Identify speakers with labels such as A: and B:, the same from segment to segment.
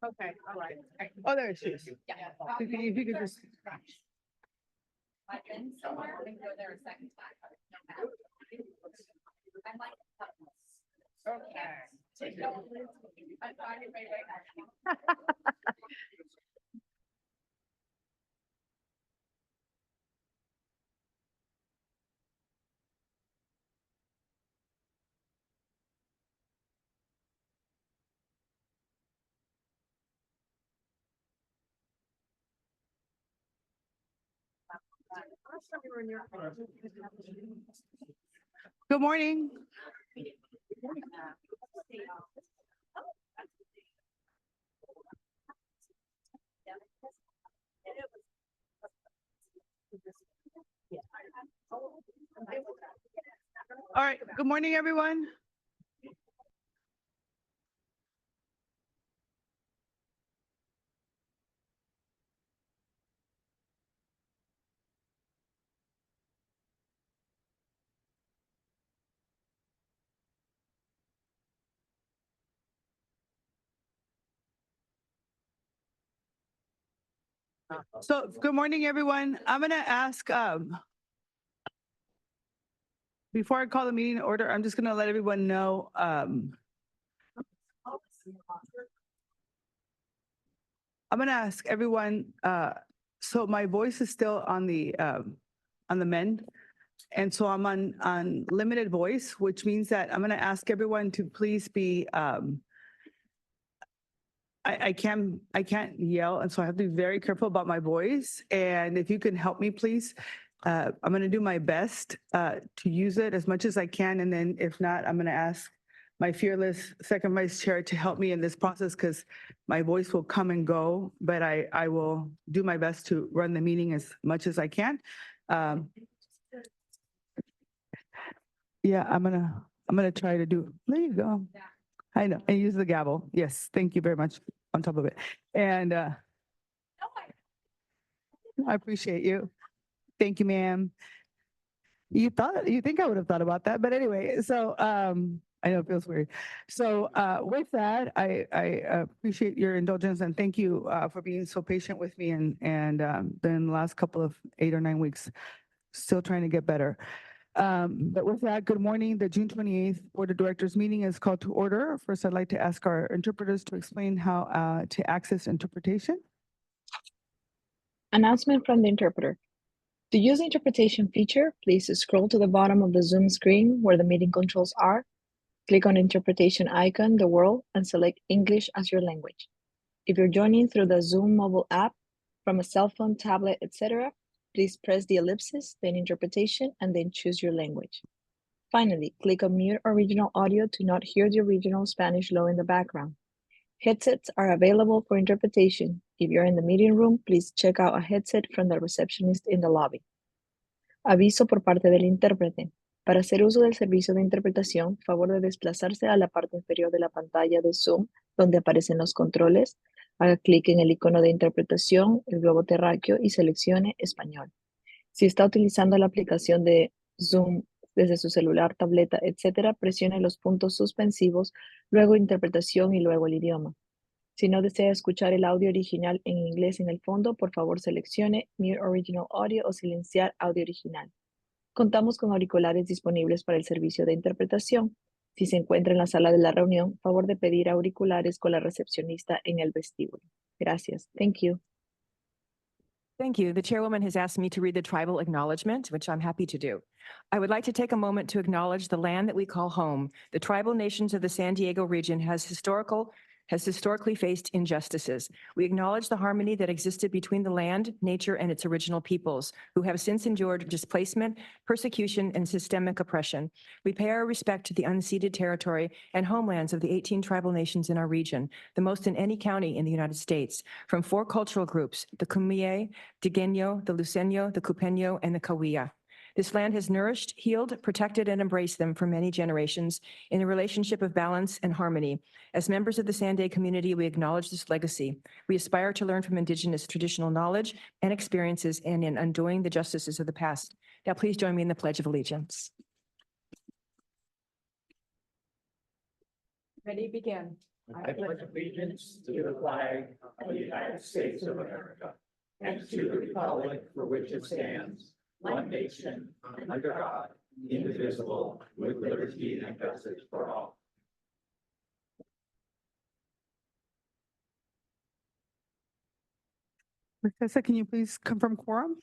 A: Okay, all right. Oh, there she is.
B: Yeah.
A: If you could just.
B: I've been somewhere, we can go there a second time. I like the
A: Okay.
B: I'm finding my way back.
A: Good morning. All right, good morning, everyone. So, good morning, everyone. I'm gonna ask, before I call the meeting to order, I'm just gonna let everyone know, I'm gonna ask everyone, so my voice is still on the mend. And so I'm on limited voice, which means that I'm gonna ask everyone to please be, I can't yell, and so I have to be very careful about my voice. And if you can help me, please, I'm gonna do my best to use it as much as I can. And then if not, I'm gonna ask my fearless second vice chair to help me in this process because my voice will come and go, but I will do my best to run the meeting as much as I can. Yeah, I'm gonna try to do, there you go. I know, and use the gavel. Yes, thank you very much on top of it. And I appreciate you. Thank you, ma'am. You think I would have thought about that, but anyway, so I know it feels weird. So with that, I appreciate your indulgence and thank you for being so patient with me and then the last couple of 8 or 9 weeks, still trying to get better. But with that, good morning. The June 28th Board of Directors meeting is called to order. First, I'd like to ask our interpreters to explain how to access interpretation.
C: Announcement from the interpreter. To use the interpretation feature, please scroll to the bottom of the Zoom screen where the meeting controls are. Click on the interpretation icon, the world, and select English as your language. If you're joining through the Zoom mobile app from a cell phone, tablet, etc., please press the ellipsis, then interpretation, and then choose your language. Finally, click on mute original audio to not hear the original Spanish low in the background. Headsets are available for interpretation. If you're in the meeting room, please check out a headset from the receptionist in the lobby. Aviso por parte del intérprete. Para hacer uso del servicio de interpretación, favor de desplazarse a la parte inferior de la pantalla de Zoom, donde aparecen los controles. Haga clic en el icono de interpretación, el globo terráqueo y seleccione Español. Si está utilizando la aplicación de Zoom desde su celular, tableta, etc., presione los puntos suspensivos, luego interpretación y luego el idioma. Si no desea escuchar el audio original en inglés en el fondo, por favor seleccione Mute Original Audio o silenciar audio original. Contamos con auriculares disponibles para el servicio de interpretación. Si se encuentra en la sala de la reunión, favor de pedir auriculares con la recepcionista en el vestíbulo. Gracias. Thank you.
D: Thank you. The chairwoman has asked me to read the tribal acknowledgement, which I'm happy to do. I would like to take a moment to acknowledge the land that we call home. The tribal nations of the San Diego region has historically faced injustices. We acknowledge the harmony that existed between the land, nature, and its original peoples, who have since endured displacement, persecution, and systemic oppression. We pay our respect to the unceded territory and homelands of the 18 tribal nations in our region, the most in any county in the United States, from 4 cultural groups, the Kumeyaay, Digueño, the Luceño, the Cupeño, and the Cahuilla. This land has nourished, healed, protected, and embraced them for many generations in a relationship of balance and harmony. As members of the Sanday community, we acknowledge this legacy. We aspire to learn from Indigenous traditional knowledge and experiences and in undoing the justices of the past. Now, please join me in the Pledge of Allegiance.
A: Ready, begin.
E: I pledge allegiance to the flag of the United States of America and to the republic for which it stands, one nation, under God, indivisible, with liberty and justice for all.
A: Marissa, can you please confirm quorum?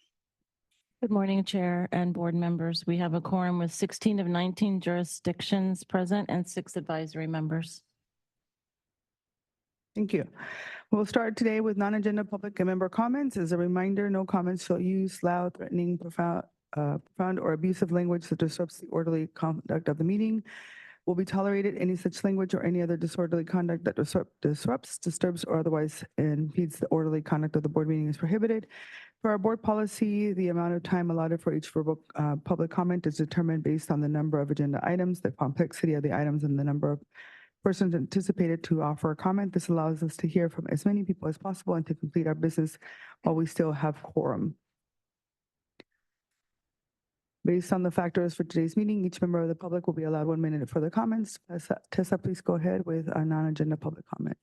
F: Good morning, Chair and board members. We have a quorum with 16 of 19 jurisdictions present and 6 advisory members.
A: Thank you. We'll start today with non-agenda public and member comments. As a reminder, no comments shall use loud, threatening, profound or abusive language that disrupts the orderly conduct of the meeting will be tolerated. Any such language or any other disorderly conduct that disrupts, disturbs, or otherwise impedes the orderly conduct of the board meeting is prohibited. For our board policy, the amount of time allotted for each verbal public comment is determined based on the number of agenda items, the complexity of the items, and the number of persons anticipated to offer a comment. This allows us to hear from as many people as possible and to complete our business while we still have quorum. Based on the factors for today's meeting, each member of the public will be allowed 1 minute for the comments. Tessa, please go ahead with a non-agenda public comment.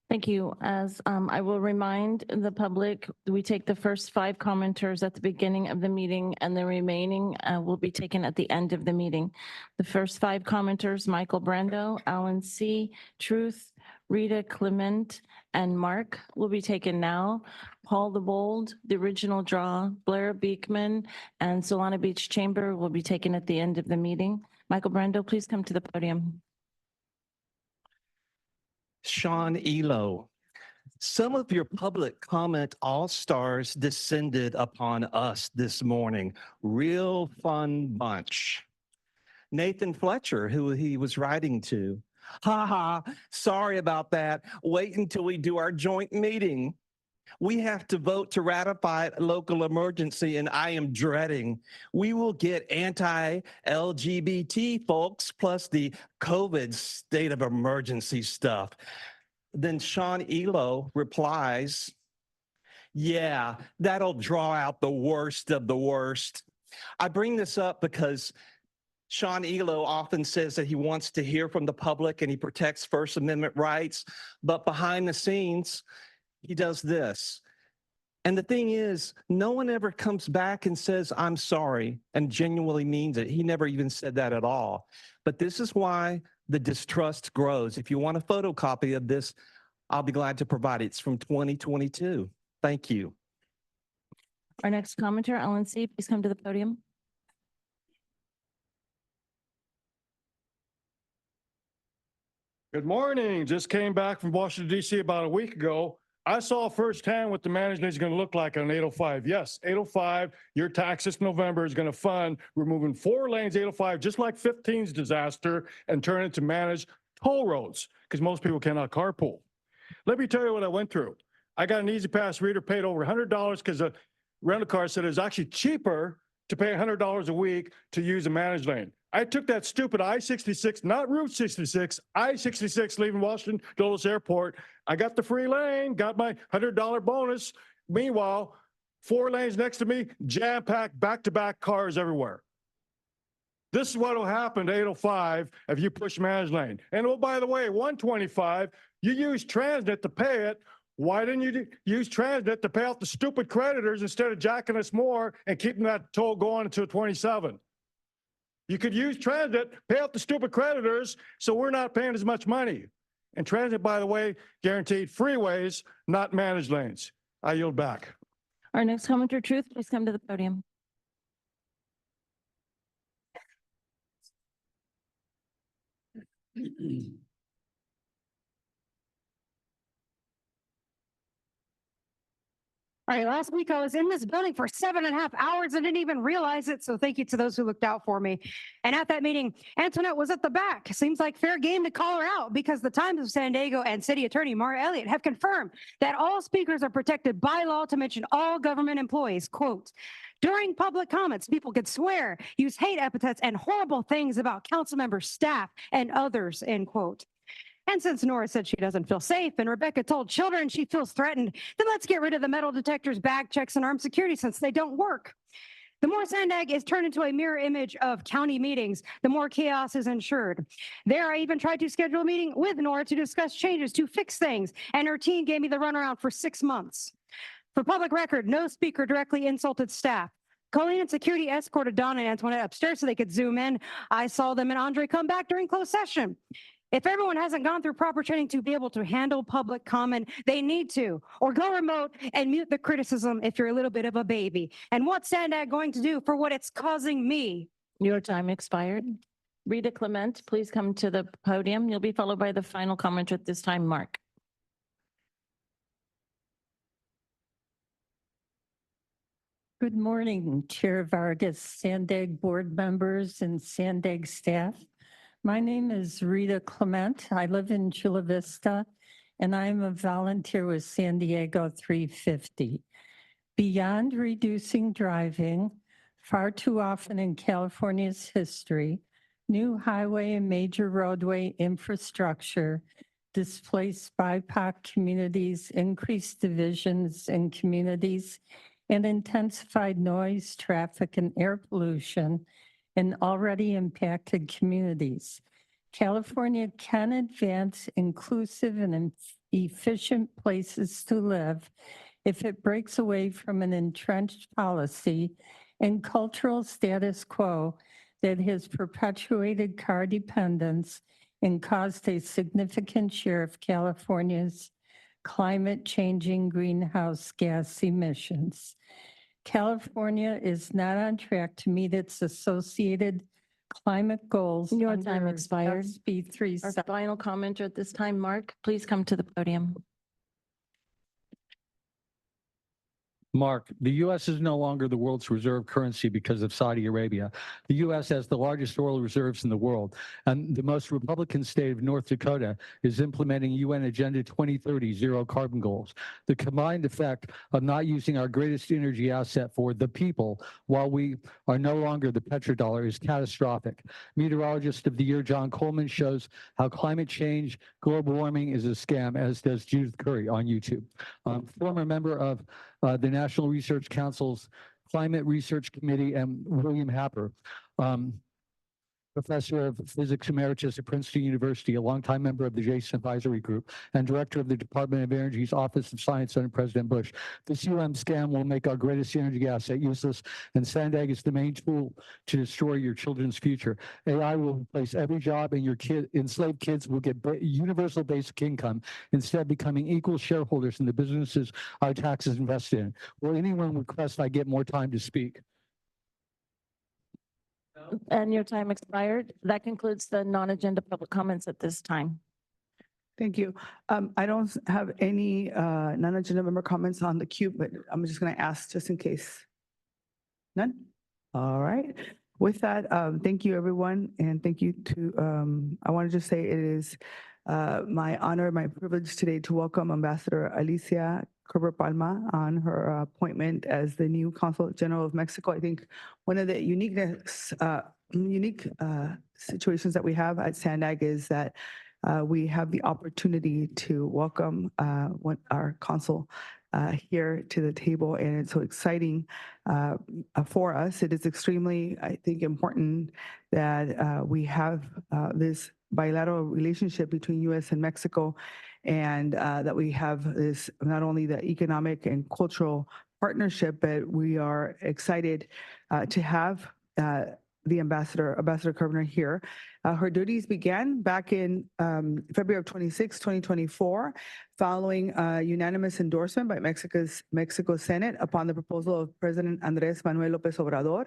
F: Thank you. As I will remind the public, we take the first 5 commenters at the beginning of the meeting and the remaining will be taken at the end of the meeting. The first 5 commenters, Michael Brando, Alan C., Truth, Rita Clement, and Mark will be taken now. Paul the Bold, the original draw, Blair Beekman, and Solana Beach Chamber will be taken at the end of the meeting. Michael Brando, please come to the podium.
G: Sean Elo, some of your public comment all-stars descended upon us this morning. Real fun bunch. Nathan Fletcher, who he was writing to. Sorry about that. Wait until we do our joint meeting. We have to vote to ratify a local emergency, and I am dreading. We will get anti-LGBT folks plus the COVID state of emergency stuff. Then Sean Elo replies, yeah, that'll draw out the worst of the worst. I bring this up because Sean Elo often says that he wants to hear from the public and he protects First Amendment rights, but behind the scenes, he does this. And the thing is, no one ever comes back and says, I'm sorry, and genuinely means it. He never even said that at all. But this is why the distrust grows. If you want a photocopy of this, I'll be glad to provide it. It's from 2022. Thank you.
F: Our next commenter, Alan C., please come to the podium.
H: Good morning. Just came back from Washington, D.C. about a week ago. I saw firsthand what the management is going to look like on 805. Yes, 805, your tax this November is going to fund removing 4 lanes, 805, just like 15's disaster, and turn it to manage toll roads because most people cannot carpool. Let me tell you what I went through. I got an Easy Pass reader, paid over $100 because a rental car said it was actually cheaper to pay $100 a week to use a managed lane. I took that stupid I-66, not Route 66, I-66 leaving Washington Dulles Airport. I got the free lane, got my $100 bonus. Meanwhile, 4 lanes next to me, jam-packed, back-to-back cars everywhere. This is what will happen to 805 if you push managed lane. And oh, by the way, 125, you use Transnet to pay it. Why didn't you use Transnet to pay out the stupid creditors instead of jacking us more and keeping that toll going until 27? You could use Transit, pay out the stupid creditors, so we're not paying as much money. And Transit, by the way, guaranteed freeways, not managed lanes. I yield back.
F: Our next commenter, Truth, please come to the podium.
I: All right, last week I was in this building for 7.5 hours and didn't even realize it. So thank you to those who looked out for me. And at that meeting, Antoinette was at the back. Seems like fair game to call her out because the Times of San Diego and City Attorney Mara Elliott have confirmed that all speakers are protected by law to mention all government employees. Quote, during public comments, people could swear, use hate epithets and horrible things about council members, staff, and others, end quote. And since Nora said she doesn't feel safe and Rebecca told children she feels threatened, then let's get rid of the metal detectors, bag checks, and armed security since they don't work. The more SANDAG is turned into a mirror image of county meetings, the more chaos is ensured. There, I even tried to schedule a meeting with Nora to discuss changes to fix things, and her team gave me the runaround for 6 months. For public record, no speaker directly insulted staff. Colleen and security escorted Don and Antoinette upstairs so they could zoom in. I saw them and Andre come back during closed session. If everyone hasn't gone through proper training to be able to handle public comment, they need to, or go remote and mute the criticism if you're a little bit of a baby. And what's SANDAG going to do for what it's causing me?
F: Your time expired. Rita Clement, please come to the podium. You'll be followed by the final commenter at this time, Mark.
J: Good morning, Chair Vargas, SANDAG board members and SANDAG staff. My name is Rita Clement. I live in Chula Vista, and I'm a volunteer with San Diego 350. Beyond reducing driving, far too often in California's history, new highway and major roadway infrastructure displaced BIPOC communities, increased divisions in communities, and intensified noise, traffic, and air pollution in already impacted communities. California can advance inclusive and efficient places to live if it breaks away from an entrenched policy and cultural status quo that has perpetuated car dependence and caused a significant share of California's climate-changing greenhouse gas emissions. California is not on track to meet its associated climate goals.
F: Your time
J: under
F: expired.
J: SB 3.
F: Our final commenter at this time, Mark, please come to the podium.
K: Mark, the U.S. is no longer the world's reserve currency because of Saudi Arabia. The U.S. has the largest oil reserves in the world, and the most Republican state of North Dakota is implementing UN Agenda 2030 zero carbon goals. The combined effect of not using our greatest energy asset for the people while we are no longer the petrodollar is catastrophic. Meteorologist of the Year John Coleman shows how climate change, global warming is a scam, as does Judith Curry on YouTube. Former member of the National Research Council's Climate Research Committee, and William Happer, professor of physics emeritus at Princeton University, a longtime member of the Jason Advisory Group, and director of the Department of Energy's Office of Science under President Bush. This scam will make our greatest energy asset useless, and SANDAG is the main tool to destroy your children's future. AI will replace every job, and your enslaved kids will get universal basic income instead of becoming equal shareholders in the businesses our taxes invested in. Will anyone request I get more time to speak?
F: And your time expired. That concludes the non-agenda public comments at this time.
A: Thank you. I don't have any non-agenda member comments on the queue, but I'm just going to ask just in case. None? All right. With that, thank you, everyone. And thank you to, I want to just say it is my honor, my privilege today to welcome Ambassador Alicia Kerber Palma on her appointment as the new Consul General of Mexico. I think one of the unique situations that we have at SANDAG is that we have the opportunity to welcome our consul here to the table, and it's so exciting for us. It is extremely, I think, important that we have this bilateral relationship between U.S. and Mexico, and that we have this, not only the economic and cultural partnership, but we are excited to have the Ambassador Kerber here. Her duties began back in February of 2024, following unanimous endorsement by Mexico Senate upon the proposal of President Andrés Manuel López Obrador.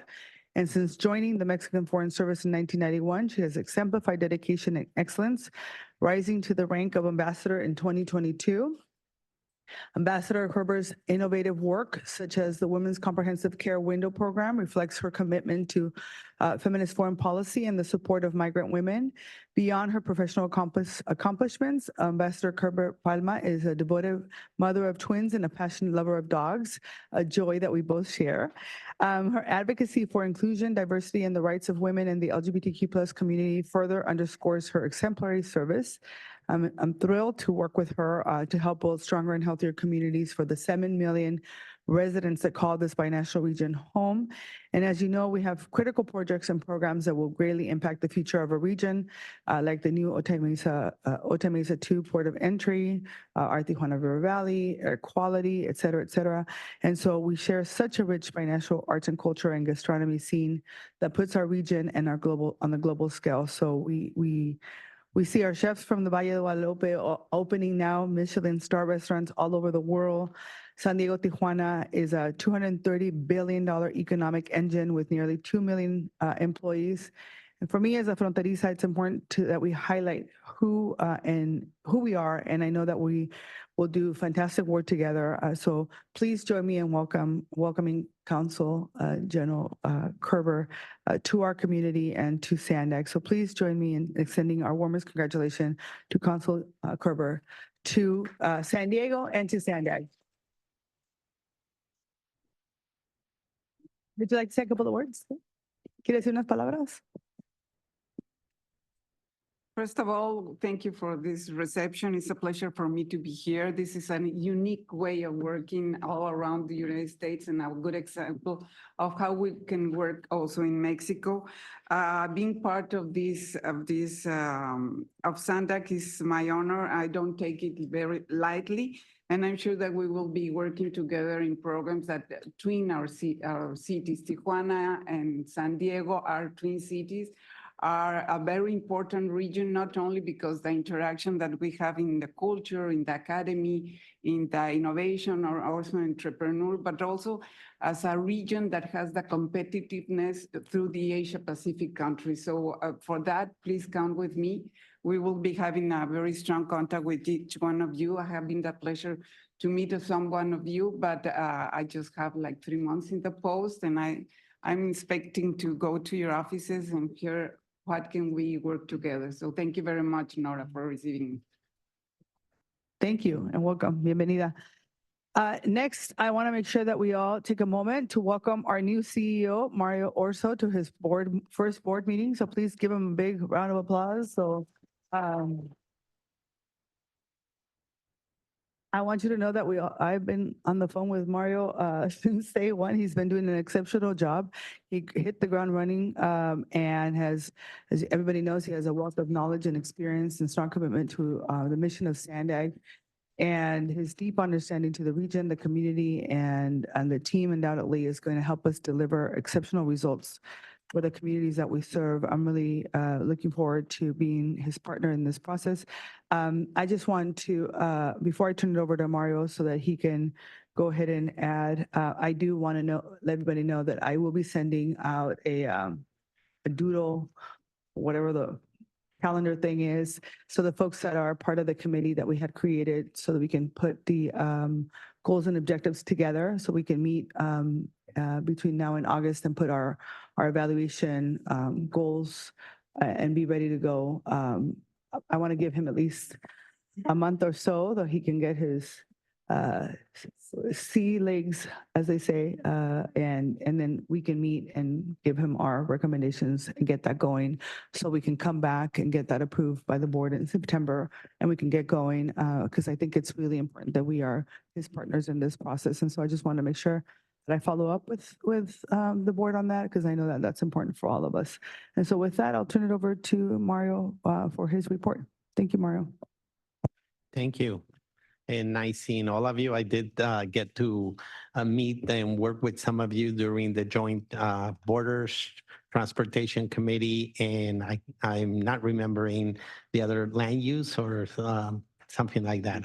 A: And since joining the Mexican Foreign Service in 1991, she has exemplified dedication and excellence, rising to the rank of ambassador in 2022. Ambassador Kerber's innovative work, such as the Women's Comprehensive Care Window Program, reflects her commitment to feminist foreign policy and the support of migrant women. Beyond her professional accomplishments, Ambassador Kerber Palma is a devoted mother of twins and a passionate lover of dogs, a joy that we both share. Her advocacy for inclusion, diversity, and the rights of women in the LGBTQ+ community further underscores her exemplary service. I'm thrilled to work with her to help build stronger and healthier communities for the 7 million residents that call this binational region home. And as you know, we have critical projects and programs that will greatly impact the future of a region, like the new Otay Mesa 2 port of entry, our Tijuana River Valley, air quality, et cetera, et cetera. And so we share such a rich binational arts and culture and gastronomy scene that puts our region and our on the global scale. So we see our chefs from the Valle de Guadalupe opening now Michelin star restaurants all over the world. San Diego Tijuana is a $230 billion economic engine with nearly 2 million employees. And for me as a fronteriza, it's important that we highlight who we are. And I know that we will do fantastic work together. So please join me in welcoming Consul General Kerber to our community and to SANDAG. So please join me in extending our warmest congratulations to Consul Kerber, to San Diego, and to SANDAG. Would you like to say a couple of words? ¿Quieres decir unas palabras?
L: First of all, thank you for this reception. It's a pleasure for me to be here. This is a unique way of working all around the United States and a good example of how we can work also in Mexico. Being part of SANDAG is my honor. I don't take it very lightly. And I'm sure that we will be working together in programs that twin our cities. Tijuana and San Diego are twin cities, are a very important region, not only because the interaction that we have in the culture, in the academy, in the innovation, or also entrepreneur, but also as a region that has the competitiveness through the Asia Pacific countries. So for that, please count with me. We will be having a very strong contact with each one of you. I have been the pleasure to meet some one of you, but I just have like 3 months in the post, and I'm expecting to go to your offices and hear what can we work together. So thank you very much, Nora, for receiving me.
A: Thank you and welcome. Bienvenida. Next, I want to make sure that we all take a moment to welcome our new CEO, Mario Orso, to his first board meeting. So please give him a big round of applause. So I want you to know that I've been on the phone with Mario since day one. He's been doing an exceptional job. He hit the ground running and has, as everybody knows, he has a wealth of knowledge and experience and strong commitment to the mission of SANDAG. And his deep understanding to the region, the community, and the team undoubtedly is going to help us deliver exceptional results for the communities that we serve. I'm really looking forward to being his partner in this process. I just want to, before I turn it over to Mario so that he can go ahead and add, I do want to let everybody know that I will be sending out a doodle, whatever the calendar thing is, so the folks that are part of the committee that we had created so that we can put the goals and objectives together so we can meet between now and August and put our evaluation goals and be ready to go. I want to give him at least a month or so that he can get his sea legs, as they say, and then we can meet and give him our recommendations and get that going so we can come back and get that approved by the board in September and we can get going because I think it's really important that we are his partners in this process. And so I just want to make sure that I follow up with the board on that because I know that that's important for all of us. And so with that, I'll turn it over to Mario for his report. Thank you, Mario.
M: Thank you. And nice seeing all of you. I did get to meet and work with some of you during the joint borders transportation committee, and I'm not remembering the other land use or something like that,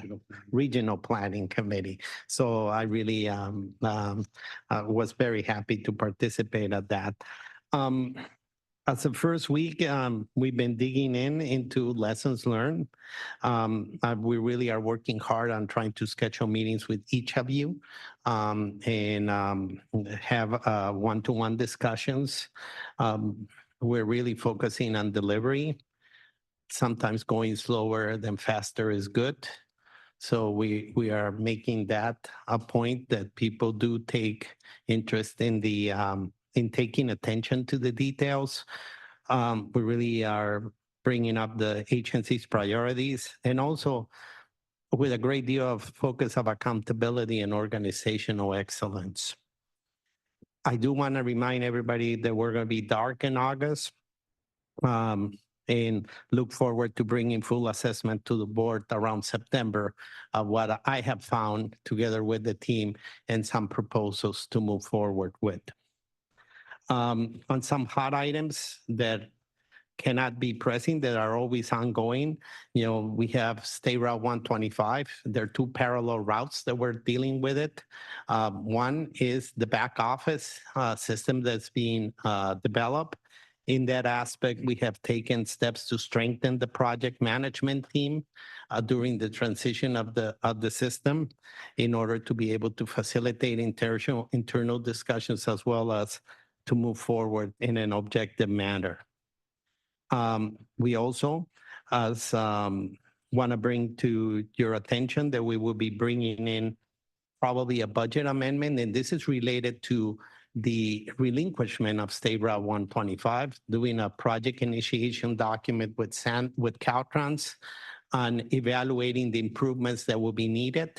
M: regional planning committee. So I really was very happy to participate at that. As the first week, we've been digging into lessons learned. We really are working hard on trying to schedule meetings with each of you and have one-to-one discussions. We're really focusing on delivery. Sometimes going slower than faster is good. So we are making that a point that people do take interest in the in taking attention to the details. We really are bringing up the agency's priorities and also with a great deal of focus of accountability and organizational excellence. I do want to remind everybody that we're going to be dark in August. And look forward to bringing full assessment to the board around September of what I have found together with the team and some proposals to move forward with. On some hot items that cannot be pressing, that are always ongoing, we have State Route 125. There are two parallel routes that we're dealing with it. One is the back office system that's being developed. In that aspect, we have taken steps to strengthen the project management team during the transition of the system in order to be able to facilitate internal discussions as well as to move forward in an objective manner. We also want to bring to your attention that we will be bringing in probably a budget amendment, and this is related to the relinquishment of State Route 125, doing a project initiation document with Caltrans on evaluating the improvements that will be needed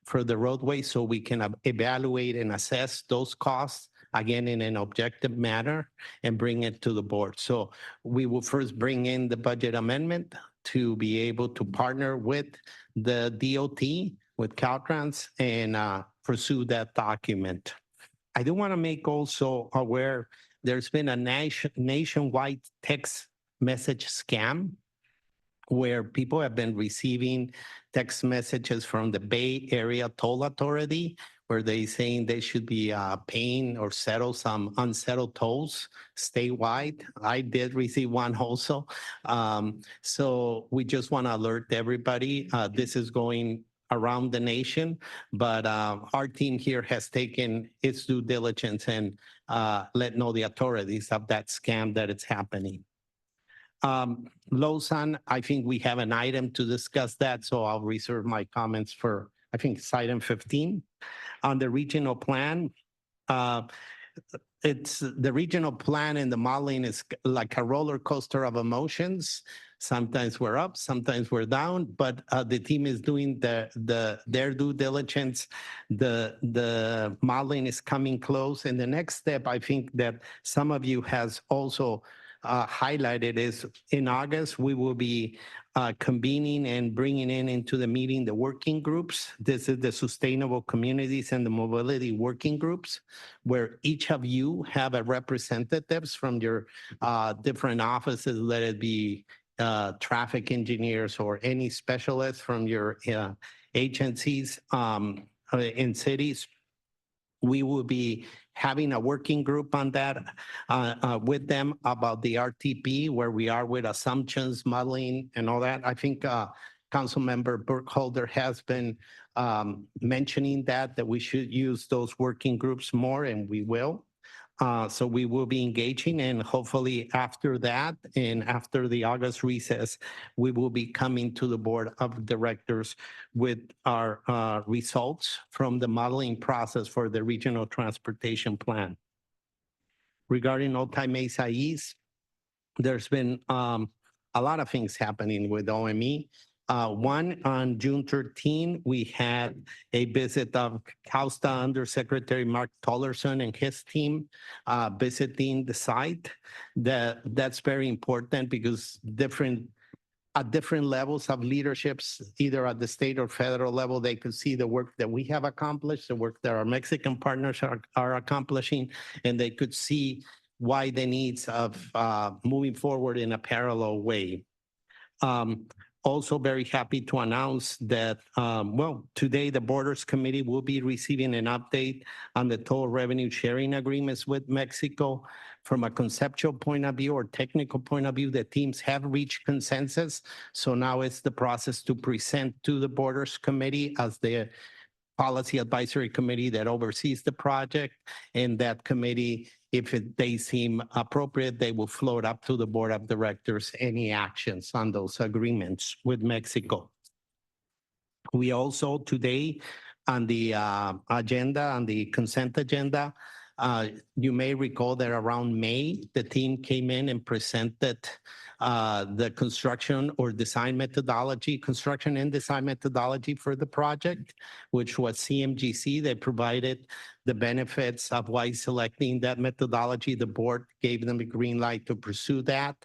M: for the roadway so we can evaluate and assess those costs, again, in an objective manner and bring it to the board. So we will first bring in the budget amendment to be able to partner with the DOT, with Caltrans, and pursue that document. I do want to make also aware there's been a nationwide text message scam where people have been receiving text messages from the Bay Area Toll Authority where they saying they should be paying or settle some unsettled tolls statewide. I did receive one also. So we just want to alert everybody. This is going around the nation, but our team here has taken its due diligence and let know the authorities of that scam that it's happening. Lausanne, I think we have an item to discuss that, so I'll reserve my comments for, I think it's item 15. On the regional plan, it's the regional plan and the modeling is like a roller coaster of emotions. Sometimes we're up, sometimes we're down, but the team is doing their due diligence. The modeling is coming close. And the next step, I think that some of you has also highlighted is in August, we will be convening and bringing into the meeting the working groups. This is the Sustainable Communities and the Mobility Working Groups, where each of you have a representatives from your different offices, let it be traffic engineers or any specialists from your agencies in cities. We will be having a working group on that with them about the RTP, where we are with assumptions, modeling, and all that. I think Councilmember Burkholder has been mentioning that we should use those working groups more, and we will. So we will be engaging, and hopefully after that and after the August recess, we will be coming to the board of directors with our results from the modeling process for the regional transportation plan. Regarding Otay Mesa East, there's been a lot of things happening with OME. One, on June 13, we had a visit of CAUSTA Undersecretary Mark Tollerson and his team visiting the site. That's very important because at different levels of leaderships, either at the state or federal level, they could see the work that we have accomplished, the work that our Mexican partners are accomplishing, and they could see why the needs of moving forward in a parallel way. Also very happy to announce that, today the Borders Committee will be receiving an update on the toll revenue sharing agreements with Mexico. From a conceptual point of view or technical point of view, the teams have reached consensus. So now it's the process to present to the Borders Committee as the policy advisory committee that oversees the project, and that committee, if they seem appropriate, they will float up to the board of directors any actions on those agreements with Mexico. We also today on the agenda, on the consent agenda, You may recall that around May, the team came in and presented the construction or design methodology, construction and design methodology for the project, which was CMGC. They provided the benefits of why selecting that methodology. The board gave them a green light to pursue that.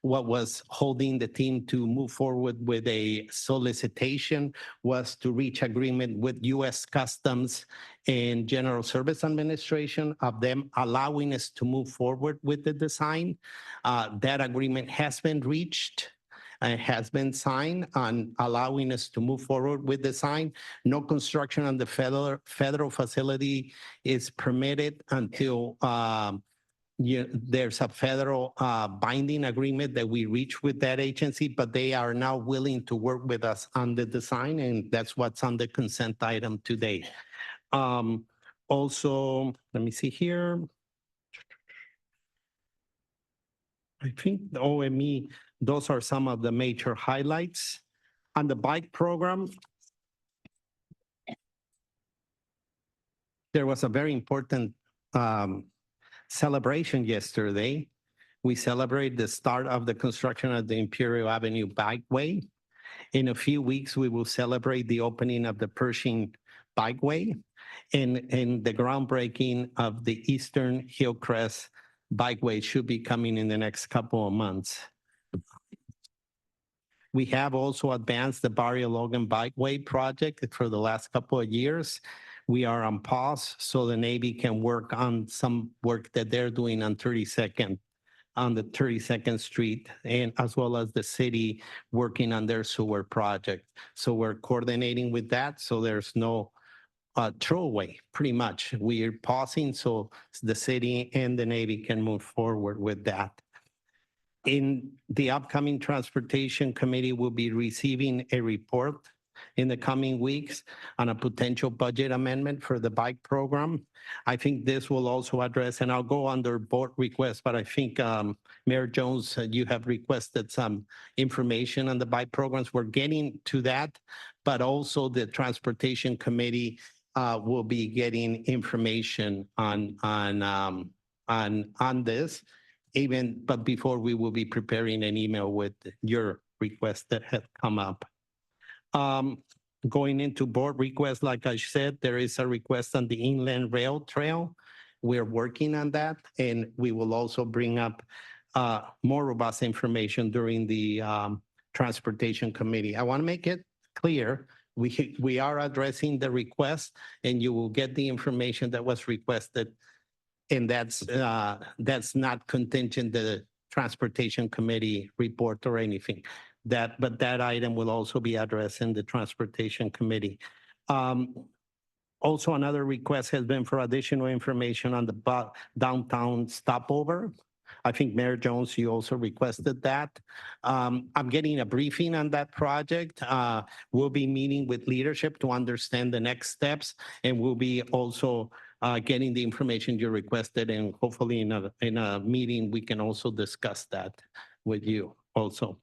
M: What was holding the team to move forward with a solicitation was to reach agreement with U.S. Customs and General Service Administration of them allowing us to move forward with the design. That agreement has been reached. Has been signed on allowing us to move forward with design. No construction on the federal facility is permitted until there's a federal binding agreement that we reach with that agency, but they are now willing to work with us on the design, and that's what's on the consent item today. Also, let me see here. I think the OME, those are some of the major highlights. On the bike program, there was a very important celebration yesterday. We celebrate the start of the construction of the Imperial Avenue Bikeway. In a few weeks, we will celebrate the opening of the Pershing Bikeway and the groundbreaking of the Eastern Hillcrest Bikeway should be coming in the next couple of months. We have also advanced the Barrio Logan Bikeway project for the last couple of years. We are on pause so the Navy can work on some work that they're doing on 32nd, on the 32nd Street, and as well as the city working on their sewer project. So we're coordinating with that, so there's no throwaway, pretty much. We are pausing so the city and the Navy can move forward with that. In the upcoming Transportation Committee, we'll be receiving a report in the coming weeks on a potential budget amendment for the bike program. I think this will also address, and I'll go under board request, but I think Mayor Jones, you have requested some information on the bike programs. We're getting to that, but also the Transportation Committee will be getting information on this. But before we will be preparing an email with your request that had come up. Going into board requests, like I said, there is a request on the Inland Rail Trail. We're working on that, and we will also bring up more robust information during the Transportation Committee. I want to make it clear, we are addressing the request, and you will get the information that was requested, and that's not contingent the Transportation Committee report or anything. But that item will also be addressed in the Transportation Committee. Also, another request has been for additional information on the downtown stopover. I think Mayor Jones, you also requested that. I'm getting a briefing on that project. We'll be meeting with leadership to understand the next steps, and we'll be also getting the information you requested, and hopefully in a meeting, we can also discuss that with you also.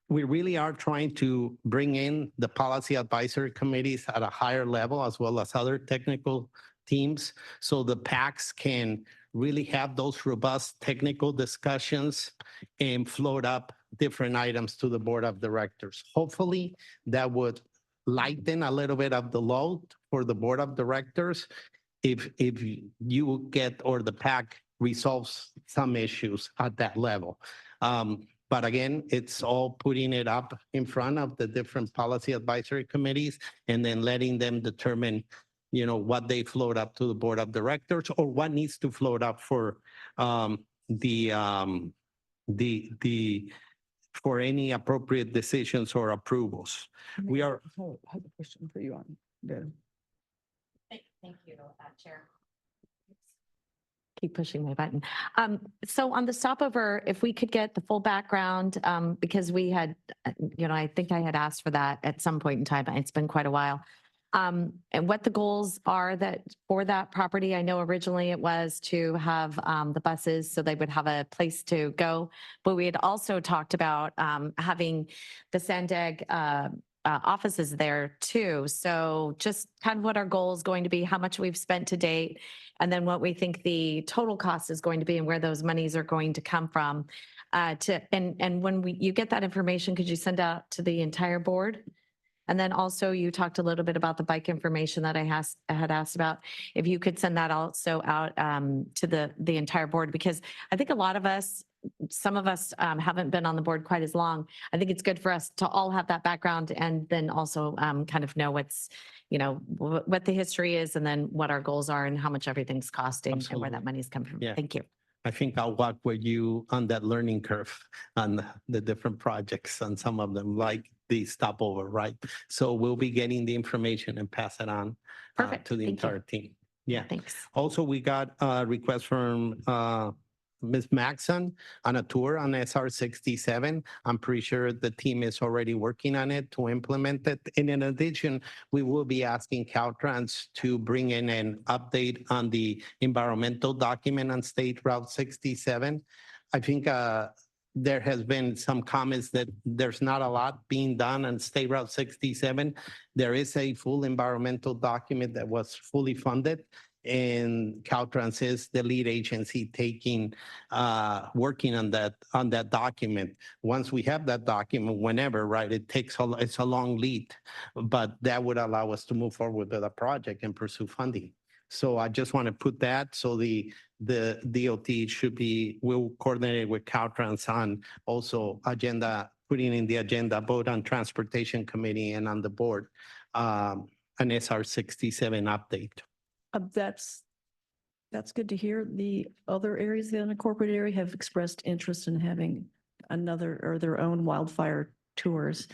M: We really are trying to bring in the policy advisory committees at a higher level, as well as other technical teams, so the PACs can really have those robust technical discussions and float up different items to the board of directors. Hopefully, that would lighten a little bit of the load for the board of directors if you get, or the PAC resolves some issues at that level. But again, it's all putting it up in front of the different policy advisory committees and then letting them determine, you know, what they float up to the board of directors or what needs to float up for for any appropriate decisions or approvals. We are.
A: I have a question for you on the.
B: Thank you, Chair. Keep pushing my button. So on the stopover, if we could get the full background, because we had, I think I had asked for that at some point in time. It's been quite a while. And what the goals are for that property. I know originally it was to have the buses so they would have a place to go, but we had also talked about having the SANDAG offices there too. So just kind of what our goal is going to be, how much we've spent to date, and then what we think the total cost is going to be and where those monies are going to come from. And when you get that information, could you send out to the entire board? And then also you talked a little bit about the bike information that I had asked about. If you could send that also out to the entire board, because I think a lot of us, some of us haven't been on the board quite as long. I think it's good for us to all have that background and then also kind of know what's, what the history is and then what our goals are and how much everything's costing and where
M: Absolutely.
B: that money's coming from.
M: Yeah.
B: Thank you.
M: I think I'll walk with you on that learning curve on the different projects on some of them, like the stopover, right? So we'll be getting the information and pass it on
B: Perfect.
M: to the
B: Thank you.
M: entire team. Yeah.
B: Thanks.
M: Also, we got a request from Ms. Maxon on a tour on SR 67. I'm pretty sure the team is already working on it to implement it. And in addition, we will be asking Caltrans to bring in an update on the environmental document on State Route 67. I think there has been some comments that there's not a lot being done on State Route 67. There is a full environmental document that was fully funded, and Caltrans is the lead agency working on that document. Once we have that document, whenever, right, it's a long lead, but that would allow us to move forward with a project and pursue funding. So I just want to put that, so the DOT will coordinate with Caltrans on also putting in the agenda, both on Transportation Committee and on the board, an SR 67 update.
N: That's good to hear. The other areas of the unincorporated area have expressed interest in having another or their own wildfire tours.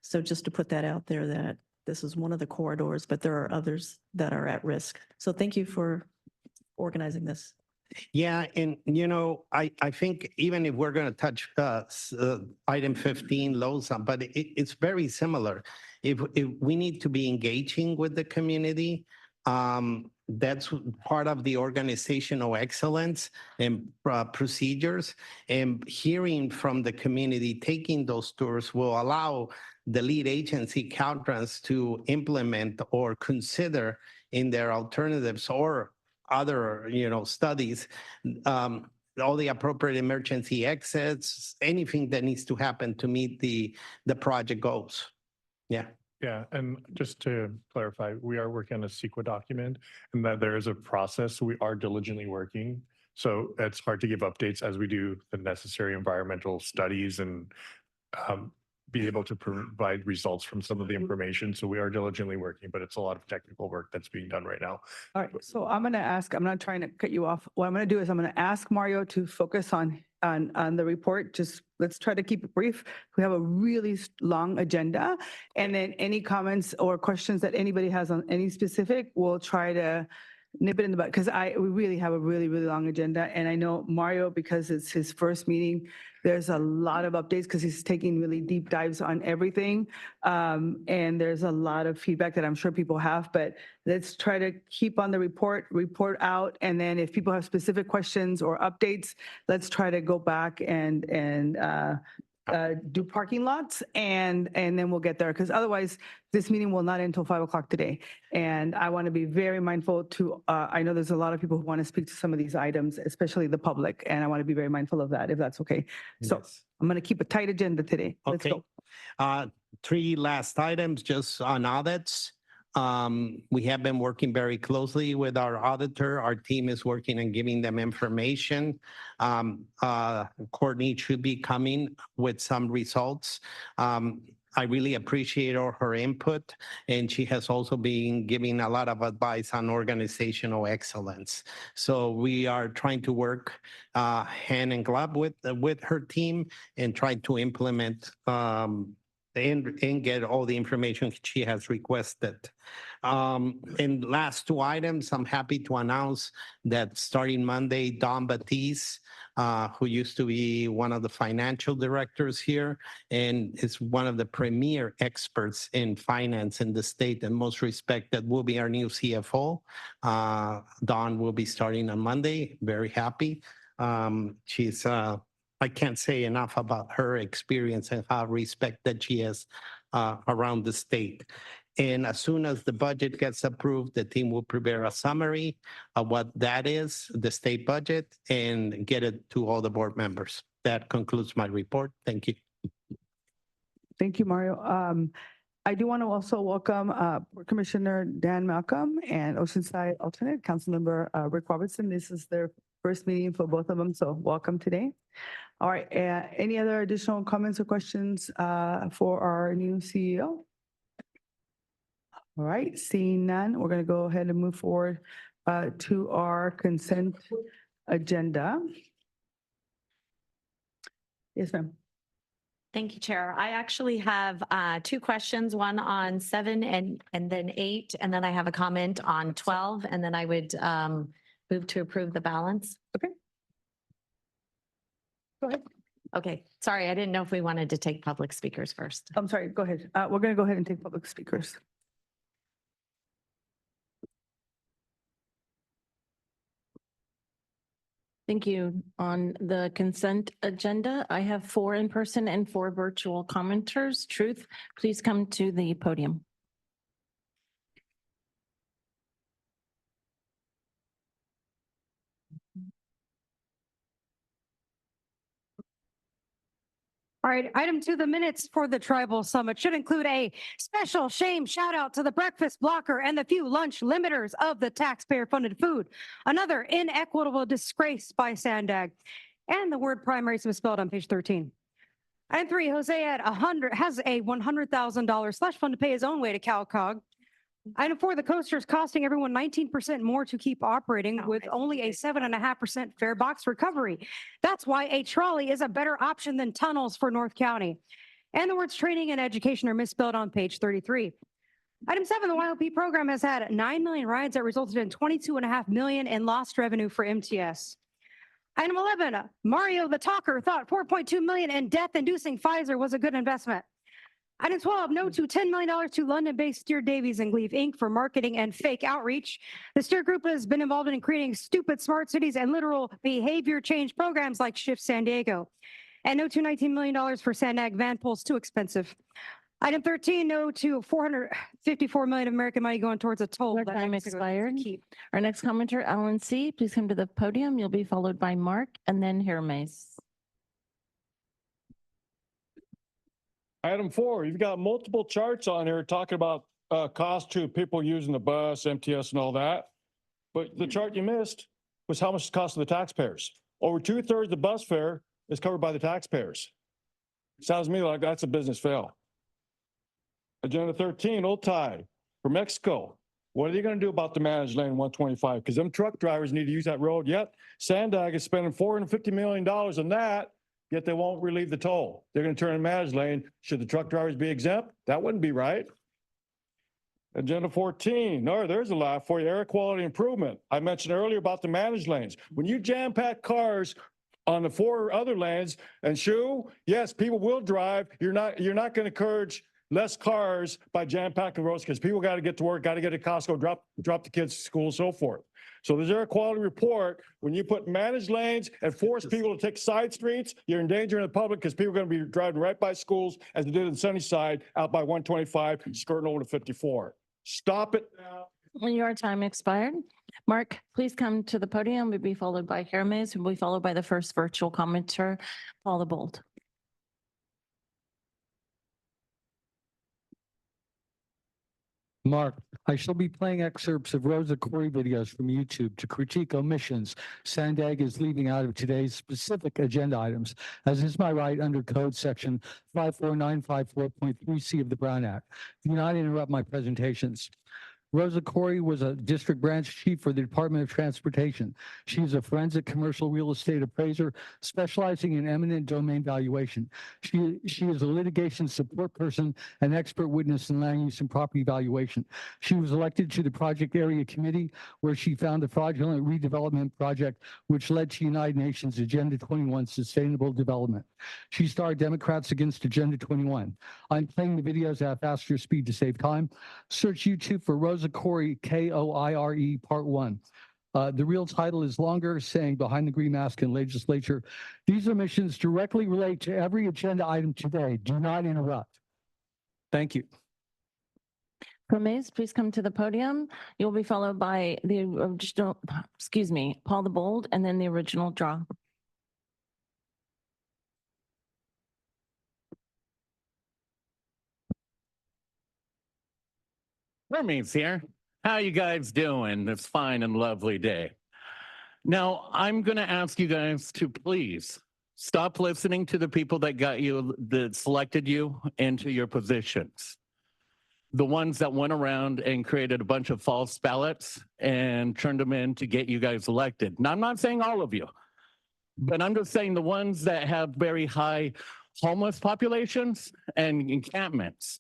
N: So just to put that out there, that this is one of the corridors, but there are others that are at risk. So thank you for organizing this.
M: Yeah, and I think even if we're going to touch item 15, Loza, but it's very similar. If we need to be engaging with the community, that's part of the organizational excellence and procedures. And hearing from the community, taking those tours will allow the lead agency, Caltrans, to implement or consider in their alternatives or other, studies, all the appropriate emergency exits, anything that needs to happen to meet the project goals. Yeah.
O: Yeah, and just to clarify, we are working on a CEQA document and that there is a process. We are diligently working. So it's hard to give updates as we do the necessary environmental studies and be able to provide results from some of the information. So we are diligently working, but it's a lot of technical work that's being done right now.
A: All right, so I'm going to ask, I'm not trying to cut you off. What I'm going to do is I'm going to ask Mario to focus on the report. Just let's try to keep it brief. We have a really long agenda, and then any comments or questions that anybody has on any specific, we'll try to nip it in the bud, because we really have a really long agenda. And I know Mario, because it's his first meeting, there's a lot of updates because he's taking really deep dives on everything. And there's a lot of feedback that I'm sure people have, but let's try to keep on the report out. And then if people have specific questions or updates, let's try to go back and do parking lots, and then we'll get there, because otherwise this meeting will not end until 5 o'clock today. And I want to be very mindful to, I know there's a lot of people who want to speak to some of these items, especially the public, and I want to be very mindful of that, if that's okay. So
M: Yes.
A: I'm going to keep a tight agenda today. Let's
M: Okay.
A: go.
M: 3 last items just on audits. We have been working very closely with our auditor. Our team is working and giving them information. Courtney should be coming with some results. I really appreciate all her input, and she has also been giving a lot of advice on organizational excellence. So we are trying to work hand in glove with her team and try to implement and get all the information she has requested. And last 2 items, I'm happy to announce that starting Monday, Don Batiste, who used to be one of the financial directors here and is one of the premier experts in finance in the state and most respected, will be our new CFO. Don will be starting on Monday. Very happy. She's I can't say enough about her experience and how respected she is around the state. And as soon as the budget gets approved, the team will prepare a summary of what that is, the state budget, and get it to all the board members. That concludes my report. Thank you.
A: Thank you, Mario. I do want to also welcome Board Commissioner Dan Malcolm and Oceanside alternate Councilmember Rick Robertson. This is their first meeting for both of them, so welcome today. All right, any other additional comments or questions for our new CEO? All right, seeing none, we're going to go ahead and move forward to our consent agenda. Yes, ma'am.
B: Thank you, Chair. I actually have two questions, one on 7 and then 8, and then I have a comment on 12, and then I would move to approve the balance.
A: Okay. Go ahead.
B: Okay, sorry, I didn't know if we wanted to take public speakers first.
A: I'm sorry, go ahead. We're going to go ahead and take public speakers.
F: Thank you. On the consent agenda, I have 4 in-person and 4 virtual commenters. Truth, please come to the podium.
I: All right, item 2, the minutes for the Tribal Summit should include a special shame shout out to the breakfast blocker and the few lunch limiters of the taxpayer-funded food. Another inequitable disgrace by SANDAG. And the word primary is misspelled on page 13. Item 3, Jose has a $100,000 slush fund to pay his own way to CalCog. Item 4, the coaster is costing everyone 19% more to keep operating with only a 7.5% fare box recovery. That's why a trolley is a better option than tunnels for North County. And the words training and education are misspelled on page 33. Item 7, the YLP program has had 9 million rides that resulted in 22.5 million in lost revenue for MTS. Item 11, Mario the Talker thought 4.2 million in death-inducing Pfizer was a good investment. Item 12, no to $10 million to London-based Steer Davies and Gleave Inc. for marketing and fake outreach. The Steer Group has been involved in creating stupid smart cities and literal behavior change programs like Shift San Diego. And no to $19 million for SANDAG van pools, too expensive. Item 13, no to $454 million of American money going towards a toll.
F: Your time expired. Our next commenter, Alan C., please come to the podium. You'll be followed by Mark and then Hermes.
H: Item 4, you've got multiple charts on here talking about cost to people using the bus, MTS and all that. But the chart you missed was how much it costs to the taxpayers. Over 2/3 of the bus fare is covered by the taxpayers. Sounds to me like that's a business fail. Agenda 13, Old Tie for Mexico. What are they going to do about the managed lane 125? Because them truck drivers need to use that road. Yet SANDAG is spending $450 million on that. Yet they won't relieve the toll. They're going to turn in managed lane. Should the truck drivers be exempt? That wouldn't be right. Agenda 14, there's a lot for you, air quality improvement. I mentioned earlier about the managed lanes. When you jam pack cars on the 4 other lanes and yes, people will drive. You're not going to encourage less cars by jam packing roads because people got to get to work, got to get to Costco, drop the kids to school, so forth. So there's air quality report. When you put managed lanes and force people to take side streets, you're endangering the public because people are going to be driving right by schools as they did in Sunnyside out by 125, skirting over to 54. Stop it now.
F: Your time expired. Mark, please come to the podium. We'll be followed by Hermes, who will be followed by the first virtual commenter, Paula Bold.
K: Mark, I shall be playing excerpts of Rosa Corey videos from YouTube to critique omissions SANDAG is leaving out of today's specific agenda items, as is my right under Code Section 54954.3C of the Brown Act. Do not interrupt my presentations. Rosa Corey was a district branch chief for the Department of Transportation. She is a forensic commercial real estate appraiser specializing in eminent domain valuation. She is a litigation support person and expert witness in land use and property valuation. She was elected to the Project Area Committee, where she found a fraudulent redevelopment project which led to United Nations Agenda 21 Sustainable Development. She starred Democrats Against Agenda 21. I'm playing the videos at faster speed to save time. Search YouTube for Rosa Corey, Koire, Part 1. The real title is longer, saying Behind the Green Mask in Legislature. These omissions directly relate to every agenda item today. Do not interrupt. Thank you.
F: Promes, please come to the podium. You'll be followed by the original, Paul the Bold, and then the original draw.
P: Hermes here. How you guys doing this fine and lovely day? Now, I'm going to ask you guys to please stop listening to the people that selected you into your positions. The ones that went around and created a bunch of false ballots and turned them in to get you guys elected. Now, I'm not saying all of you, but I'm just saying the ones that have very high homeless populations and encampments.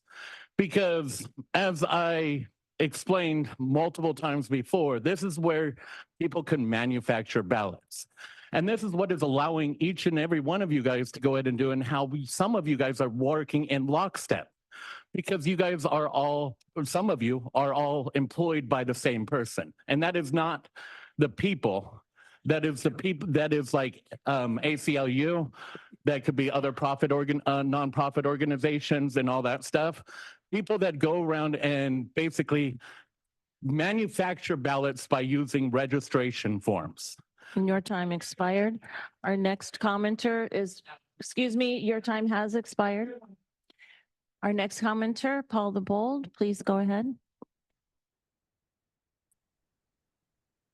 P: Because as I explained multiple times before, this is where people can manufacture ballots. And this is what is allowing each and every one of you guys to go ahead and do, and how some of you guys are working in lockstep. Because you guys are all, or some of you are all employed by the same person. And that is not the people. That is the people, that is like ACLU, that could be other nonprofit organizations and all that stuff. People that go around and basically manufacture ballots by using registration forms.
F: Your time expired. Our next commenter is, your time has expired. Our next commenter, Paul the Bold, please go ahead.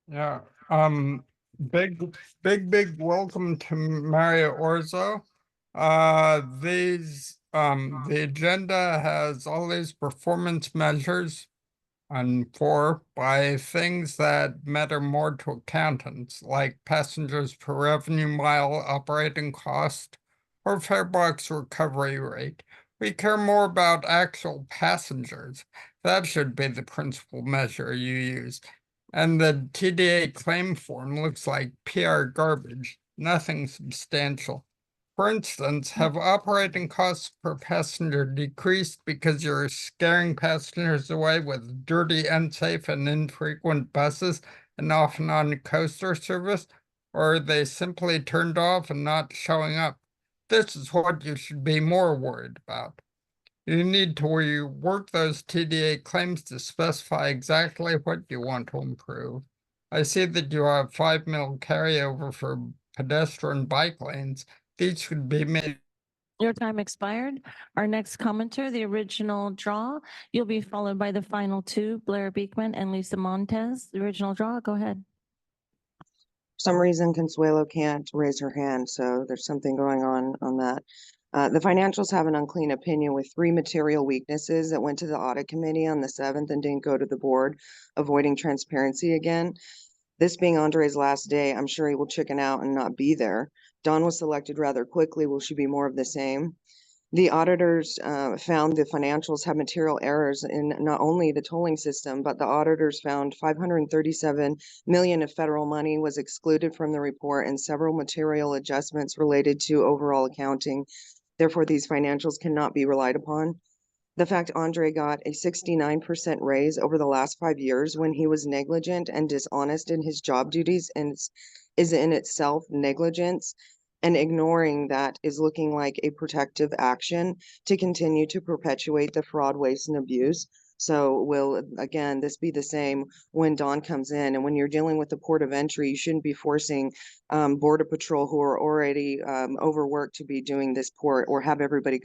Q: Yeah, big welcome to Mario Orzo. The agenda has all these performance measures and by things that matter more to accountants, like passengers per revenue mile, operating cost, or fare box recovery rate. We care more about actual passengers. That should be the principal measure you use. And the TDA claim form looks like PR garbage, nothing substantial. For instance, have operating costs per passenger decreased because you're scaring passengers away with dirty, unsafe, and infrequent buses and often on coaster service? Or are they simply turned off and not showing up? This is what you should be more worried about. You need to rework those TDA claims to specify exactly what you want to improve. I see that you have 5 mil carryover for pedestrian bike lanes. These should be made.
F: Your time expired. Our next commenter, the original draw. You'll be followed by the final two, Blair Beekman and Lisa Montez. The original draw, go ahead.
R: For some reason, Consuelo can't raise her hand, so there's something going on that. The financials have an unclean opinion with 3 material weaknesses that went to the audit committee on the 7th and didn't go to the board, avoiding transparency again. This being Andre's last day, I'm sure he will chicken out and not be there. Dawn was selected rather quickly. Will she be more of the same? The auditors found the financials have material errors in not only the tolling system, but the auditors found 537 million of federal money was excluded from the report and several material adjustments related to overall accounting. Therefore, these financials cannot be relied upon. The fact Andre got a 69% raise over the last 5 years when he was negligent and dishonest in his job duties and is in itself negligence, and ignoring that is looking like a protective action to continue to perpetuate the fraud, waste, and abuse. So will, again, this be the same when Dawn comes in? And when you're dealing with the port of entry, you shouldn't be forcing Border Patrol, who are already overworked, to be doing this port, or have everybody go.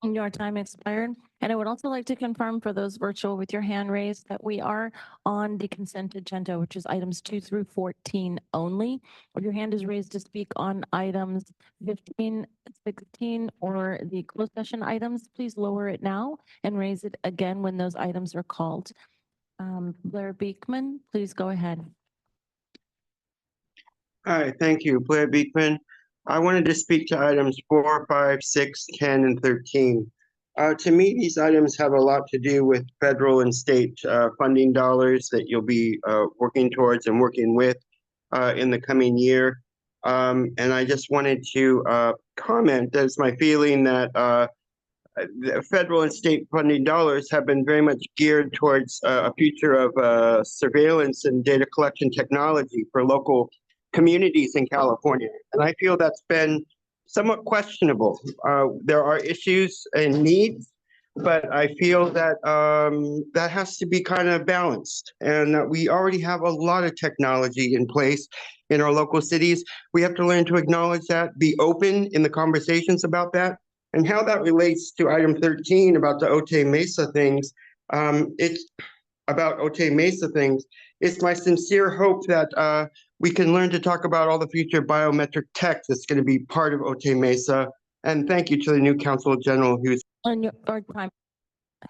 F: Your time expired. And I would also like to confirm for those virtual with your hand raised that we are on the consent agenda, which is items 2 through 14 only. If your hand is raised to speak on items 15, 16, or the closed session items, please lower it now and raise it again when those items are called. Blair Beekman, please go ahead.
S: Hi, thank you. Blair Beekman. I wanted to speak to items 4, 5, 6, 10, and 13. To me, these items have a lot to do with federal and state funding dollars that you'll be working towards and working with in the coming year. And I just wanted to comment that it's my feeling that the federal and state funding dollars have been very much geared towards a future of surveillance and data collection technology for local communities in California. And I feel that's been somewhat questionable. There are issues and needs, but I feel that that has to be kind of balanced, and that we already have a lot of technology in place in our local cities. We have to learn to acknowledge that, be open in the conversations about that, and how that relates to item 13 about the Otay Mesa things. It's about Otay Mesa things. It's my sincere hope that we can learn to talk about all the future biometric tech that's going to be part of Otay Mesa. And thank you to the new Counsel General who's
F: And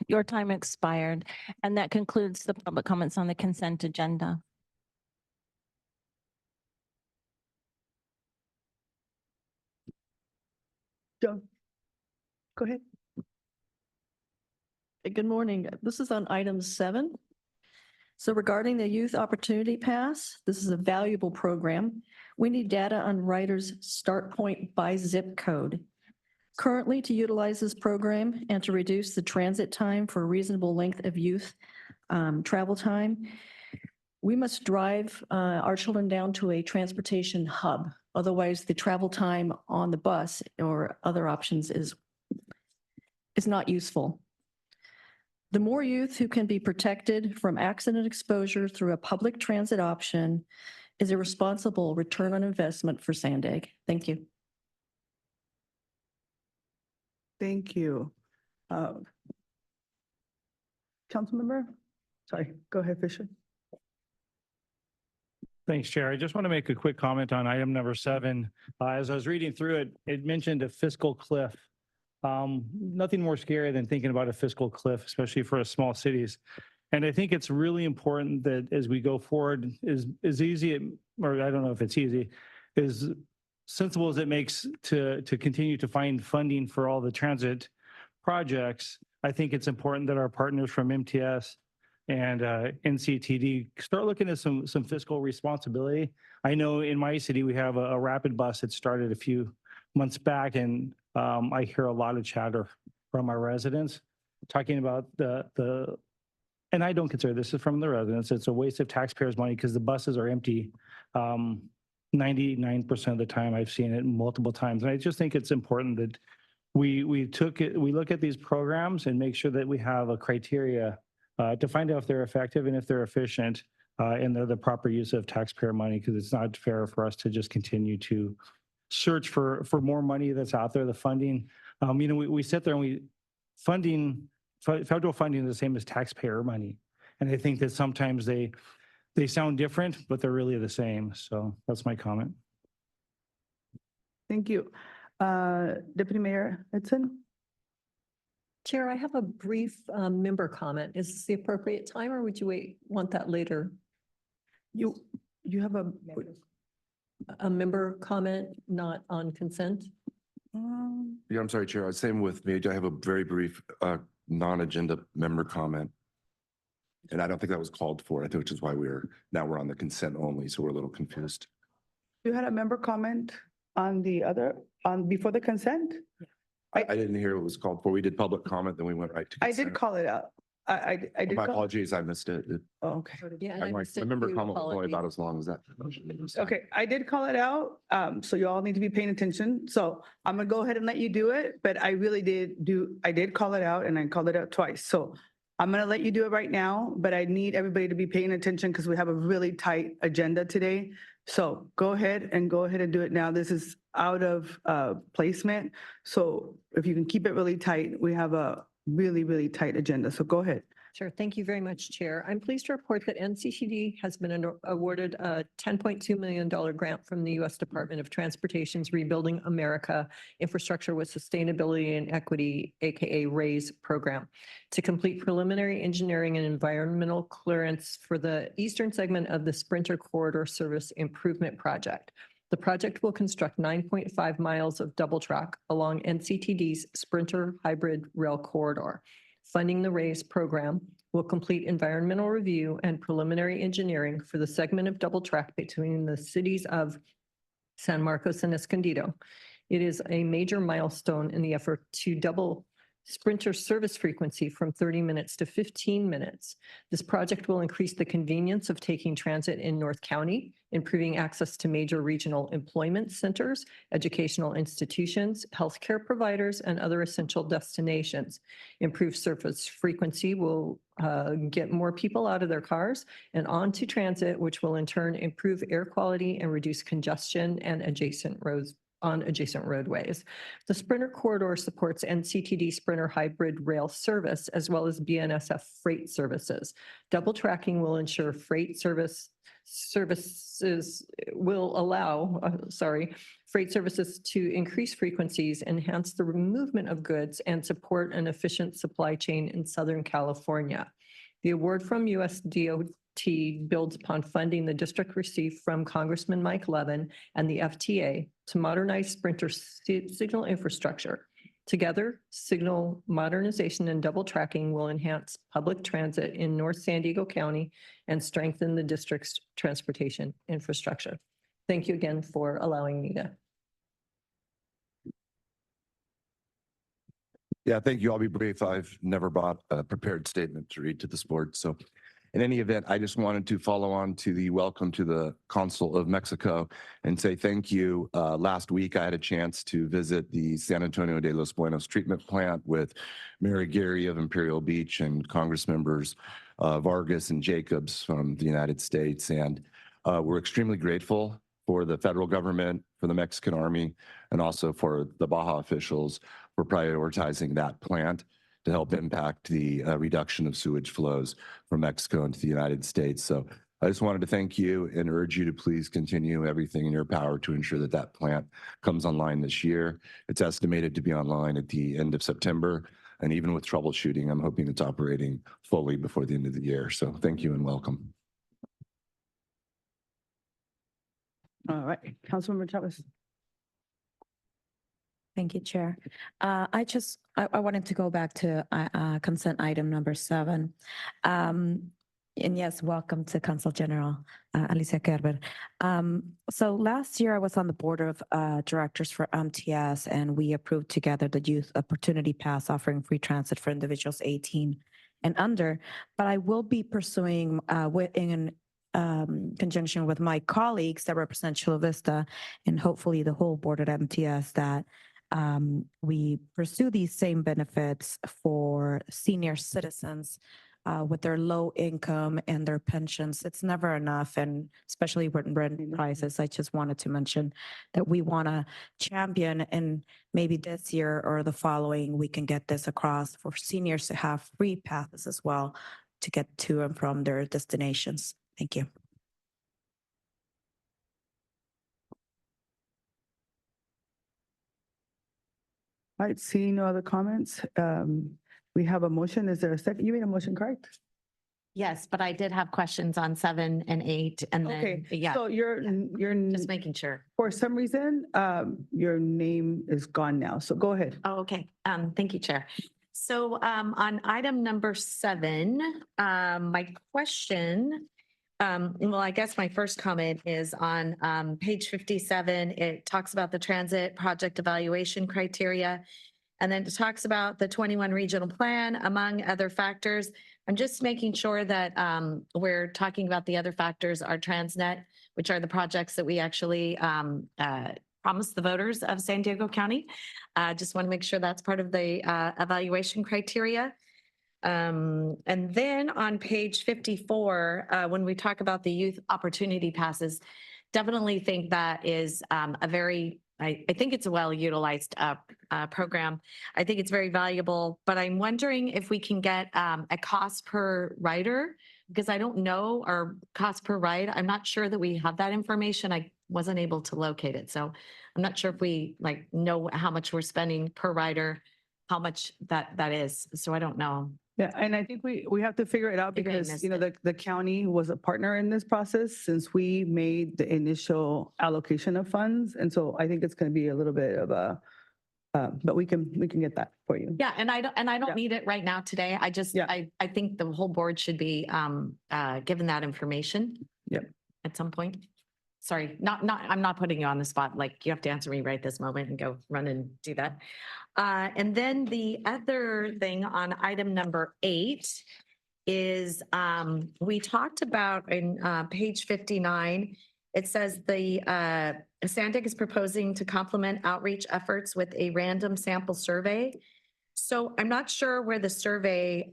F: your time expired, and that concludes the public comments on the consent agenda.
A: Joan, go ahead.
N: Good morning. This is on item 7. So regarding the Youth Opportunity Pass, this is a valuable program. We need data on writers' start point by zip code. Currently, to utilize this program and to reduce the transit time for a reasonable length of youth travel time, we must drive our children down to a transportation hub. Otherwise, the travel time on the bus or other options is not useful. The more youth who can be protected from accident exposure through a public transit option is a responsible return on investment for SANDAG. Thank you.
A: Thank you. Councilmember? Sorry, go ahead, Fisher.
T: Thanks, Chair. I just want to make a quick comment on item number 7. As I was reading through it, it mentioned a fiscal cliff. Nothing more scary than thinking about a fiscal cliff, especially for small cities. And I think it's really important that as we go forward, is easy, or I don't know if it's easy, is sensible as it makes to continue to find funding for all the transit projects. I think it's important that our partners from MTS and NCTD start looking at some fiscal responsibility. I know in my city, we have a rapid bus that started a few months back, and I hear a lot of chatter from our residents talking about and I don't consider this is from the residents, it's a waste of taxpayers' money because the buses are empty. 99% of the time I've seen it multiple times. And I just think it's important that we look at these programs and make sure that we have a criteria to find out if they're effective and if they're efficient and they're the proper use of taxpayer money, because it's not fair for us to just continue to search for more money that's out there, the funding. We sit there and federal funding is the same as taxpayer money. And I think that sometimes they sound different, but they're really the same. So that's my comment.
A: Thank you. Deputy Mayor Edson?
U: Chair, I have a brief member comment. Is this the appropriate time, or would you want that later?
A: You have
U: a member comment, not on consent?
V: Yeah, I'm sorry, Chair. Same with me. I have a very brief non-agenda member comment. And I don't think that was called for, I think, which is why we're on the consent only. So we're a little confused.
A: You had a member comment on before the consent?
V: I didn't hear it was called for. We did public comment, then we went right to
A: I
V: consent.
A: did call it out. I did.
V: My apologies, I missed it.
A: Oh, okay.
U: Yeah,
V: My member comment was only about as long as that.
A: Okay, I did call it out. So you all need to be paying attention. So I'm gonna go ahead and let you do it, but I really I did call it out, and I called it out twice. So I'm gonna let you do it right now, but I need everybody to be paying attention because we have a really tight agenda today. So go ahead and do it now. This is out of placement. So if you can keep it really tight, we have a really, really tight agenda. So go ahead.
U: Sure. Thank you very much, Chair. I'm pleased to report that NCTD has been awarded a $10.2 million grant from the U.S. Department of Transportation's Rebuilding America Infrastructure with Sustainability and Equity, aka RAISE program, to complete preliminary engineering and environmental clearance for the eastern segment of the Sprinter Corridor Service Improvement Project. The project will construct 9.5 miles of double track along NCTD's Sprinter Hybrid Rail Corridor. Funding the RAISE program will complete environmental review and preliminary engineering for the segment of double track between the cities of San Marcos and Escondido. It is a major milestone in the effort to double Sprinter service frequency from 30 minutes to 15 minutes. This project will increase the convenience of taking transit in North County, improving access to major regional employment centers, educational institutions, healthcare providers, and other essential destinations. Improved service frequency will get more people out of their cars and onto transit, which will in turn improve air quality and reduce congestion and adjacent roads on adjacent roadways. The Sprinter corridor supports NCTD Sprinter hybrid rail service as well as BNSF freight services. Double tracking will ensure freight services will allow, freight services to increase frequencies, enhance the movement of goods, and support an efficient supply chain in Southern California. The award from USDOT builds upon funding the district received from Congressman Mike Levin and the FTA to modernize Sprinter signal infrastructure. Together, signal modernization and double tracking will enhance public transit in North San Diego County and strengthen the district's transportation infrastructure. Thank you again for allowing me to.
V: Yeah, thank you. I'll be brief. I've never bought a prepared statement to read to this board. So in any event, I just wanted to follow on to the welcome to the Consul of Mexico and say thank you. Last week, I had a chance to visit the San Antonio de los Buenos treatment plant with Mary Gary of Imperial Beach and Congress members Vargas and Jacobs from the United States. And we're extremely grateful for the federal government, for the Mexican Army, and also for the Baja officials for prioritizing that plant to help impact the reduction of sewage flows from Mexico into the United States. So I just wanted to thank you and urge you to please continue everything in your power to ensure that that plant comes online this year. It's estimated to be online at the end of September. And even with troubleshooting, I'm hoping it's operating fully before the end of the year. So thank you and welcome.
A: All right, Councilmember Chavez.
C: Thank you, Chair. I wanted to go back to consent item number 7. And yes, welcome to Consul General Alicia Kerber. So last year I was on the board of directors for MTS, and we approved together the Youth Opportunity Pass offering free transit for individuals 18 and under. But I will be pursuing in conjunction with my colleagues that represent Chula Vista and hopefully the whole board at MTS that we pursue these same benefits for senior citizens with their low income and their pensions. It's never enough, and especially with rent prices. I just wanted to mention that we want to champion, and maybe this year or the following, we can get this across for seniors to have free passes as well to get to and from their destinations. Thank you.
A: All right, seeing no other comments, we have a motion. Is there a second? You made a motion, correct?
B: Yes, but I did have questions on 7 and 8 and then,
A: Okay,
B: yeah,
A: so you're
B: just making sure.
A: for some reason, your name is gone now. So go ahead.
B: Oh, okay. Thank you, Chair. So on item number 7, my question, well, I guess my first comment is on page 57. It talks about the transit project evaluation criteria. And then it talks about the 21 regional plan, among other factors. I'm just making sure that we're talking about the other factors are Transnet, which are the projects that we actually promised the voters of San Diego County. Just want to make sure that's part of the evaluation criteria. And then on page 54, when we talk about the youth opportunity passes, definitely think that is a very, I think it's a well-utilized program. I think it's very valuable, but I'm wondering if we can get a cost per rider, because I don't know our cost per ride. I'm not sure that we have that information. I wasn't able to locate it. So I'm not sure if we know how much we're spending per rider, how much that is. So I don't know.
A: Yeah, and I think we have to figure it out because, you know, the county was a partner in this process since we made the initial allocation of funds. And so I think it's going to be a little bit of a, but we can get that for you.
B: Yeah, and I don't need it right now today. I just, I think the whole board should be given that information.
A: Yep.
B: At some point. sorry, I'm not putting you on the spot. Like you have to answer me right this moment and go run and do that. And then the other thing on item number 8 is we talked about in page 59, it says the SANDAG is proposing to complement outreach efforts with a random sample survey. So I'm not sure where the survey,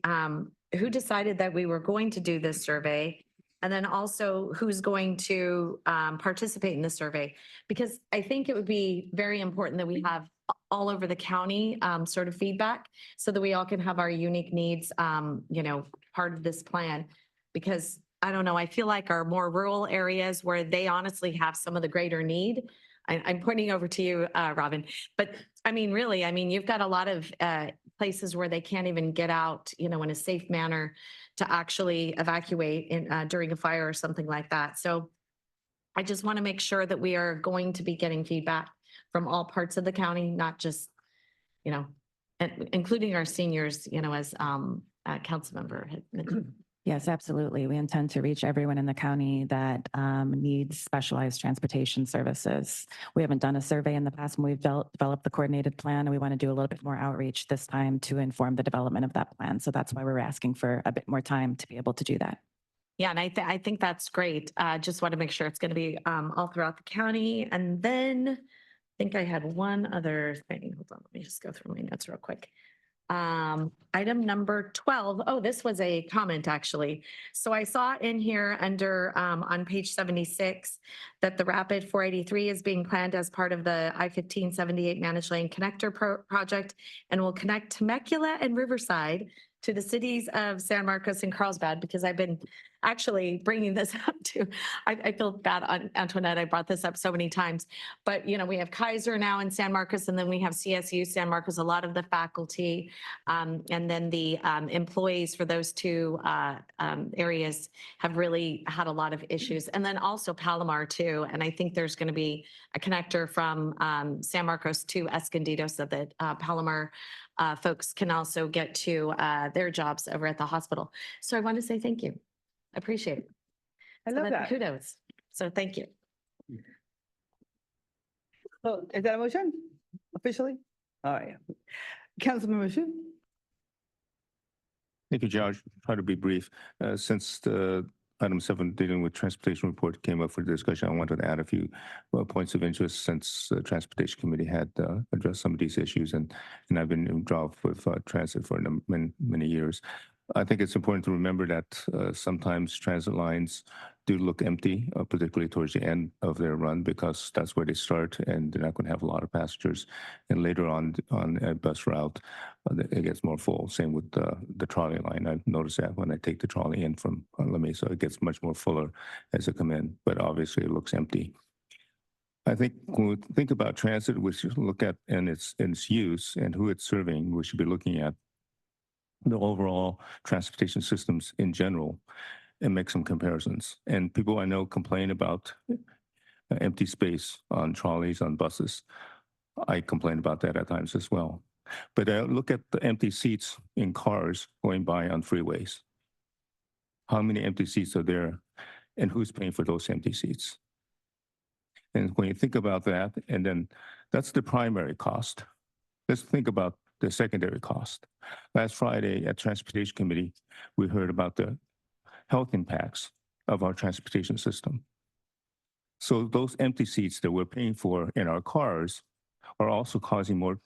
B: who decided that we were going to do this survey, and then also who's going to participate in the survey. Because I think it would be very important that we have all over the county sort of feedback so that we all can have our unique needs, part of this plan. Because I don't know, I feel like our more rural areas where they honestly have some of the greater need. I'm pointing over to you, Robin, but I mean, really, you've got a lot of places where they can't even get out, in a safe manner to actually evacuate during a fire or something like that. So I just want to make sure that we are going to be getting feedback from all parts of the county, not just, including our seniors, as council member had mentioned.
D: Yes, absolutely. We intend to reach everyone in the county that needs specialized transportation services. We haven't done a survey in the past when we've developed the coordinated plan, and we want to do a little bit more outreach this time to inform the development of that plan. So that's why we're asking for a bit more time to be able to do that.
B: Yeah, and I think that's great. Just want to make sure it's going to be all throughout the county. And then I think I had one other thing. Hold on, let me just go through my notes real quick. Item number 12. Oh, this was a comment actually. So I saw in here under on page 76 that the Rapid 483 is being planned as part of the I-1578 Managed Lane Connector project and will connect Temecula and Riverside to the cities of San Marcos and Carlsbad, because I've been actually bringing this up to, I feel bad on Antoinette, I brought this up so many times, but we have Kaiser now in San Marcos, and then we have CSU San Marcos, a lot of the faculty, and then the employees for those two areas have really had a lot of issues. And then also Palomar too. And I think there's going to be a connector from San Marcos to Escondido so that Palomar folks can also get to their jobs over at the hospital. So I want to say thank you. I appreciate it.
A: I love that.
B: Kudos. So thank you.
A: So is that a motion officially? All right. Councilmember Shu.
E: Thank you, Judge. Try to be brief. Since the item 7 dealing with transportation report came up for discussion, I wanted to add a few points of interest since the Transportation Committee had addressed some of these issues, and I've been involved with transit for many years. I think it's important to remember that sometimes transit lines do look empty, particularly towards the end of their run, because that's where they start and they're not going to have a lot of passengers. And later on a bus route, it gets more full. Same with the trolley line. I've noticed that when I take the trolley in from La Mesa, it gets much more fuller as I come in, but obviously it looks empty. I think when we think about transit, we should look at and its use and who it's serving. We should be looking at the overall transportation systems in general and make some comparisons. And people I know complain about empty space on trolleys, on buses. I complain about that at times as well. But look at the empty seats in cars going by on freeways. How many empty seats are there, and who's paying for those empty seats? And when you think about that, and then that's the primary cost. Let's think about the secondary cost. Last Friday at Transportation Committee, we heard about the health impacts of our transportation system. So those empty seats that we're paying for in our cars are also causing more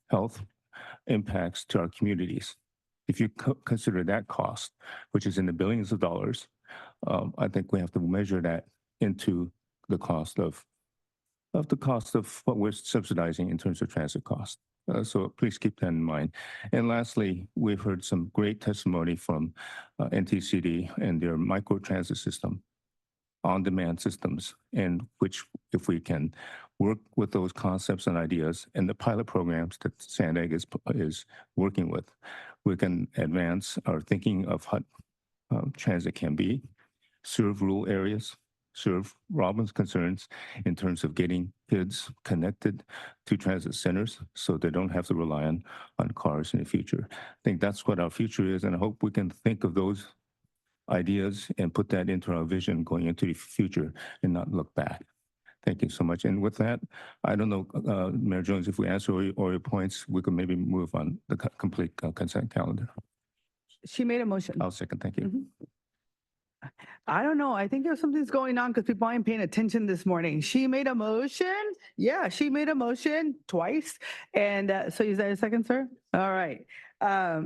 E: health impacts to our communities. If you consider that cost, which is in the billions of dollars, I think we have to measure that into the cost of what we're subsidizing in terms of transit costs. So please keep that in mind. And lastly, we've heard some great testimony from NTCD and their microtransit system, on-demand systems, and which, if we can work with those concepts and ideas and the pilot programs that SANDAG is working with, we can advance our thinking of how transit can be, serve rural areas, serve Robin's concerns in terms of getting kids connected to transit centers so they don't have to rely on cars in the future. I think that's what our future is, and I hope we can think of those ideas and put that into our vision going into the future and not look back. Thank you so much. And with that, I don't know, Mayor Jones, if we answer all your points, we could maybe move on the complete consent calendar.
A: She made a motion.
E: I'll second. Thank you.
A: Mhm. I don't know. I think there's something's going on because people aren't paying attention this morning. She made a motion. Yeah, she made a motion twice. And so is that a second, sir? All right.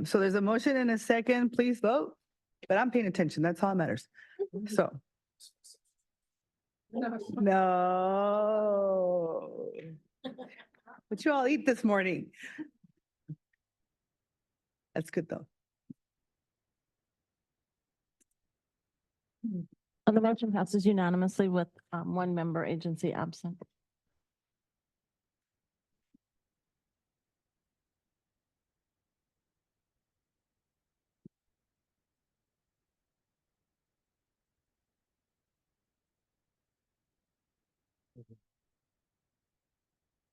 A: So there's a motion and a second. Please vote. But I'm paying attention. That's all that matters. So. No. What you all eat this morning? That's good though.
F: The motion passes unanimously with one member agency absent.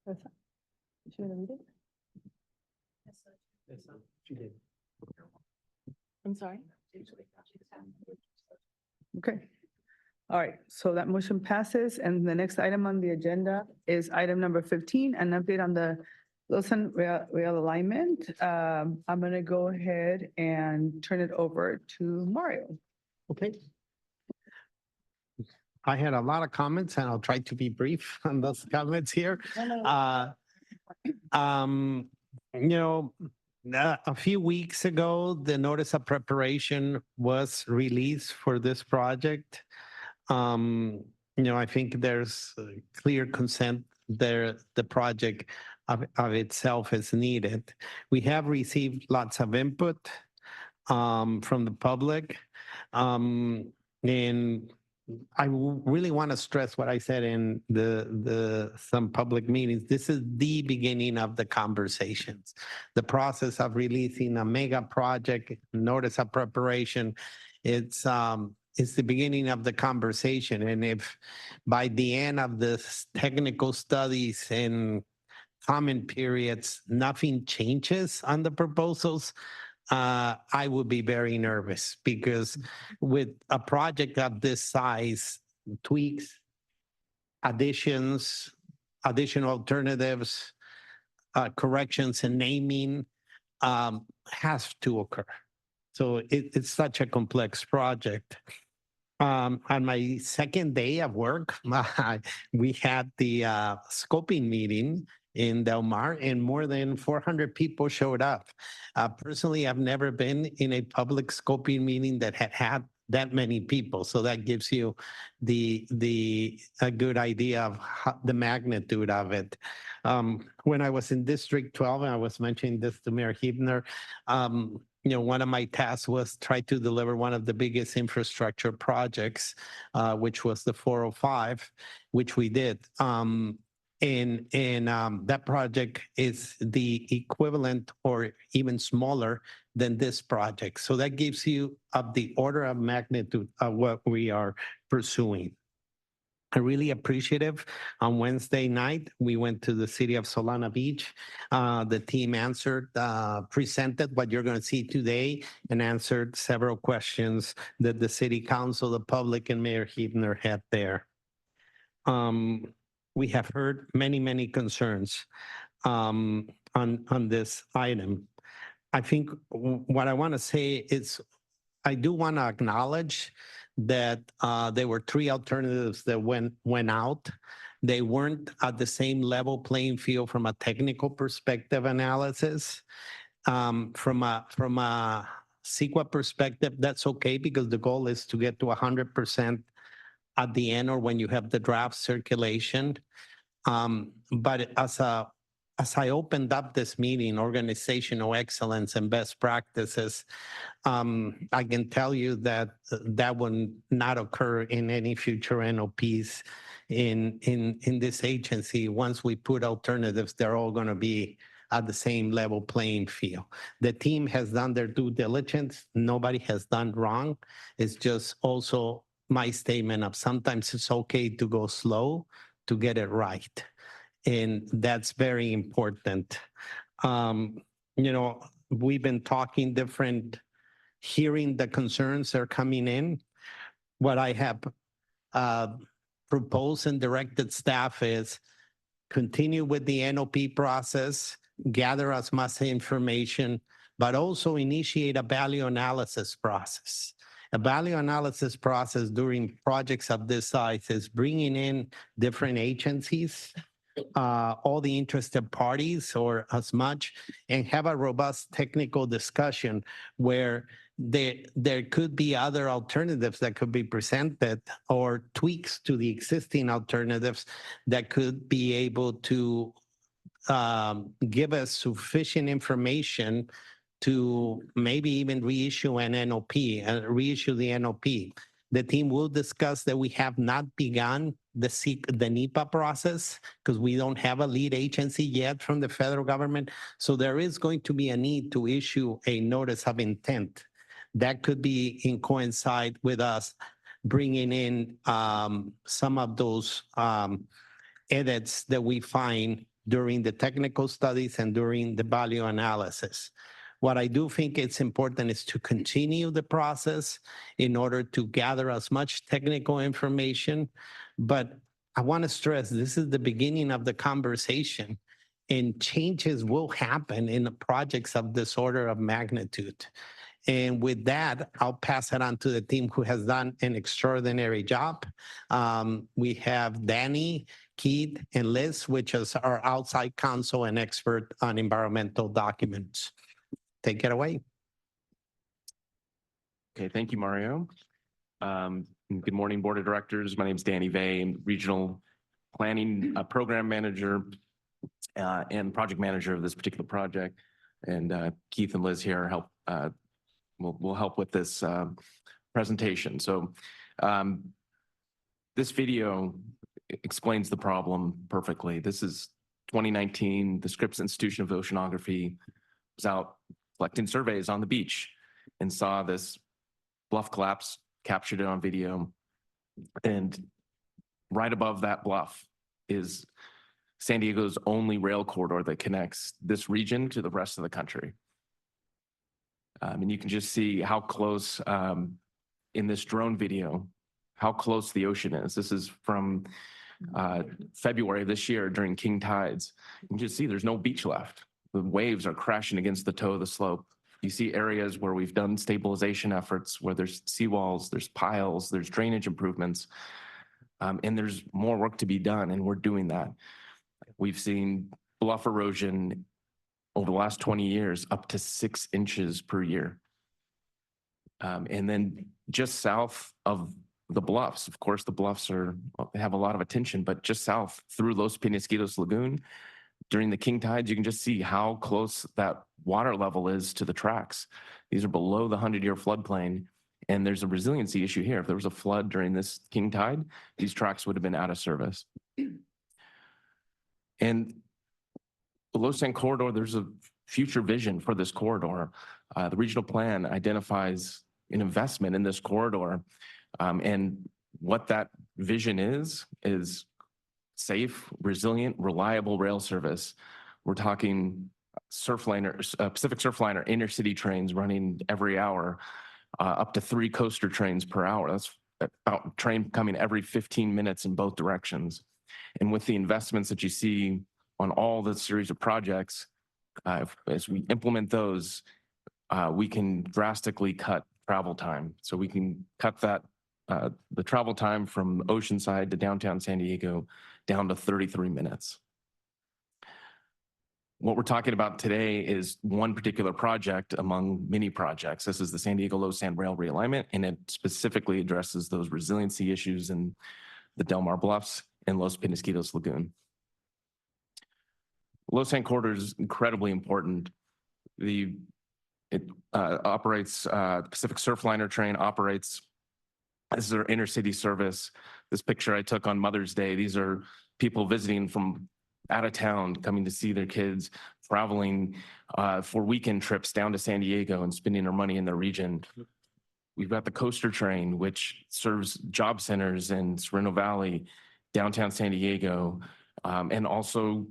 A: Is she gonna read it?
F: I'm sorry?
A: Okay. All right, so that motion passes, and the next item on the agenda is item number 15, an update on the Wilson rail alignment. I'm gonna go ahead and turn it over to Mario.
M: Okay. I had a lot of comments and I'll try to be brief on those comments here. You know, a few weeks ago, the notice of preparation was released for this project. You know, I think there's clear consent there. The project of itself is needed. We have received lots of input from the public. And I really want to stress what I said in some public meetings. This is the beginning of the conversations. The process of releasing a mega project, notice of preparation, it's the beginning of the conversation. And if by the end of the technical studies and comment periods, nothing changes on the proposals, I would be very nervous because with a project of this size, tweaks, additions, additional alternatives, corrections and naming has to occur. So it's such a complex project. On my second day of work, we had the scoping meeting in Del Mar, and more than 400 people showed up. Personally, I've never been in a public scoping meeting that had that many people. So that gives you a good idea of the magnitude of it. When I was in District 12, and I was mentioning this to Mayor Huebner, you know, one of my tasks was try to deliver one of the biggest infrastructure projects, which was the 405, which we did. And that project is the equivalent or even smaller than this project. So that gives you the order of magnitude of what we are pursuing. I'm really appreciative. On Wednesday night, we went to the city of Solana Beach. The team presented what you're going to see today and answered several questions that the city council, the public, and Mayor Huebner had there. We have heard many concerns on this item. I think what I want to say is I do want to acknowledge that there were three alternatives that went out. They weren't at the same level playing field from a technical perspective analysis. From a CEQA perspective, that's okay because the goal is to get to 100% at the end or when you have the draft circulation. But as I opened up this meeting, organizational excellence and best practices, I can tell you that that will not occur in any future NOPs in this agency. Once we put alternatives, they're all going to be at the same level playing field. The team has done their due diligence. Nobody has done wrong. It's just also my statement of sometimes it's okay to go slow to get it right. And that's very important. You know, we've been talking hearing the concerns that are coming in. What I have proposed and directed staff is continue with the NOP process, gather as much information, but also initiate a value analysis process. A value analysis process during projects of this size is bringing in different agencies, all the interested parties or as much, and have a robust technical discussion where there could be other alternatives that could be presented or tweaks to the existing alternatives that could be able to give us sufficient information to maybe even reissue an NOP, reissue the NOP. The team will discuss that we have not begun the NEPA process because we don't have a lead agency yet from the federal government. So there is going to be a need to issue a notice of intent. That could be in coincide with us bringing in some of those edits that we find during the technical studies and during the value analysis. What I do think it's important is to continue the process in order to gather as much technical information. But I want to stress this is the beginning of the conversation, and changes will happen in the projects of this order of magnitude. And with that, I'll pass it on to the team who has done an extraordinary job. We have Danny, Keith, and Liz, which is our outside counsel and expert on environmental documents. Take it away.
G: Okay, thank you, Mario. Good morning, Board of Directors. My name is Danny Vey. I'm Regional Planning Program Manager and Project Manager of this particular project. And Keith and Liz here help will help with this presentation. So this video explains the problem perfectly. This is 2019, the Scripps Institution of Oceanography was out collecting surveys on the beach and saw this bluff collapse, captured it on video. And right above that bluff is San Diego's only rail corridor that connects this region to the rest of the country. And you can just see how close in this drone video, how close the ocean is. This is from February of this year during king tides. You can just see there's no beach left. The waves are crashing against the toe of the slope. You see areas where we've done stabilization efforts, where there's seawalls, there's piles, there's drainage improvements, and there's more work to be done, and we're doing that. We've seen bluff erosion over the last 20 years up to 6 inches per year. And then just south of the bluffs, of course, the bluffs have a lot of attention, but just south through Los Penasquitos Lagoon, during the king tides, you can just see how close that water level is to the tracks. These are below the 100-year floodplain, and there's a resiliency issue here. If there was a flood during this king tide, these tracks would have been out of service. And the Los San corridor, there's a future vision for this corridor. The regional plan identifies an investment in this corridor, and what that vision is safe, resilient, reliable rail service. We're talking Pacific Surfliner intercity trains running every hour, up to 3 coaster trains per hour. That's about a train coming every 15 minutes in both directions. And with the investments that you see on all the series of projects, as we implement those, we can drastically cut travel time. So we can cut that the travel time from Oceanside to downtown San Diego down to 33 minutes. What we're talking about today is one particular project among many projects. This is the San Diego Los San Rail Realignment, and it specifically addresses those resiliency issues in the Del Mar Bluffs and Los Penasquitos Lagoon. Los San corridor is incredibly important. It operates, the Pacific Surfliner train operates. This is our intercity service. This picture I took on Mother's Day, these are people visiting from out of town, coming to see their kids, traveling for weekend trips down to San Diego and spending their money in their region. We've got the coaster train, which serves job centers in Sereno Valley, downtown San Diego, and also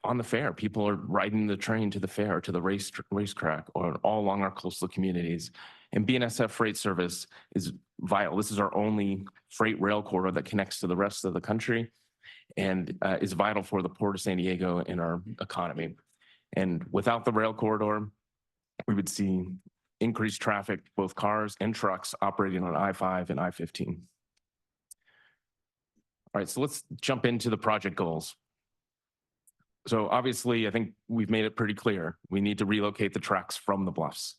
G: on the fair. People are riding the train to the fair, to the racetrack, or all along our coastal communities. And BNSF freight service is vital. This is our only freight rail corridor that connects to the rest of the country and is vital for the Port of San Diego and our economy. And without the rail corridor, we would see increased traffic, both cars and trucks operating on I-5 and I-15. All right, so let's jump into the project goals. So obviously, I think we've made it pretty clear. We need to relocate the tracks from the bluffs.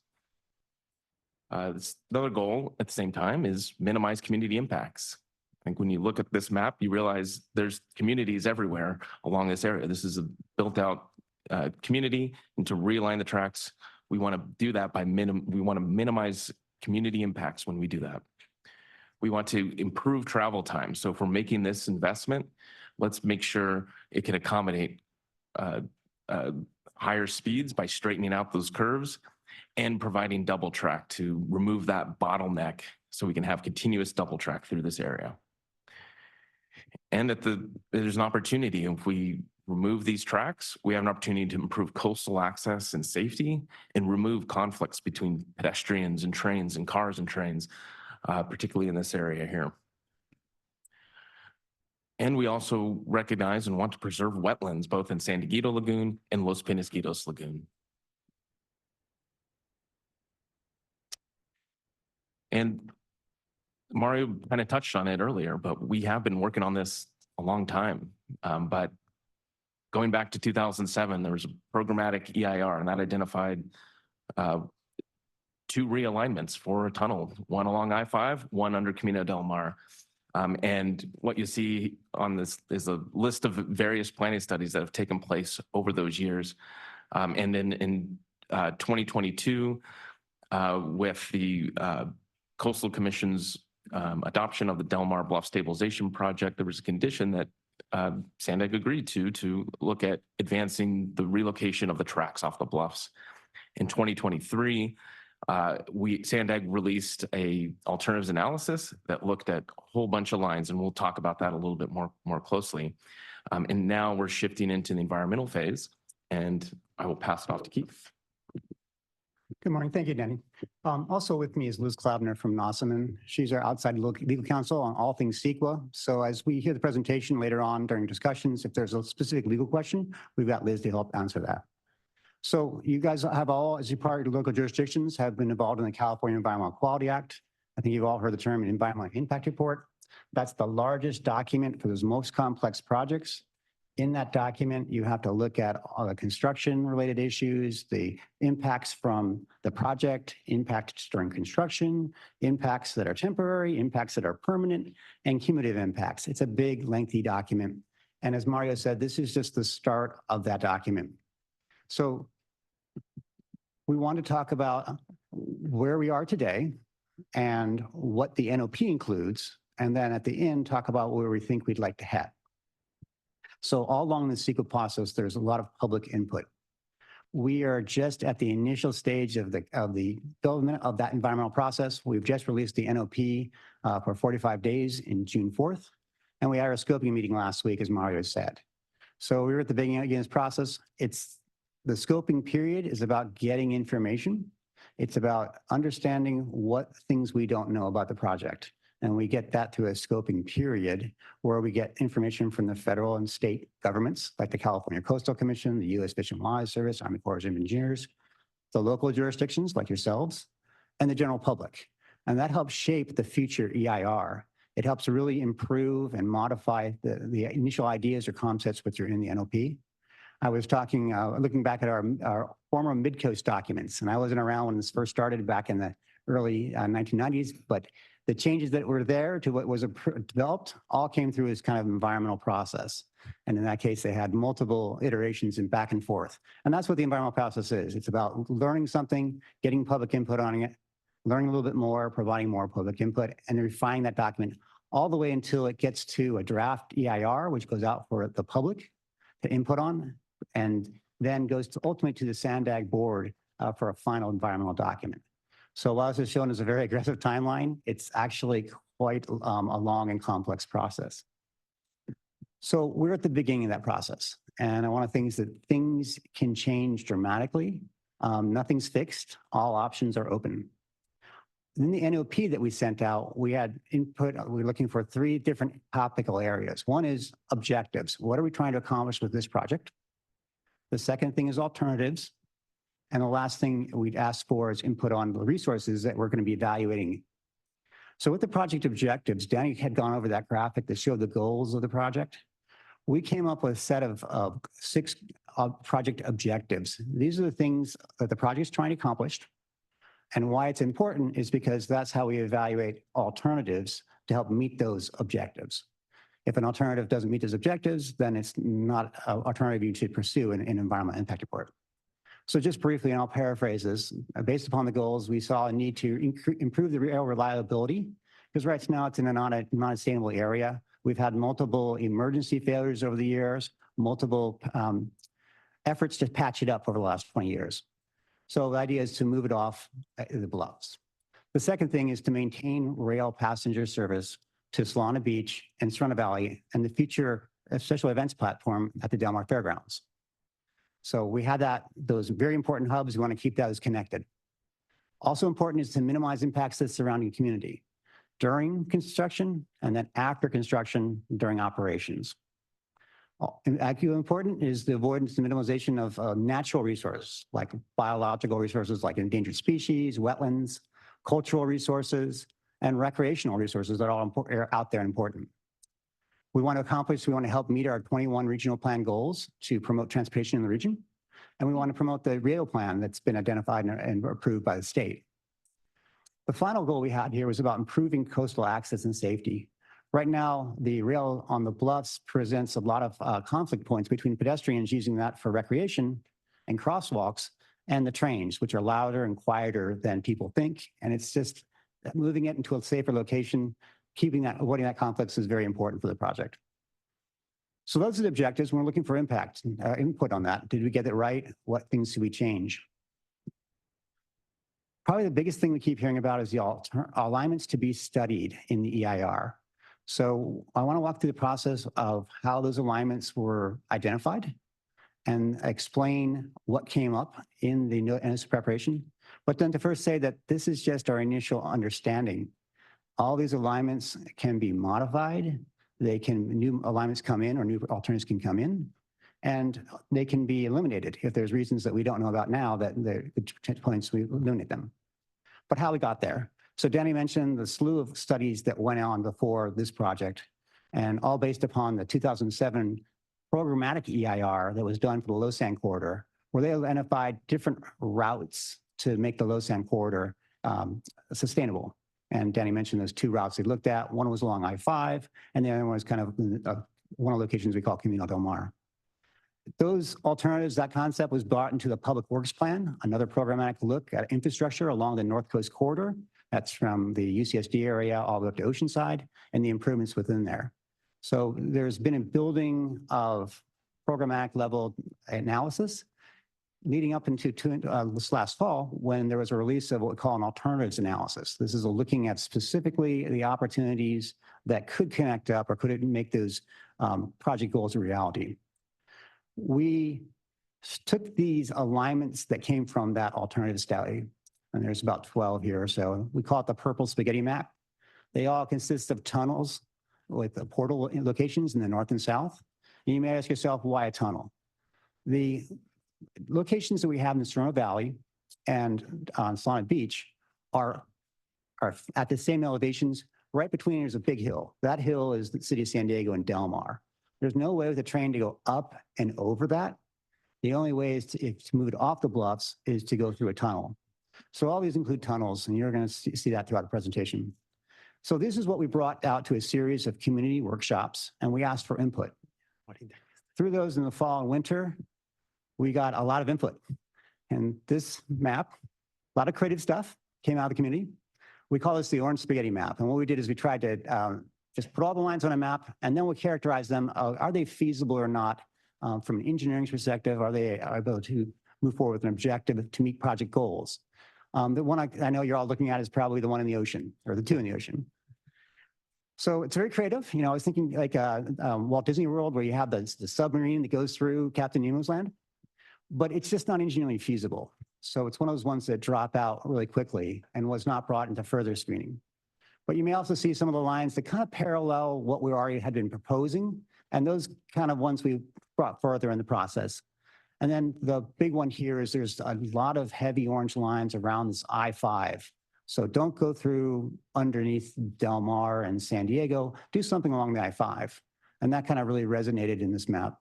G: Another goal at the same time is minimize community impacts. I think when you look at this map, you realize there's communities everywhere along this area. This is a built out community, and to realign the tracks, we want to do that by we want to minimize community impacts when we do that. We want to improve travel time. So if we're making this investment, let's make sure it can accommodate higher speeds by straightening out those curves and providing double track to remove that bottleneck so we can have continuous double track through this area. And there's an opportunity. If we remove these tracks, we have an opportunity to improve coastal access and safety and remove conflicts between pedestrians and trains and cars and trains, particularly in this area here. And we also recognize and want to preserve wetlands, both in San Diego Lagoon and Los Penasquitos Lagoon. And Mario kind of touched on it earlier, but we have been working on this a long time. But going back to 2007, there was a programmatic EIR, and that identified 2 realignments for a tunnel, one along I-5, one under Camino del Mar. And what you see on this is a list of various planning studies that have taken place over those years. And then in 2022, with the Coastal Commission's adoption of the Del Mar Bluff Stabilization Project, there was a condition that SANDAG agreed to look at advancing the relocation of the tracks off the bluffs. In 2023, SANDAG released a alternatives analysis that looked at a whole bunch of lines, and we'll talk about that a little bit more closely. And now we're shifting into the environmental phase, and I will pass it off to Keith.
J: Good morning. Thank you, Danny. Also with me is Liz Klaubner from Nossaman. She's our outside legal counsel on all things CEQA. So as we hear the presentation later on during discussions, if there's a specific legal question, we've got Liz to help answer that. So you guys have all, as you part of your local jurisdictions, have been involved in the California Environmental Quality Act. I think you've all heard the term environmental impact report. That's the largest document for those most complex projects. In that document, you have to look at all the construction-related issues, the impacts from the project, impacts during construction, impacts that are temporary, impacts that are permanent, and cumulative impacts. It's a big, lengthy document. And as Mario said, this is just the start of that document. So we want to talk about where we are today and what the NOP includes, and then at the end, talk about where we think we'd like to head. So all along the CEQA process, there's a lot of public input. We are just at the initial stage of the development of that environmental process. We've just released the NOP for 45 days in June 4th, and we had our scoping meeting last week, as Mario said. So we were at the beginning of this process. The scoping period is about getting information. It's about understanding what things we don't know about the project. And we get that through a scoping period where we get information from the federal and state governments, like the California Coastal Commission, the U.S. Fish and Wildlife Service, Army Corps of Engineers, the local jurisdictions like yourselves, and the general public. And that helps shape the future EIR. It helps really improve and modify the initial ideas or concepts which are in the NOP. I was looking back at our former Midcoast documents, and I wasn't around when this first started back in the early 1990s, but the changes that were there to what was developed all came through this kind of environmental process. And in that case, they had multiple iterations and back and forth. And that's what the environmental process is. It's about learning something, getting public input on it, learning a little bit more, providing more public input, and refining that document all the way until it gets to a draft EIR, which goes out for the public to input on, and then goes to ultimately to the SANDAG board for a final environmental document. So while this is shown as a very aggressive timeline, it's actually quite a long and complex process. So we're at the beginning of that process. And one of the things that things can change dramatically. Nothing's fixed. All options are open. In the NOP that we sent out, we had input. We're looking for 3 different topical areas. One is objectives. What are we trying to accomplish with this project? The second thing is alternatives. And the last thing we'd ask for is input on the resources that we're going to be evaluating. So with the project objectives, Danny had gone over that graphic that showed the goals of the project. We came up with a set of 6 project objectives. These are the things that the project is trying to accomplish. And why it's important is because that's how we evaluate alternatives to help meet those objectives. If an alternative doesn't meet those objectives, then it's not an alternative you should pursue in an environmental impact report. So just briefly, and I'll paraphrase this, based upon the goals, we saw a need to improve the rail reliability, because right now it's in a non-sustainable area. We've had multiple emergency failures over the years, multiple efforts to patch it up over the last 20 years. So the idea is to move it off the bluffs. The second thing is to maintain rail passenger service to Solana Beach and Serena Valley and the future special events platform at the Del Mar Fairgrounds. So we had those very important hubs. We want to keep those connected. Also important is to minimize impacts to the surrounding community during construction and then after construction during operations. Equally important is the avoidance and minimization of natural resources like biological resources like endangered species, wetlands, cultural resources, and recreational resources that are out there and important. We want to help meet our 21 regional plan goals to promote transportation in the region. And we want to promote the rail plan that's been identified and approved by the state. The final goal we had here was about improving coastal access and safety. Right now, the rail on the bluffs presents a lot of conflict points between pedestrians using that for recreation and crosswalks and the trains, which are louder and quieter than people think. And it's just moving it into a safer location, avoiding that conflict is very important for the project. So those are the objectives. We're looking for impact, input on that. Did we get it right? What things should we change? Probably the biggest thing we keep hearing about is the alignments to be studied in the EIR. So I want to walk through the process of how those alignments were identified and explain what came up in the notice of preparation. But then to first say that this is just our initial understanding. All these alignments can be modified. New alignments come in or new alternatives can come in, and they can be eliminated if there's reasons that we don't know about now that the points we eliminate them. But how we got there. So Danny mentioned the slew of studies that went on before this project, and all based upon the 2007 programmatic EIR that was done for the low sand corridor, where they identified different routes to make the low sand corridor sustainable. And Danny mentioned those 2 routes they looked at. One was along I-5, and the other one was kind of one of the locations we call Camino Del Mar. Those alternatives, that concept was brought into the Public Works Plan, another programmatic look at infrastructure along the North Coast Corridor. That's from the UCSD area all the way up to Oceanside and the improvements within there. So there's been a building of programmatic level analysis leading up into this last fall when there was a release of what we call an alternatives analysis. This is looking at specifically the opportunities that could connect up or could make those project goals a reality. We took these alignments that came from that alternative study, and there's about 12 here or so. We call it the purple spaghetti map. They all consist of tunnels with portal locations in the north and south. And you may ask yourself, why a tunnel? The locations that we have in the Serena Valley and on Solana Beach are at the same elevations. Right between there's a big hill. That hill is the city of San Diego and Del Mar. There's no way with a train to go up and over that. The only way is to move it off the bluffs is to go through a tunnel. So all these include tunnels, and you're going to see that throughout the presentation. So this is what we brought out to a series of community workshops, and we asked for input. Through those in the fall and winter, we got a lot of input. And this map, a lot of creative stuff came out of the community. We call this the orange spaghetti map. And what we did is we tried to just put all the lines on a map, and then we'll characterize them. Are they feasible or not from an engineering perspective? Are they able to move forward with an objective to meet project goals? The one I know you're all looking at is probably the one in the ocean, or the 2 in the ocean. So it's very creative. You know, I was thinking like Walt Disney World, where you have the submarine that goes through Captain Nemo's land, but it's just not engineering feasible. So it's one of those ones that drop out really quickly and was not brought into further screening. But you may also see some of the lines that kind of parallel what we already had been proposing, and those kind of ones we brought further in the process. And then the big one here is there's a lot of heavy orange lines around this I-5. So don't go through underneath Del Mar and San Diego, do something along the I-5. And that kind of really resonated in this map.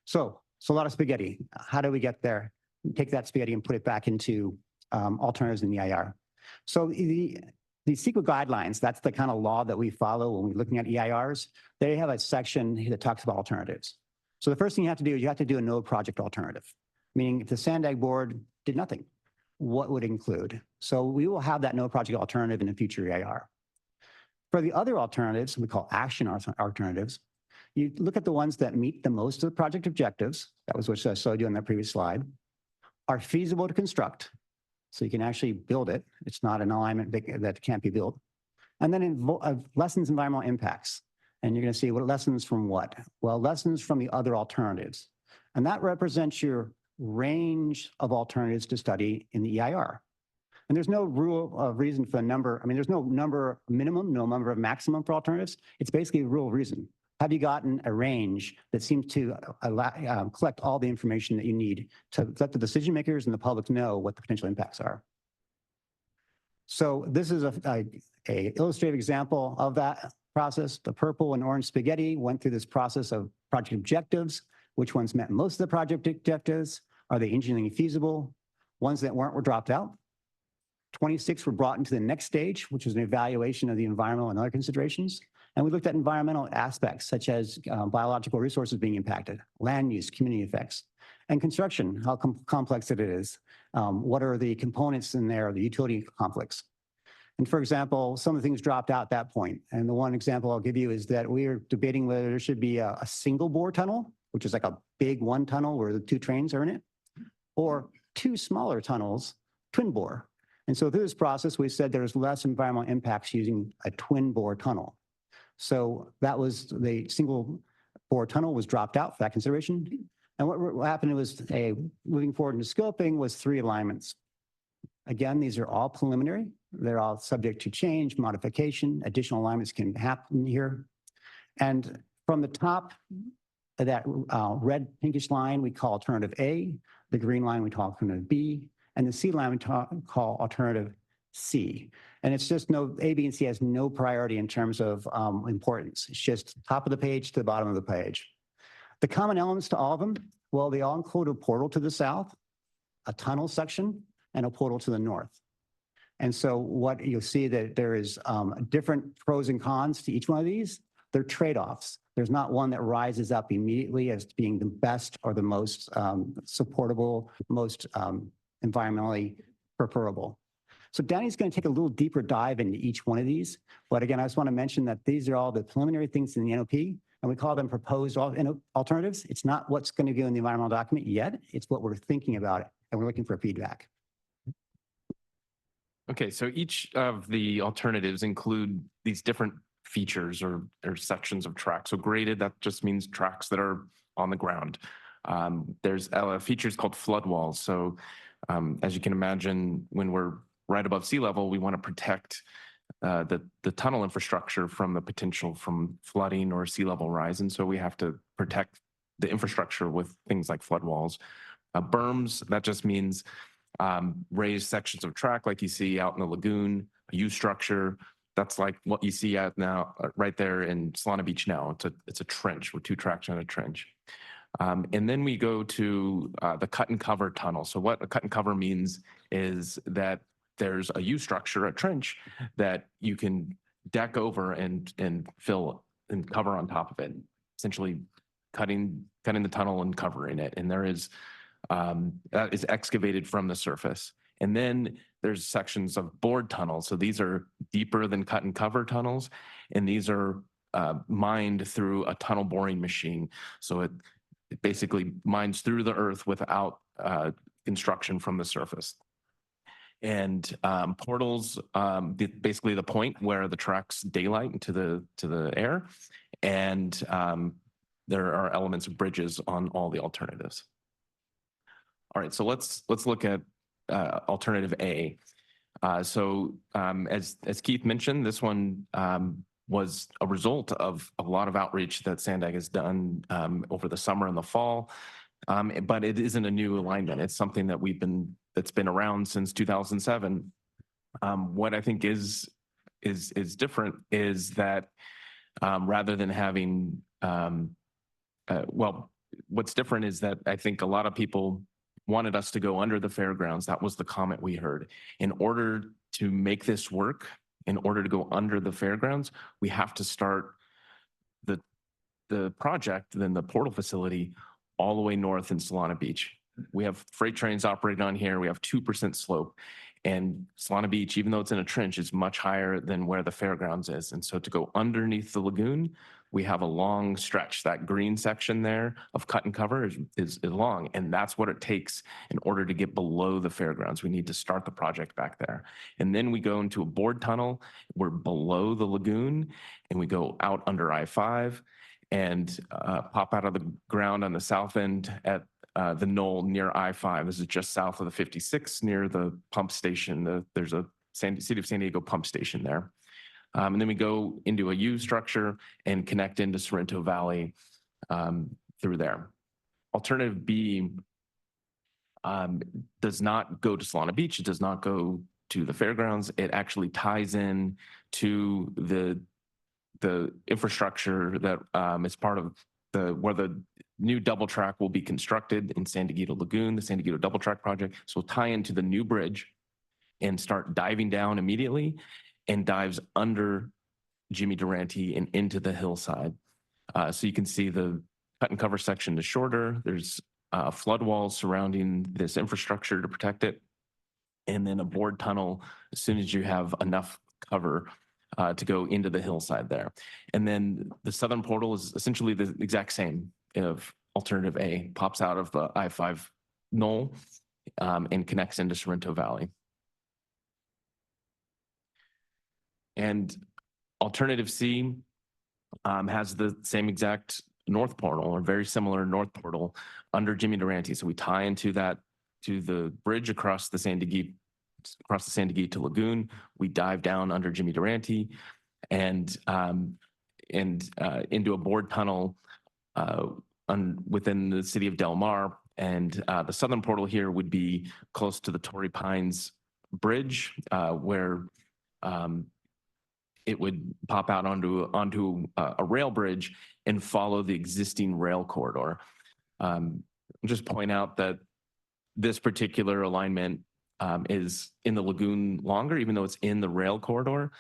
J: So a lot of spaghetti. How do we get there? Take that spaghetti and put it back into alternatives in the EIR. So the CEQA guidelines, that's the kind of law that we follow when we're looking at EIRs. They have a section that talks about alternatives. So the first thing you have to do is you have to do a no project alternative, meaning if the SANDAG board did nothing, what would it include? So we will have that no project alternative in the future EIR. For the other alternatives, we call action alternatives, you look at the ones that meet the most of the project objectives, that was what I showed you on that previous slide, are feasible to construct, so you can actually build it. It's not an alignment that can't be built. And then lessons environmental impacts. And you're going to see what lessons from what? Well, lessons from the other alternatives. And that represents your range of alternatives to study in the EIR. And there's no rule of reason for the number. I mean, there's no number minimum, no number of maximum for alternatives. It's basically a rule of reason. Have you gotten a range that seems to collect all the information that you need to let the decision makers and the public know what the potential impacts are? So this is a illustrative example of that process. The purple and orange spaghetti went through this process of project objectives. Which ones met most of the project objectives? Are they engineering feasible? Ones that weren't were dropped out. 26 were brought into the next stage, which was an evaluation of the environmental and other considerations. And we looked at environmental aspects such as biological resources being impacted, land use, community effects, and construction, how complex it is. What are the components in there, the utility conflicts? And for example, some of the things dropped out at that point. And the one example I'll give you is that we are debating whether there should be a single bore tunnel, which is like a big one tunnel where the two trains are in it, or two smaller tunnels, twin bore. And so through this process, we said there's less environmental impacts using a twin bore tunnel. So that was the single bore tunnel was dropped out for that consideration. And what happened was moving forward into scoping was 3 alignments. Again, these are all preliminary. They're all subject to change, modification, additional alignments can happen here. And from the top of that red pinkish line, we call alternative A, the green line we call alternative B, and the C line we call alternative C. And it's just A, B, and C has no priority in terms of importance. It's just top of the page to the bottom of the page. The common elements to all of them, well, they all include a portal to the south, a tunnel section, and a portal to the north. And so what you'll see that there is different pros and cons to each one of these. They're trade-offs. There's not one that rises up immediately as being the best or the most supportable, most environmentally preferable. So Danny's going to take a little deeper dive into each one of these. But again, I just want to mention that these are all the preliminary things in the NOP, and we call them proposed alternatives. It's not what's going to go in the environmental document yet. It's what we're thinking about it, and we're looking for feedback.
G: Okay, so each of the alternatives include these different features or sections of track. So graded, that just means tracks that are on the ground. There's features called flood walls. So as you can imagine, when we're right above sea level, we want to protect the tunnel infrastructure from the potential from flooding or sea level rise. And so we have to protect the infrastructure with things like flood walls. Berms, that just means raised sections of track like you see out in the lagoon. A U structure, that's like what you see out now, right there in Solana Beach now. It's a trench with 2 tracks on a trench. And then we go to the cut and cover tunnel. So what a cut and cover means is that there's a U structure, a trench, that you can deck over and fill and cover on top of it, essentially cutting the tunnel and covering it. And there is that is excavated from the surface. And then there's sections of bored tunnels. So these are deeper than cut and cover tunnels, and these are mined through a tunnel boring machine. So it basically mines through the earth without construction from the surface. And portals, basically the point where the tracks daylight into the air, and there are elements of bridges on all the alternatives. All right, so let's look at alternative A. As Keith mentioned, this one was a result of a lot of outreach that SANDAG has done over the summer and the fall. But it isn't a new alignment. It's something that that's been around since 2007. What I think is different is that rather than having, what's different is that I think a lot of people wanted us to go under the fairgrounds. That was the comment we heard. In order to make this work, in order to go under the fairgrounds, we have to start the project, then the portal facility, all the way north in Solana Beach. We have freight trains operating on here. We have 2% slope. And Solana Beach, even though it's in a trench, is much higher than where the fairgrounds is. And so to go underneath the lagoon, we have a long stretch. That green section there of cut and cover is long. And that's what it takes in order to get below the fairgrounds. We need to start the project back there. And then we go into a board tunnel. We're below the lagoon and we go out under I-5 and pop out of the ground on the south end at the knoll near I-5. This is just south of the 56 near the pump station. There's a City of San Diego pump station there. And then we go into a U structure and connect into Sorrento Valley through there. Alternative B does not go to Solana Beach. It does not go to the fairgrounds. It actually ties in to the infrastructure that is part of where the new double track will be constructed in San Diego Lagoon, the San Diego double track project. So we'll tie into the new bridge and start diving down immediately, and dives under Jimmy Durante and into the hillside. So you can see the cut and cover section is shorter. There's flood walls surrounding this infrastructure to protect it. And then a board tunnel as soon as you have enough cover to go into the hillside there. And then the southern portal is essentially the exact same of alternative A, pops out of the I-5 knoll and connects into Sorrento Valley. And alternative C has the same exact north portal, or very similar north portal under Jimmy Durante. So we tie into that, to the bridge across the San Diego Lagoon. We dive down under Jimmy Durante and into a board tunnel within the city of Del Mar. And the southern portal here would be close to the Torrey Pines Bridge, where it would pop out onto a rail bridge and follow the existing rail corridor. Just point out that this particular alignment is in the lagoon longer, even though it's in the rail corridor.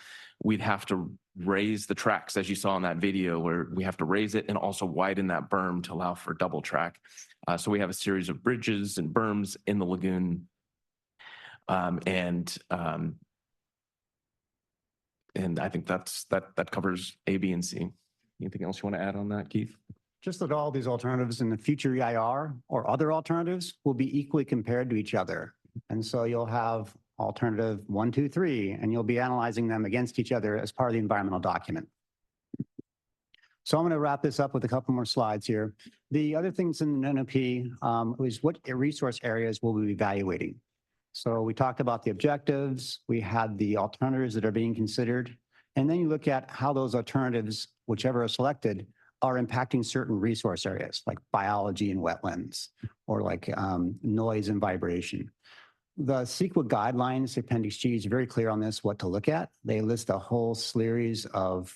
G: We'd have to raise the tracks, as you saw in that video, where we have to raise it and also widen that berm to allow for double track. So we have a series of bridges and berms in the lagoon. And I think that covers A, B, and C. Anything else you want to add on that, Keith?
J: Just that all these alternatives in the future EIR or other alternatives will be equally compared to each other. And so you'll have alternative 1, 2, 3, and you'll be analyzing them against each other as part of the environmental document. So I'm going to wrap this up with a couple more slides here. The other things in the NOP is what resource areas will we be evaluating. So we talked about the objectives, we had the alternatives that are being considered, and then you look at how those alternatives, whichever are selected, are impacting certain resource areas like biology and wetlands, or like noise and vibration. The CEQA guidelines, Appendix G, is very clear on this, what to look at. They list a whole series of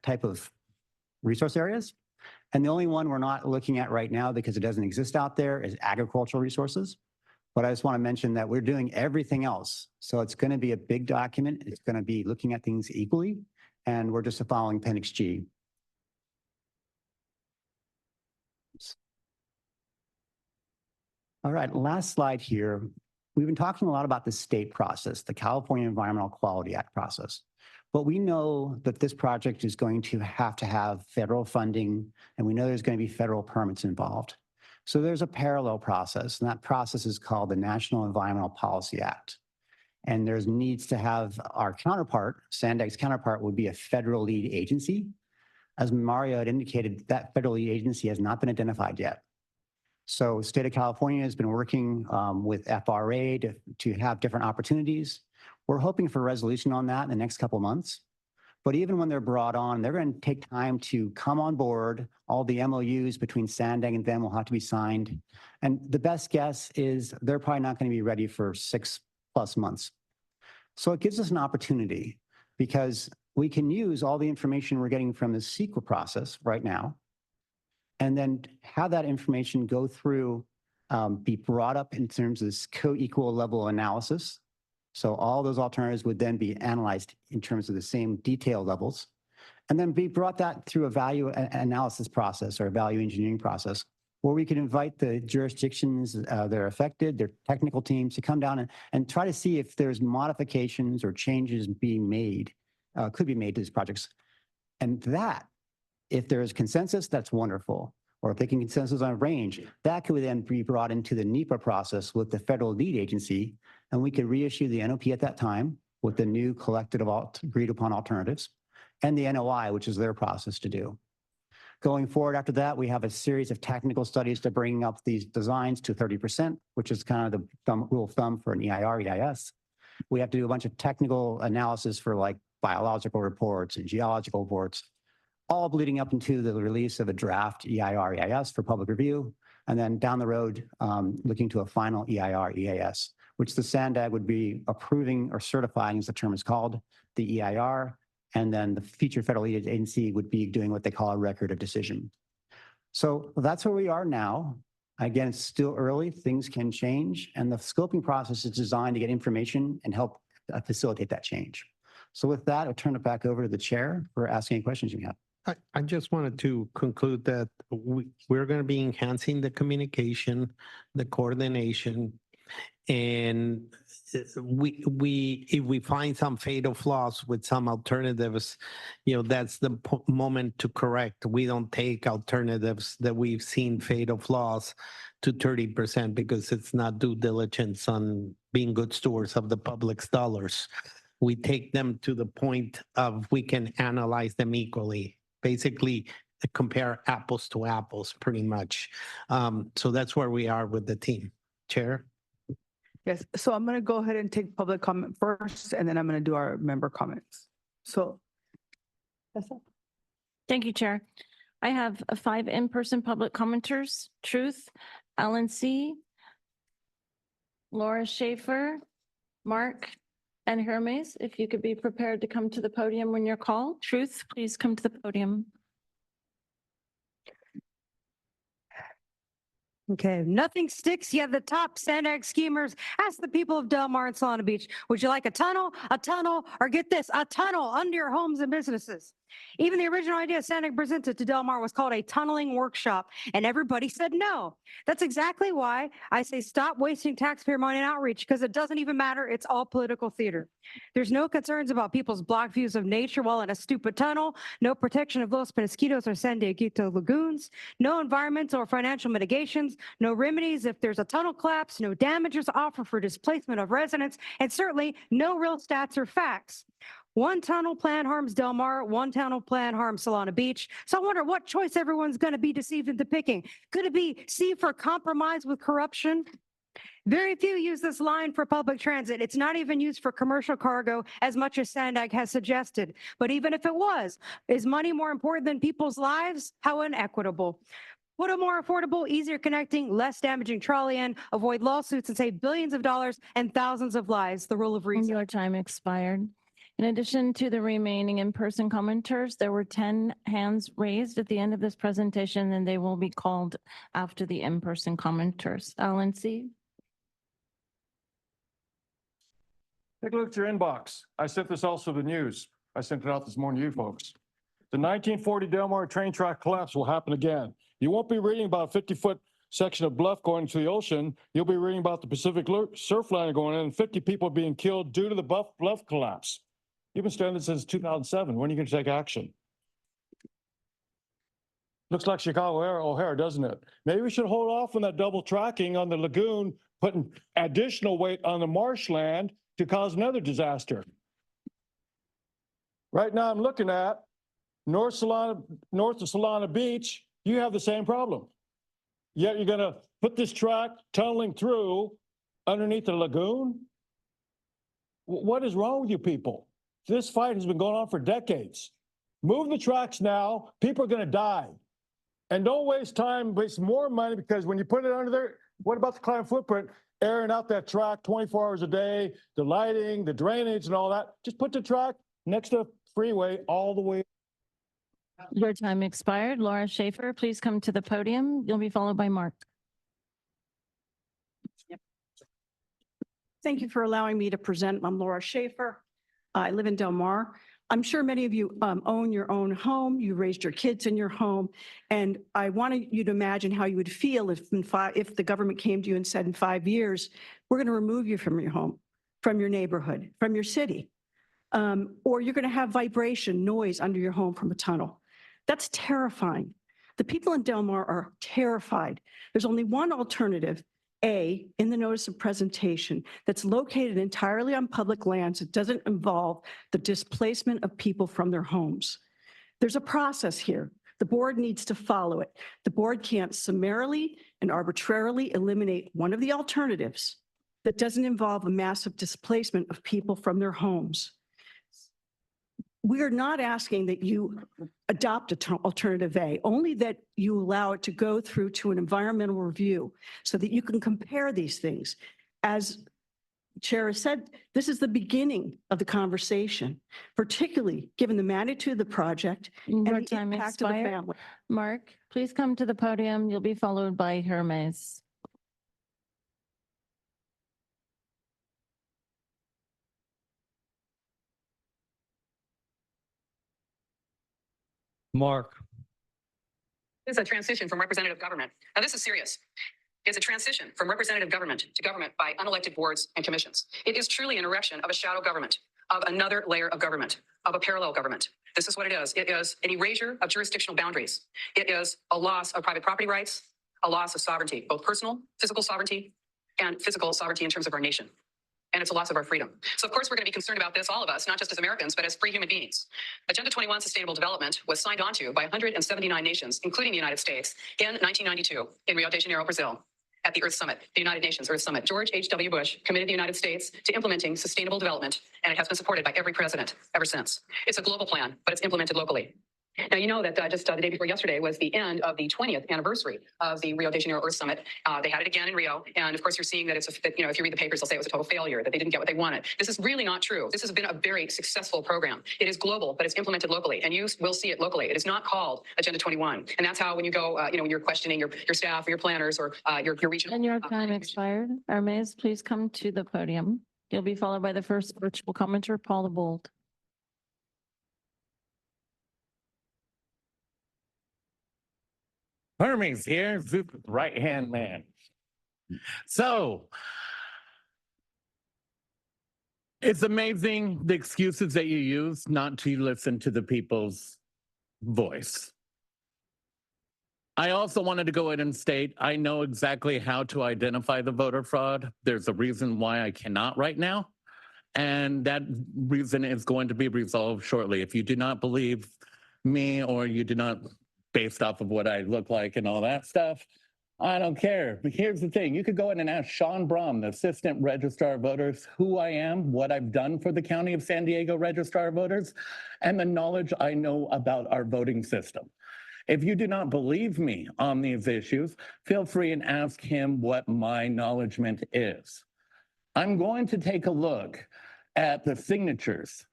J: type of resource areas. And the only one we're not looking at right now because it doesn't exist out there is agricultural resources. But I just want to mention that we're doing everything else. So it's going to be a big document. It's going to be looking at things equally. And we're just following Appendix G. All right, last slide here. We've been talking a lot about the state process, the California Environmental Quality Act process. But we know that this project is going to have federal funding, and we know there's going to be federal permits involved. So there's a parallel process, and that process is called the National Environmental Policy Act. And there's needs to have our counterpart, SANDAG's counterpart would be a federal lead agency. As Mario had indicated, that federal lead agency has not been identified yet. So state of California has been working with FRA to have different opportunities. We're hoping for resolution on that in the next couple of months. But even when they're brought on, they're going to take time to come on board. All the MOUs between SANDAG and them will have to be signed. And the best guess is they're probably not going to be ready for 6+ months. So it gives us an opportunity because we can use all the information we're getting from the CEQA process right now and then have that information go through, be brought up in terms of this co-equal level analysis. So all those alternatives would then be analyzed in terms of the same detail levels, and then be brought that through a value analysis process or a value engineering process, where we can invite the jurisdictions that are affected, their technical teams to come down and try to see if there's modifications or changes being made, could be made to these projects. And that, if there is consensus, that's wonderful. Or if they can consensus on a range, that could then be brought into the NEPA process with the federal lead agency, and we could reissue the NOP at that time with the new collected agreed upon alternatives and the NOI, which is their process to do. Going forward after that, we have a series of technical studies to bring up these designs to 30%, which is kind of the rule of thumb for an EIR, EIS. We have to do a bunch of technical analysis for like biological reports and geological reports, all leading up into the release of a draft EIR, EIS for public review, and then down the road, looking to a final EIR, EAS, which the SANDAG would be approving or certifying, as the term is called, the EIR, and then the future federal lead agency would be doing what they call a record of decision. So that's where we are now. Again, it's still early, things can change, and the scoping process is designed to get information and help facilitate that change. So with that, I'll turn it back over to the chair for asking any questions you have.
M: I just wanted to conclude that we're going to be enhancing the communication, the coordination, and if we find some fatal flaws with some alternatives, that's the moment to correct. We don't take alternatives that we've seen fatal flaws to 30% because it's not due diligence on being good stewards of the public's dollars. We take them to the point of we can analyze them equally. Basically, compare apples to apples, pretty much. So that's where we are with the team. Chair?
A: Yes, so I'm going to go ahead and take public comment first, and then I'm going to do our member comments. So that's all.
F: Thank you, Chair. I have 5 in-person public commenters: Truth, Alan C., Laura Schaefer, Mark, and Hermes. If you could be prepared to come to the podium when you're called. Truth, please come to the podium.
I: Okay, nothing sticks yet the top SANDAG schemers ask the people of Del Mar and Solana Beach, would you like a tunnel, or get this, a tunnel under your homes and businesses? Even the original idea SANDAG presented to Del Mar was called a tunneling workshop, and everybody said no. That's exactly why I say stop wasting taxpayer money on outreach, because it doesn't even matter. It's all political theater. There's no concerns about people's blocked views of nature while in a stupid tunnel, no protection of Los Penasquitos or San Dieguito lagoons, no environmental or financial mitigations, no remedies if there's a tunnel collapse, no damages offered for displacement of residents, and certainly no real stats or facts. One tunnel plan harms Del Mar, one tunnel plan harms Solana Beach. So I wonder what choice everyone's going to be deceived into picking. Could it be C for compromise with corruption? Very few use this line for public transit. It's not even used for commercial cargo as much as SANDAG has suggested. But even if it was, is money more important than people's lives? How inequitable. Put a more affordable, easier connecting, less damaging trolley in, avoid lawsuits, and save billions of dollars and thousands of lives. The rule of reason.
F: Your time expired. In addition to the remaining in-person commenters, there were 10 hands raised at the end of this presentation, and they will be called after the in-person commenters. Alan C.
H: Take a look at your inbox. I sent this also to the news. I sent it out this morning to you folks. The 1940 Del Mar train track collapse will happen again. You won't be reading about a 50-foot section of bluff going into the ocean. You'll be reading about the Pacific surf liner going in and 50 people being killed due to the bluff collapse. You've been studying this since 2007. When are you going to take action? Looks like Chicago O'Hare, doesn't it? Maybe we should hold off on that double tracking on the lagoon, putting additional weight on the marshland to cause another disaster. Right now, I'm looking at north of Solana Beach, you have the same problem. Yet you're gonna put this track tunneling through underneath the lagoon? What is wrong with you people? This fight has been going on for decades. Move the tracks now, people are gonna die. And don't waste time, waste more money, because when you put it under there, what about the climate footprint? Airing out that track 24 hours a day, the lighting, the drainage and all that. Just put the track next to the freeway all the way.
F: Your time expired. Laura Schaefer, please come to the podium. You'll be followed by Mark.
L: Thank you for allowing me to present. I'm Laura Schaefer. I live in Del Mar. I'm sure many of you own your own home. You raised your kids in your home. And I wanted you to imagine how you would feel if the government came to you and said, in 5 years, we're going to remove you from your home, from your neighborhood, from your city. Or you're going to have vibration, noise under your home from a tunnel. That's terrifying. The people in Del Mar are terrified. There's only one alternative, A, in the notice of presentation, that's located entirely on public lands. It doesn't involve the displacement of people from their homes. There's a process here. The board needs to follow it. The board can't summarily and arbitrarily eliminate one of the alternatives that doesn't involve a massive displacement of people from their homes. We are not asking that you adopt alternative A, only that you allow it to go through to an environmental review so that you can compare these things. As Chair has said, this is the beginning of the conversation, particularly given the magnitude of the project and
F: Your
L: the
F: time
L: impact of the
F: expired.
L: family.
F: Mark, please come to the podium. You'll be followed by Hermes.
K: Mark.
O: It's a transition from representative government. Now, this is serious. It's a transition from representative government to government by unelected boards and commissions. It is truly an erection of a shadow government, of another layer of government, of a parallel government. This is what it is. It is an erasure of jurisdictional boundaries. It is a loss of private property rights, a loss of sovereignty, both personal, physical sovereignty, and physical sovereignty in terms of our nation. And it's a loss of our freedom. So of course, we're going to be concerned about this, all of us, not just as Americans, but as free human beings. Agenda 21 Sustainable Development was signed onto by 179 nations, including the United States, in 1992 in Rio de Janeiro, Brazil, at the Earth Summit, the United Nations Earth Summit. George H.W. Bush committed the United States to implementing sustainable development, and it has been supported by every president ever since. It's a global plan, but it's implemented locally. Now, you know that just the day before yesterday was the end of the 20th anniversary of the Rio de Janeiro Earth Summit. They had it again in Rio. And of course, you're seeing that if you read the papers, they'll say it was a total failure, that they didn't get what they wanted. This is really not true. This has been a very successful program. It is global, but it's implemented locally, and you will see it locally. It is not called Agenda 21. And that's how when you go, when you're questioning your staff or your planners or your regional.
F: And your time expired. Hermes, please come to the podium. You'll be followed by the first virtual commenter, Paul Bold.
P: Hermes here, right-hand man. So it's amazing the excuses that you use not to listen to the people's voice. I also wanted to go ahead and state, I know exactly how to identify the voter fraud. There's a reason why I cannot right now. And that reason is going to be resolved shortly. If you do not believe me or you do not, based off of what I look like and all that stuff, I don't care. But here's the thing. You could go in and ask Sean Brom, the Assistant Registrar of Voters, who I am, what I've done for the County of San Diego Registrar of Voters, and the knowledge I know about our voting system. If you do not believe me on these issues, feel free and ask him what my acknowledgement is. I'm going to take a look at the signatures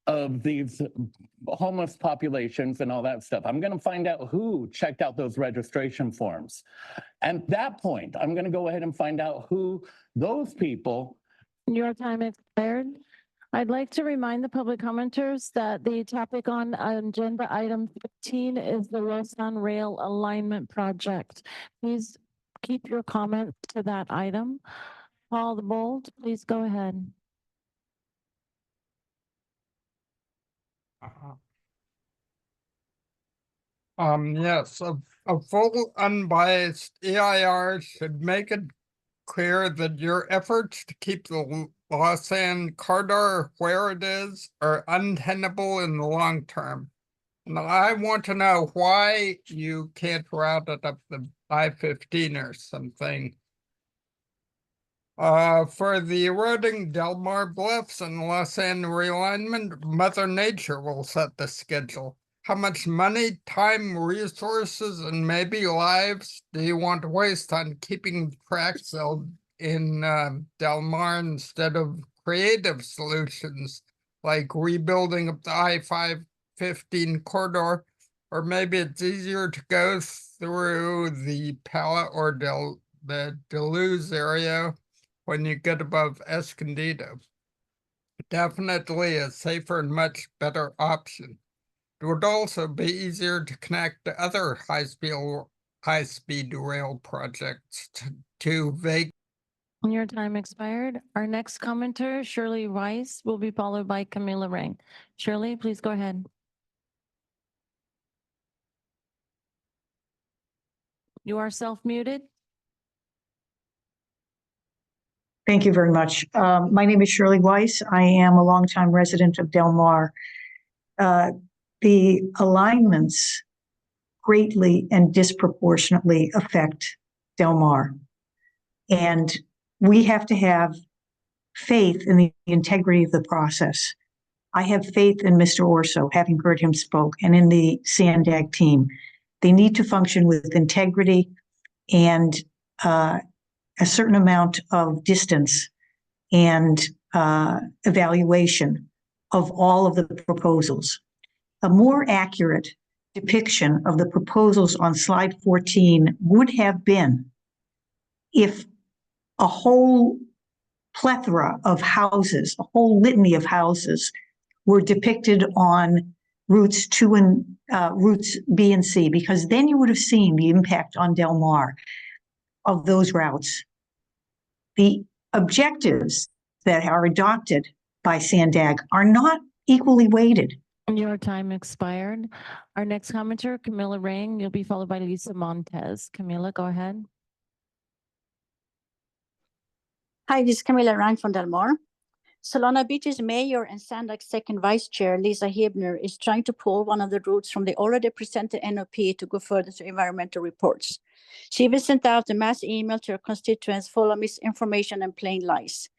P: of these homeless populations and all that stuff. I'm going to find out who checked out those registration forms. At that point, I'm going to go ahead and find out who those people.
F: Your time expired. I'd like to remind the public commenters that the topic on agenda item 15 is the Rosan Rail Alignment Project. Please keep your comments to that item. Paul Bold, please go ahead.
Q: Yes, a full unbiased EIR should make it clear that your efforts to keep the Lausanne corridor where it is are untenable in the long term. And I want to know why you can't route it up the I-15 or something. For the eroding Del Mar bluffs and Lausanne realignment, Mother Nature will set the schedule. How much money, time, resources, and maybe lives do you want to waste on keeping tracks in Del Mar instead of creative solutions like rebuilding up the I-15 corridor? Or maybe it's easier to go through the Pala or the Deleuze area when you get above Escondido. Definitely a safer and much better option. It would also be easier to connect to other high-speed rail projects to Vegas.
F: Your time expired. Our next commenter, Shirley Rice, will be followed by Camila Rang. Shirley, please go ahead. You are self-muted.
R: Thank you very much. My name is Shirley Weiss. I am a longtime resident of Del Mar. The alignments greatly and disproportionately affect Del Mar. And we have to have faith in the integrity of the process. I have faith in Mr. Orso, having heard him spoke, and in the SANDAG team. They need to function with integrity and a certain amount of distance and evaluation of all of the proposals. A more accurate depiction of the proposals on slide 14 would have been if a whole plethora of houses, a whole litany of houses were depicted on routes routes B and C, because then you would have seen the impact on Del Mar of those routes. The objectives that are adopted by SANDAG are not equally weighted.
F: Your time expired. Our next commenter, Camila Rang, you'll be followed by Lisa Montez. Camila, go ahead.
S: Hi, this is Camila Rang from Del Mar. Solana Beach's mayor and SANDAG's second vice chair, Lisa Hebner, is trying to pull one of the routes from the already presented NOP to go further to environmental reports. She even sent out a mass email to her constituents full of misinformation and plain lies.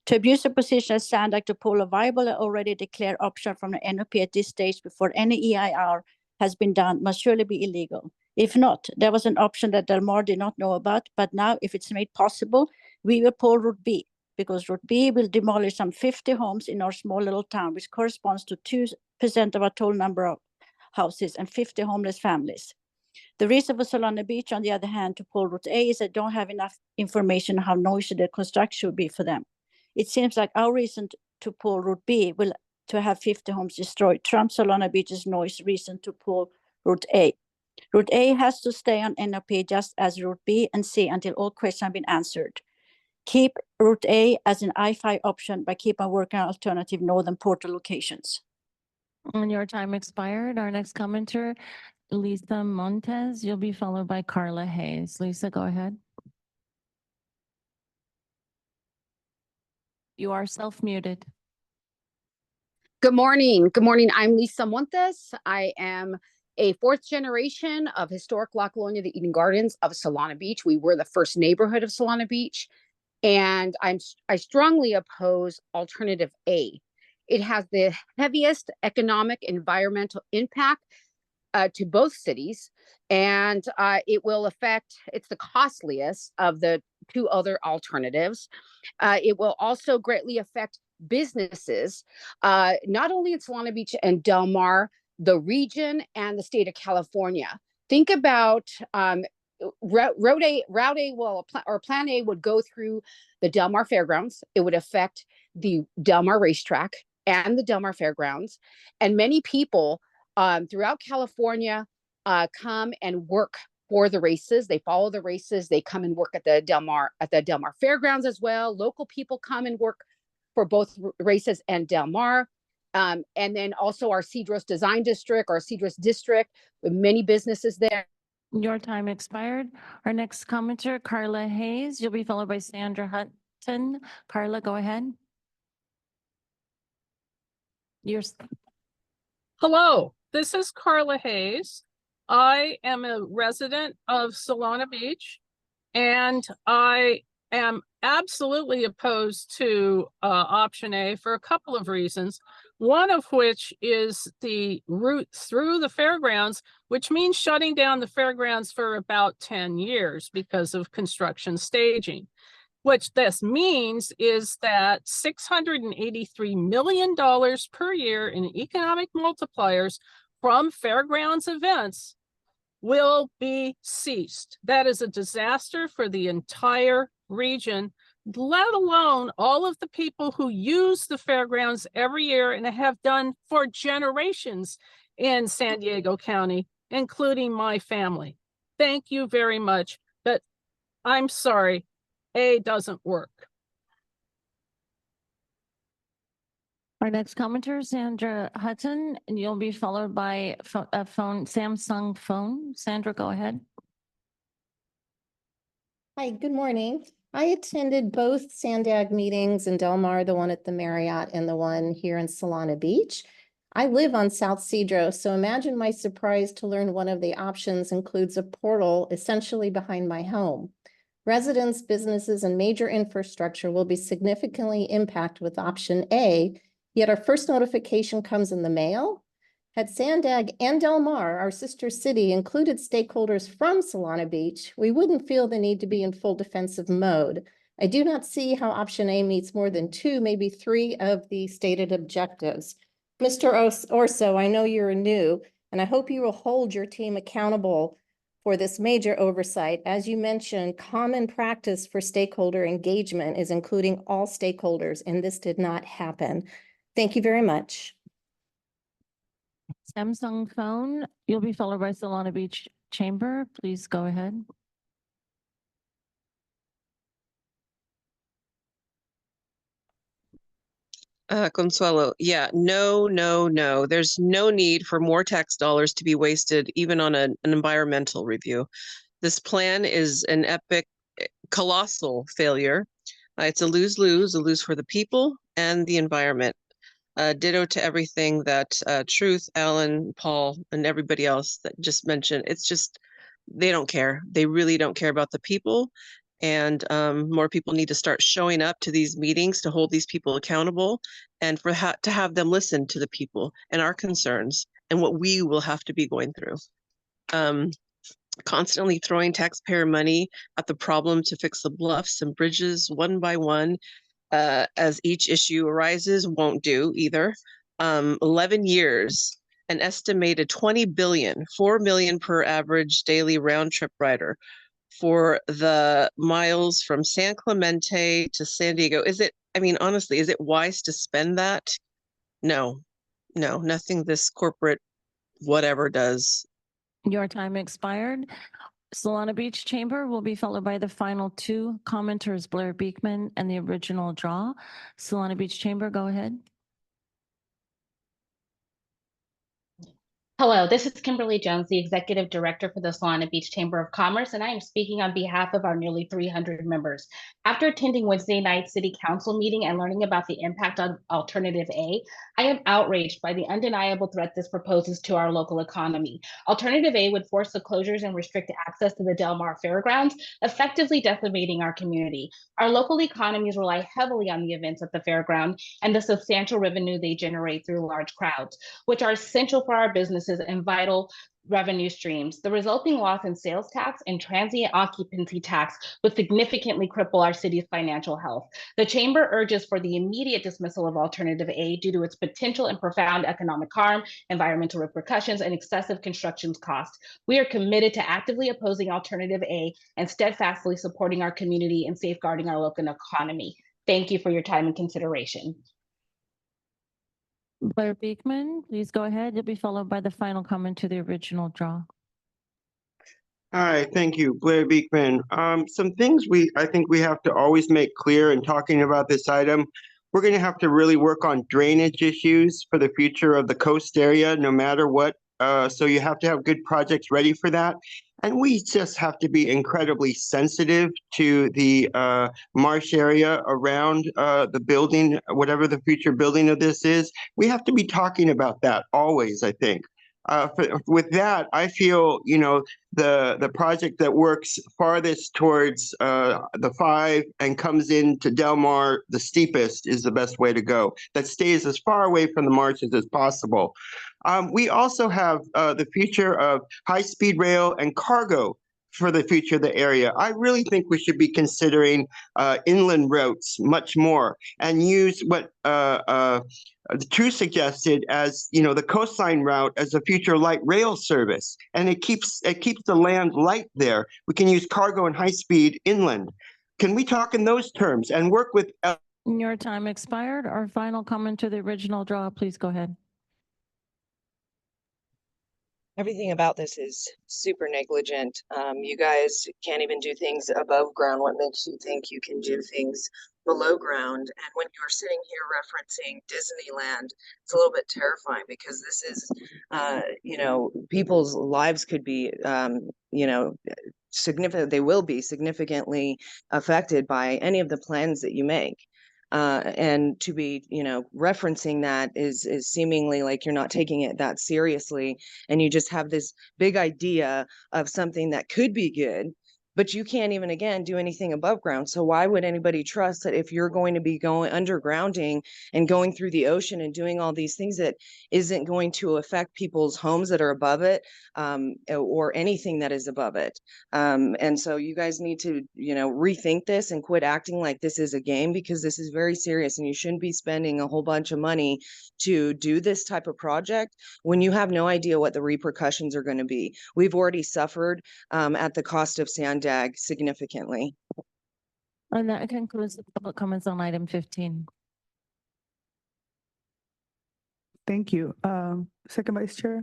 S: To abuse her position as SANDAG to pull a viable and already declared option from the NOP at this stage before any EIR has been done must surely be illegal. If not, there was an option that Del Mar did not know about, but now if it's made possible, we will pull Route B, because Route B will demolish some 50 homes in our small little town, which corresponds to 2% of our total number of houses and 50 homeless families. The reason for Solana Beach, on the other hand, to pull Route A is that they don't have enough information on how noisy the construction would be for them. It seems like our reason to pull Route B will to have 50 homes destroyed. Trumps Solana Beach's noise reason to pull Route A. Route A has to stay on NOP just as Route B and C until all questions have been answered. Keep Route A as an I-5 option, but keep on working on alternative northern portal locations.
F: And your time expired. Our next commenter, Lisa Montez, you'll be followed by Carla Hayes. Lisa, go ahead. You are self-muted.
W: Good morning. Good morning. I'm Lisa Montes. I am a fourth generation of historic La Colonia, the Eden Gardens of Solana Beach. We were the first neighborhood of Solana Beach. And I strongly oppose alternative A. It has the heaviest economic environmental impact to both cities, and it will affect, it's the costliest of the two other alternatives. It will also greatly affect businesses, not only in Solana Beach and Del Mar, the region and the state of California. Think about Route A will, or Plan A would go through the Del Mar Fairgrounds. It would affect the Del Mar racetrack and the Del Mar Fairgrounds. And many people throughout California come and work for the races. They follow the races. They come and work at the Del Mar Fairgrounds as well. Local people come and work for both races and Del Mar. And then also our Cedros Design District, our Cedros District, with many businesses there.
F: Your time expired. Our next commenter, Carla Hayes. You'll be followed by Sandra Hutton. Carla, go ahead.
N: Hello, this is Carla Hayes. I am a resident of Solana Beach, and I am absolutely opposed to option A for a couple of reasons. One of which is the route through the fairgrounds, which means shutting down the fairgrounds for about 10 years because of construction staging. What this means is that $683 million per year in economic multipliers from fairgrounds events will be ceased. That is a disaster for the entire region, let alone all of the people who use the fairgrounds every year and have done for generations in San Diego County, including my family. Thank you very much, but I'm sorry, A doesn't work.
F: Our next commenter, Sandra Hutton, and you'll be followed by a Samsung phone. Sandra, go ahead.
T: Hi, good morning. I attended both SANDAG meetings in Del Mar, the one at the Marriott and the one here in Solana Beach. I live on South Cedro, so imagine my surprise to learn one of the options includes a portal essentially behind my home. Residents, businesses, and major infrastructure will be significantly impacted with option A, yet our first notification comes in the mail. Had SANDAG and Del Mar, our sister city, included stakeholders from Solana Beach, we wouldn't feel the need to be in full defensive mode. I do not see how option A meets more than 2, maybe 3 of the stated objectives. Mr. Orso, I know you're new, and I hope you will hold your team accountable for this major oversight. As you mentioned, common practice for stakeholder engagement is including all stakeholders, and this did not happen. Thank you very much.
F: Samsung phone, you'll be followed by Solana Beach Chamber. Please go ahead.
U: Consuelo, yeah, no. There's no need for more tax dollars to be wasted even on an environmental review. This plan is an epic, colossal failure. It's a lose-lose, a lose for the people and the environment. Ditto to everything that Truth, Alan, Paul, and everybody else that just mentioned. It's just, they don't care. They really don't care about the people. And more people need to start showing up to these meetings to hold these people accountable and for to have them listen to the people and our concerns and what we will have to be going through. Constantly throwing taxpayer money at the problem to fix the bluffs and bridges one by one as each issue arises won't do either. 11 years, an estimated 20 billion, 4 million per average daily round trip rider for the miles from San Clemente to San Diego. Is it, I mean, honestly, is it wise to spend that? No, nothing this corporate whatever does.
F: Your time expired. Solana Beach Chamber will be followed by the final 2 commenters, Blair Beekman and the original draw. Solana Beach Chamber, go ahead.
X: Hello, this is Kimberly Jones, the Executive Director for the Solana Beach Chamber of Commerce, and I am speaking on behalf of our nearly 300 members. After attending Wednesday night City Council meeting and learning about the impact on Alternative A, I am outraged by the undeniable threat this proposes to our local economy. Alternative A would force the closures and restrict access to the Del Mar Fairgrounds, effectively decimating our community. Our local economies rely heavily on the events at the fairground and the substantial revenue they generate through large crowds, which are essential for our businesses and vital revenue streams. The resulting loss in sales tax and transient occupancy tax would significantly cripple our city's financial health. The Chamber urges for the immediate dismissal of Alternative A due to its potential and profound economic harm, environmental repercussions, and excessive construction costs. We are committed to actively opposing Alternative A and steadfastly supporting our community and safeguarding our local economy. Thank you for your time and consideration.
F: Blair Beekman, please go ahead. You'll be followed by the final comment to the original draw.
Y: Hi, thank you, Blair Beekman. Some things I think we have to always make clear in talking about this item. We're going to have to really work on drainage issues for the future of the coast area, no matter what. So you have to have good projects ready for that. And we just have to be incredibly sensitive to the marsh area around the building, whatever the future building of this is. We have to be talking about that always, I think. With that, I feel, you know, the project that works farthest towards the 5 and comes into Del Mar the steepest is the best way to go. That stays as far away from the marshes as possible. We also have the future of high-speed rail and cargo for the future of the area. I really think we should be considering inland routes much more and use what the True suggested as, you know, the coastline route as a future light rail service, and it keeps the land light there. We can use cargo and high speed inland. Can we talk in those terms and work with?
F: Your time expired. Our final comment to the original draw, please go ahead.
B: Everything about this is super negligent. You guys can't even do things above ground. What makes you think you can do things below ground? And when you're sitting here referencing Disneyland, it's a little bit terrifying because this is, you know, people's lives could be, you know, significant. They will be significantly affected by any of the plans that you make. And to be, you know, referencing that is seemingly like you're not taking it that seriously, and you just have this big idea of something that could be good, but you can't even, again, do anything above ground. So why would anybody trust that if you're going to be going undergrounding and going through the ocean and doing all these things that isn't going to affect people's homes that are above it, or anything that is above it? And so you guys need to, you know, rethink this and quit acting like this is a game, because this is very serious, and you shouldn't be spending a whole bunch of money to do this type of project when you have no idea what the repercussions are going to be. We've already suffered at the cost of SANDAG significantly.
F: And that concludes the public comments on item 15.
A: Thank you. Second Vice Chair.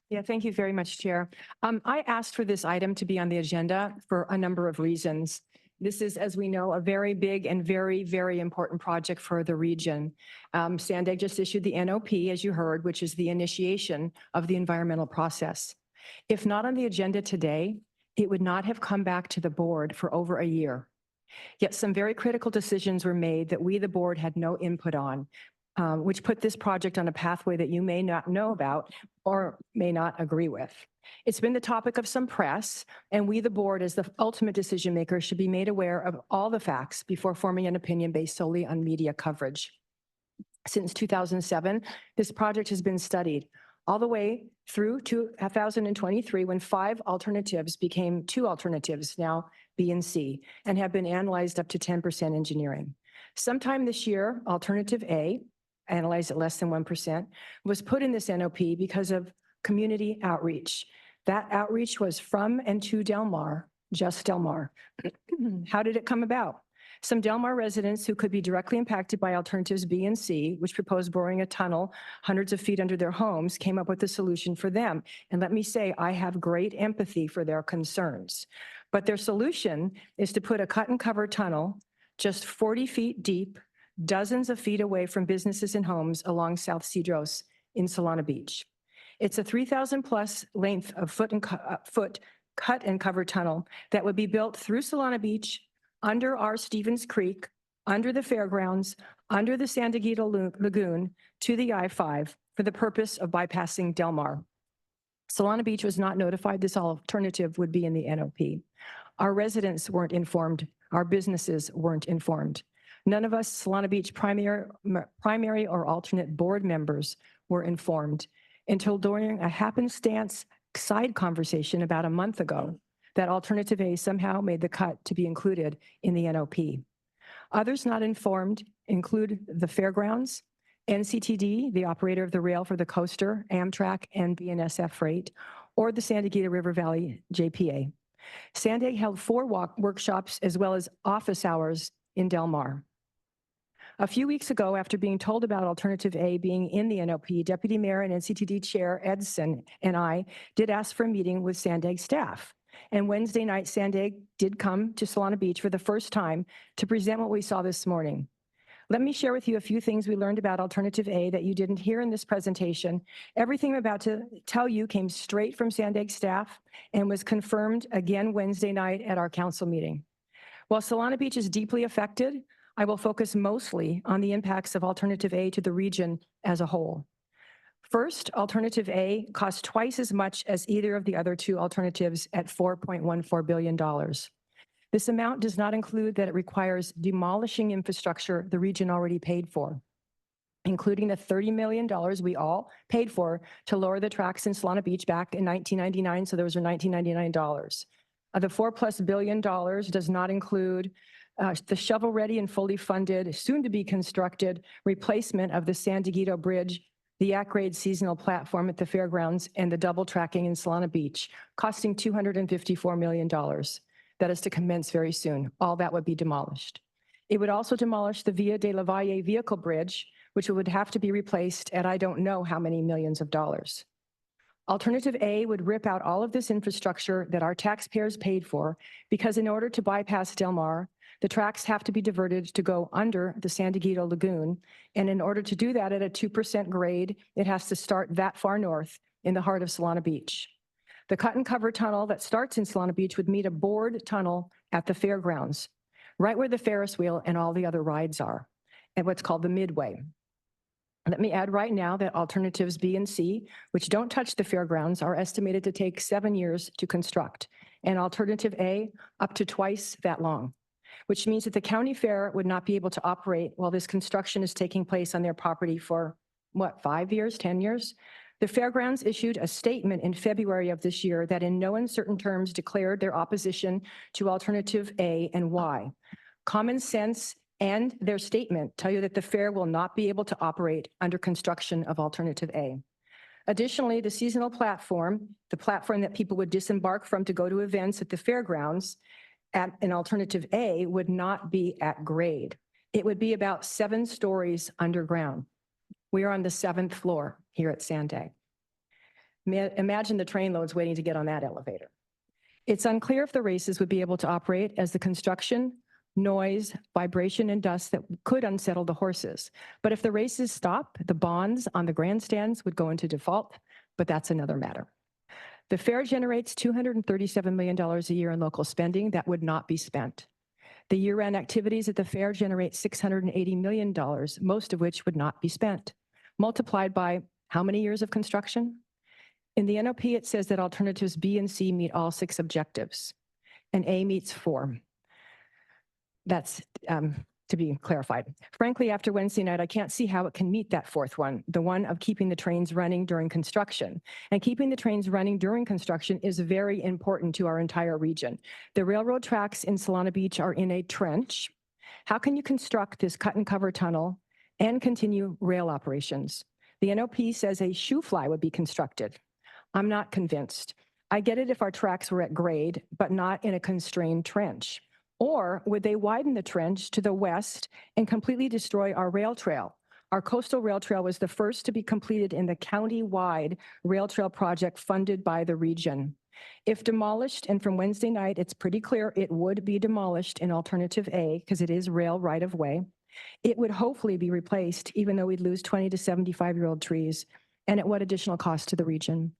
C: Yeah, thank you very much, Chair. I asked for this item to be on the agenda for a number of reasons. This is, as we know, a very big and very, very important project for the region. SANDAG just issued the NOP, as you heard, which is the initiation of the environmental process. If not on the agenda today, it would not have come back to the board for over a year. Yet some very critical decisions were made that we, the board, had no input on, which put this project on a pathway that you may not know about or may not agree with. It's been the topic of some press, and we, the board, as the ultimate decision maker, should be made aware of all the facts before forming an opinion based solely on media coverage. Since 2007, this project has been studied all the way through 2023, when 5 alternatives became 2 alternatives, now B and C, and have been analyzed up to 10% engineering. Sometime this year, alternative A, analyzed at less than 1%, was put in this NOP because of community outreach. That outreach was from and to Del Mar, just Del Mar. How did it come about? Some Del Mar residents who could be directly impacted by alternatives B and C, which proposed boring a tunnel hundreds of feet under their homes, came up with a solution for them. And let me say, I have great empathy for their concerns. But their solution is to put a cut and cover tunnel just 40 feet deep, dozens of feet away from businesses and homes along South Cedros in Solana Beach. It's a 3,000 plus length of foot cut and cover tunnel that would be built through Solana Beach, under our Stevens Creek, under the fairgrounds, under the SANDAG Lagoon to the I-5 for the purpose of bypassing Del Mar. Solana Beach was not notified this alternative would be in the NOP. Our residents weren't informed. Our businesses weren't informed. None of us Solana Beach primary or alternate board members were informed until during a happenstance side conversation about a month ago that alternative A somehow made the cut to be included in the NOP. Others not informed include the fairgrounds, NCTD, the operator of the rail for the coaster, Amtrak, and BNSF Freight, or the Santa Gita River Valley JPA. SANDAG held 4 workshops as well as office hours in Del Mar. A few weeks ago, after being told about alternative A being in the NOP, Deputy Mayor and NCTD Chair Edson and I did ask for a meeting with SANDAG staff. And Wednesday night, SANDAG did come to Solana Beach for the first time to present what we saw this morning. Let me share with you a few things we learned about Alternative A that you didn't hear in this presentation. Everything I'm about to tell you came straight from SANDAG staff and was confirmed again Wednesday night at our council meeting. While Solana Beach is deeply affected, I will focus mostly on the impacts of Alternative A to the region as a whole. First, Alternative A costs twice as much as either of the other two alternatives at $4.14 billion. This amount does not include that it requires demolishing infrastructure the region already paid for, including the $30 million we all paid for to lower the tracks in Solana Beach back in 1999, so those are $1999. The $4+ billion does not include the shovel-ready and fully funded, soon-to-be constructed replacement of the San Dieguito Bridge, the at-grade seasonal platform at the fairgrounds, and the double tracking in Solana Beach, costing $254 million. That is to commence very soon. All that would be demolished. It would also demolish the Via de la Valle vehicle bridge, which would have to be replaced at I don't know how many millions of dollars. Alternative A would rip out all of this infrastructure that our taxpayers paid for because in order to bypass Del Mar, the tracks have to be diverted to go under the San Dieguito Lagoon. And in order to do that at a 2% grade, it has to start that far north in the heart of Solana Beach. The cut and cover tunnel that starts in Solana Beach would meet a bored tunnel at the fairgrounds, right where the Ferris wheel and all the other rides are, at what's called the Midway. Let me add right now that alternatives B and C, which don't touch the fairgrounds, are estimated to take 7 years to construct, and alternative A up to twice that long, which means that the county fair would not be able to operate while this construction is taking place on their property for, what, 5 years, 10 years? The fairgrounds issued a statement in February of this year that in no uncertain terms declared their opposition to alternative A and why. Common sense and their statement tell you that the fair will not be able to operate under construction of alternative A. Additionally, the seasonal platform, the platform that people would disembark from to go to events at the fairgrounds at an alternative A would not be at grade. It would be about 7 stories underground. We are on the 7th floor here at SANDAG. Imagine the train loads waiting to get on that elevator. It's unclear if the races would be able to operate as the construction, noise, vibration, and dust that could unsettle the horses. But if the races stop, the bonds on the grandstands would go into default, but that's another matter. The fair generates $237 million a year in local spending that would not be spent. The year-end activities at the fair generate $680 million, most of which would not be spent. Multiplied by how many years of construction? In the NOP, it says that alternatives B and C meet all 6 objectives, and A meets 4. That's to be clarified. Frankly, after Wednesday night, I can't see how it can meet that 4th one, the one of keeping the trains running during construction. And keeping the trains running during construction is very important to our entire region. The railroad tracks in Solana Beach are in a trench. How can you construct this cut and cover tunnel and continue rail operations? The NOP says a shoe fly would be constructed. I'm not convinced. I get it if our tracks were at grade, but not in a constrained trench. Or would they widen the trench to the west and completely destroy our rail trail? Our coastal rail trail was the first to be completed in the county-wide rail trail project funded by the region. If demolished, and from Wednesday night, it's pretty clear it would be demolished in alternative A because it is rail right-of-way, it would hopefully be replaced even though we'd lose 20 to 75-year-old trees, and at what additional cost to the region?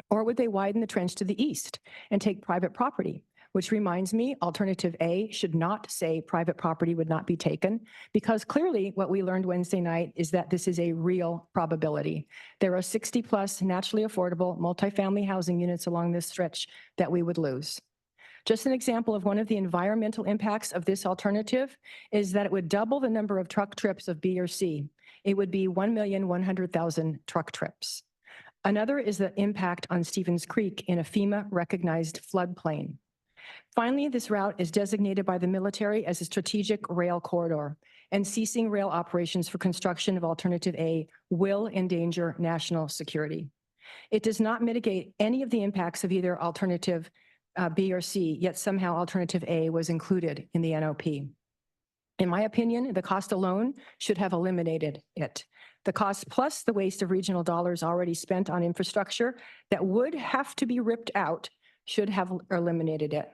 C: Or would they widen the trench to the east and take private property? Which reminds me, alternative A should not say private property would not be taken, because clearly what we learned Wednesday night is that this is a real probability. There are 60+ naturally affordable multifamily housing units along this stretch that we would lose. Just an example of one of the environmental impacts of this alternative is that it would double the number of truck trips of B or C. It would be 1,100,000 truck trips. Another is the impact on Stevens Creek in a FEMA-recognized floodplain. Finally, this route is designated by the military as a strategic rail corridor, and ceasing rail operations for construction of alternative A will endanger national security. It does not mitigate any of the impacts of either alternative B or C, yet somehow alternative A was included in the NOP. In my opinion, the cost alone should have eliminated it. The cost plus the waste of regional dollars already spent on infrastructure that would have to be ripped out should have eliminated it.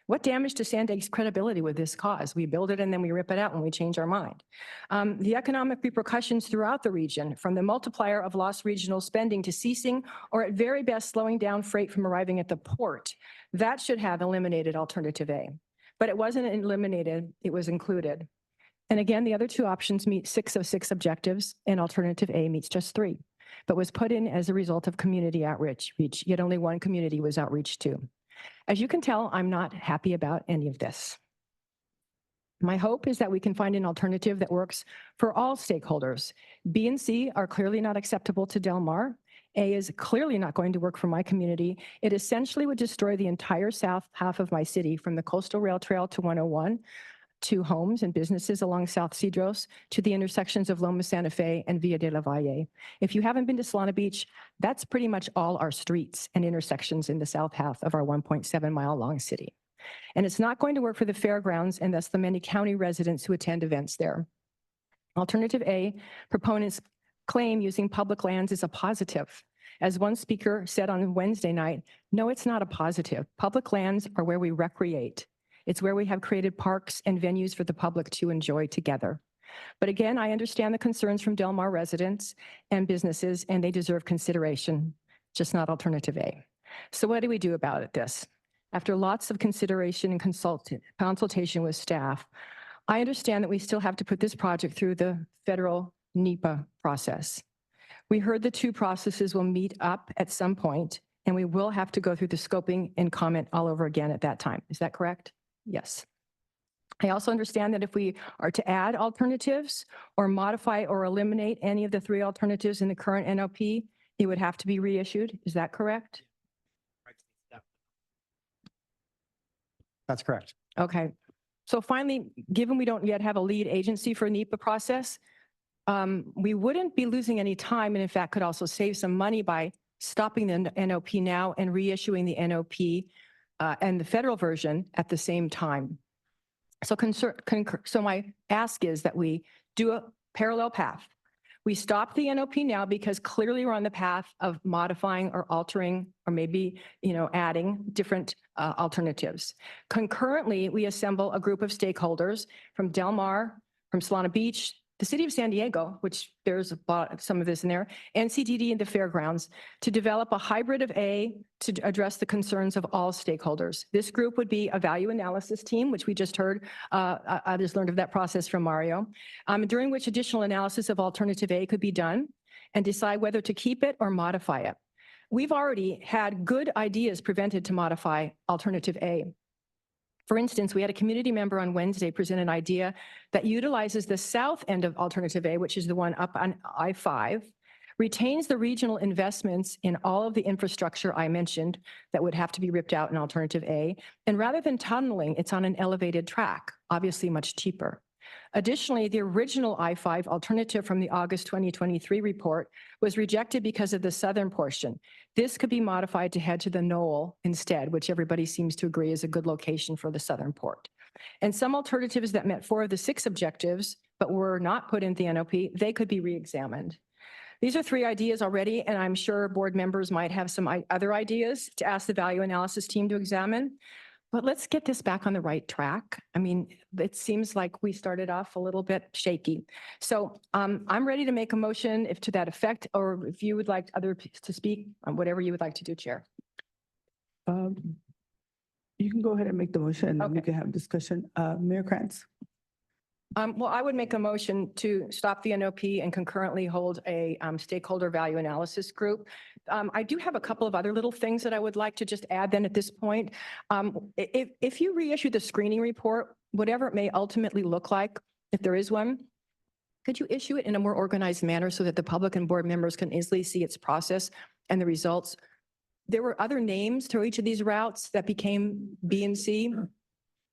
C: What damage to Sandag's credibility would this cause? We build it and then we rip it out when we change our mind. The economic repercussions throughout the region, from the multiplier of lost regional spending to ceasing or at very best slowing down freight from arriving at the port, that should have eliminated alternative A. But it wasn't eliminated, it was included. And again, the other two options meet 6 of 6 objectives, and alternative A meets just 3, but was put in as a result of community outreach, yet only one community was outreached to. As you can tell, I'm not happy about any of this. My hope is that we can find an alternative that works for all stakeholders. B and C are clearly not acceptable to Del Mar. A is clearly not going to work for my community. It essentially would destroy the entire south half of my city, from the coastal rail trail to 101, to homes and businesses along South Cedros, to the intersections of Loma Santa Fe and Via de la Valle. If you haven't been to Solana Beach, that's pretty much all our streets and intersections in the south half of our 1.7-mile long city. And it's not going to work for the fairgrounds and thus the many county residents who attend events there. Alternative A, proponents claim using public lands is a positive. As one speaker said on Wednesday night, no, it's not a positive. Public lands are where we recreate. It's where we have created parks and venues for the public to enjoy together. But again, I understand the concerns from Del Mar residents and businesses, and they deserve consideration, just not alternative A. So what do we do about this? After lots of consideration and consultation with staff, I understand that we still have to put this project through the federal NEPA process. We heard the two processes will meet up at some point, and we will have to go through the scoping and comment all over again at that time. Is that correct? Yes. I also understand that if we are to add alternatives or modify or eliminate any of the 3 alternatives in the current NOP, it would have to be reissued. Is that correct?
D: That's correct.
C: Okay. So finally, given we don't yet have a lead agency for NEPA process, we wouldn't be losing any time, and in fact could also save some money by stopping the NOP now and reissuing the NOP and the federal version at the same time. So my ask is that we do a parallel path. We stop the NOP now because clearly we're on the path of modifying or altering or maybe, adding different alternatives. Concurrently, we assemble a group of stakeholders from Del Mar, from Solana Beach, the city of San Diego, which there's some of this in there, and CDD and the fairgrounds, to develop a hybrid of A to address the concerns of all stakeholders. This group would be a value analysis team, which we just heard. I just learned of that process from Mario, during which additional analysis of alternative A could be done and decide whether to keep it or modify it. We've already had good ideas presented to modify alternative A. For instance, we had a community member on Wednesday present an idea that utilizes the south end of alternative A, which is the one up on I-5, retains the regional investments in all of the infrastructure I mentioned that would have to be ripped out in alternative A, and rather than tunneling, it's on an elevated track, obviously much cheaper. Additionally, the original I-5 alternative from the August 2023 report was rejected because of the southern portion. This could be modified to head to the Knoll instead, which everybody seems to agree is a good location for the southern port. And some alternatives that met 4 of the 6 objectives, but were not put in the NOP, they could be re-examined. These are 3 ideas already, and I'm sure board members might have some other ideas to ask the value analysis team to examine. But let's get this back on the right track. I mean, it seems like we started off a little bit shaky. So I'm ready to make a motion if to that effect, or if you would like others to speak on whatever you would like to do, Chair.
A: You can go ahead and make the motion and then we
C: Okay.
A: can have discussion. Mayor Krantz.
C: Well, I would make a motion to stop the NOP and concurrently hold a stakeholder value analysis group. I do have a couple of other little things that I would like to just add then at this point. If you reissue the screening report, whatever it may ultimately look like, if there is one, could you issue it in a more organized manner so that the public and board members can easily see its process and the results? There were other names to each of these routes that became B and C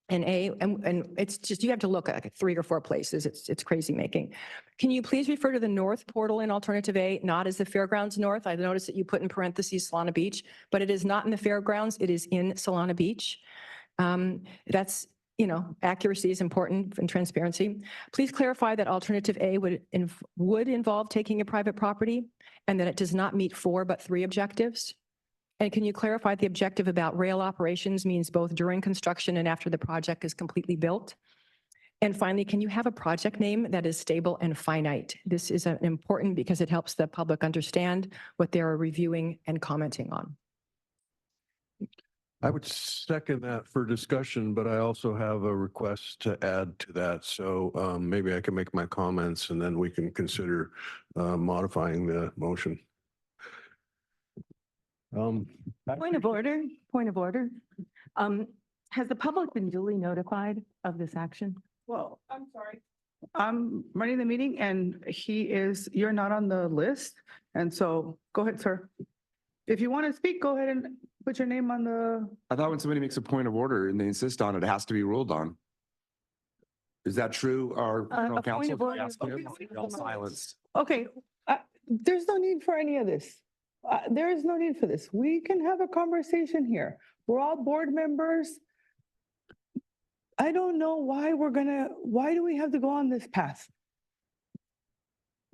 C: and A, and it's just, you have to look at like 3 or 4 places. It's crazy making. Can you please refer to the north portal in alternative A, not as the fairgrounds north? I noticed that you put in parentheses Solana Beach, but it is not in the fairgrounds. It is in Solana Beach. That's, accuracy is important and transparency. Please clarify that alternative A would involve taking a private property and that it does not meet 4 but 3 objectives. And can you clarify the objective about rail operations means both during construction and after the project is completely built? And finally, can you have a project name that is stable and finite? This is important because it helps the public understand what they're reviewing and commenting on.
E: I would second that for discussion, but I also have a request to add to that. So maybe I can make my comments and then we can consider modifying the motion.
A: Point of order, point of order. Has the public been duly notified of this action? Well, I'm sorry. I'm running the meeting and you're not on the list. And so go ahead, sir. If you want to speak, go ahead and put your name on the.
G: I thought when somebody makes a point of order and they insist on it, it has to be ruled on. Is that true? Our
A: A point
G: council?
A: of order.
G: Yes, we're all silenced.
A: Okay, there's no need for any of this. There is no need for this. We can have a conversation here. We're all board members. I don't know why why do we have to go on this path?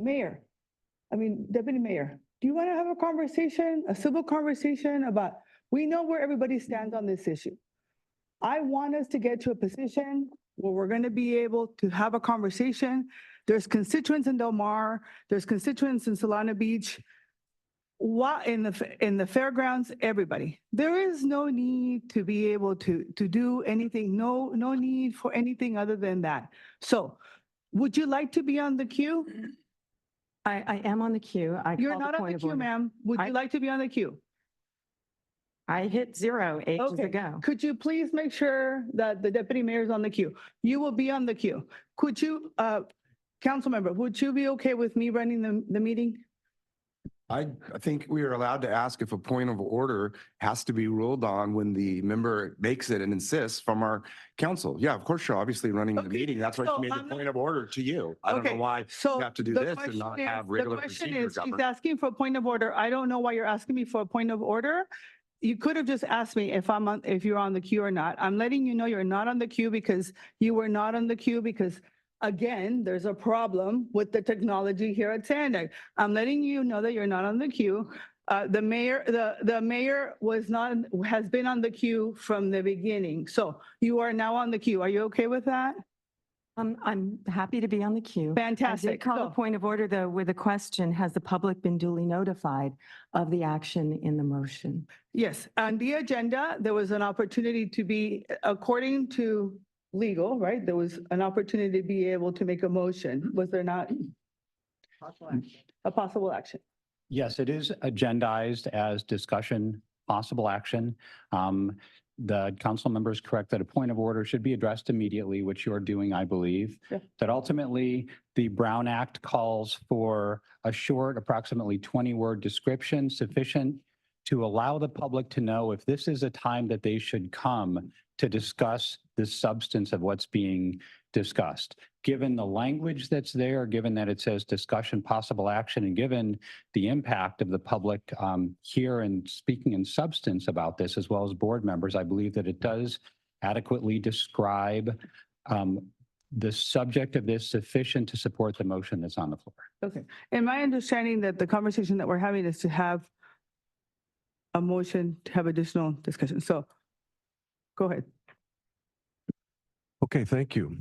A: Deputy Mayor, do you want to have a conversation, a civil conversation about, we know where everybody stands on this issue. I want us to get to a position where we're going to be able to have a conversation. There's constituents in Del Mar, there's constituents in Solana Beach, in the fairgrounds, everybody. There is no need to be able to do anything, no need for anything other than that. So would you like to be on the queue?
J: I am on the queue.
A: You're not on the queue, ma'am. Would you like to be on the queue?
J: I hit 0 ages
A: Okay.
J: ago.
A: Could you please make sure that the deputy mayor is on the queue? You will be on the queue. Could you, council member, would you be okay with me running the meeting?
G: I think we are allowed to ask if a point of order has to be ruled on when the member makes it and insists from our council. Yeah, of course, you're obviously running the meeting. That's why
A: so
G: she made the
A: I'm
G: point of order to you. I don't know
A: Okay,
G: why
A: so
G: you have to do
A: the
G: this and
A: question
G: not
A: is-
G: have regular
A: The question
G: procedure
A: is, she's
G: governed.
A: asking for a point of order. I don't know why you're asking me for a point of order. You could have just asked me if you're on the queue or not. I'm letting you know you're not on the queue because you were not on the queue because, again, there's a problem with the technology here at SANDAG. I'm letting you know that you're not on the queue. The mayor has been on the queue from the beginning. So you are now on the queue. Are you okay with that?
J: I'm happy to be on the queue. I did
A: Fantastic.
J: call
A: So-
J: a point of order, though, with a question. Has the public been duly notified of the action in the motion?
A: Yes, on the agenda, there was an opportunity to be, according to legal, right? There was an opportunity to be able to make a motion. Was there not? A possible action.
D: Yes, it is agendized as discussion, possible action. The council member is correct that a point of order should be addressed immediately, which you're doing, I believe.
A: Yeah.
D: That ultimately, the Brown Act calls for a short, approximately 20-word description sufficient to allow the public to know if this is a time that they should come to discuss the substance of what's being discussed. Given the language that's there, given that it says discussion, possible action, and given the impact of the public here and speaking in substance about this, as well as board members, I believe that it does adequately describe the subject of this sufficient to support the motion that's on the floor.
A: Okay. And my understanding that the conversation that we're having is to have a motion to have additional discussion. So go ahead.
E: Okay, thank you.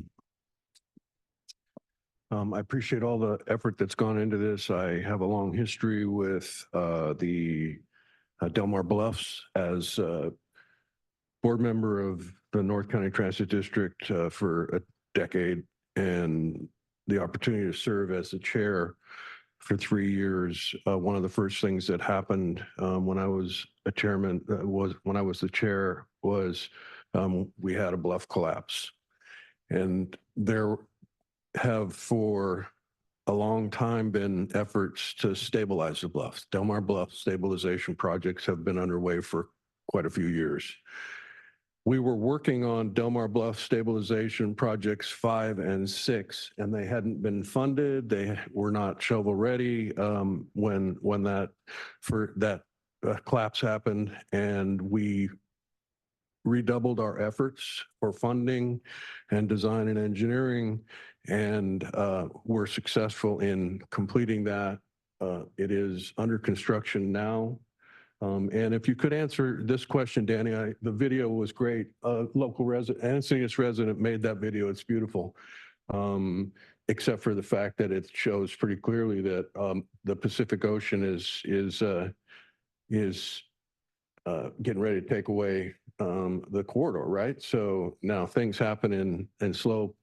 E: I appreciate all the effort that's gone into this. I have a long history with the Del Mar Bluffs as a board member of the North County Transit District for a decade and the opportunity to serve as the chair for 3 years. One of the first things that happened when I was a chairman when I was the chair was we had a bluff collapse. And there have for a long time been efforts to stabilize the bluffs. Del Mar Bluff stabilization projects have been underway for quite a few years. We were working on Del Mar Bluff stabilization projects 5 and 6, and they hadn't been funded. They were not shovel ready when that collapse happened, and we redoubled our efforts for funding and design and engineering, and we're successful in completing that. It is under construction now. And if you could answer this question, Danny, the video was great. Local resident, Encinitas resident made that video. It's beautiful. Except for the fact that it shows pretty clearly that the Pacific Ocean is getting ready to take away the corridor, right? So now things happen in slow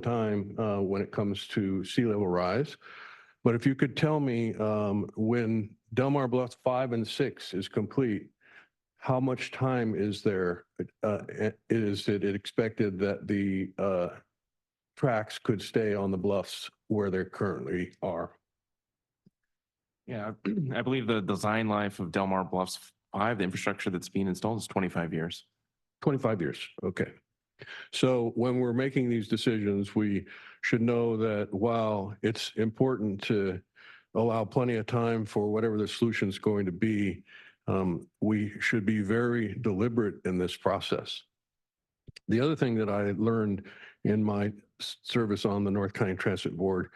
E: time when it comes to sea level rise. But if you could tell me when Del Mar Bluffs 5 and 6 is complete, how much time is there? Is it expected that the tracks could stay on the bluffs where they currently are?
H: Yeah, I believe the design life of Del Mar Bluffs 5, the infrastructure that's being installed is 25 years.
E: 25 years, okay. So when we're making these decisions, we should know that while it's important to allow plenty of time for whatever the solution is going to be, we should be very deliberate in this process. The other thing that I learned in my service on the North County Transit Board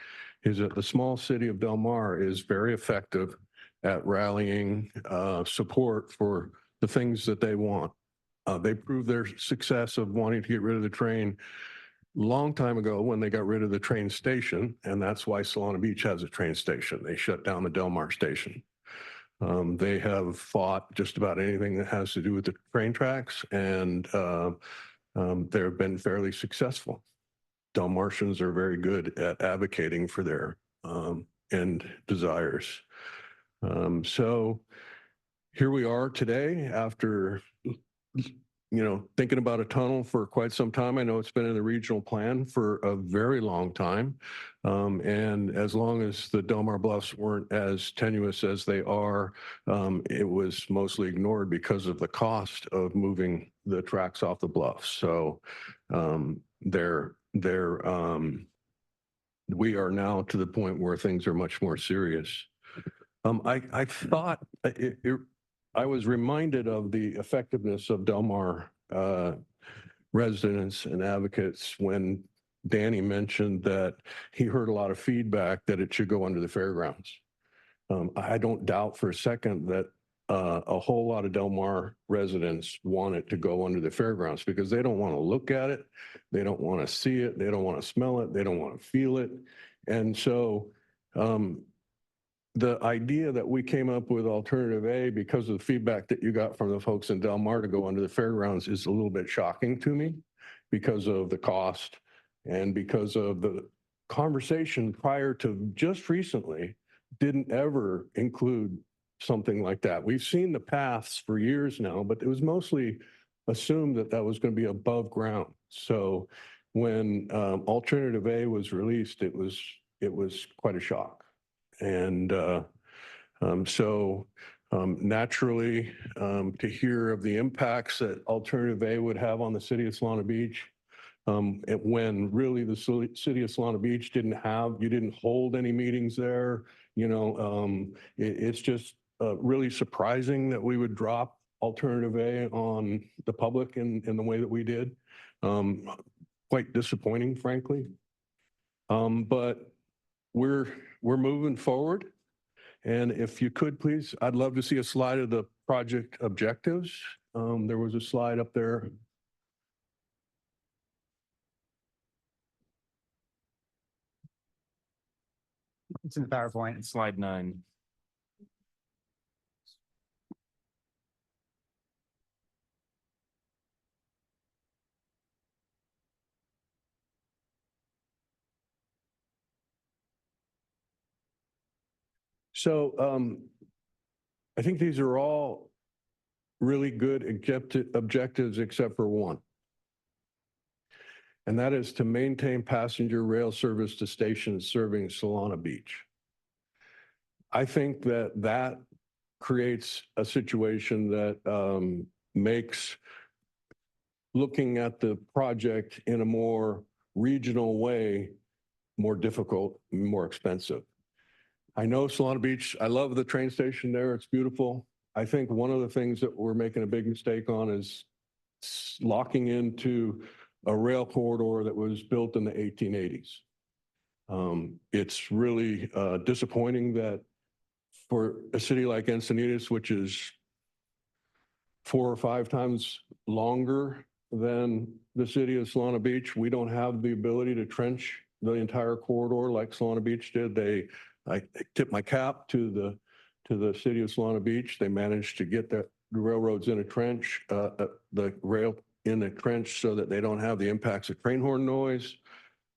E: is that the small city of Del Mar is very effective at rallying support for the things that they want. They proved their success of wanting to get rid of the train long time ago when they got rid of the train station, and that's why Solana Beach has a train station. They shut down the Del Mar station. They have fought just about anything that has to do with the train tracks, and they've been fairly successful. Del Martians are very good at advocating for their end desires. So here we are today after thinking about a tunnel for quite some time. I know it's been in the regional plan for a very long time. And as long as the Del Mar Bluffs weren't as tenuous as they are, it was mostly ignored because of the cost of moving the tracks off the bluffs. So we are now to the point where things are much more serious. I thought I was reminded of the effectiveness of Del Mar residents and advocates when Danny mentioned that he heard a lot of feedback that it should go under the fairgrounds. I don't doubt for a second that a whole lot of Del Mar residents want it to go under the fairgrounds because they don't want to look at it, they don't want to see it, they don't want to smell it, they don't want to feel it. And so the idea that we came up with alternative A because of the feedback that you got from the folks in Del Mar to go under the fairgrounds is a little bit shocking to me because of the cost and because of the conversation prior to just recently didn't ever include something like that. We've seen the paths for years now, but it was mostly assumed that that was going to be above ground. So when alternative A was released, it was quite a shock. And naturally, to hear of the impacts that alternative A would have on the city of Solana Beach, when really the city of Solana Beach you didn't hold any meetings there, it's just really surprising that we would drop alternative A on the public in the way that we did. Quite disappointing, frankly. But we're moving forward. And if you could, please, I'd love to see a slide of the project objectives. There was a slide up there.
H: It's in the PowerPoint. Slide 9.
E: So I think these are all really good objectives except for one. And that is to maintain passenger rail service to stations serving Solana Beach. I think that creates a situation that makes looking at the project in a more regional way more difficult, more expensive. I know Solana Beach, I love the train station there, it's beautiful. I think one of the things that we're making a big mistake on is locking into a rail corridor that was built in the 1880s. It's really disappointing that for a city like Encinitas, which is 4 or 5 times longer than the city of Solana Beach. We don't have the ability to trench the entire corridor like Solana Beach did. I tip my cap to the city of Solana Beach. They managed to get the railroads in a trench, the rail in a trench so that they don't have the impacts of train horn noise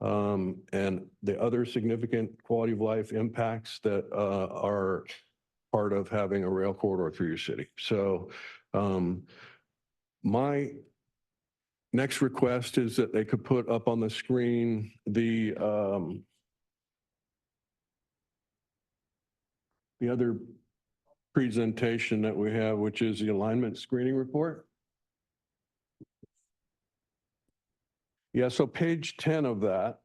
E: and the other significant quality of life impacts that are part of having a rail corridor through your city. So my next request is that they could put up on the screen the other presentation that we have, which is the alignment screening report. Yeah, so page 10 of that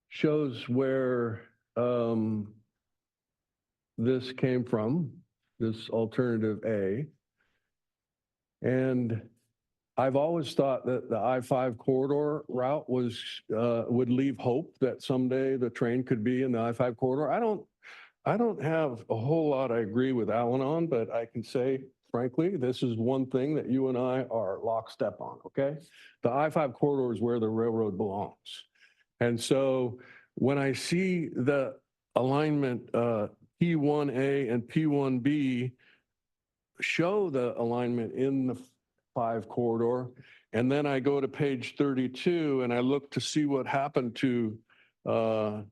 E: shows where this came from, this alternative A. And I've always thought that the I-5 corridor route was would leave hope that someday the train could be in the I-5 corridor. I don't have a whole lot I agree with Alan on, but I can say, frankly, this is one thing that you and I are lockstep on, okay? The I-5 corridor is where the railroad belongs. And so when I see the alignment P1A and P1B show the alignment in the 5 corridor, and then I go to page 32 and I look to see what happened to that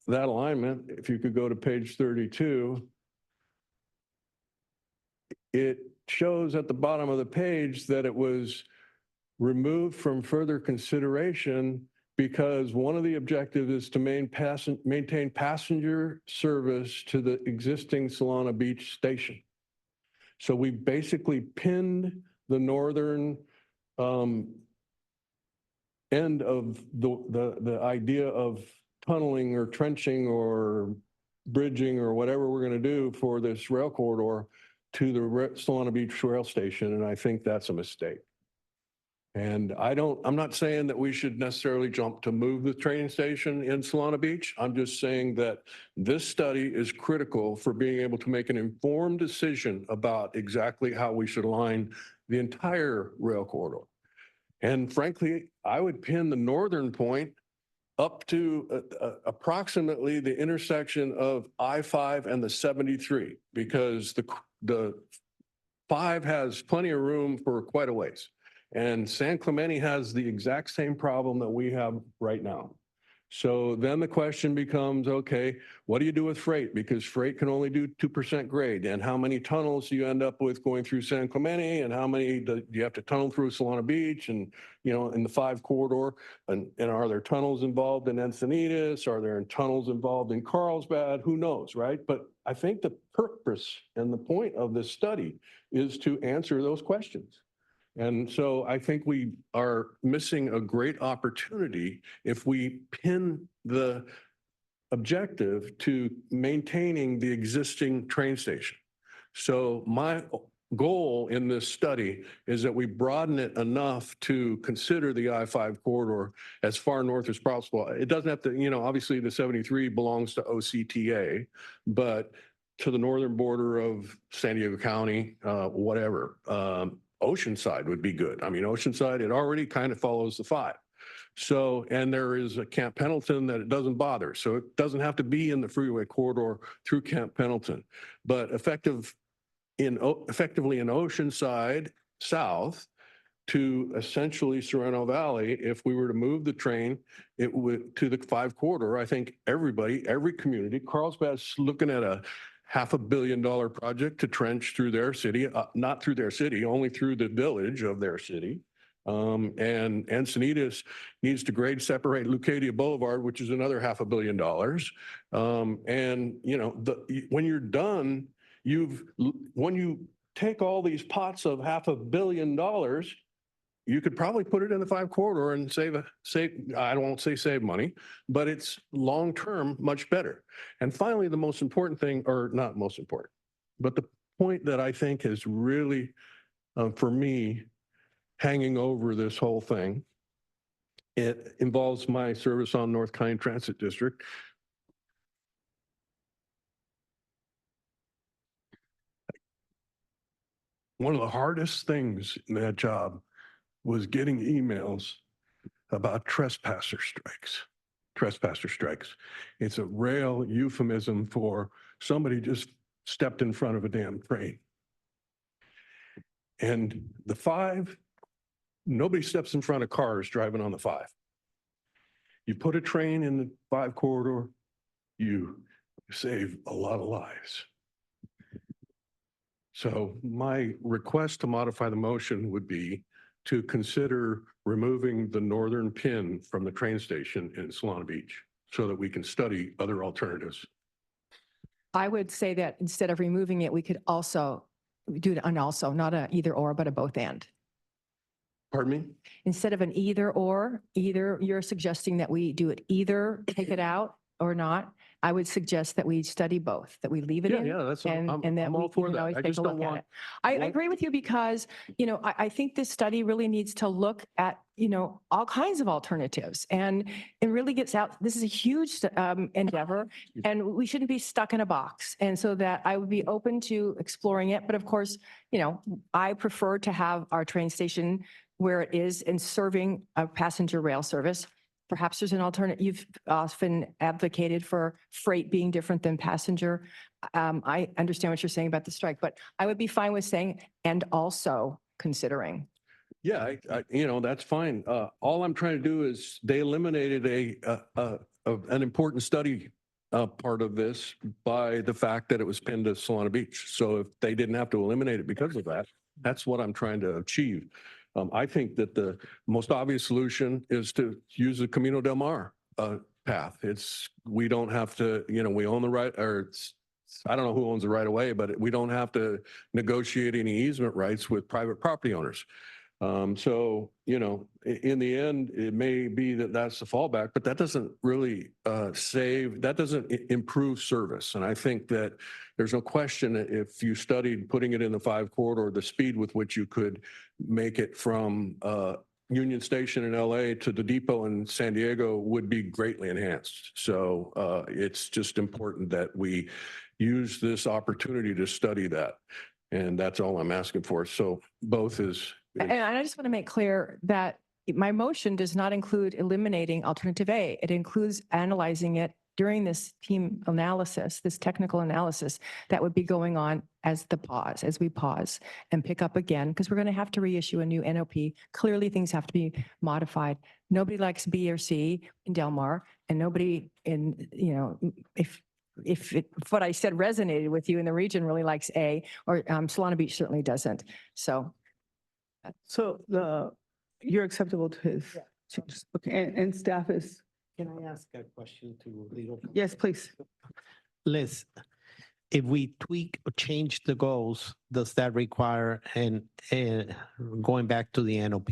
E: alignment. If you could go to page 32, it shows at the bottom of the page that it was removed from further consideration because one of the objectives is to maintain passenger service to the existing Solana Beach station. So we basically pinned the northern end of the idea of tunneling or trenching or bridging or whatever we're going to do for this rail corridor to the Solana Beach rail station. And I think that's a mistake. And I'm not saying that we should necessarily jump to move the train station in Solana Beach. I'm just saying that this study is critical for being able to make an informed decision about exactly how we should align the entire rail corridor. And frankly, I would pin the northern point up to approximately the intersection of I-5 and the 73, because the 5 has plenty of room for quite a ways. And San Clemente has the exact same problem that we have right now. So then the question becomes, okay, what do you do with freight? Because freight can only do 2% grade. And how many tunnels do you end up with going through San Clemente? And how many do you have to tunnel through Solana Beach and, you know, in the 5 corridor? And are there tunnels involved in Encinitas? Are there tunnels involved in Carlsbad? Who knows, right? But I think the purpose and the point of this study is to answer those questions. And so I think we are missing a great opportunity if we pin the objective to maintaining the existing train station. So my goal in this study is that we broaden it enough to consider the I-5 corridor as far north as possible. It doesn't have to, you know, obviously the 73 belongs to OCTA, but to the northern border of San Diego County, whatever. Oceanside would be good. I mean, Oceanside, it already kind of follows the 5. So, and there is a Camp Pendleton that it doesn't bother. So it doesn't have to be in the freeway corridor through Camp Pendleton. But effectively in Oceanside south to essentially Sereno Valley, if we were to move the train, it would to the 5 corridor. I think every community, Carlsbad's looking at a $500 million project to trench through their city, not through their city, only through the village of their city. And Encinitas needs to grade separate Lucadia Boulevard, which is another $500 million. And you know, when you're done, when you take all these pots of $500 million, you could probably put it in the 5 corridor and save, I won't say save money, but it's long-term much better. And finally, the most important thing, or not most important, but the point that I think is really, for me, hanging over this whole thing, it involves my service on North County Transit District. One of the hardest things in that job was getting emails about trespasser strikes. Trespasser strikes. It's a real euphemism for somebody just stepped in front of a damn train. And the 5, nobody steps in front of cars driving on the 5. You put a train in the 5 corridor, you save a lot of lives. So my request to modify the motion would be to consider removing the northern pin from the train station in Solana Beach so that we can study other alternatives.
C: I would say that instead of removing it, we could also do it an also, not a either or, but a both and.
E: Pardon me?
C: Instead of an either or, either you're suggesting that we do it either take it out or not. I would suggest that we study both, that we leave it in.
E: Yeah, that's,
C: and that
E: I'm
C: we
E: all for
C: can
E: that.
C: always
E: I
C: take
E: just
C: a
E: don't
C: look at
E: want.
C: it. I agree with you because, I think this study really needs to look at, all kinds of alternatives and really gets out. This is a huge endeavor and we shouldn't be stuck in a box. And so that I would be open to exploring it. But of course, I prefer to have our train station where it is and serving a passenger rail service. Perhaps there's an alternative. You've often advocated for freight being different than passenger. I understand what you're saying about the strike, but I would be fine with saying, and also considering.
E: Yeah, that's fine. All I'm trying to do is they eliminated an important study part of this by the fact that it was pinned to Solana Beach. So if they didn't have to eliminate it because of that, that's what I'm trying to achieve. I think that the most obvious solution is to use the Camino del Mar path. We don't have to, we own the right, or I don't know who owns the right of way, but we don't have to negotiate any easement rights with private property owners. So, in the end, it may be that that's the fallback, but that doesn't really that doesn't improve service. And I think that there's no question that if you studied putting it in the 5 corridor, the speed with which you could make it from Union Station in LA to the depot in San Diego would be greatly enhanced. So it's just important that we use this opportunity to study that. And that's all I'm asking for. So both is.
C: And I just want to make clear that my motion does not include eliminating alternative A. It includes analyzing it during this team analysis, this technical analysis that would be going on as we pause and pick up again, because we're going to have to reissue a new NOP. Clearly things have to be modified. Nobody likes B or C in Del Mar, and nobody if what I said resonated with you in the region really likes A, or Solana Beach certainly doesn't. So
A: you're acceptable to his changes. Okay, and staff is.
I: Can I ask a question to legal?
A: Yes, please.
I: Liz, if we tweak or change the goals, does that require going back to the NOP?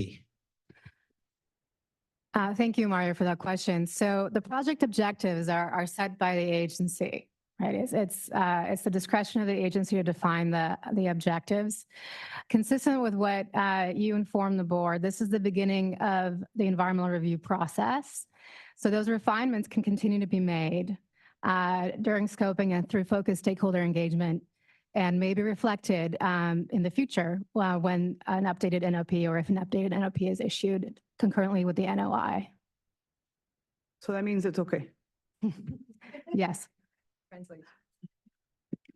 K: Thank you, Mario, for that question. So the project objectives are set by the agency, right? It's the discretion of the agency to define the objectives. Consistent with what you informed the board, this is the beginning of the environmental review process. So those refinements can continue to be made during scoping and through focused stakeholder engagement, and may be reflected in the future when an updated NOP, or if an updated NOP is issued concurrently with the NOI.
A: So that means it's okay.
K: Yes.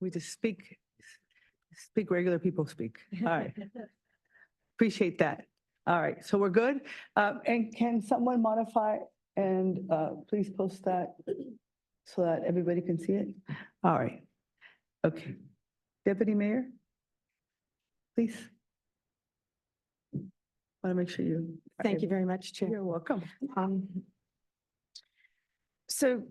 A: We just speak regular people speak. All right. Appreciate that. All right, so we're good. And can someone modify and please post that so that everybody can see it? All right. Okay. Deputy Mayor, please. Want to make sure you.
J: Thank you very much, Chair.
A: You're welcome.
J: So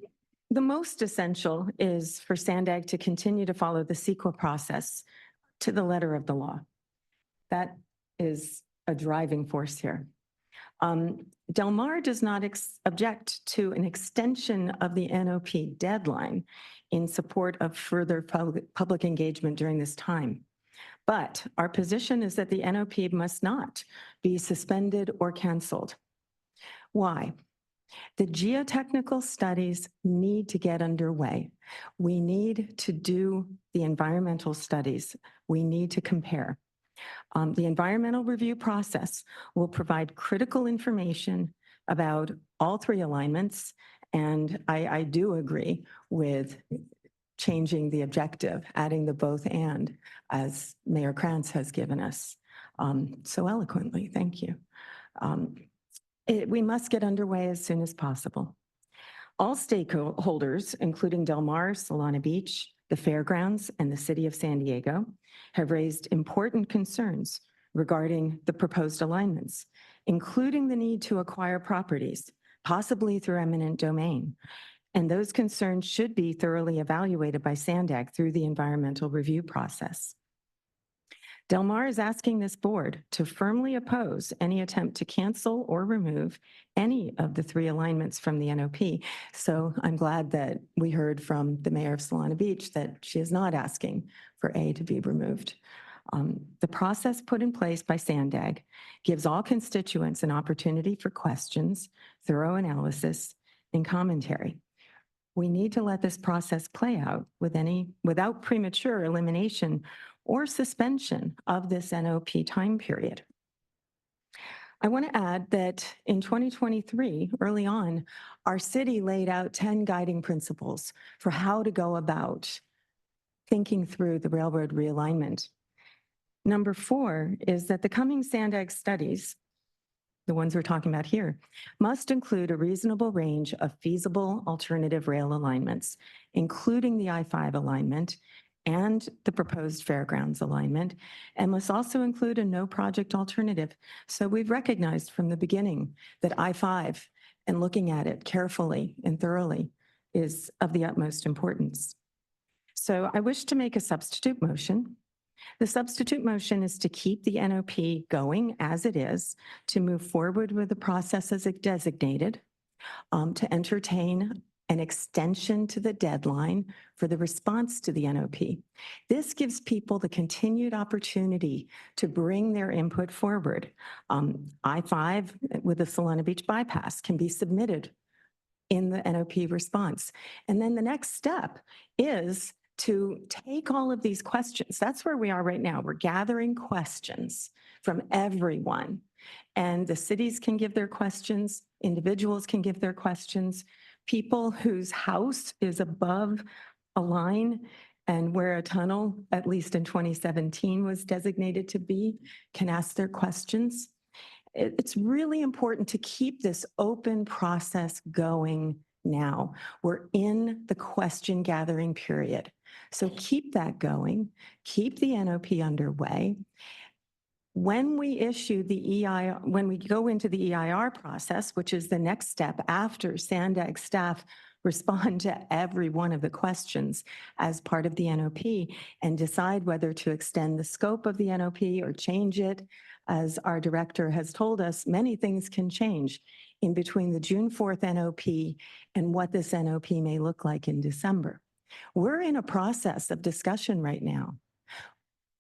J: the most essential is for SANDAG to continue to follow the CEQA process to the letter of the law. That is a driving force here. Del Mar does not object to an extension of the NOP deadline in support of further public engagement during this time. But our position is that the NOP must not be suspended or canceled. Why? The geotechnical studies need to get underway. We need to do the environmental studies. We need to compare.
K: The environmental review process will provide critical information about all three alignments, and I do agree with changing the objective, adding the both and, as Mayor Krantz has given us so eloquently. Thank you. We must get underway as soon as possible. All stakeholders, including Del Mar, Solana Beach, the fairgrounds, and the City of San Diego, have raised important concerns regarding the proposed alignments, including the need to acquire properties, possibly through eminent domain. And those concerns should be thoroughly evaluated by SANDAG through the environmental review process. Del Mar is asking this board to firmly oppose any attempt to cancel or remove any of the three alignments from the NOP. So I'm glad that we heard from the mayor of Solana Beach that she is not asking for A to be removed. The process put in place by SANDAG gives all constituents an opportunity for questions, thorough analysis, and commentary. We need to let this process play out without premature elimination or suspension of this NOP time period. I want to add that in 2023, early on, our city laid out 10 guiding principles for how to go about thinking through the railroad realignment. Number 4 is that the coming SANDAG studies, the ones we're talking about here, must include a reasonable range of feasible alternative rail alignments, including the I-5 alignment and the proposed fairgrounds alignment, and must also include a no project alternative. So we've recognized from the beginning that I-5 and looking at it carefully and thoroughly is of the utmost importance. So I wish to make a substitute motion. The substitute motion is to keep the NOP going as it is, to move forward with the process as designated, to entertain an extension to the deadline for the response to the NOP. This gives people the continued opportunity to bring their input forward. I-5 with the Solana Beach bypass can be submitted in the NOP response. And then the next step is to take all of these questions. That's where we are right now. We're gathering questions from everyone. And the cities can give their questions, individuals can give their questions, people whose house is above a line and where a tunnel, at least in 2017, was designated to be, can ask their questions. It's really important to keep this open process going now. We're in the question gathering period. So keep that going, keep the NOP underway. When we issue the when we go into the EIR process, which is the next step after SANDAG staff respond to every one of the questions as part of the NOP and decide whether to extend the scope of the NOP or change it, as our director has told us, many things can change in between the June 4th NOP and what this NOP may look like in December. We're in a process of discussion right now.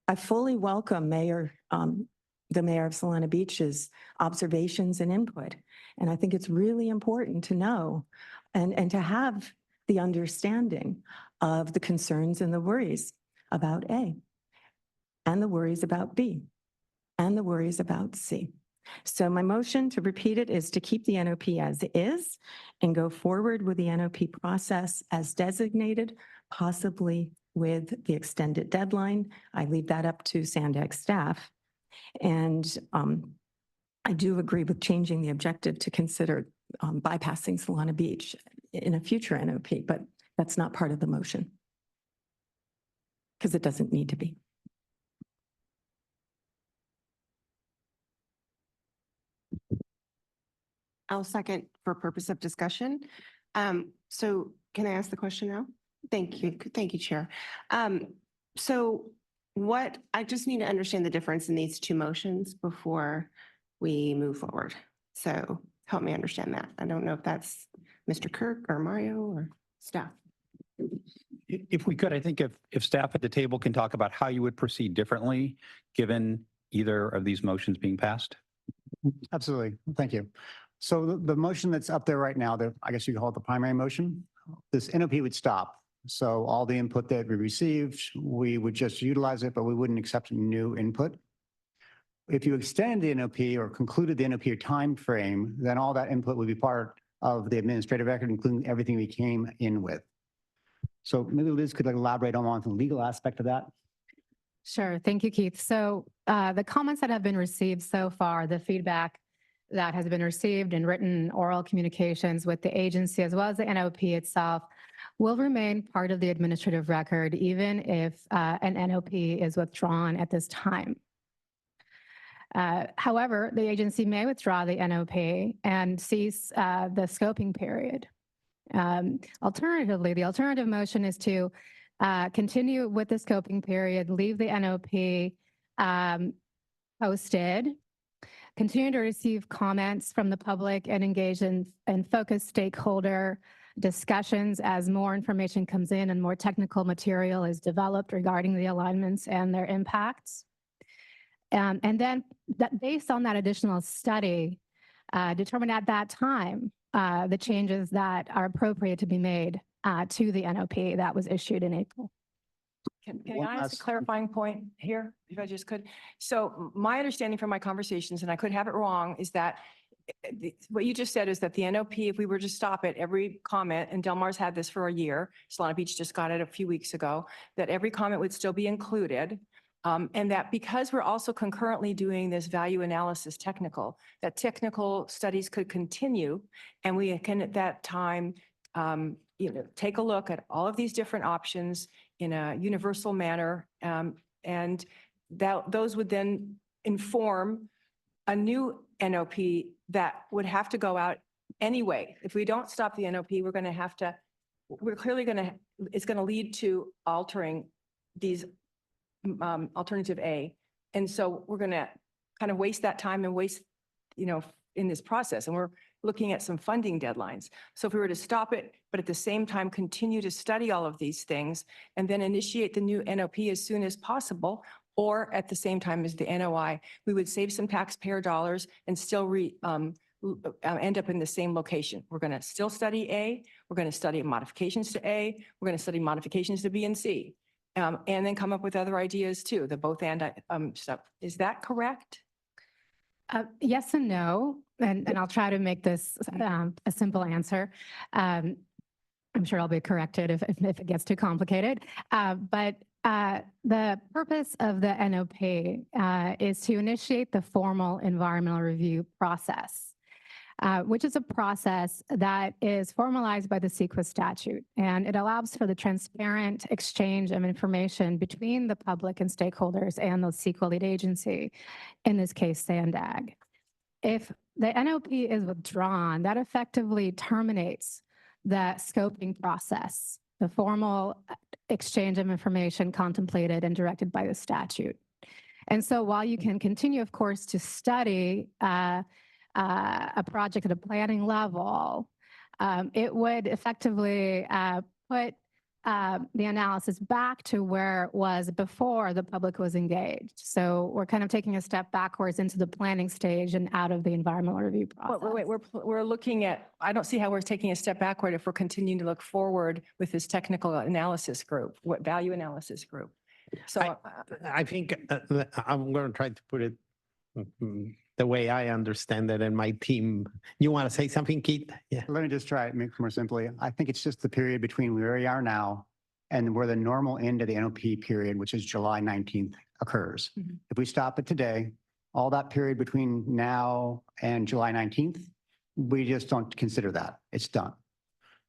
K: I fully welcome the mayor of Solana Beach's observations and input. And I think it's really important to know and to have the understanding of the concerns and the worries about A, and the worries about B, and the worries about C. So my motion, to repeat it, is to keep the NOP as is and go forward with the NOP process as designated, possibly with the extended deadline. I leave that up to SANDAG staff. And I do agree with changing the objective to consider bypassing Solana Beach in a future NOP, but that's not part of the motion because it doesn't need to be.
L: I'll second for purpose of discussion. So can I ask the question now? Thank you. Thank you, Chair. So I just need to understand the difference in these two motions before we move forward. So help me understand that. I don't know if that's Mr. Kirk or Mario or staff.
D: If we could, I think if staff at the table can talk about how you would proceed differently, given either of these motions being passed.
M: Absolutely. Thank you. So the motion that's up there right now, I guess you can call it the primary motion, this NOP would stop. So all the input that we received, we would just utilize it, but we wouldn't accept new input. If you extend the NOP or concluded the NOP timeframe, then all that input would be part of the administrative record, including everything we came in with. So maybe Liz could elaborate on the legal aspect of that.
K: Sure. Thank you, Keith. So the comments that have been received so far, the feedback that has been received in written oral communications with the agency as well as the NOP itself will remain part of the administrative record, even if an NOP is withdrawn at this time. However, the agency may withdraw the NOP and cease the scoping period. Alternatively, the alternative motion is to continue with the scoping period, leave the NOP posted, continue to receive comments from the public and engage in focused stakeholder discussions as more information comes in and more technical material is developed regarding the alignments and their impacts. And then based on that additional study, determine at that time the changes that are appropriate to be made to the NOP that was issued in April.
C: Can I ask a clarifying point here, if I just could? So my understanding from my conversations, and I could have it wrong, is that what you just said is that the NOP, if we were to stop it, every comment, and Del Mar's had this for a year, Solana Beach just got it a few weeks ago, that every comment would still be included. And that because we're also concurrently doing this value analysis technical, that technical studies could continue, and we can at that time, take a look at all of these different options in a universal manner, and those would then inform a new NOP that would have to go out anyway. If we don't stop the NOP, we're clearly it's going to lead to altering these alternative A. And so we're going to kind of waste that time and waste, in this process. And we're looking at some funding deadlines. So if we were to stop it, but at the same time, continue to study all of these things and then initiate the new NOP as soon as possible, or at the same time as the NOI, we would save some taxpayer dollars and still end up in the same location. We're going to still study A. We're going to study modifications to A. We're going to study modifications to B and C. And then come up with other ideas too, the both and stuff. Is that correct?
K: Yes and no, and I'll try to make this a simple answer. I'm sure I'll be corrected if it gets too complicated. But the purpose of the NOP is to initiate the formal environmental review process, which is a process that is formalized by the CEQA statute, and it allows for the transparent exchange of information between the public and stakeholders and the CEQA lead agency, in this case, SANDAG. If the NOP is withdrawn, that effectively terminates the scoping process, the formal exchange of information contemplated and directed by the statute. And so while you can continue, of course, to study a project at a planning level, it would effectively put the analysis back to where it was before the public was engaged. So we're kind of taking a step backwards into the planning stage and out of the environmental review process.
C: Wait, we're looking at, I don't see how we're taking a step backward if we're continuing to look forward with this technical analysis group, what value analysis group. So
I: I think I'm going to try to put it the way I understand it and my team. You want to say something, Keith? Yeah.
M: Let me just try it, make it more simply. I think it's just the period between where we are now and where the normal end of the NOP period, which is July 19th, occurs.
K: Mm-hmm.
M: If we stop it today, all that period between now and July 19th, we just don't consider that. It's done.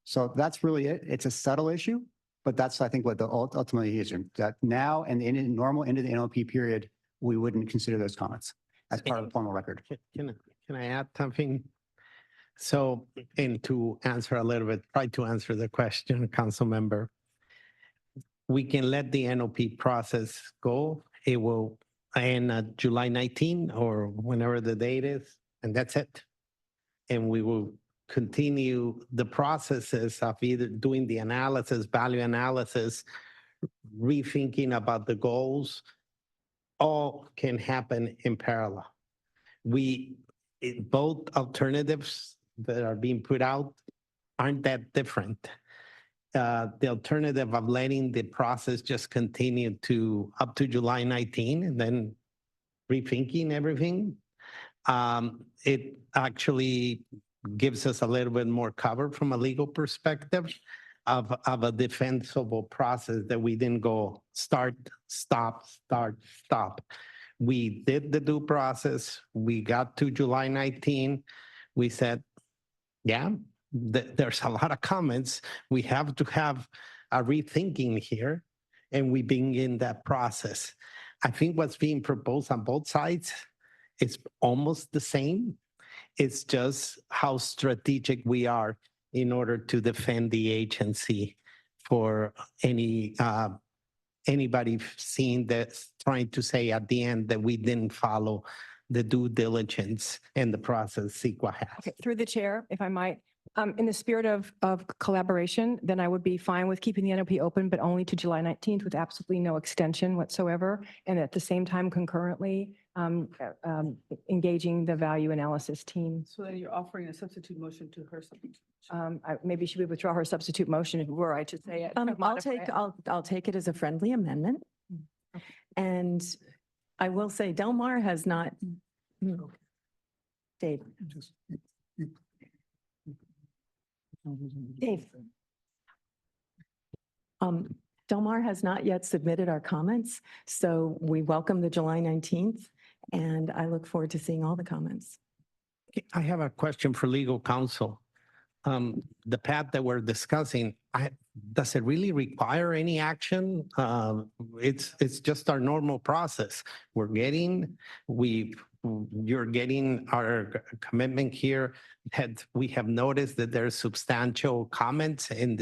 M: So that's really it. It's a subtle issue, but that's, I think, what the ultimately is, that now and the normal end of the NOP period, we wouldn't consider those comments as part of the formal record.
I: Can I add something? So, and to answer a little bit, try to answer the question, council member. We can let the NOP process go. It will end July 19 or whenever the date is, and that's it. And we will continue the processes of either doing the analysis, value analysis, rethinking about the goals. All can happen in parallel. Both alternatives that are being put out aren't that different. The alternative of letting the process just continue to up to July 19 and then rethinking everything. It actually gives us a little bit more cover from a legal perspective of a defensible process that we didn't go start, stop, start, stop. We did the due process. We got to July 19. We said, yeah, there's a lot of comments. We have to have a rethinking here, and we begin that process. I think what's being proposed on both sides is almost the same. It's just how strategic we are in order to defend the agency for anybody seeing that trying to say at the end that we didn't follow the due diligence and the process CEQA has.
C: Okay, through the chair, if I might, in the spirit of collaboration, then I would be fine with keeping the NOP open, but only to July 19th with absolutely no extension whatsoever. And at the same time, concurrently, engaging the value analysis team.
A: So then you're offering a substitute motion to her substitute.
C: Maybe she would withdraw her substitute motion were I to say it.
J: I'll take it as a friendly amendment. And I will say Del Mar has not. Dave. Dave. Del Mar has not yet submitted our comments, so we welcome the July 19th, and I look forward to seeing all the comments.
I: I have a question for legal counsel. The path that we're discussing, does it really require any action? It's just our normal process. You're getting our commitment here that we have noticed that there's substantial comments and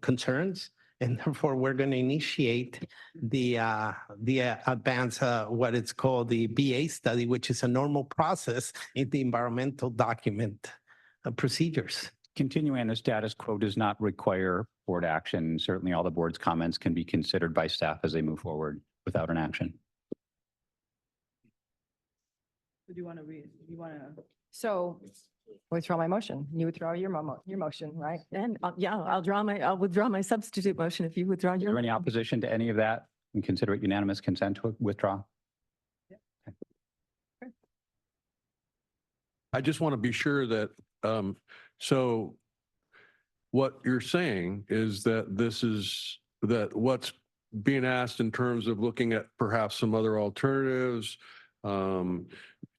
I: concerns, and therefore we're going to initiate the advance, what it's called the BA study, which is a normal process in the environmental document procedures.
D: Continuing the status quo does not require board action. Certainly all the board's comments can be considered by staff as they move forward without an action.
A: Do you want to read? You want to?
C: So withdraw my motion. You withdraw your motion, right?
J: And I'll withdraw my substitute motion if you withdraw
D: Is
J: your.
D: there any opposition to any of that? And consider it unanimous consent to withdraw.
E: I just want to be sure that, so what you're saying is that that what's being asked in terms of looking at perhaps some other alternatives,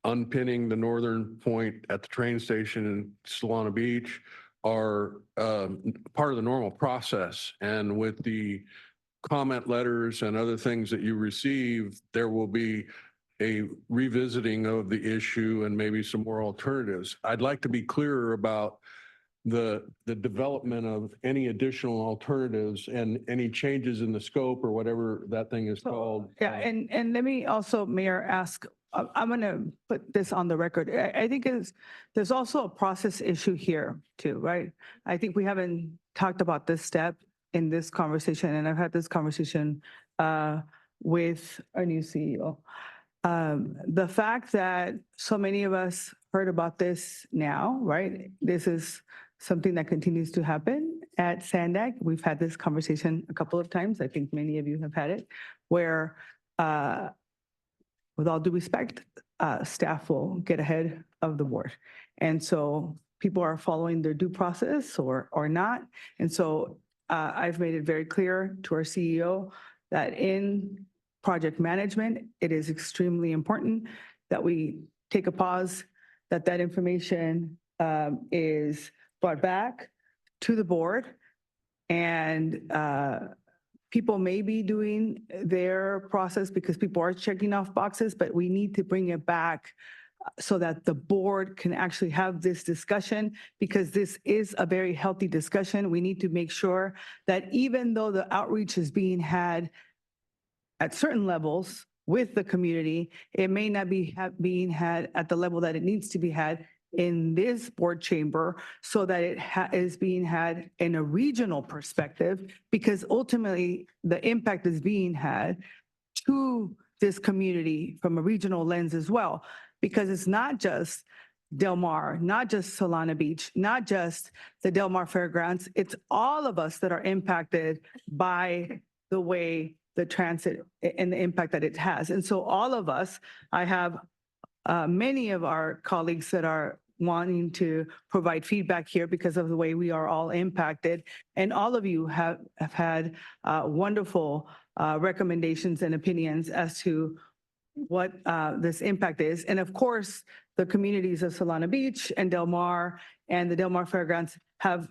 E: unpinning the northern point at the train station in Solana Beach are part of the normal process. And with the comment letters and other things that you receive, there will be a revisiting of the issue and maybe some more alternatives. I'd like to be clearer about the development of any additional alternatives and any changes in the scope or whatever that thing is called.
A: Yeah, and let me also, Mayor, ask, I'm going to put this on the record. I think there's also a process issue here too, right? I think we haven't talked about this step in this conversation, and I've had this conversation with our new CEO. The fact that so many of us heard about this now, right? This is something that continues to happen at SANDAG. We've had this conversation a couple of times. I think many of you have had it, where with all due respect, staff will get ahead of the board. And so people are following their due process or not. And so I've made it very clear to our CEO that in project management, it is extremely important that we take a pause, that information is brought back to the board, and people may be doing their process because people are checking off boxes, but we need to bring it back so that the board can actually have this discussion, because this is a very healthy discussion. We need to make sure that even though the outreach is being had at certain levels with the community, it may not be being had at the level that it needs to be had in this board chamber, so that it is being had in a regional perspective, because ultimately the impact is being had to this community from a regional lens as well, because it's not just Del Mar, not just Solana Beach, not just the Del Mar Fairgrounds, it's all of us that are impacted by the way the transit and the impact that it has. And so all of us, I have many of our colleagues that are wanting to provide feedback here because of the way we are all impacted. And all of you have had wonderful recommendations and opinions as to what this impact is. And of course, the communities of Solana Beach and Del Mar and the Del Mar Fairgrounds have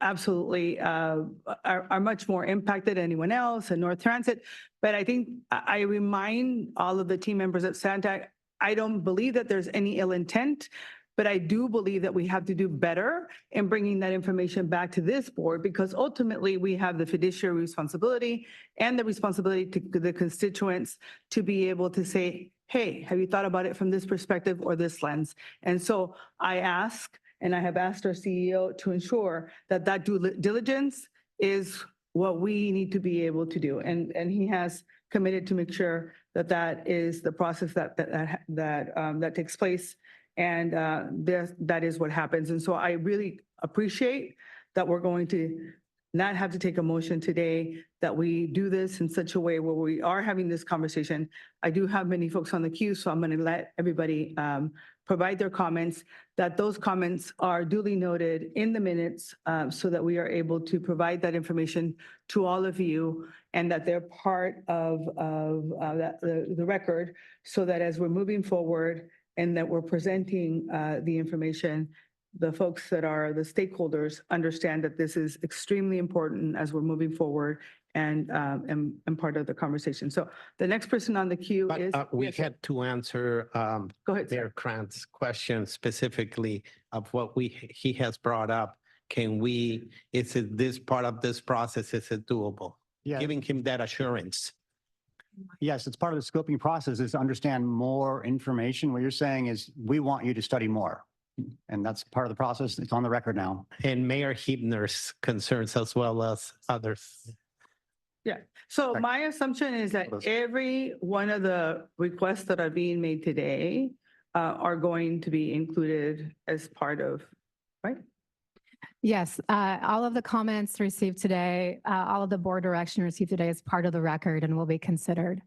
A: absolutely are much more impacted than anyone else, and North Transit. But I think I remind all of the team members at SANDAG, I don't believe that there's any ill intent, but I do believe that we have to do better in bringing that information back to this board, because ultimately we have the fiduciary responsibility and the responsibility to the constituents to be able to say, hey, have you thought about it from this perspective or this lens? And so I ask, and I have asked our CEO to ensure that that due diligence is what we need to be able to do. And he has committed to make sure that that is the process that takes place. And that is what happens. And so I really appreciate that we're going to not have to take a motion today, that we do this in such a way where we are having this conversation. I do have many folks on the queue, so I'm going to let everybody provide their comments, that those comments are duly noted in the minutes so that we are able to provide that information to all of you, and that they're part of the record, so that as we're moving forward and that we're presenting the information, the folks that are the stakeholders understand that this is extremely important as we're moving forward and part of the conversation. So the next person on the queue is.
I: We had to answer
A: Go ahead,
I: Mayor Krantz' question specifically of what he has brought up. Is it this part of this process, is it doable?
M: Yeah.
I: Giving him that assurance.
M: Yes, it's part of the scoping process is to understand more information. What you're saying is we want you to study more. And that's part of the process. It's on the record now.
I: And Mayor Hebner's concerns as well as others.
A: Yeah, so my assumption is that every one of the requests that are being made today are going to be included as part of, right?
K: Yes, all of the comments received today, all of the board direction received today is part of the record and will be considered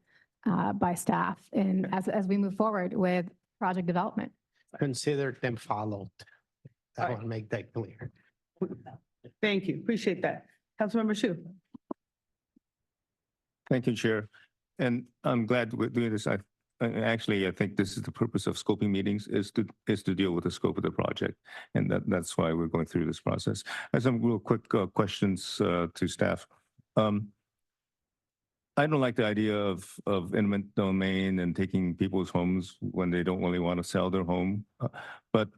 K: by staff and as we move forward with project development.
I: Consider them followed. I
A: All
I: want to make that clear.
A: Thank you, appreciate that. Councilmember Shu.
O: Thank you, Chair. And I'm glad we're doing this. I think this is the purpose of scoping meetings is to deal with the scope of the project. And that's why we're going through this process. I have some real quick questions to staff. I don't like the idea of eminent domain and taking people's homes when they don't really want to sell their home. But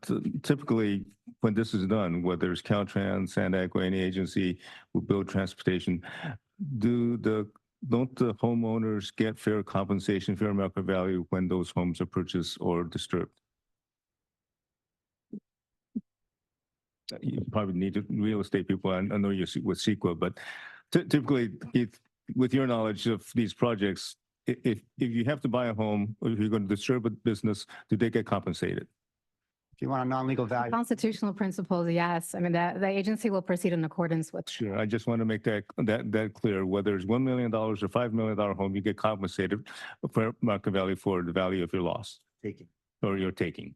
O: typically, when this is done, whether it's Caltrans, SANDAG, or any agency who build transportation, don't the homeowners get fair compensation, fair market value when those homes are purchased or disturbed? You probably need to, real estate people, I know you're with CEQA, but typically, with your knowledge of these projects, if you have to buy a home or if you're going to disturb a business, do they get compensated?
M: If you want a non-legal value.
K: Constitutional principles, yes. I mean, the agency will proceed in accordance with.
O: Sure, I just want to make that clear. Whether it's $1 million or $5 million home, you get compensated for market value for the value of your loss.
M: Taking.
O: Or your taking.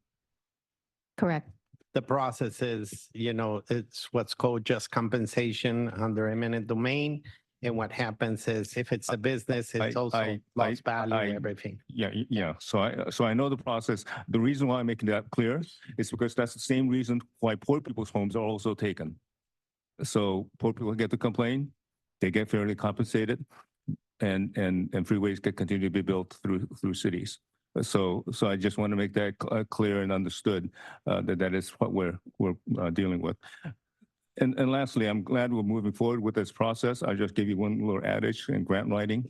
K: Correct.
I: The process is, it's what's called just compensation under eminent domain. And what happens is if it's a business, it's also lost value and everything.
O: Yeah. So I know the process. The reason why I'm making that clear is because that's the same reason why poor people's homes are also taken. So poor people get to complain, they get fairly compensated, and freeways can continue to be built through cities. So I just want to make that clear and understood that is what we're dealing with. And lastly, I'm glad we're moving forward with this process. I'll just give you one little adage in grant writing.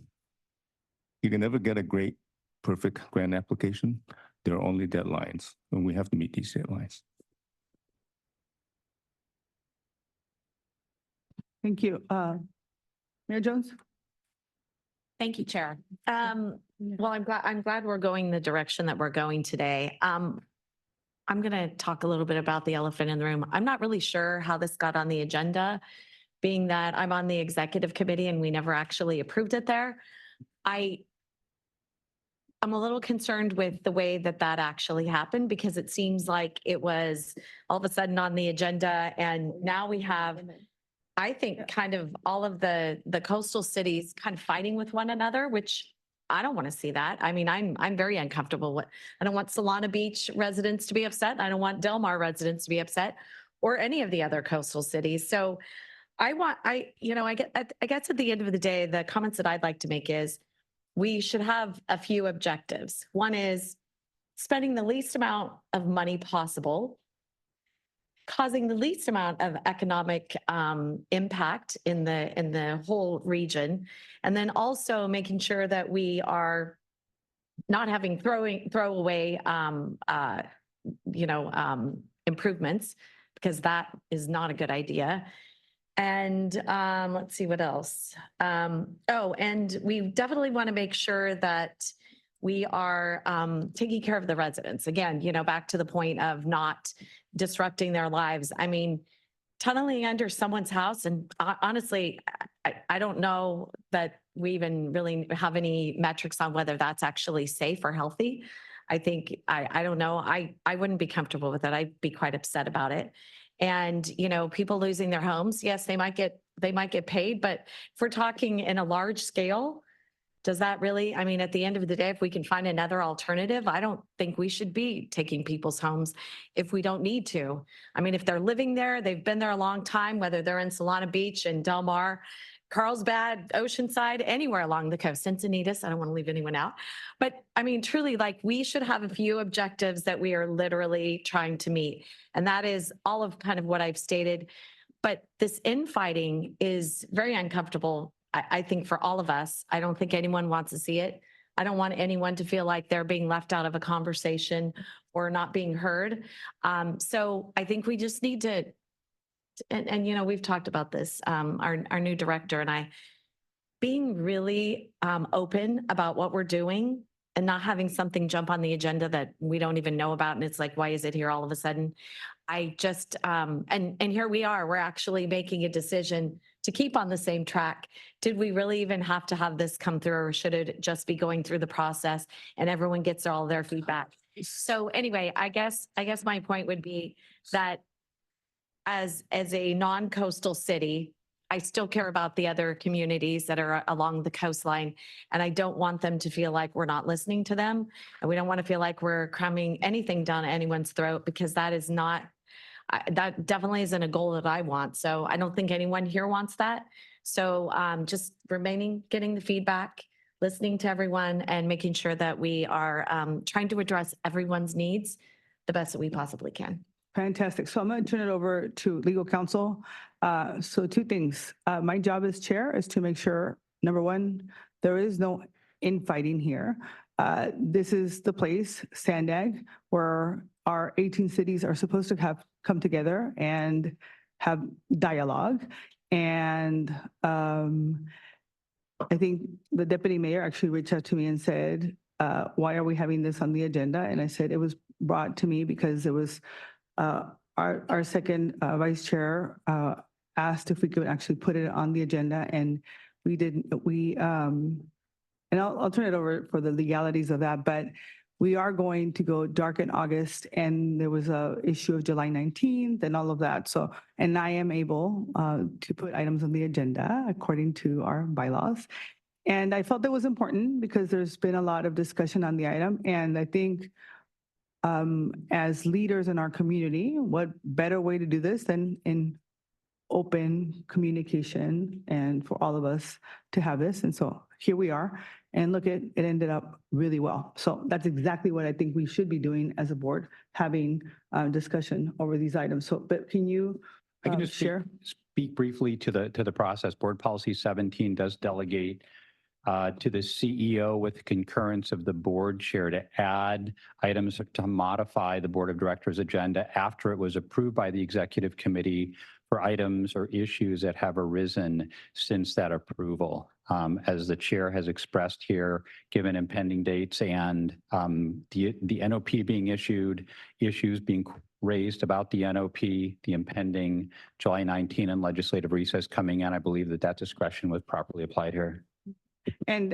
O: You can never get a great, perfect grant application. There are only deadlines, and we have to meet these deadlines.
A: Thank you. Mayor Jones?
P: Thank you, Chair. Well, I'm glad we're going the direction that we're going today. I'm going to talk a little bit about the elephant in the room. I'm not really sure how this got on the agenda being that I'm on the executive committee and we never actually approved it there. I'm a little concerned with the way that that actually happened because it seems like it was all of a sudden on the agenda and now we have, I think, kind of all of the coastal cities kind of fighting with one another, which I don't want to see that. I mean, I'm very uncomfortable with, I don't want Solana Beach residents to be upset. I don't want Del Mar residents to be upset or any of the other coastal cities. So I guess at the end of the day, the comments that I'd like to make is we should have a few objectives. One is spending the least amount of money possible, causing the least amount of economic impact in the whole region, and then also making sure that we are not having throwaway improvements, because that is not a good idea. And let's see what else. And we definitely want to make sure that we are taking care of the residents. Again, back to the point of not disrupting their lives. I mean, tunneling under someone's house, and honestly, I don't know that we even really have any metrics on whether that's actually safe or healthy. I think, I don't know. I wouldn't be comfortable with it. I'd be quite upset about it. And, people losing their homes, yes, they might get paid, but if we're talking in a large scale, does that really, I mean, at the end of the day, if we can find another alternative, I don't think we should be taking people's homes if we don't need to. I mean, if they're living there, they've been there a long time, whether they're in Solana Beach and Del Mar, Carlsbad, Oceanside, anywhere along the coast, Encinitas, I don't want to leave anyone out. But I mean, truly, like, we should have a few objectives that we are literally trying to meet. And that is all of kind of what I've stated. But this infighting is very uncomfortable, I think, for all of us. I don't think anyone wants to see it. I don't want anyone to feel like they're being left out of a conversation or not being heard. So I think we just need to, and we've talked about this, our new director and I, being really open about what we're doing and not having something jump on the agenda that we don't even know about. And it's like, why is it here all of a sudden? I just, and here we are, we're actually making a decision to keep on the same track. Did we really even have to have this come through, or should it just be going through the process and everyone gets all their feedback? So anyway, I guess my point would be that as a non-coastal city, I still care about the other communities that are along the coastline, and I don't want them to feel like we're not listening to them. And we don't want to feel like we're cramming anything down anyone's throat, because that is not, that definitely isn't a goal that I want. So I don't think anyone here wants that. So just getting the feedback, listening to everyone, and making sure that we are trying to address everyone's needs the best that we possibly can.
A: Fantastic. So I'm going to turn it over to legal counsel. So two things. My job as chair is to make sure, number one, there is no infighting here. This is the place, SANDAG, where our 18 cities are supposed to have come together and have dialogue. And I think the deputy mayor actually reached out to me and said, why are we having this on the agenda? And I said, it was brought to me because it was our second vice chair asked if we could actually put it on the agenda, and we didn't. And I'll turn it over for the legalities of that, but we are going to go dark in August, and there was a issue of July 19th and all of that. So, and I am able to put items on the agenda according to our bylaws. And I felt that was important because there's been a lot of discussion on the item. And I think as leaders in our community, what better way to do this than in open communication and for all of us to have this. And so here we are, and look, it ended up really well. So that's exactly what I think we should be doing as a board, having discussion over these items. So, but can you
D: I can just
A: share?
D: Speak briefly to the process. Board Policy 17 does delegate to the CEO with concurrence of the board chair to add items to modify the board of directors agenda after it was approved by the executive committee for items or issues that have arisen since that approval. As the chair has expressed here, given impending dates and the NOP being issued, issues being raised about the NOP, the impending July 19 and legislative recess coming in, I believe that that discretion was properly applied here.
A: And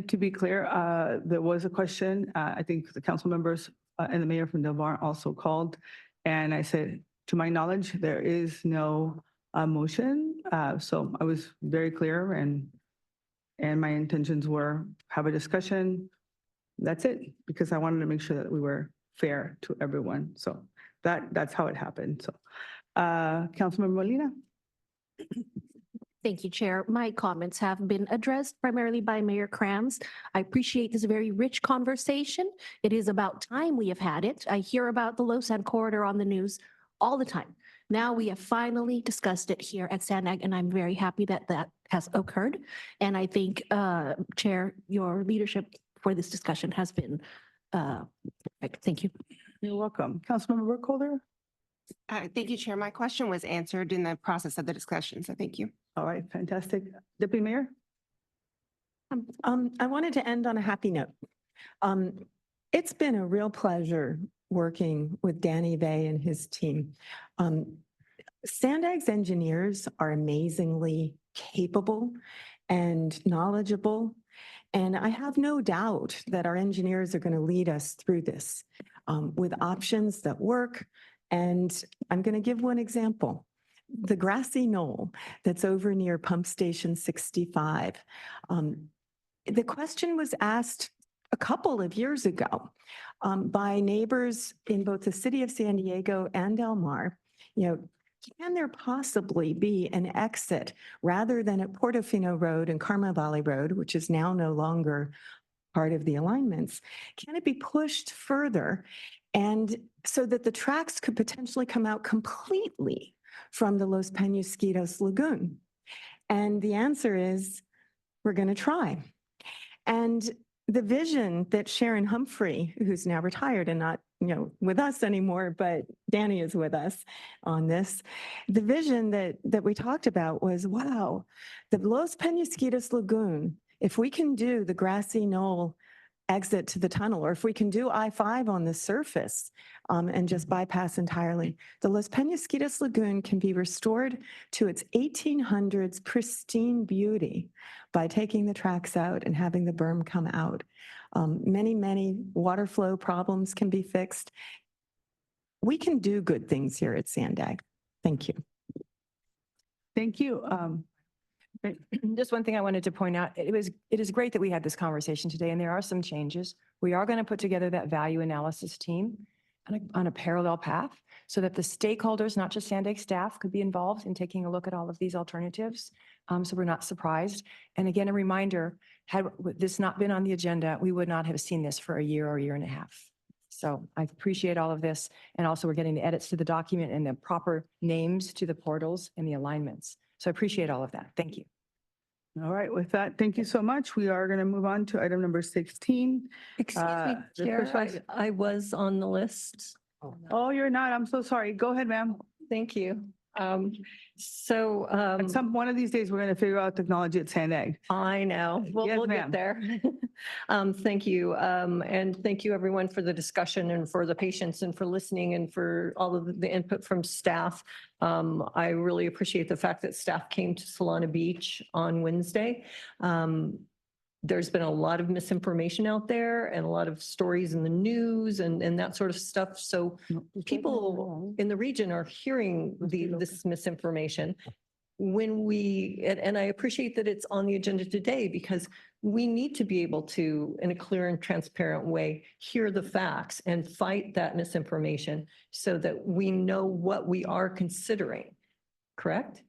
A: to be clear, there was a question, I think the council members and the mayor from Del Mar also called. And I said, to my knowledge, there is no motion. So I was very clear and my intentions were have a discussion. That's it, because I wanted to make sure that we were fair to everyone. So that's how it happened. So Councilmember Molina.
Q: Thank you, Chair. My comments have been addressed primarily by Mayor Krantz. I appreciate this very rich conversation. It is about time we have had it. I hear about the Losan corridor on the news all the time. Now we have finally discussed it here at SANDAG, and I'm very happy that that has occurred. And I think, Chair, your leadership for this discussion has been perfect. Thank you.
A: You're welcome. Councilmember Burkholder.
L: Thank you, Chair. My question was answered in the process of the discussion, so thank you.
A: All right, fantastic. Deputy Mayor?
J: I wanted to end on a happy note. It's been a real pleasure working with Danny Bay and his team. SANDAG's engineers are amazingly capable and knowledgeable, and I have no doubt that our engineers are going to lead us through this with options that work. And I'm going to give one example. The grassy knoll that's over near Pump Station 65. The question was asked a couple of years ago by neighbors in both the city of San Diego and Del Mar. Can there possibly be an exit rather than at Portofino Road and Carmel Valley Road, which is now no longer part of the alignments? Can it be pushed further? And so that the tracks could potentially come out completely from the Los Penasquitos Lagoon? And the answer is, we're going to try. And the vision that Sharon Humphrey, who's now retired and not with us anymore, but Danny is with us on this. The vision that we talked about was, wow, the Los Penasquitos Lagoon, if we can do the grassy knoll exit to the tunnel, or if we can do I-5 on the surface and just bypass entirely, the Los Penasquitos Lagoon can be restored to its 1800s pristine beauty by taking the tracks out and having the berm come out. Many water flow problems can be fixed. We can do good things here at SANDAG. Thank you.
A: Thank you.
C: Just one thing I wanted to point out, it is great that we had this conversation today, and there are some changes. We are going to put together that value analysis team on a parallel path so that the stakeholders, not just SANDAG staff, could be involved in taking a look at all of these alternatives. So we're not surprised. And again, a reminder, had this not been on the agenda, we would not have seen this for a year or a year and a half. So I appreciate all of this. And also we're getting the edits to the document and the proper names to the portals and the alignments. So I appreciate all of that. Thank you.
A: All right, with that, thank you so much. We are going to move on to item number 16.
R: Excuse me,
A: the
R: Chair,
A: first-
R: I was on the list.
A: Oh, you're not. I'm so sorry. Go ahead, ma'am.
R: Thank you.
A: One of these days, we're going to figure out technology at SANDAG.
R: I know. We'll
A: ma'am.
R: get there. Thank you. And thank you, everyone, for the discussion and for the patience and for listening and for all of the input from staff. I really appreciate the fact that staff came to Solana Beach on Wednesday. There's been a lot of misinformation out there and a lot of stories in the news and that sort of stuff. So people in the region are hearing this misinformation. And I appreciate that it's on the agenda today because we need to be able to, in a clear and transparent way, hear the facts and fight that misinformation so that we know what we are considering, correct?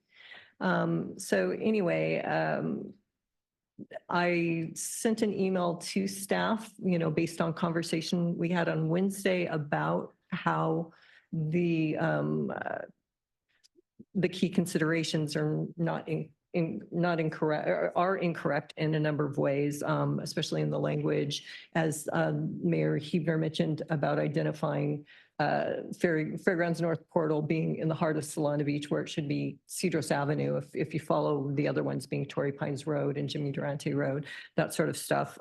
R: So anyway, I sent an email to staff, based on conversation we had on Wednesday about how the key considerations are not incorrect, or are incorrect in a number of ways, especially in the language, as Mayor Huebner mentioned about identifying Fairgrounds North Portal being in the heart of Solana Beach, where it should be Cedros Avenue, if you follow the other ones being Torrey Pines Road and Jimmy Durante Road, that sort of stuff.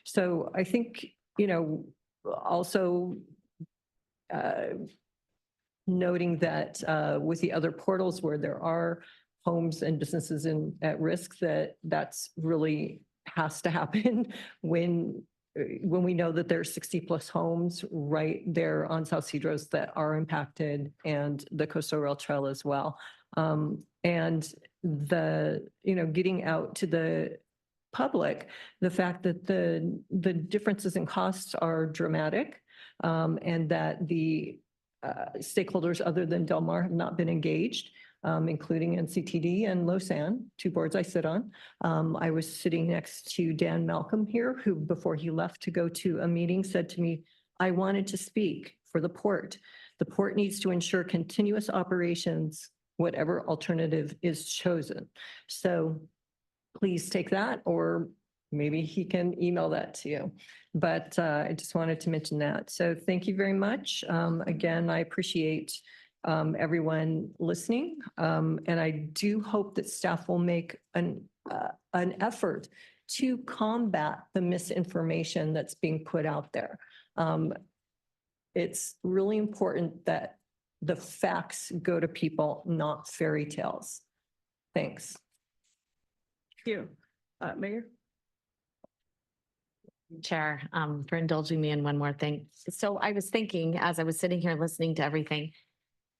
R: So I think, also noting that with the other portals where there are homes and businesses at risk, that's really has to happen when we know that there's 60+ homes right there on South Cedros that are impacted, and the Coastal Rail Trail as well. And getting out to the public, the fact that the differences in costs are dramatic, and that the stakeholders other than Del Mar have not been engaged, including NCTD and LoSAN, two boards I sit on. I was sitting next to Dan Malcolm here, who before he left to go to a meeting said to me, I wanted to speak for the port. The port needs to ensure continuous operations, whatever alternative is chosen. So please take that, or maybe he can email that to you. But I just wanted to mention that. So thank you very much. Again, I appreciate everyone listening. And I do hope that staff will make an effort to combat the misinformation that's being put out there. It's really important that the facts go to people, not fairy tales. Thanks.
A: Thank you. Mayor?
P: Chair, for indulging me in one more thing. So I was thinking, as I was sitting here listening to everything,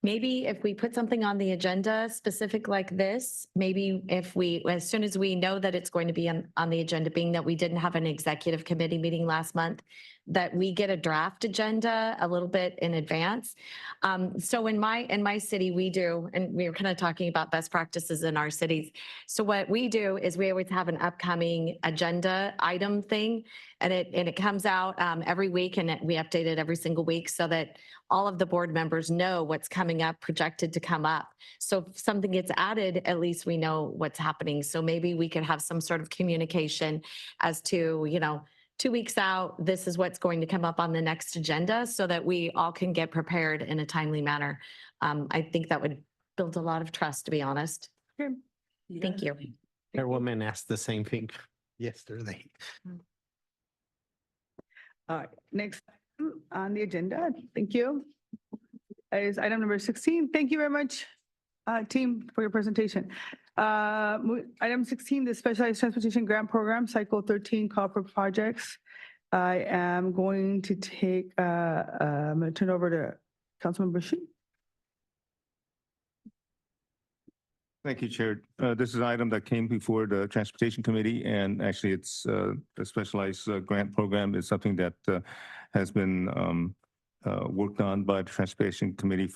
P: maybe if we put something on the agenda specific like this, maybe if as soon as we know that it's going to be on the agenda, being that we didn't have an executive committee meeting last month, that we get a draft agenda a little bit in advance. So in my city, we do, and we were kind of talking about best practices in our cities. So what we do is we always have an upcoming agenda item thing, and it comes out every week, and we update it every single week so that all of the board members know what's coming up, projected to come up. So if something gets added, at least we know what's happening. So maybe we could have some sort of communication as to, 2 weeks out, this is what's going to come up on the next agenda so that we all can get prepared in a timely manner. I think that would build a lot of trust, to be honest. Thank you.
I: Chairwoman asked the same thing yesterday.
A: All right, next item on the agenda, thank you, is item number 16. Thank you very much, team, for your presentation. Item 16, the Specialized Transportation Grant Program, Cycle 13, call for projects. I am going to I'm going to turn over to Councilmember Shi.
O: Thank you, Chair. This is an item that came before the Transportation Committee, and actually it's the Specialized Grant Program is something that has been worked on by the Transportation Committee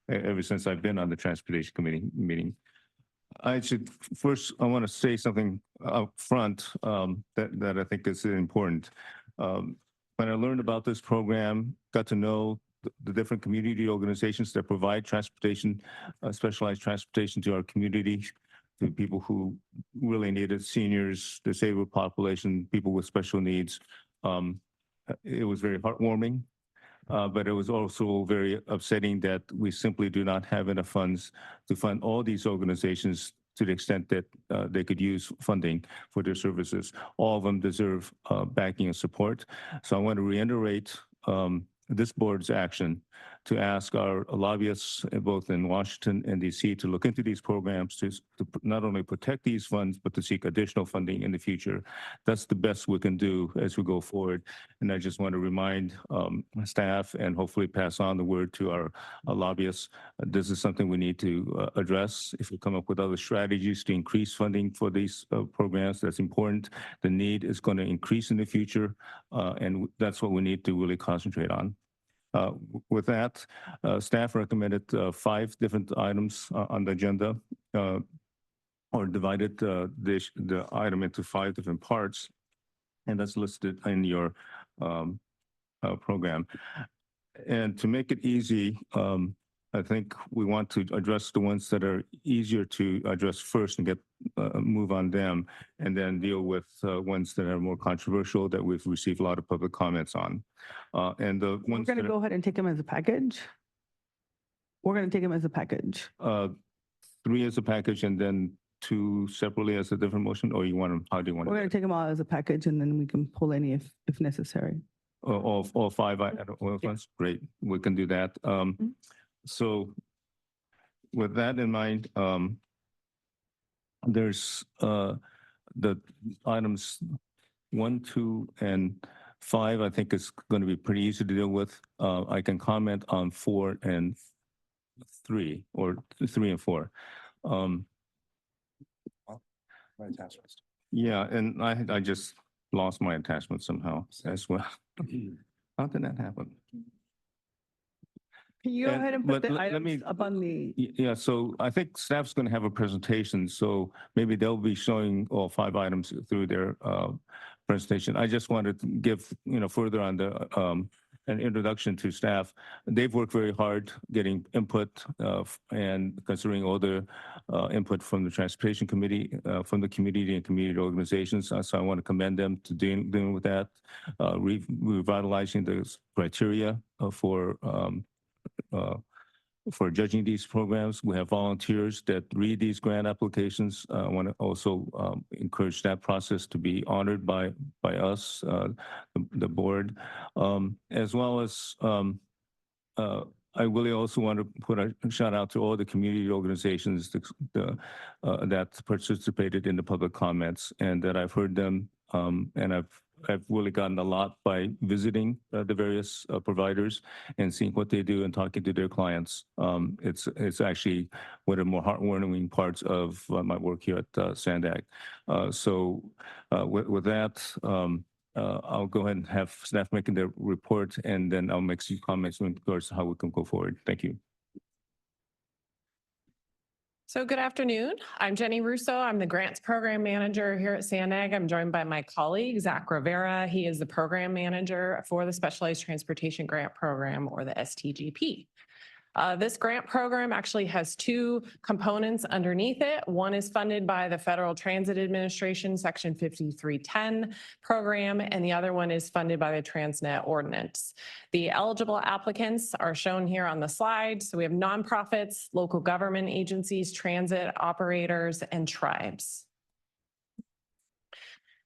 O: ever since I've been on the Transportation Committee meeting. I want to say something up front that I think is important. When I learned about this program, got to know the different community organizations that provide transportation, specialized transportation to our community, to people who really need it, seniors, disabled population, people with special needs. It was very heartwarming, but it was also very upsetting that we simply do not have enough funds to fund all these organizations to the extent that they could use funding for their services. All of them deserve backing and support. So I want to reiterate this board's action to ask our lobbyists both in Washington and DC to look into these programs to not only protect these funds, but to seek additional funding in the future. That's the best we can do as we go forward. And I just want to remind staff and hopefully pass on the word to our lobbyists. This is something we need to address. If we come up with other strategies to increase funding for these programs, that's important. The need is going to increase in the future, and that's what we need to really concentrate on. With that, staff recommended 5 different items on the agenda, or divided the item into 5 different parts, and that's listed in your program. And to make it easy, I think we want to address the ones that are easier to address first and get move on them, and then deal with ones that are more controversial that we've received a lot of public comments on. And the
A: We're
O: ones
A: going to
O: that
A: go ahead and take them as a package. We're going to take them as a package.
O: are, 3 as a package and then 2 separately as a different motion, or you want them, how do you want
A: We're
O: to?
A: going to take them all as a package and then we can pull any if necessary.
O: All 5 oil funds? Great, we can do that. So with that in mind, there's the items 1, 2, and 5, I think is going to be pretty easy to deal with. I can comment on 4 and 3, or 3 and 4.
G: My attachments.
O: Yeah, and I just lost my attachment somehow as well. How did that happen?
A: Can you go
O: And-
A: ahead and put
O: but
A: the
O: let
A: items
O: me-
A: up on the,
O: Yeah, so I think staff's going to have a presentation, so maybe they'll be showing all 5 items through their presentation. I just wanted to give, further on the an introduction to staff. They've worked very hard getting input and considering all the input from the Transportation Committee, from the community and community organizations. So I want to commend them to dealing with that, revitalizing the criteria for judging these programs. We have volunteers that read these grant applications. I want to also encourage that process to be honored by us, the board, as well as I really also want to put a shout out to all the community organizations that participated in the public comments, and that I've heard them, and I've really gotten a lot by visiting the various providers and seeing what they do and talking to their clients. It's actually one of the more heartwarming parts of my work here at SANDAG. So with that, I'll go ahead and have staff making their report, and then I'll make some comments in regards to how we can go forward. Thank you.
N: So good afternoon. I'm Jenny Russo. I'm the Grants Program Manager here at SANDAG. I'm joined by my colleague, Zach Rivera. He is the Program Manager for the Specialized Transportation Grant Program, or the STGP. This grant program actually has 2 components underneath it. One is funded by the Federal Transit Administration Section 5310 program, and the other one is funded by the Transnet Ordinance. The eligible applicants are shown here on the slide. So we have nonprofits, local government agencies, transit operators, and tribes.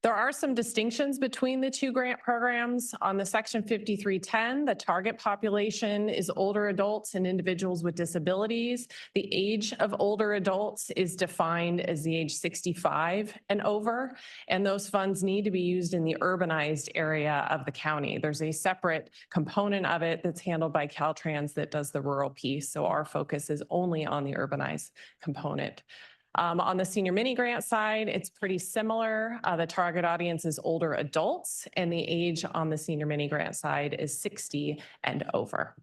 N: There are some distinctions between the 2 grant programs. On the Section 5310, the target population is older adults and individuals with disabilities. The age of older adults is defined as the age 65 and over, and those funds need to be used in the urbanized area of the county. There's a separate component of it that's handled by Caltrans that does the rural piece, so our focus is only on the urbanized component. On the senior mini grant side, it's pretty similar. The target audience is older adults, and the age on the senior mini grant side is 60 and over.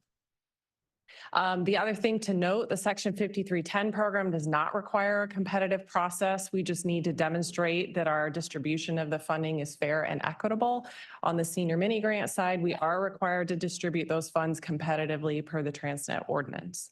N: The other thing to note, the Section 5310 program does not require a competitive process. We just need to demonstrate that our distribution of the funding is fair and equitable. On the senior mini grant side, we are required to distribute those funds competitively per the Transnet Ordinance.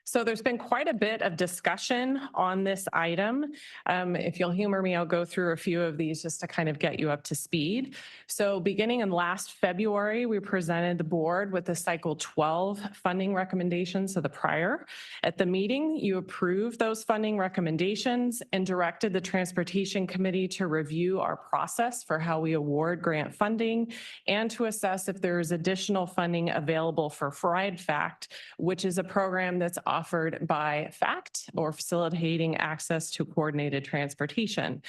N: So there's been quite a bit of discussion on this item. If you'll humor me, I'll go through a few of these just to kind of get you up to speed. So beginning in last February, we presented the board with the cycle 12 funding recommendations, so the prior. At the meeting, you approved those funding recommendations and directed the Transportation Committee to review our process for how we award grant funding and to assess if there is additional funding available for Fried Fact, which is a program that's offered by FACT, or Facilitating Access to Coordinated Transportation.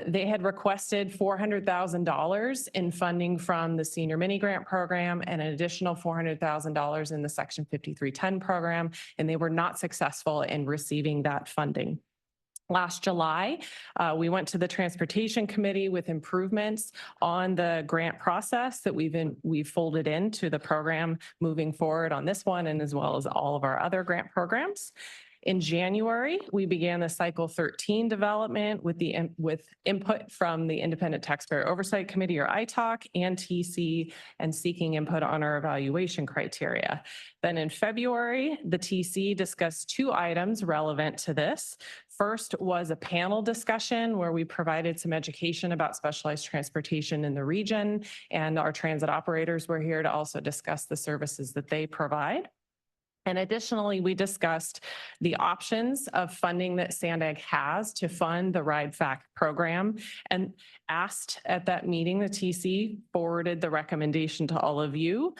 N: They had requested $400,000 in funding from the Senior Mini Grant Program and an additional $400,000 in the Section 5310 program, and they were not successful in receiving that funding. Last July, we went to the Transportation Committee with improvements on the grant process that we've folded into the program moving forward on this one, and as well as all of our other grant programs. In January, we began the Cycle 13 development with input from the Independent Taxpayer Oversight Committee, or ITOC, and TC, and seeking input on our evaluation criteria. Then in February, the TC discussed 2 items relevant to this. First was a panel discussion where we provided some education about specialized transportation in the region, and our transit operators were here to also discuss the services that they provide. And additionally, we discussed the options of funding that SANDAG has to fund the RIDE-FACT program, and asked at that meeting, the TC forwarded the recommendation to all of you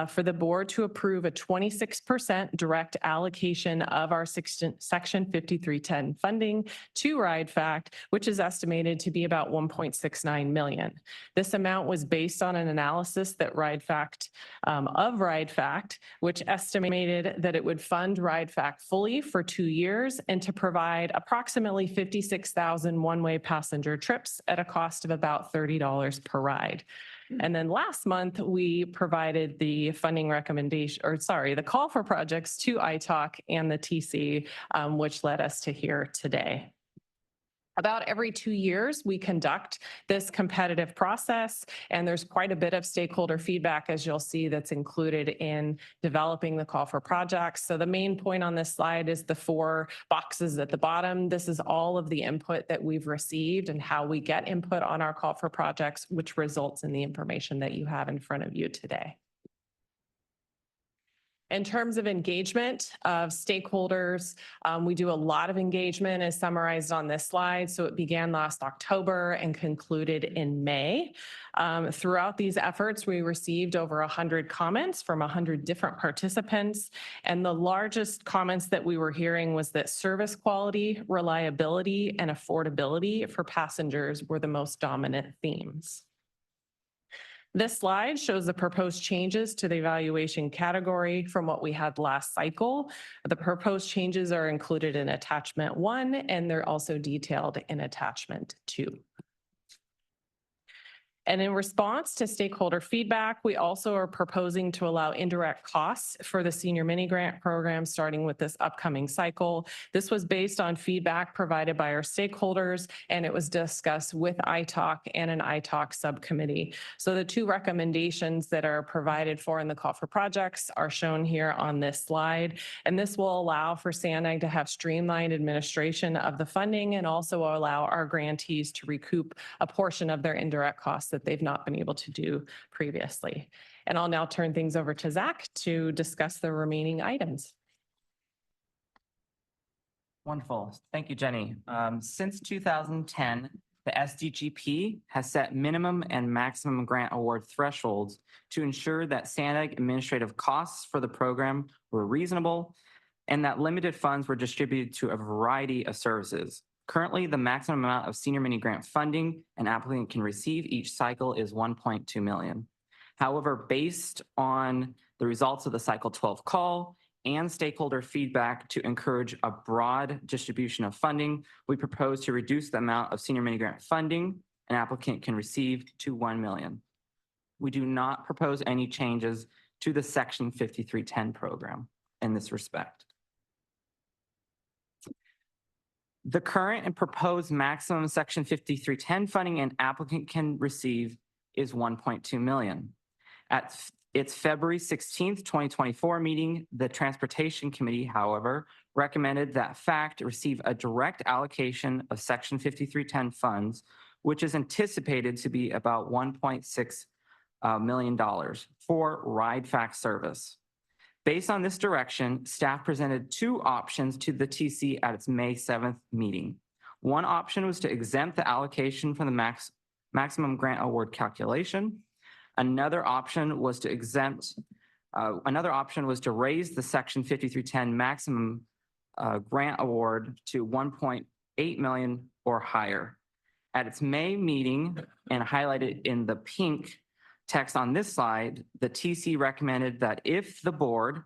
N: for the board to approve a 26% direct allocation of our Section 5310 funding to RIDE-FACT, which is estimated to be about 1.69 million. This amount was based on an analysis that RIDE-FACT, which estimated that it would fund RIDE-FACT fully for 2 years and to provide approximately 56,000 one-way passenger trips at a cost of about $30 per ride. And then last month, we provided the funding recommendation, the call for projects to ITOC and the TC, which led us to here today. About every 2 years, we conduct this competitive process, and there's quite a bit of stakeholder feedback, as you'll see, that's included in developing the call for projects. So the main point on this slide is the 4 boxes at the bottom. This is all of the input that we've received and how we get input on our call for projects, which results in the information that you have in front of you today. In terms of engagement of stakeholders, we do a lot of engagement as summarized on this slide. So it began last October and concluded in May. Throughout these efforts, we received over 100 comments from 100 different participants. And the largest comments that we were hearing was that service quality, reliability, and affordability for passengers were the most dominant themes. This slide shows the proposed changes to the evaluation category from what we had last cycle. The proposed changes are included in attachment 1, and they're also detailed in attachment 2. And in response to stakeholder feedback, we also are proposing to allow indirect costs for the senior mini grant program starting with this upcoming cycle. This was based on feedback provided by our stakeholders, and it was discussed with ITOC and an ITOC subcommittee. So the 2 recommendations that are provided for in the call for projects are shown here on this slide. And this will allow for SANDAG to have streamlined administration of the funding and also allow our grantees to recoup a portion of their indirect costs that they've not been able to do previously. And I'll now turn things over to Zach to discuss the remaining items.
S: Wonderful. Thank you, Jenny. Since 2010, the SDGP has set minimum and maximum grant award thresholds to ensure that SANDAG administrative costs for the program were reasonable and that limited funds were distributed to a variety of services. Currently, the maximum amount of senior mini grant funding an applicant can receive each cycle is 1.2 million. However, based on the results of the cycle 12 call and stakeholder feedback to encourage a broad distribution of funding, we propose to reduce the amount of senior mini grant funding an applicant can receive to 1 million. We do not propose any changes to the Section 5310 program in this respect. The current and proposed maximum Section 5310 funding an applicant can receive is 1.2 million. At its February 16th, 2024 meeting, the Transportation Committee, however, recommended that FACT receive a direct allocation of Section 5310 funds, which is anticipated to be about $1.6 million for RIDE-FACT service. Based on this direction, staff presented 2 options to the TC at its May 7th meeting. One option was to exempt the allocation from the maximum grant award calculation. Another option was to raise the Section 5310 maximum grant award to 1.8 million or higher. At its May meeting, and highlighted in the pink text on this slide, the TC recommended that if the board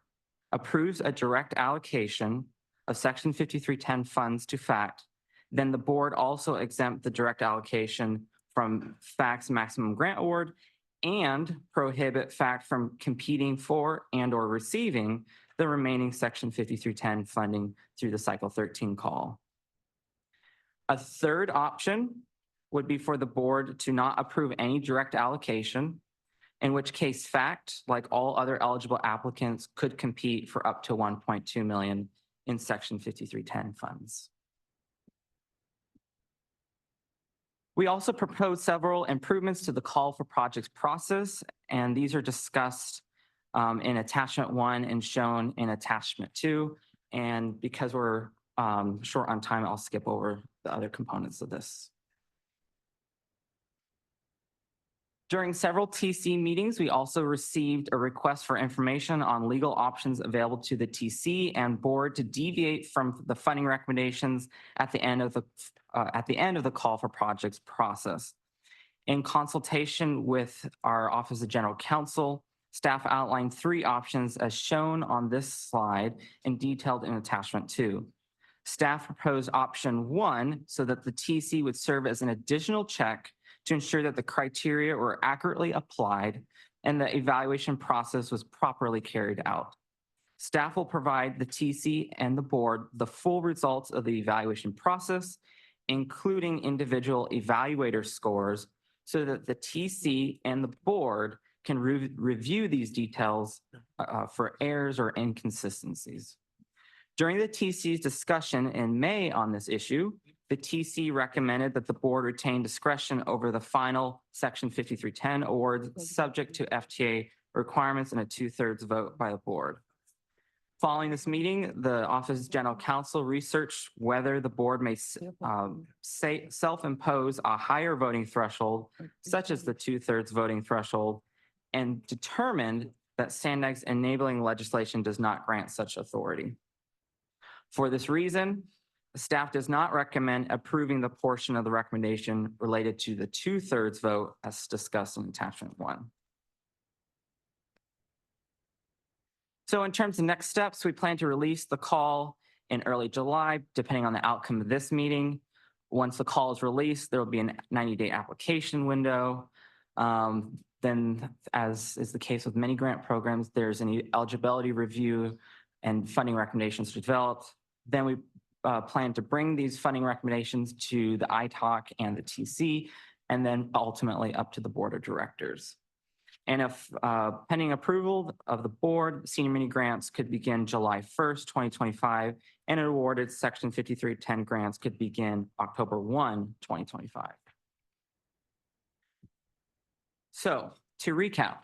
S: approves a direct allocation of Section 5310 funds to FACT, then the board also exempt the direct allocation from FACT's maximum grant award and prohibit FACT from competing for and or receiving the remaining Section 5310 funding through the Cycle 13 call. A third option would be for the board to not approve any direct allocation, in which case FACT, like all other eligible applicants, could compete for up to 1.2 million in Section 5310 funds. We also proposed several improvements to the call for projects process, and these are discussed in attachment 1 and shown in attachment 2. And because we're short on time, I'll skip over the other components of this. During several TC meetings, we also received a request for information on legal options available to the TC and board to deviate from the funding recommendations at the end of the call for projects process. In consultation with our Office of General Counsel, staff outlined 3 options as shown on this slide and detailed in attachment 2. Staff proposed option 1 so that the TC would serve as an additional check to ensure that the criteria were accurately applied and the evaluation process was properly carried out. Staff will provide the TC and the board the full results of the evaluation process, including individual evaluator scores, so that the TC and the board can review these details for errors or inconsistencies. During the TC's discussion in May on this issue, the TC recommended that the board retain discretion over the final Section 5310 awards subject to FTA requirements and a 2/3 vote by the board. Following this meeting, the Office of General Counsel researched whether the board may self-impose a higher voting threshold, such as the 2/3 voting threshold, and determined that SANDAG's enabling legislation does not grant such authority. For this reason, the staff does not recommend approving the portion of the recommendation related to the 2/3 vote as discussed in attachment 1. So in terms of next steps, we plan to release the call in early July, depending on the outcome of this meeting. Once the call is released, there will be a 90-day application window. Then, as is the case with many grant programs, there's an eligibility review and funding recommendations developed. Then we plan to bring these funding recommendations to the ITALC and the TC, and then ultimately up to the board of directors. And if pending approval of the board, senior mini grants could begin July 1st, 2025, and awarded Section 5310 grants could begin October 1, 2025. So to recap,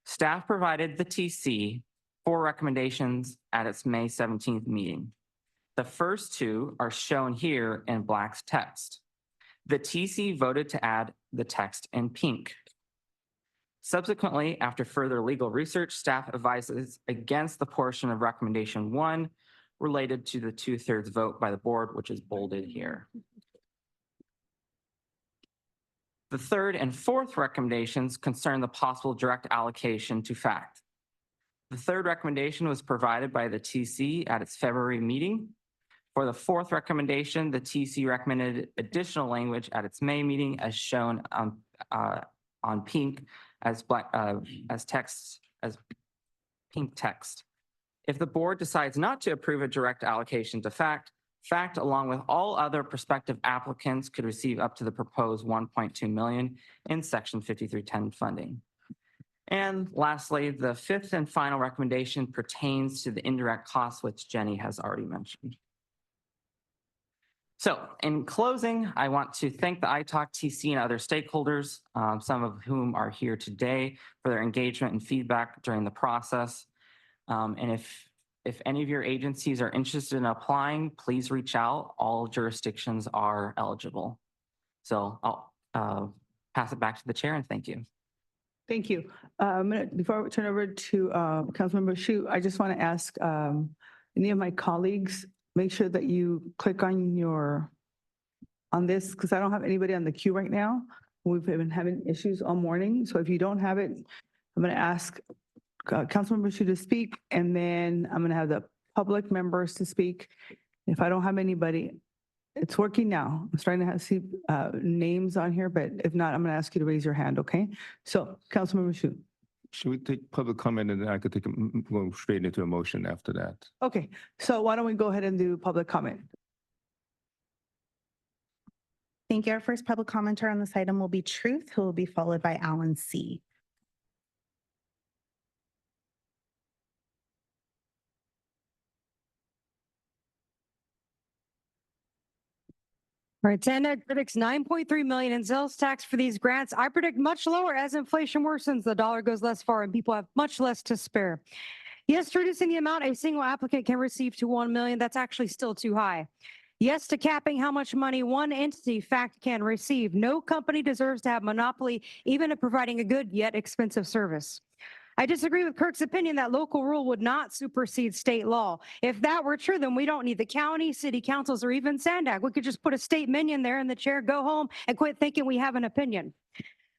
S: staff provided the TC 4 recommendations at its May 17th meeting. The first 2 are shown here in black text. The TC voted to add the text in pink. Subsequently, after further legal research, staff advises against the portion of recommendation 1 related to the 2/3 vote by the board, which is bolded here. The third and fourth recommendations concern the possible direct allocation to FACT. The third recommendation was provided by the TC at its February meeting. For the fourth recommendation, the TC recommended additional language at its May meeting as shown on pink as pink text. If the board decides not to approve a direct allocation to FACT, FACT, along with all other prospective applicants, could receive up to the proposed 1.2 million in Section 5310 funding. And lastly, the fifth and final recommendation pertains to the indirect costs, which Jenny has already mentioned. So in closing, I want to thank the ITALC, TC, and other stakeholders, some of whom are here today, for their engagement and feedback during the process. And if any of your agencies are interested in applying, please reach out. All jurisdictions are eligible. So I'll pass it back to the chair and thank you.
A: Thank you. Before we turn over to Councilmember Shu, I just want to ask any of my colleagues, make sure that you click on this, because I don't have anybody on the queue right now. We've been having issues all morning. So if you don't have it, I'm going to ask Councilmember Shu to speak, and then I'm going to have the public members to speak. If I don't have anybody, it's working now. I'm starting to see names on here, but if not, I'm going to ask you to raise your hand, okay? So Councilmember Shu.
O: Should we take public comment and then I could go straight into a motion after that?
A: Okay, so why don't we go ahead and do public comment?
T: Thank you. Our first public commenter on this item will be Truth, who will be followed by Alan C.
U: All right, SANDAG predicts 9.3 million in sales tax for these grants. I predict much lower as inflation worsens, the dollar goes less far and people have much less to spare. Yes, to reducing the amount a single applicant can receive to 1 million, that's actually still too high. Yes to capping how much money one entity fact can receive. No company deserves to have monopoly, even in providing a good yet expensive service. I disagree with Kirk's opinion that local rule would not supersede state law. If that were true, then we don't need the county, city councils, or even SANDAG. We could just put a state minion there in the chair, go home, and quit thinking we have an opinion.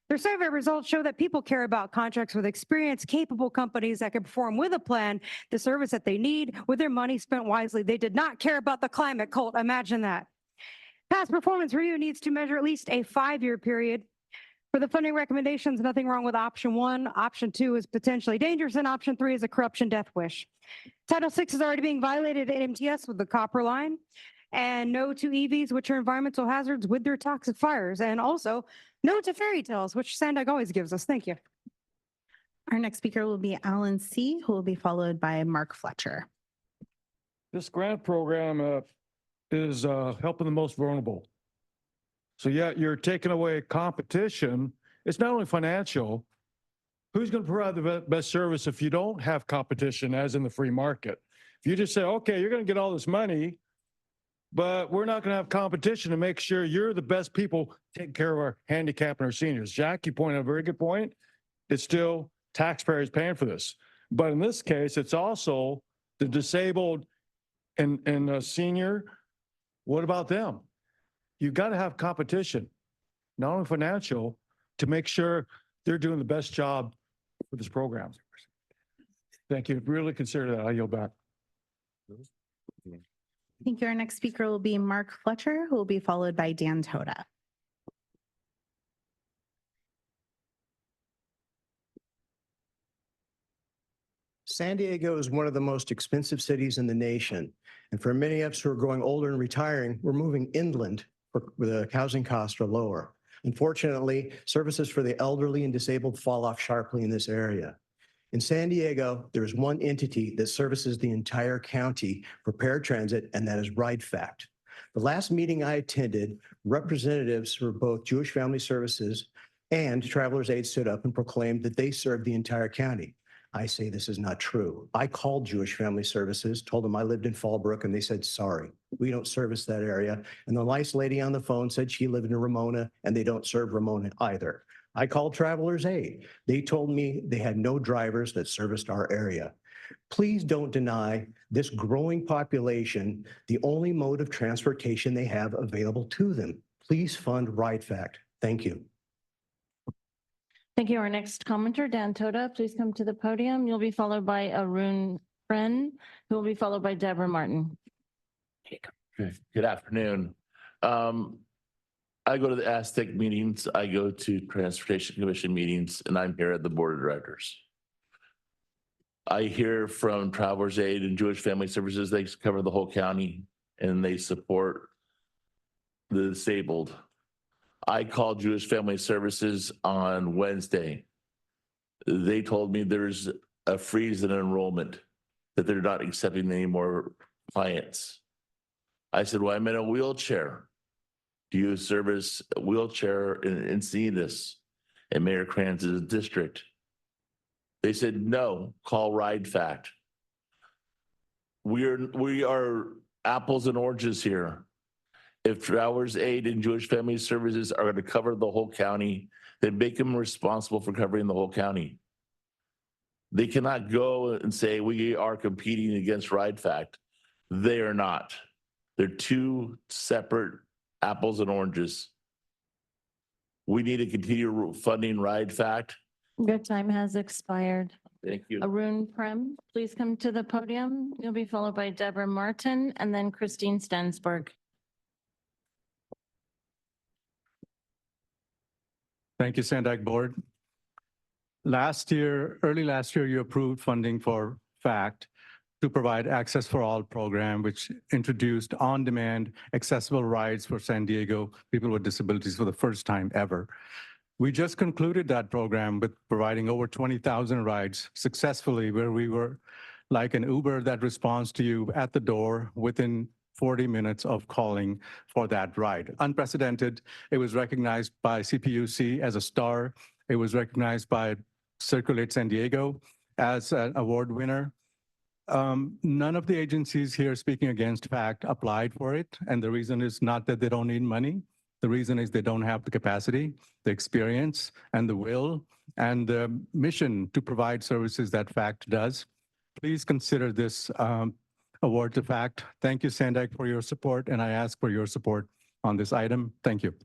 U: Their survey results show that people care about contracts with experienced, capable companies that can perform with a plan the service that they need with their money spent wisely. They did not care about the climate cult. Imagine that. Past performance review needs to measure at least a 5-year period. For the funding recommendations, nothing wrong with option 1. Option 2 is potentially dangerous, and option 3 is a corruption death wish. Title 6 is already being violated at MTS with the copper line, and no to EVs, which are environmental hazards with their toxic fires, and also no to fairy tales, which SANDAG always gives us. Thank you.
T: Our next speaker will be Alan C., who will be followed by Mark Fletcher.
V: This grant program is helping the most vulnerable. So yeah, you're taking away competition. It's not only financial. Who's going to provide the best service if you don't have competition, as in the free market? If you just say, okay, you're going to get all this money, but we're not going to have competition to make sure you're the best people taking care of our handicapped and our seniors. Jack, you pointed out a very good point. It's still taxpayers paying for this. But in this case, it's also the disabled and senior. What about them? You've got to have competition, not only financial, to make sure they're doing the best job with this program. Thank you. Really consider that. I yield back.
T: Thank you. Our next speaker will be Mark Fletcher, who will be followed by Dan Toda.
W: San Diego is one of the most expensive cities in the nation. And for many of us who are growing older and retiring, we're moving inland where the housing costs are lower. Unfortunately, services for the elderly and disabled fall off sharply in this area. In San Diego, there is one entity that services the entire county for paratransit, and that is RideFact. The last meeting I attended, representatives for both Jewish Family Services and Travelers Aid stood up and proclaimed that they serve the entire county. I say this is not true. I called Jewish Family Services, told them I lived in Fallbrook, and they said, sorry, we don't service that area. And the nice lady on the phone said she lived in Ramona, and they don't serve Ramona either. I called Travelers Aid. They told me they had no drivers that serviced our area. Please don't deny this growing population the only mode of transportation they have available to them. Please fund RideFact. Thank you.
F: Thank you. Our next commenter, Dan Toda, please come to the podium. You'll be followed by Arun Friend, who will be followed by Deborah Martin.
X: Good afternoon. I go to the Aztec meetings, I go to Transportation Commission meetings, and I'm here at the Board of Directors. I hear from Travelers Aid and Jewish Family Services, they cover the whole county and they support the disabled. I called Jewish Family Services on Wednesday. They told me there's a freeze in enrollment, that they're not accepting any more clients. I said, well, I'm in a wheelchair. Do you service a wheelchair in Encinitas and Mayor Kranz's district? They said, no, call RideFact. We are apples and oranges here. If Travelers Aid and Jewish Family Services are going to cover the whole county, then make them responsible for covering the whole county. They cannot go and say we are competing against RideFact. They are not. They're two separate apples and oranges. We need to continue funding RideFact.
F: Your time has expired.
X: Thank you.
F: Arun Prem, please come to the podium. You'll be followed by Deborah Martin and then Christine Stensberg.
V: Thank you, SANDAG Board.
B: early last year, you approved funding for FACT to provide Access for All program, which introduced on-demand accessible rides for San Diego people with disabilities for the first time ever. We just concluded that program with providing over 20,000 rides successfully, where we were like an Uber that responds to you at the door within 40 minutes of calling for that ride. Unprecedented. It was recognized by CPUC as a star. It was recognized by Circulate San Diego as an award winner. None of the agencies here speaking against FACT applied for it. And the reason is not that they don't need money. The reason is they don't have the capacity, the experience, and the will, and the mission to provide services that FACT does. Please consider this award to FACT. Thank you, SANDAG, for your support, and I ask for your support on this item. Thank you.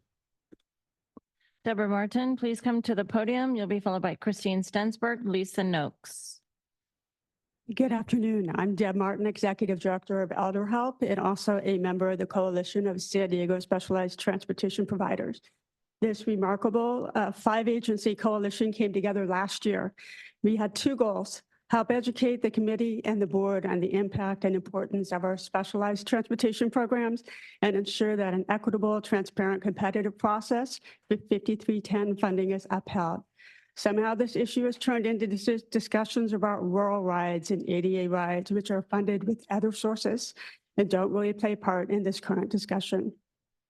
F: Deborah Martin, please come to the podium. You'll be followed by Christine Stensberg, Lisa Noakes.
E: Good afternoon. I'm Deb Martin, Executive Director of Elder Help and also a member of the Coalition of San Diego Specialized Transportation Providers. This remarkable 5-agency coalition came together last year. We had 2 goals: help educate the committee and the board on the impact and importance of our specialized transportation programs and ensure that an equitable, transparent, competitive process with 5310 funding is upheld. Somehow this issue has turned into discussions about rural rides and ADA rides, which are funded with other sources and don't really play part in this current discussion.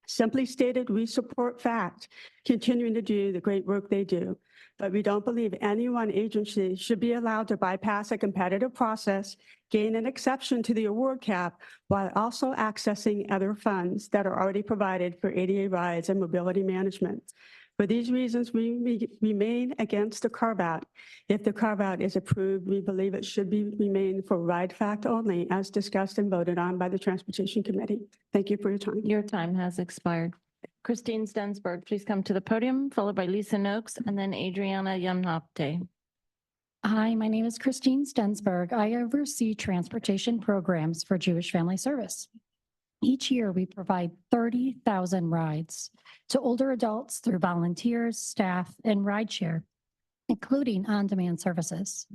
E: Simply stated, we support FACT continuing to do the great work they do, but we don't believe any one agency should be allowed to bypass a competitive process, gain an exception to the award cap, while also accessing other funds that are already provided for ADA rides and mobility management. For these reasons, we remain against the carve-out. If the carve-out is approved, we believe it should remain for ride fact only, as discussed and voted on by the Transportation Committee. Thank you for your time.
F: Your time has expired. Christine Stensberg, please come to the podium, followed by Lisa Noakes and then Adriana Yamnapte.
H: Hi, my name is Christine Stensberg. I oversee transportation programs for Jewish Family Service. Each year, we provide 30,000 rides to older adults through volunteers, staff, and rideshare, including on-demand services.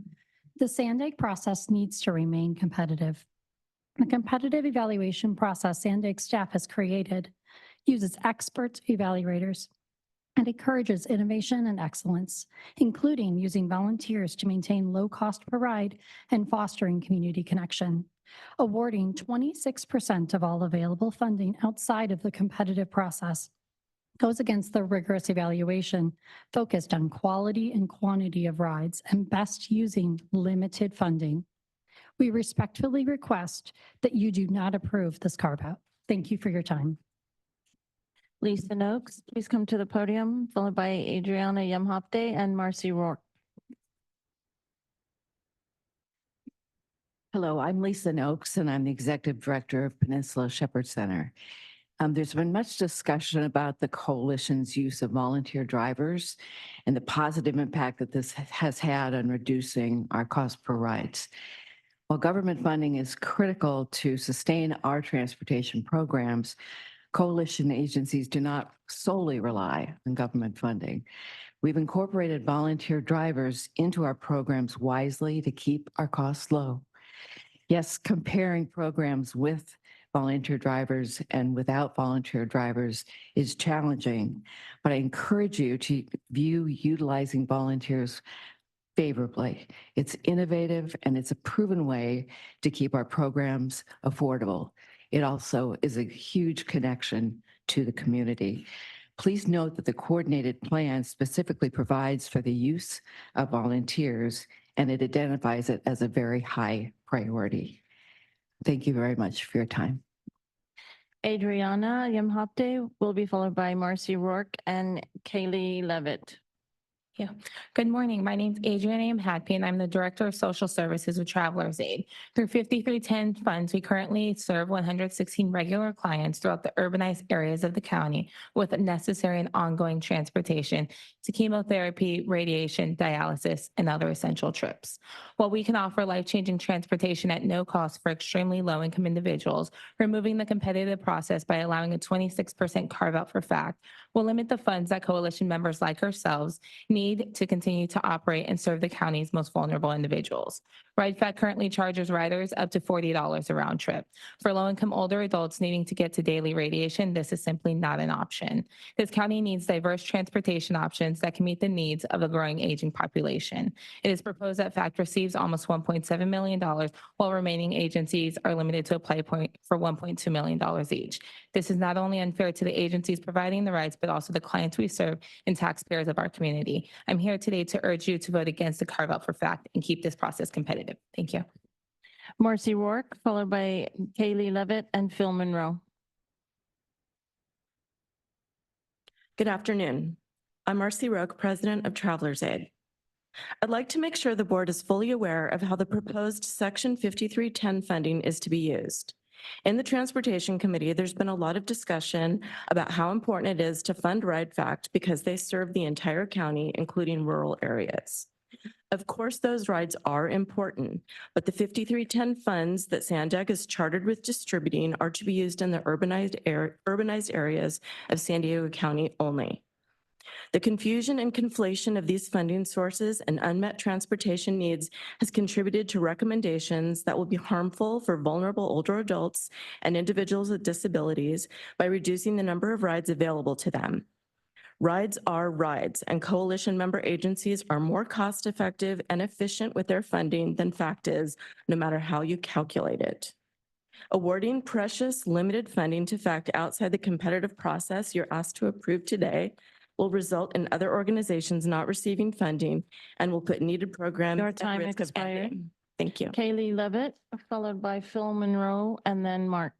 H: The SANDAG process needs to remain competitive. The competitive evaluation process SANDAG staff has created uses expert evaluators and encourages innovation and excellence, including using volunteers to maintain low cost per ride and fostering community connection. Awarding 26% of all available funding outside of the competitive process goes against the rigorous evaluation focused on quality and quantity of rides and best using limited funding. We respectfully request that you do not approve this carve-out. Thank you for your time.
F: Lisa Noakes, please come to the podium, followed by Adriana Yamhapte and Marcy Rourke.
M: Hello, I'm Lisa Noakes, and I'm the Executive Director of Peninsula Shepherd Center. There's been much discussion about the coalition's use of volunteer drivers and the positive impact that this has had on reducing our cost per rides. While government funding is critical to sustain our transportation programs, coalition agencies do not solely rely on government funding. We've incorporated volunteer drivers into our programs wisely to keep our costs low. Yes, comparing programs with volunteer drivers and without volunteer drivers is challenging, but I encourage you to view utilizing volunteers favorably. It's innovative and it's a proven way to keep our programs affordable. It also is a huge connection to the community. Please note that the coordinated plan specifically provides for the use of volunteers, and it identifies it as a very high priority. Thank you very much for your time.
F: Adriana Yamhapte will be followed by Marcy Rourke and Kaylee Levitt.
Y: Yeah. Good morning. My name is Adriana Yamhapte, and I'm the Director of Social Services with Travelers Aid. Through 5310 funds, we currently serve 116 regular clients throughout the urbanized areas of the county with necessary and ongoing transportation to chemotherapy, radiation, dialysis, and other essential trips. While we can offer life-changing transportation at no cost for extremely low-income individuals, removing the competitive process by allowing a 26% carve-out for FACT will limit the funds that coalition members like ourselves need need to continue to operate and serve the county's most vulnerable individuals. RideFact currently charges riders up to $40 a round trip. For low-income older adults needing to get to daily radiation, this is simply not an option. This county needs diverse transportation options that can meet the needs of a growing aging population. It is proposed that FACT receives almost $1.7 million, while remaining agencies are limited to apply for $1.2 million each. This is not only unfair to the agencies providing the rights, but also the clients we serve and taxpayers of our community. I'm here today to urge you to vote against the carve-out for FACT and keep this process competitive. Thank you.
F: Marcy Rourke, followed by Kaylee Levitt and Phil Monroe.
D: Good afternoon. I'm Marcy Rourke, President of Travelers Aid. I'd like to make sure the board is fully aware of how the proposed Section 5310 funding is to be used. In the Transportation Committee, there's been a lot of discussion about how important it is to fund RideFact because they serve the entire county, including rural areas. Of course, those rides are important, but the 5310 funds that SANDAG is chartered with distributing are to be used in the urbanized areas of San Diego County only. The confusion and conflation of these funding sources and unmet transportation needs has contributed to recommendations that will be harmful for vulnerable older adults and individuals with disabilities by reducing the number of rides available to them. Rides are rides, and coalition member agencies are more cost-effective and efficient with their funding than FACT is, no matter how you calculate it. Awarding precious, limited funding to FACT outside the competitive process you're asked to approve today will result in other organizations not receiving funding and will put needed programs
F: Your
D: at
F: time
D: risk of
F: expired.
D: ending. Thank you.
F: Kaylee Levitt, followed by Phil Monroe, and then Mark.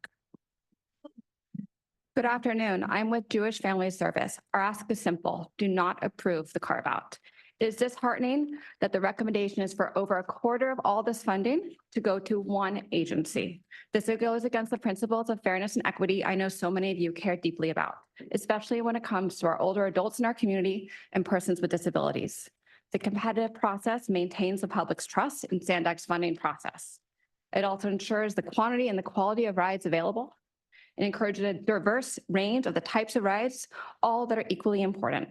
J: Good afternoon. I'm with Jewish Family Service. Our ask is simple. Do not approve the carve-out. It is disheartening that the recommendation is for over a quarter of all this funding to go to one agency. This goes against the principles of fairness and equity I know so many of you care deeply about, especially when it comes to our older adults in our community and persons with disabilities. The competitive process maintains the public's trust in SANDAG's funding process. It also ensures the quantity and the quality of rides available. It encourages a diverse range of the types of rides, all that are equally important.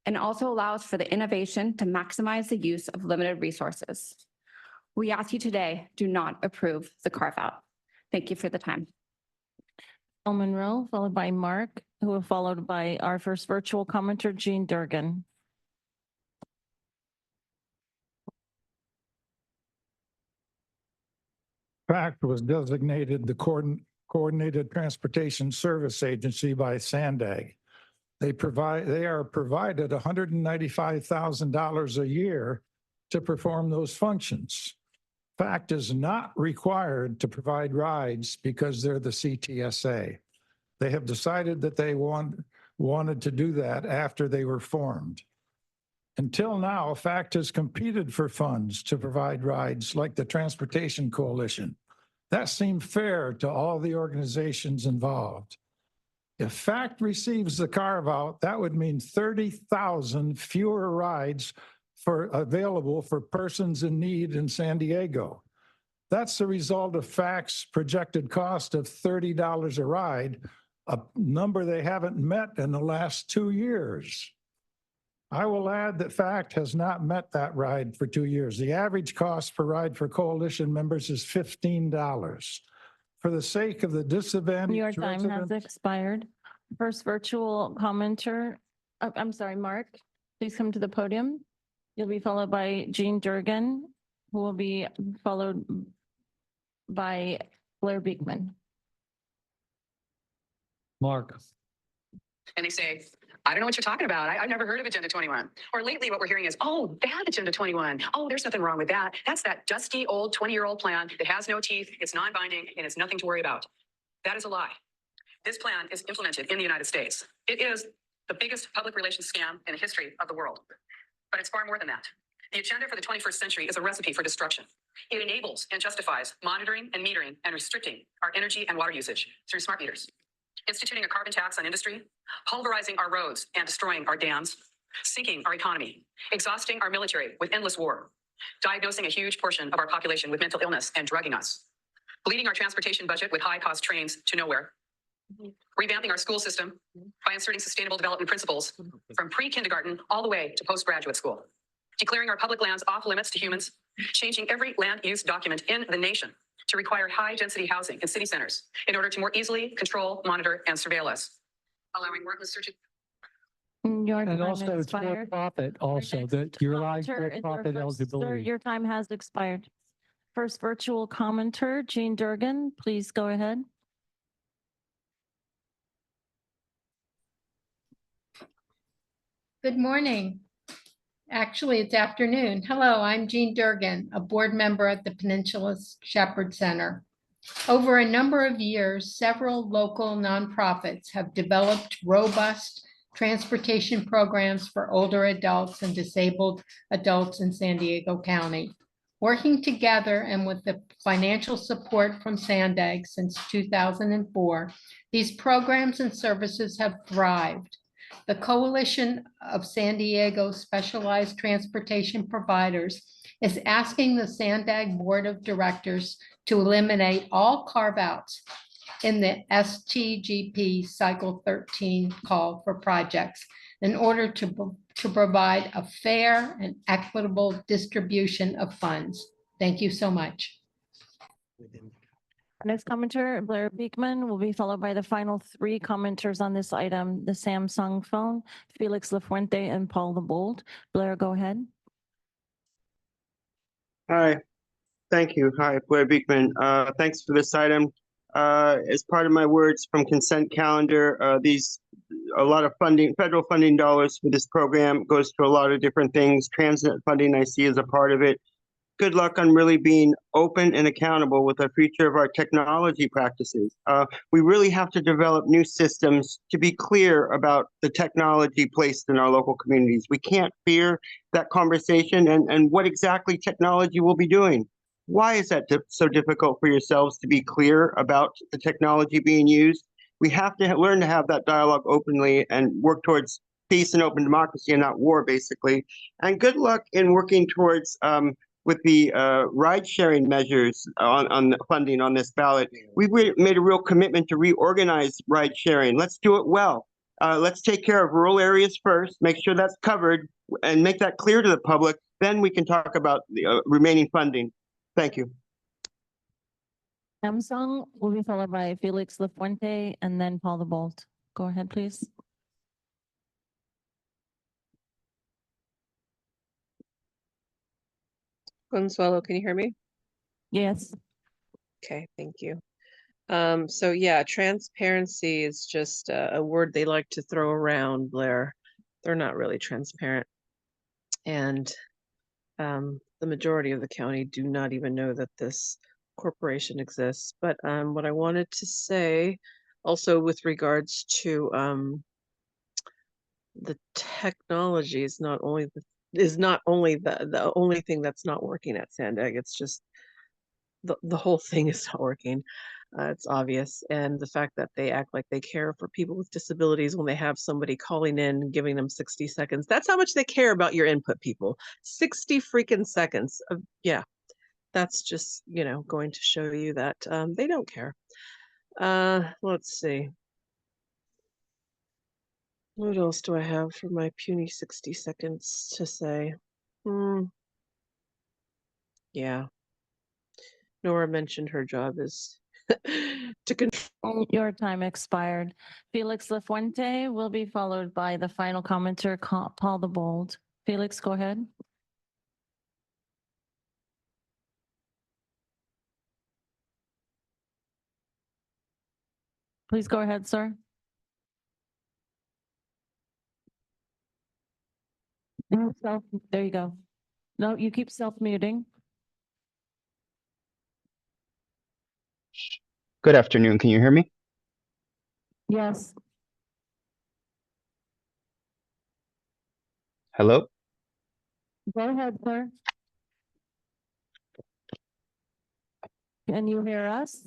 J: And also allows for the innovation to maximize the use of limited resources. We ask you today, do not approve the carve-out. Thank you for the time.
F: Phil Monroe, followed by Mark, who are followed by our first virtual commenter, Jean Durgan.
K: FACT was designated the Coordinated Transportation Service Agency by SANDAG. They are provided $195,000 a year to perform those functions. FACT is not required to provide rides because they're the CTSA. They have decided that they wanted to do that after they were formed. Until now, FACT has competed for funds to provide rides like the Transportation Coalition. That seemed fair to all the organizations involved. If FACT receives the carve-out, that would mean 30,000 fewer rides available for persons in need in San Diego. That's the result of FACT's projected cost of $30 a ride, a number they haven't met in the last 2 years. I will add that FACT has not met that ride for 2 years. The average cost per ride for coalition members is $15. For the sake of the disadvantaged
F: Your time has expired. First virtual commenter, I'm sorry, Mark, please come to the podium. You'll be followed by Jean Durgan, who will be followed by Blair Beekman.
L: Mark. And they say, I don't know what you're talking about. I've never heard of Agenda 21. Or lately what we're hearing is, oh, that Agenda 21. Oh, there's nothing wrong with that. That's that dusty old 20-year-old plan that has no teeth, it's non-binding, and it's nothing to worry about. That is a lie. This plan is implemented in the United States. It is the biggest public relations scam in the history of the world. But it's far more than that. The agenda for the 21st century is a recipe for destruction. It enables and justifies monitoring and metering and restricting our energy and water usage through smart meters, instituting a carbon tax on industry, pulverizing our roads and destroying our dams, sinking our economy, exhausting our military with endless war, diagnosing a huge portion of our population with mental illness and drugging us, bleeding our transportation budget with high-cost trains to nowhere, revamping our school system by inserting sustainable development principles from pre-kindergarten all the way to postgraduate school, declaring our public lands off limits to humans, changing every land use document in the nation to require high-density housing in city centers in order to more easily control, monitor, and surveil us, allowing warrantless searches.
F: Your
C: And
F: time
C: also it's for
F: expired.
C: profit also, that you're allowing
F: Commenter
C: for
F: is our
C: profit
F: first- Sir,
C: eligibility.
F: your time has expired. First virtual commenter, Jean Durgan, please go ahead.
I: Good morning. Actually, it's afternoon. Hello, I'm Jean Durgan, a board member at the Peninsula Shepherd Center. Over a number of years, several local nonprofits have developed robust transportation programs for older adults and disabled adults in San Diego County. Working together and with the financial support from SANDAG since 2004, these programs and services have thrived. The Coalition of San Diego Specialized Transportation Providers is asking the SANDAG Board of Directors to eliminate all carve-outs in the STGP Cycle 13 call for projects in order to provide a fair and equitable distribution of funds. Thank you so much.
F: Next commenter, Blair Beekman, will be followed by the final three commenters on this item, the Samsung phone, Felix Lafuente and Paul the Bold. Blair, go ahead.
P: Hi, thank you. Hi, Blair Beekman. Thanks for this item. As part of my words from consent calendar, a lot of funding, federal funding dollars for this program goes to a lot of different things. Transit funding I see as a part of it. Good luck on really being open and accountable with the future of our technology practices. We really have to develop new systems to be clear about the technology placed in our local communities. We can't fear that conversation and what exactly technology will be doing. Why is that so difficult for yourselves to be clear about the technology being used? We have to learn to have that dialogue openly and work towards peace and open democracy and not war, basically. And good luck in working towards with the ride-sharing measures on the funding on this ballot. We've made a real commitment to reorganize ride-sharing. Let's do it well. Let's take care of rural areas first, make sure that's covered, and make that clear to the public. Then we can talk about the remaining funding. Thank you.
F: Samsung will be followed by Felix Lafuente and then Paul the Bold. Go ahead, please.
Q: Consuelo, can you hear me?
F: Yes.
Q: Okay, thank you. So yeah, transparency is just a word they like to throw around, Blair. They're not really transparent. And the majority of the county do not even know that this corporation exists. But what I wanted to say also with regards to the technology is not only the only thing that's not working at SANDAG. It's just the whole thing is not working. It's obvious. And the fact that they act like they care for people with disabilities when they have somebody calling in, giving them 60 seconds. That's how much they care about your input, people. 60 freaking seconds. Yeah, that's just, going to show you that they don't care. Let's see. What else do I have for my puny 60 seconds to say? Yeah. Nora mentioned her job is to control.
F: Your time expired. Felix Lafuente will be followed by the final commenter, Paul the Bold. Felix, go ahead. Please go ahead, sir. There you go. No, you keep self-muting.
R: Good afternoon. Can you hear me?
F: Yes.
R: Hello?
F: Go ahead, sir. Can you hear us?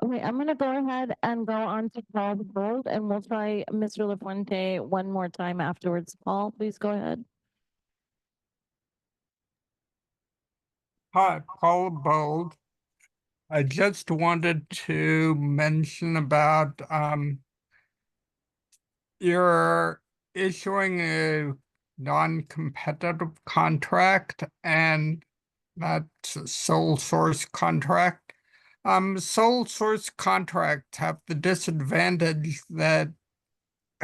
F: Okay, I'm going to go ahead and go on to Paul the Bold, and we'll try Mr. Lafuente one more time afterwards. Paul, please go ahead.
Z: Hi, Paul Bold.
A: I just wanted to mention about you're issuing a non-competitive contract, and that's a sole source contract. Sole source contracts have the disadvantage that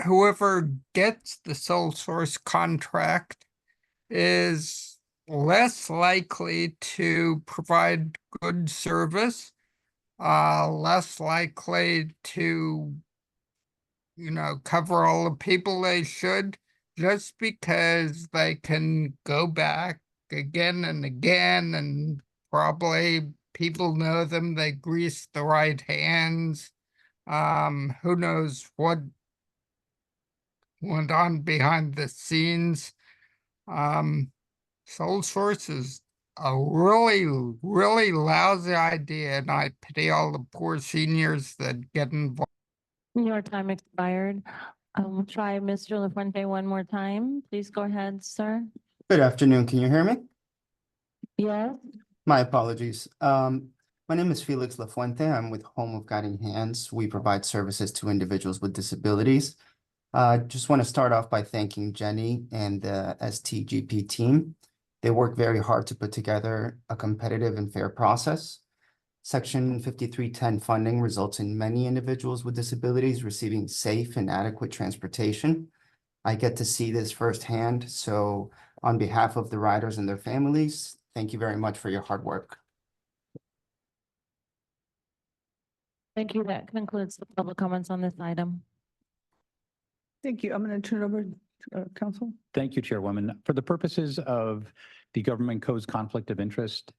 A: whoever gets the sole source contract is less likely to provide good service, less likely to, cover all the people they should, just because they can go back again and again, and probably people know them, they grease the right hands. Who knows what went on behind the scenes. Sole source is a really, really lousy idea, and I pity all the poor seniors that get involved.
F: Your time expired. We'll try Mr. LaFuente one more time. Please go ahead, sir.
R: Good afternoon. Can you hear me?
F: Yes.
R: My apologies. My name is Felix LaFuente. I'm with Home of Guiding Hands. We provide services to individuals with disabilities. Just want to start off by thanking Jenny and the STGP team. They work very hard to put together a competitive and fair process. Section 5310 funding results in many individuals with disabilities receiving safe and adequate transportation. I get to see this firsthand. So on behalf of the riders and their families, thank you very much for your hard work.
F: Thank you. That concludes the public comments on this item.
G: Thank you. I'm going to turn it over to Council.
C: Thank you, Chairwoman. For the purposes of the Government Code's conflict of interest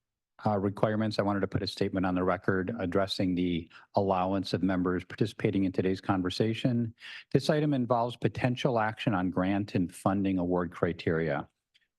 C: requirements, I wanted to put a statement on the record addressing the allowance of members participating in today's conversation. This item involves potential action on grant and funding award criteria.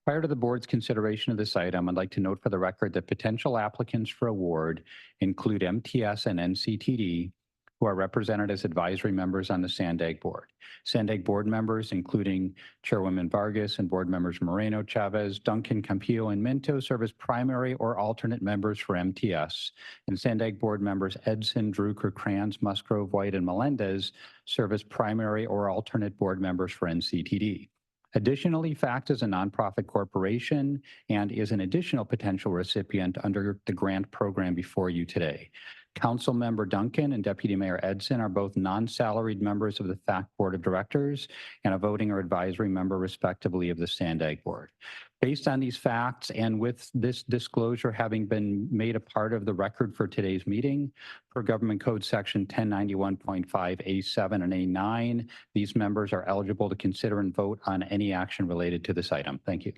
C: Prior to the board's consideration of this item, I'd like to note for the record that potential applicants for award include MTS and NCTD, who are represented as advisory members on the SANDAG board. SANDAG board members, including Chairwoman Vargas and board members Moreno, Chavez, Duncan, Campillo, and Minto, serve as primary or alternate members for MTS. And SANDAG board members Edson, Drucker, Kranz, Musgrove, White, and Melendez serve as primary or alternate board members for NCTD. Additionally, FACT is a nonprofit corporation and is an additional potential recipient under the grant program before you today. Council Member Duncan and Deputy Mayor Edson are both non-salaried members of the FACT Board of Directors and a voting or advisory member, respectively, of the SANDAG Board. Based on these facts and with this disclosure having been made a part of the record for today's meeting, per Government Code Section 1091.5A7 and A9, these members are eligible to consider and vote on any action related to this item. Thank you.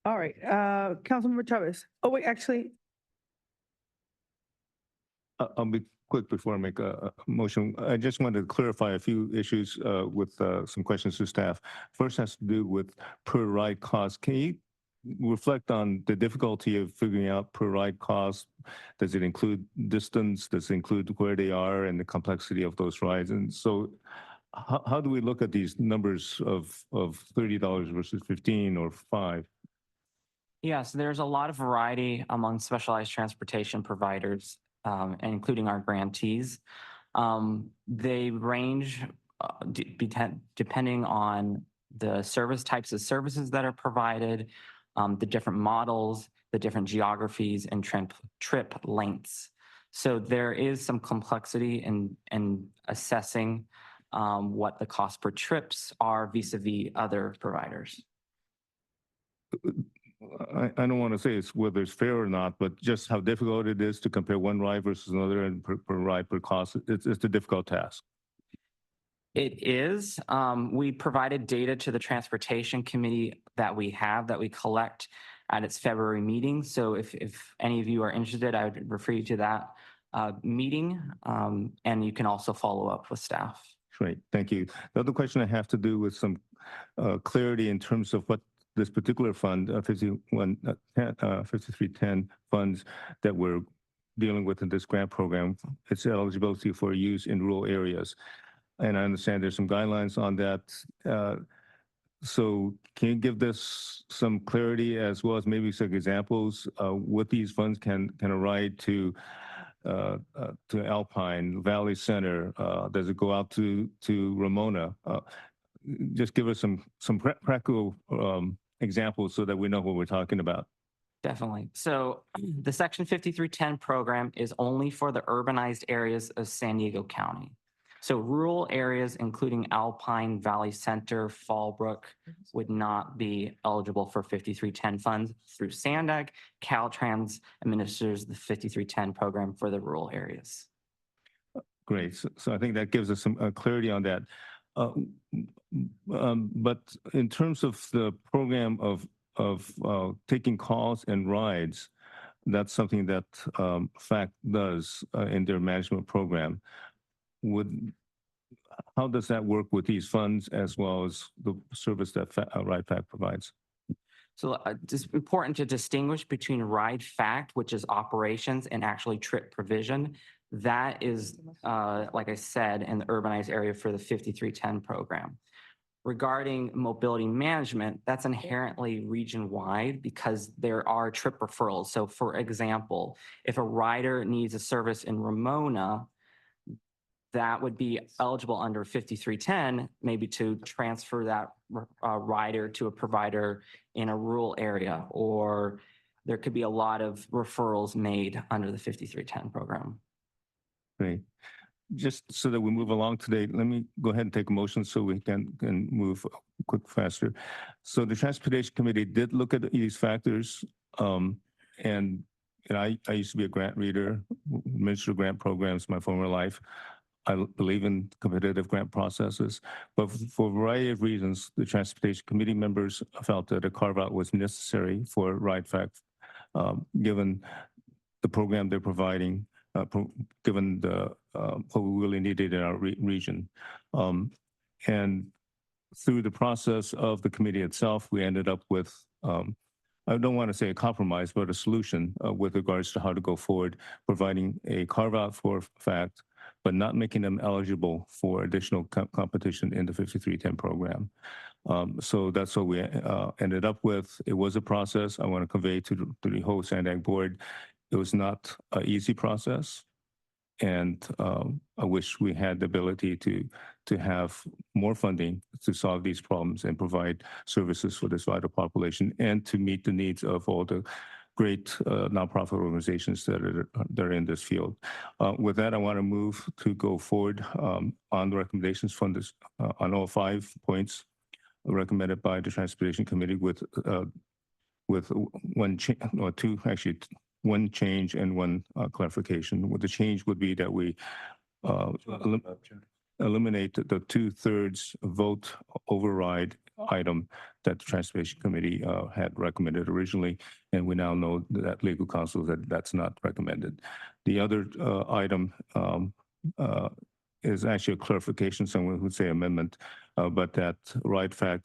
G: All right, Councilmember Chavez. Oh, wait, actually,
N: I'll be quick before I make a motion. I just wanted to clarify a few issues with some questions to staff. First has to do with per ride cost. Can you reflect on the difficulty of figuring out per ride cost? Does it include distance? Does it include where they are and the complexity of those rides? And so how do we look at these numbers of $30 versus 15 or 5?
O: Yes, there's a lot of variety among specialized transportation providers, including our grantees. They range depending on the service types of services that are provided, the different models, the different geographies, and trip lengths. So there is some complexity in assessing what the cost per trips are vis-a-vis other providers.
N: I don't want to say it's whether it's fair or not, but just how difficult it is to compare one ride versus another and per ride per cost. It's a difficult task.
O: It is. We provided data to the transportation committee that we collect at its February meeting. So if any of you are interested, I would refer you to that meeting, and you can also follow up with staff.
N: Great, thank you. The other question I have to do with some clarity in terms of what this particular fund, 5310 funds that we're dealing with in this grant program, its eligibility for use in rural areas. And I understand there's some guidelines on that. So can you give this some clarity as well as maybe some examples? What these funds can a ride to Alpine Valley Center? Does it go out to Ramona? Just give us some practical examples so that we know what we're talking about.
O: Definitely. So the Section 5310 program is only for the urbanized areas of San Diego County. So rural areas, including Alpine Valley Center, Fallbrook, would not be eligible for 5310 funds through SANDAG. Caltrans administers the 5310 program for the rural areas.
N: Great. So I think that gives us some clarity on that. But in terms of the program of taking calls and rides, that's something that FACT does in their management program. How does that work with these funds as well as the service that RideFact provides?
O: So it's important to distinguish between RideFact, which is operations, and actually trip provision. That is, like I said, in the urbanized area for the 5310 program. Regarding mobility management, that's inherently region-wide because there are trip referrals. So for example, if a rider needs a service in Ramona, that would be eligible under 5310, maybe to transfer that rider to a provider in a rural area, or there could be a lot of referrals made under the 5310 program.
N: Great. Just so that we move along today, let me go ahead and take a motion so we can move faster. So the Transportation Committee did look at these factors, and I used to be a grant reader, administer grant programs in my former life. I believe in competitive grant processes, but for a variety of reasons, the Transportation Committee members felt that a carve-out was necessary for RideFact, given the program they're providing, given what we really needed in our region. And through the process of the committee itself, we ended up with, I don't want to say a compromise, but a solution with regards to how to go forward, providing a carve-out for FACT, but not making them eligible for additional competition in the 5310 program. So that's what we ended up with. It was a process. I want to convey to the whole SANDAG board, it was not an easy process. And I wish we had the ability to have more funding to solve these problems and provide services for this vital population and to meet the needs of all the great nonprofit organizations that are in this field. With that, I want to move to go forward on the recommendations from this on all 5 points recommended by the Transportation Committee with one change or two, actually one change and one clarification. What the change would be that we eliminate the 2/3 vote override item that the Transportation Committee had recommended originally, and we now know that legal counsel said that's not recommended. The other item is actually a clarification, someone would say amendment, but that RideFact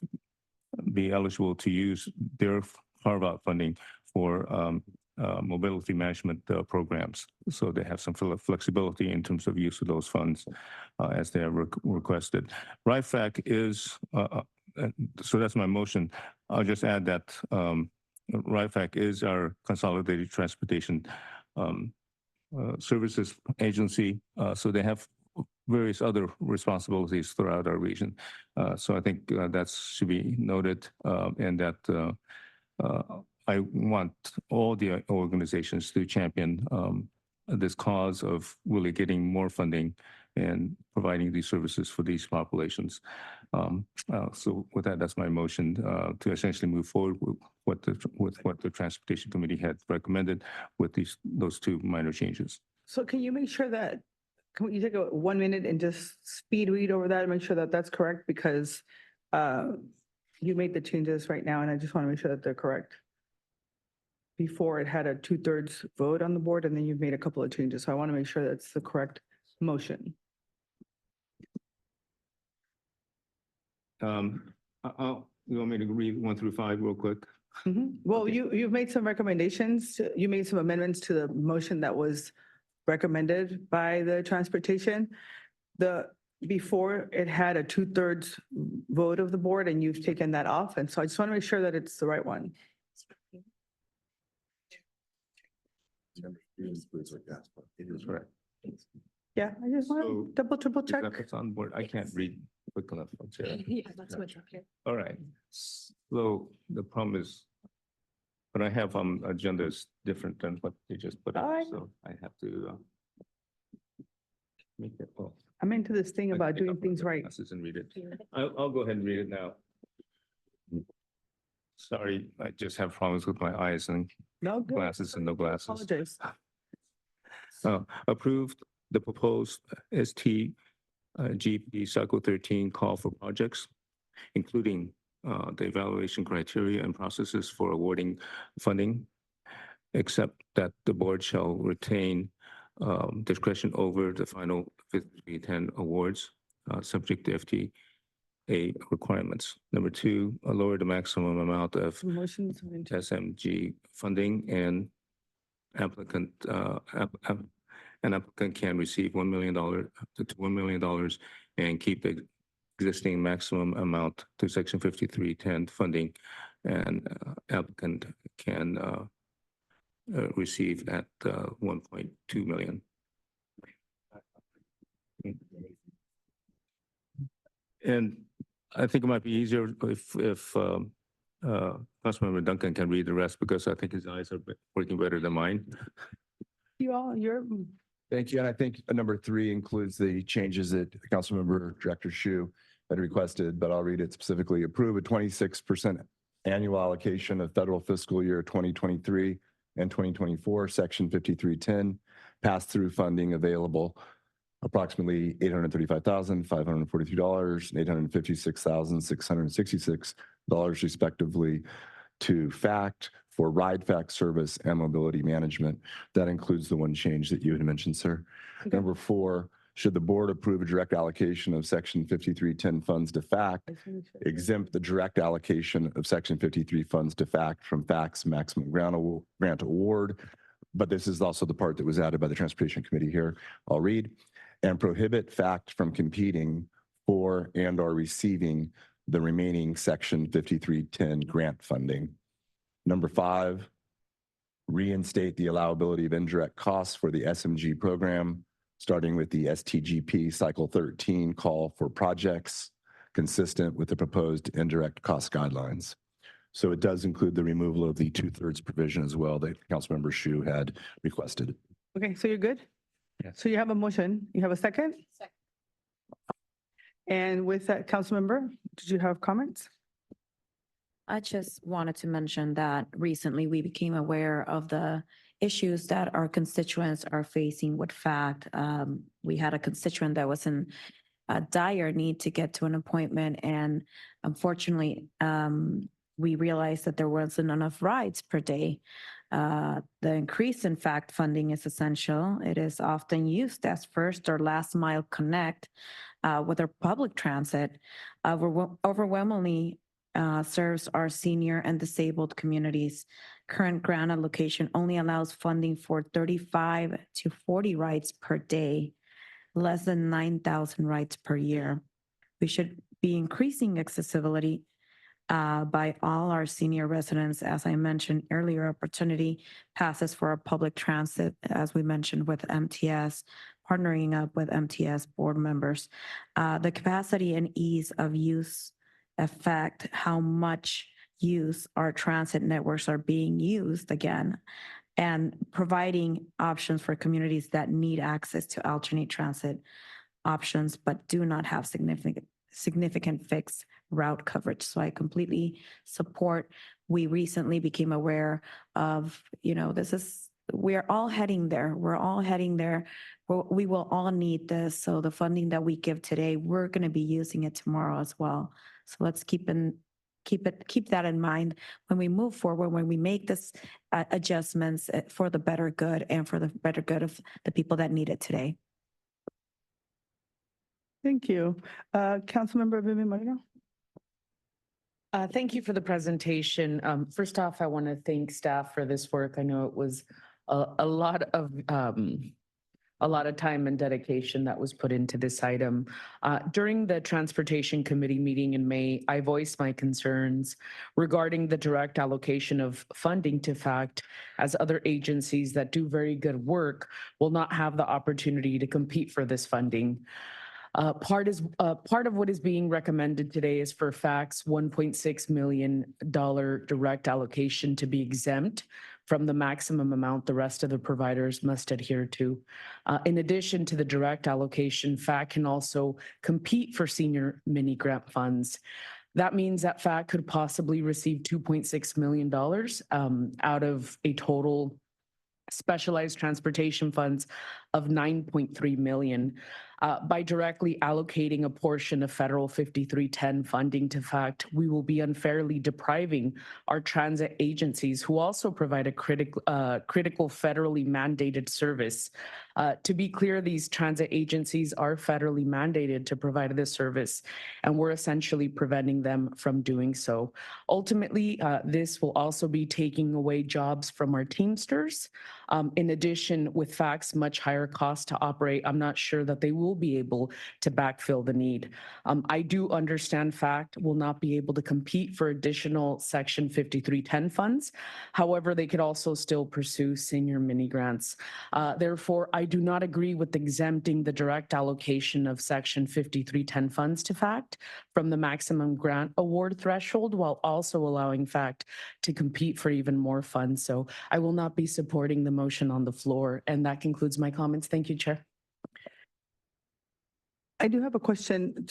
N: be eligible to use their carve-out funding for mobility management programs. So they have some flexibility in terms of use of those funds as they have requested. RideFact is, so that's my motion. I'll just add that RideFact is our consolidated transportation services agency. So they have various other responsibilities throughout our region. So I think that should be noted, and that I want all the organizations to champion this cause of really getting more funding and providing these services for these populations. So with that, that's my motion to essentially move forward with what the Transportation Committee had recommended with those 2 minor changes.
G: So can you make sure that, can you take a 1 minute and just speed read over that and make sure that that's correct? Because you made the changes right now, and I just want to make sure that they're correct. Before it had a 2/3 vote on the board, and then you've made a couple of changes. So I want to make sure that's the correct motion.
N: You want me to read 1 through 5 real quick?
G: Well, okay. You've made some recommendations. You made some amendments to the motion that was recommended by the transportation. The before it had a 2/3 vote of the board and you've taken that off. And so I just want to make sure that it's the right one.
N: It is correct.
G: Yeah, I just want
N: So,
G: to double, triple
N: Is
G: check.
N: that what's on board? I can't read quick enough.
Q: Yeah, that's what's okay.
N: All right. So the problem is, what I have on agenda is different than what they just put
G: All
N: up,
G: right.
N: so I have to make it, well.
G: I'm into this thing
N: I
G: about
N: can pick
G: doing
N: up
G: things
N: the
G: right.
N: glasses and read it. I'll go ahead and read it now. Sorry, I just have problems with my eyes and
G: No, good.
N: glasses and no glasses.
G: Apologize.
N: Approved the proposed GP Cycle 13 call for projects, including the evaluation criteria and processes for awarding funding, except that the board shall retain discretion over the final 5310 awards, subject to FTA requirements. Number two, lower the maximum amount of
G: Motion to
N: SMG funding and applicant an applicant can receive $1 million to $1 million and keep the existing maximum amount to Section 5310 funding, and applicant can receive at 1.2 million. And I think it might be easier if Councilmember Duncan can read the rest, because I think his eyes are working better than mine.
G: You're.
S: Thank you. And I think number 3 includes the changes that Councilmember Director Shu had requested, but I'll read it specifically. Approve a 26% annual allocation of federal fiscal year 2023 and 2024, Section 5310, pass-through funding available approximately $835,543 and $856,666 respectively to FACT for ride fact service and mobility management. That includes the one change that you had mentioned, sir.
G: Okay.
S: Number 4, should the board approve a direct allocation of Section 5310 funds to FACT, exempt the direct allocation of Section 53 funds to FACT from FACT's maximum grant award. But this is also the part that was added by the Transportation Committee here. I'll read. And prohibit FACT from competing for and or receiving the remaining Section 5310 grant funding. Number 5, reinstate the allowability of indirect costs for the SMG program, starting with the STGP Cycle 13 call for projects consistent with the proposed indirect cost guidelines. So it does include the removal of the 2/3 provision as well that Councilmember Shu had requested.
G: Okay, so you're good?
N: Yes.
G: So you have a motion. You have a second?
Q: Second.
G: And with that, Councilmember, did you have comments?
D: I just wanted to mention that recently we became aware of the issues that our constituents are facing with FACT. We had a constituent that was in a dire need to get to an appointment, and unfortunately, we realized that there wasn't enough rides per day. The increase in FACT funding is essential. It is often used as first or last mile connect with our public transit. Overwhelmingly serves our senior and disabled communities. Current grant allocation only allows funding for 35 to 40 rides per day, less than 9,000 rides per year. We should be increasing accessibility by all our senior residents. As I mentioned earlier, opportunity passes for our public transit, as we mentioned with MTS, partnering up with MTS board members. The capacity and ease of use affect how much use our transit networks are being used again, and providing options for communities that need access to alternate transit options but do not have significant fixed route coverage. So I completely support. We recently became aware of, we're all heading there. We're all heading there. We will all need this. So the funding that we give today, we're going to be using it tomorrow as well. So let's keep that in mind when we move forward, when we make this adjustments for the better good and for the better good of the people that need it today.
G: Thank you. Councilmember Vivian Moreno.
T: Thank you for the presentation. First off, I want to thank staff for this work. I know it was a lot of a lot of time and dedication that was put into this item. During the Transportation Committee meeting in May, I voiced my concerns regarding the direct allocation of funding to FACT, as other agencies that do very good work will not have the opportunity to compete for this funding. Part of what is being recommended today is for FACT's $1.6 million direct allocation to be exempt from the maximum amount the rest of the providers must adhere to. In addition to the direct allocation, FACT can also compete for senior mini grant funds. That means that FACT could possibly receive $2.6 million out of a total specialized transportation funds of $9.3 million. By directly allocating a portion of federal 5310 funding to FACT, we will be unfairly depriving our transit agencies who also provide a critical federally mandated service. To be clear, these transit agencies are federally mandated to provide this service, and we're essentially preventing them from doing so. Ultimately, this will also be taking away jobs from our Teamsters. In addition, with FACT's much higher cost to operate, I'm not sure that they will be able to backfill the need. I do understand FACT will not be able to compete for additional Section 5310 funds. However, they could also still pursue senior mini grants. Therefore, I do not agree with exempting the direct allocation of Section 5310 funds to FACT from the maximum grant award threshold, while also allowing FACT to compete for even more funds. So I will not be supporting the motion on the floor. And that concludes my comments. Thank you, Chair.
G: I do have a question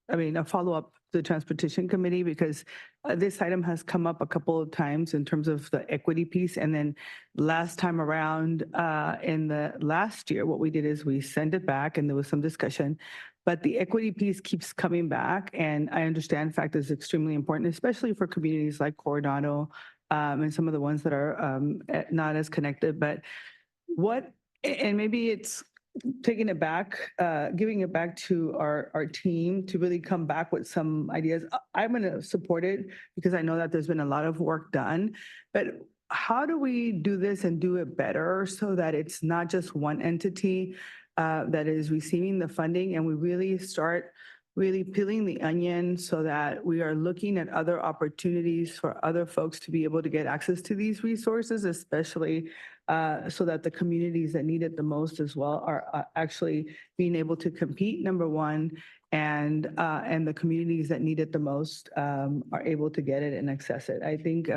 G: a follow-up to the Transportation Committee, because this item has come up a couple of times in terms of the equity piece. And then last time around, in the last year, what we did is we sent it back and there was some discussion, but the equity piece keeps coming back. And I understand FACT is extremely important, especially for communities like Coronado and some of the ones that are not as connected. But and maybe it's taking it back, giving it back to our team to really come back with some ideas. I'm going to support it because I know that there's been a lot of work done, but how do we do this and do it better so that it's not just one entity that is receiving the funding, and we really start peeling the onion so that we are looking at other opportunities for other folks to be able to get access to these resources, especially so that the communities that need it the most as well are actually being able to compete, number one, and the communities that need it the most are able to get it and access it. I think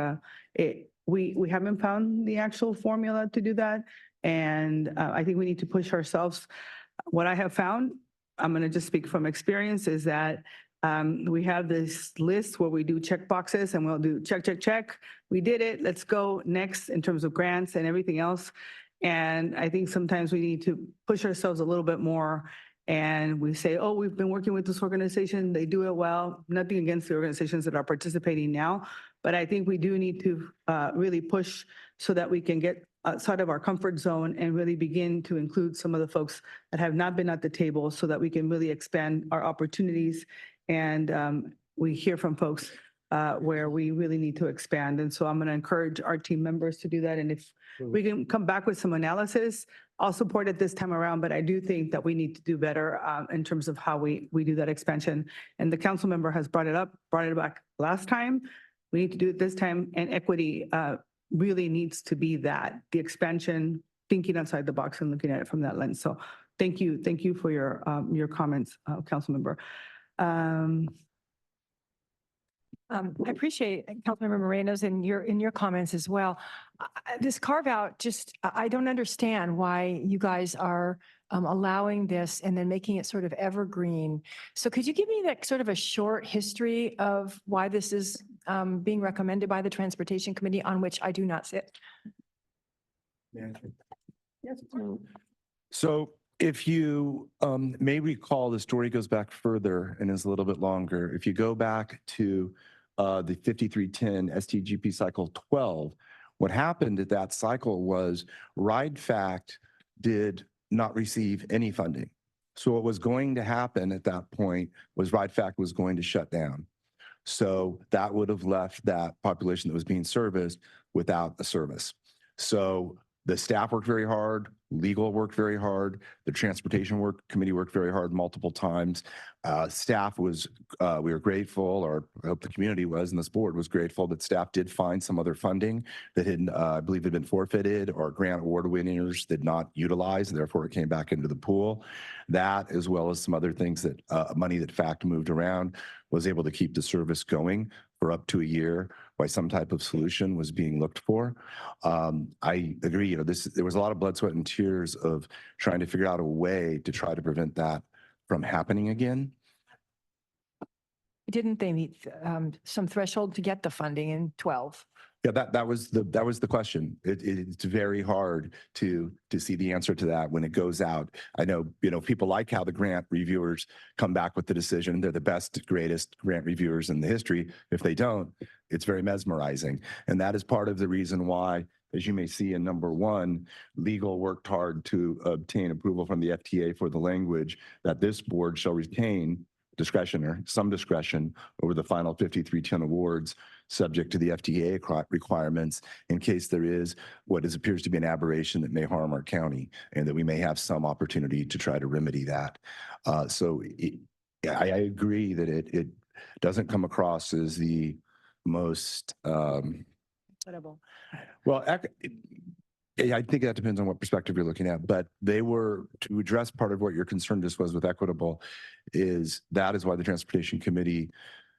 G: we haven't found the actual formula to do that, and I think we need to push ourselves. What I have found, I'm going to just speak from experience, is that we have this list where we do check boxes and we'll do check, check, check. We did it. Let's go next in terms of grants and everything else. And I think sometimes we need to push ourselves a little bit more. And we say, oh, we've been working with this organization. They do it well. Nothing against the organizations that are participating now. But I think we do need to really push so that we can get outside of our comfort zone and really begin to include some of the folks that have not been at the table so that we can really expand our opportunities. And we hear from folks where we really need to expand. And so I'm going to encourage our team members to do that. And if we can come back with some analysis, I'll support it this time around. But I do think that we need to do better in terms of how we do that expansion. And the council member has brought it back last time. We need to do it this time. And equity really needs to be that, the expansion, thinking outside the box and looking at it from that lens. So thank you for your comments, council member.
B: I appreciate Councilmember Moreno's in your comments as well. This carve out, I don't understand why you guys are allowing this and then making it sort of evergreen. So could you give me that sort of a short history of why this is being recommended by the Transportation Committee, on which I do not sit?
G: Yes.
S: So if you may recall, the story goes back further and is a little bit longer. If you go back to the 5310 STGP cycle 12, what happened at that cycle was RideFact did not receive any funding. So what was going to happen at that point was RideFact was going to shut down. So that would have left that population that was being serviced without a service. So The staff worked very hard, legal worked very hard, the transportation committee worked very hard multiple times. Staff was, we were grateful, or I hope the community was, and this board was grateful that staff did find some other funding that had, I believe, had been forfeited, or grant award winners did not utilize, and therefore it came back into the pool. That, as well as some other things that, money that FACT moved around, was able to keep the service going for up to a year while some type of solution was being looked for. I agree, you know, there was a lot of blood, sweat, and tears of trying to figure out a way to try to prevent that from happening again.
B: Didn't they meet some threshold to get the funding in 12?
S: Yeah, that was the question. It's very hard to see the answer to that when it goes out. I know, you know, people like how the grant reviewers come back with the decision. They're the best, greatest grant reviewers in the history. If they don't, it's very mesmerizing. And that is part of the reason why, as you may see in number 1, legal worked hard to obtain approval from the FTA for the language that this board shall retain discretion, or some discretion, over the final 5310 awards, subject to the FTA requirements, in case there is what appears to be an aberration that may harm our county, and that we may have some opportunity to try to remedy that. I agree that it doesn't come across as the most
B: Incredible.
S: well. I think that depends on what perspective you're looking at, but they were, to address part of what your concern just was with equitable, that is why the Transportation Committee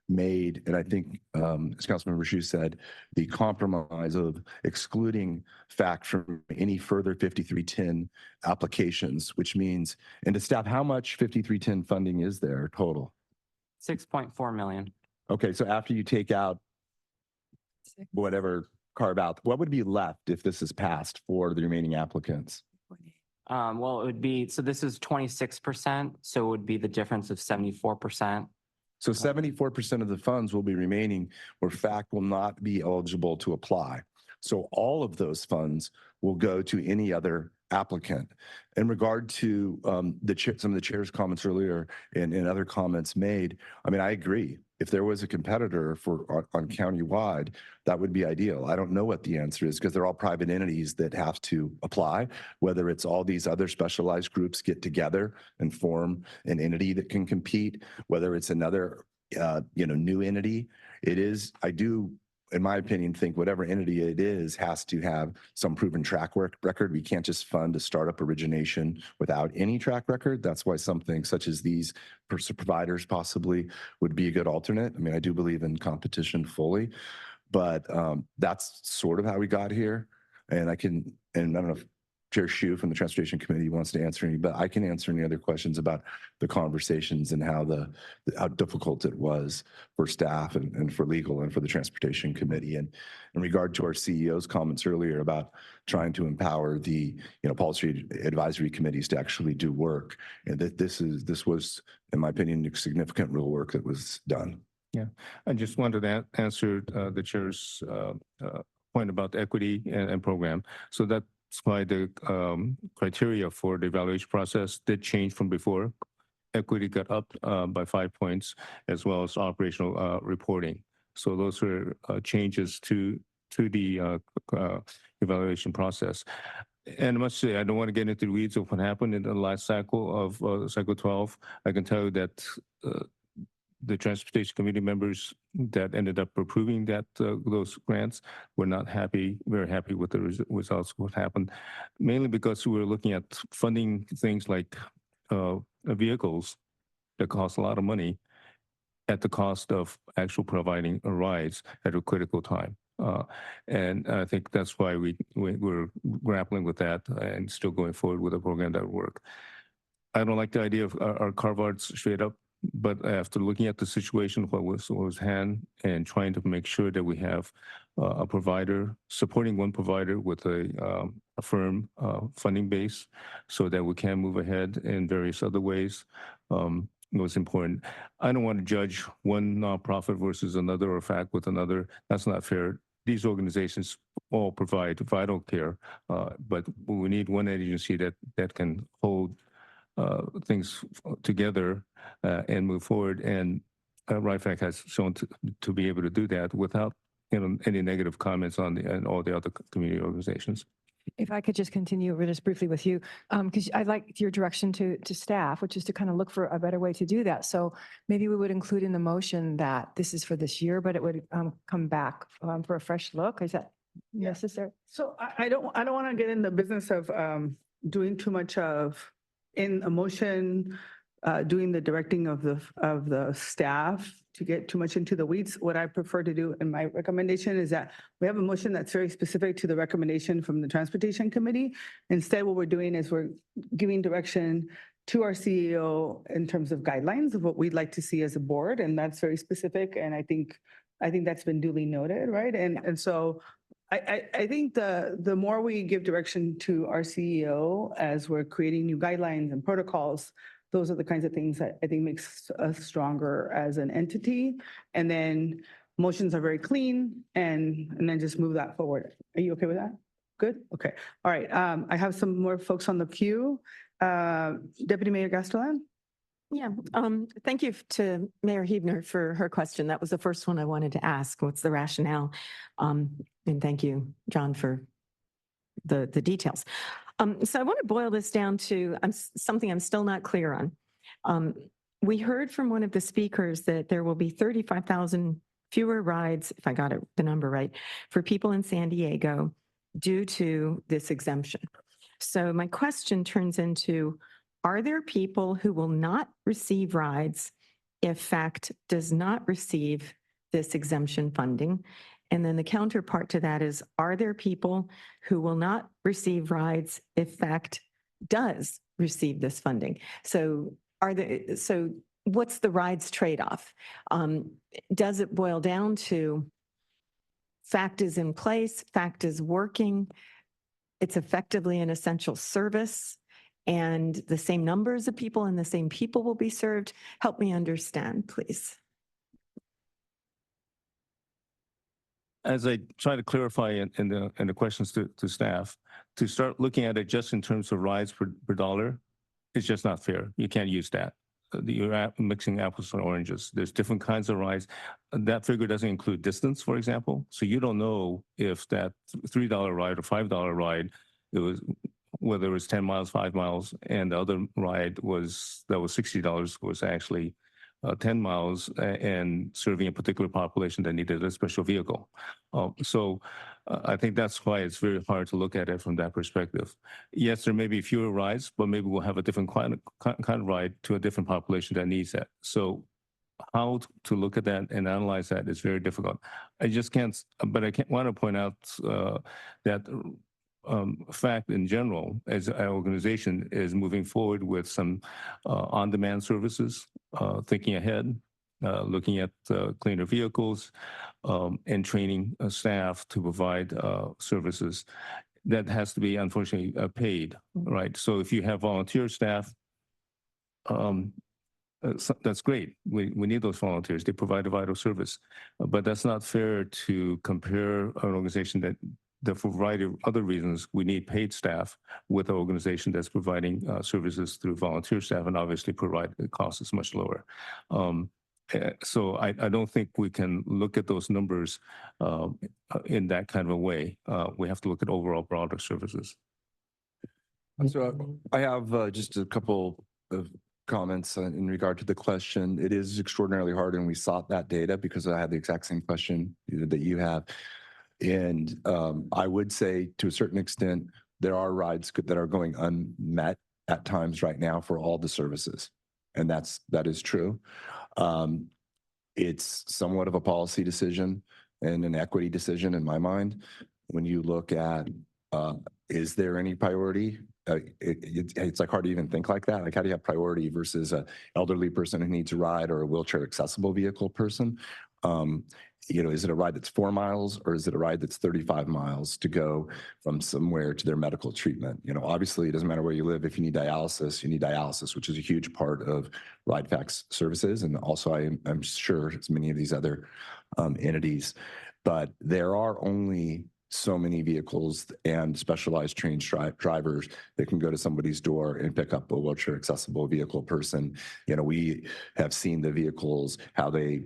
S: made, and I think, as Councilmember Shu said, the compromise of excluding FACT from any further 5310 applications, which means, and to staff, how much 5310 funding is there total?
O: 6.4 million.
S: Okay, so after you take out whatever, carve out, what would be left if this is passed for the remaining applicants?
O: Well, it would be, so this is 26%, so it would be the difference of 74%.
S: So 74% of the funds will be remaining where FACT will not be eligible to apply. So all of those funds will go to any other applicant. In regard to some of the chair's comments earlier and other comments made, I mean, I agree. If there was a competitor on countywide, that would be ideal. I don't know what the answer is, because they're all private entities that have to apply, whether it's all these other specialized groups get together and form an entity that can compete, whether it's another new entity. I do, in my opinion, think whatever entity it is has to have some proven track record. We can't just fund a startup origination without any track record. That's why something such as these providers possibly would be a good alternate. I mean, I do believe in competition fully, but that's sort of how we got here. And I don't know if Chair Shu from the Transportation Committee wants to answer any, but I can answer any other questions about the conversations and how difficult it was for staff and for legal and for the Transportation Committee. And in regard to our CEO's comments earlier about trying to empower the policy advisory committees to actually do work, and that this was, in my opinion, significant real work that was done.
N: Yeah, I just wanted to answer the chair's point about equity and program. So that's why the criteria for the evaluation process did change from before. Equity got up by 5 points, as well as operational reporting. So those are changes to the evaluation process. And I must say, I don't want to get into the weeds of what happened in the last cycle of cycle 12. I can tell you that the Transportation Committee members that ended up approving those grants were not very happy with the results of what happened, mainly because we were looking at funding things like vehicles that cost a lot of money at the cost of actual providing rides at a critical time. And I think that's why we're grappling with that and still going forward with a program that will work. I don't like the idea of our carve-outs straight up, but after looking at the situation, what was hand, and trying to make sure that we have a provider, supporting one provider with a firm funding base so that we can move ahead in various other ways, was important. I don't want to judge one nonprofit versus another or FACT with another. That's not fair. These organizations all provide vital care, but we need one agency that can hold things together and move forward. And RIFAC has shown to be able to do that without any negative comments on all the other community organizations.
B: If I could just continue just briefly with you, because I like your direction to staff, which is to kind of look for a better way to do that. So maybe we would include in the motion that this is for this year, but it would come back for a fresh look. Is that necessary?
G: So I don't want to get in the business of doing too much of in a motion, doing the directing of the staff to get too much into the weeds. What I prefer to do in my recommendation is that we have a motion that's very specific to the recommendation from the Transportation Committee. Instead, what we're doing is we're giving direction to our CEO in terms of guidelines of what we'd like to see as a board, and that's very specific. And I think that's been duly noted, right? And so I think the more we give direction to our CEO as we're creating new guidelines and protocols, those are the kinds of things that I think makes us stronger as an entity. And then motions are very clean and then just move that forward. Are you okay with that? Good? Okay. All right. I have some more folks on the queue. Deputy Mayor Gastelan?
E: Yeah, thank you to Mayor Huebner for her question. That was the first one I wanted to ask. What's the rationale? And thank you, John, for the details. So I want to boil this down to something I'm still not clear on. We heard from one of the speakers that there will be 35,000 fewer rides, if I got the number right, for people in San Diego due to this exemption. So my question turns into, are there people who will not receive rides if FACT does not receive this exemption funding? And then the counterpart to that is, are there people who will not receive rides if FACT does receive this funding? So what's the rides trade-off? Does it boil down to FACT is in place, FACT is working, it's effectively an essential service, and the same numbers of people and the same people will be served? Help me understand, please.
N: As I try to clarify in the questions to staff, to start looking at it just in terms of rides per dollar, it's just not fair. You can't use that. You're mixing apples and oranges. There's different kinds of rides. That figure doesn't include distance, for example. So you don't know if that $3 ride or $5 ride, whether it was 10 miles, 5 miles, and the other ride that was $60 was actually 10 miles and serving a particular population that needed a special vehicle. So I think that's why it's very hard to look at it from that perspective. Yes, there may be fewer rides, but maybe we'll have a different kind of ride to a different population that needs that. So how to look at that and analyze that is very difficult. I just can't, but I want to point out that FACT in general, as an organization, is moving forward with some on-demand services, thinking ahead, looking at cleaner vehicles, and training staff to provide services. That has to be, unfortunately, paid, right? So if you have volunteer staff, that's great. We need those volunteers. They provide a vital service. But that's not fair to compare an organization that for a variety of other reasons, we need paid staff with an organization that's providing services through volunteer staff, and obviously the cost is much lower. So I don't think we can look at those numbers in that kind of a way. We have to look at overall broader services.
S: So I have just a couple of comments in regard to the question. It is extraordinarily hard, and we sought that data because I had the exact same question that you have. And I would say, to a certain extent, there are rides that are going unmet at times right now for all the services. And that is true. It's somewhat of a policy decision and an equity decision in my mind. When you look at, is there any priority? It's like hard to even think like that. Like, how do you have priority versus an elderly person who needs a ride or a wheelchair accessible vehicle person? Is it a ride that's 4 miles, or is it a ride that's 35 miles to go from somewhere to their medical treatment? Obviously, it doesn't matter where you live. If you need dialysis, which is a huge part of RideFact's services. And also, I'm sure it's many of these other entities. But there are only so many vehicles and specialized trained drivers that can go to somebody's door and pick up a wheelchair accessible vehicle person. You know, we have seen the vehicles, how they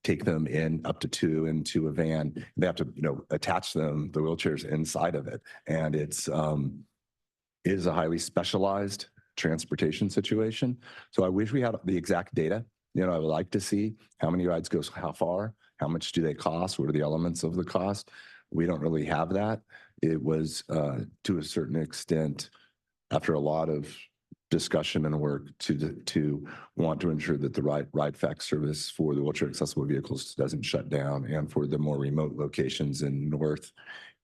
S: take them in up to two into a van. They have to, you know, attach them, the wheelchairs inside of it. And it is a highly specialized transportation situation. So I wish we had the exact data. You know, I would like to see how many rides goes how far, how much do they cost, what are the elements of the cost. We don't really have that. It was to a certain extent, after a lot of discussion and work, to want to ensure that the ride fax service for the wheelchair accessible vehicles doesn't shut down, and for the more remote locations in North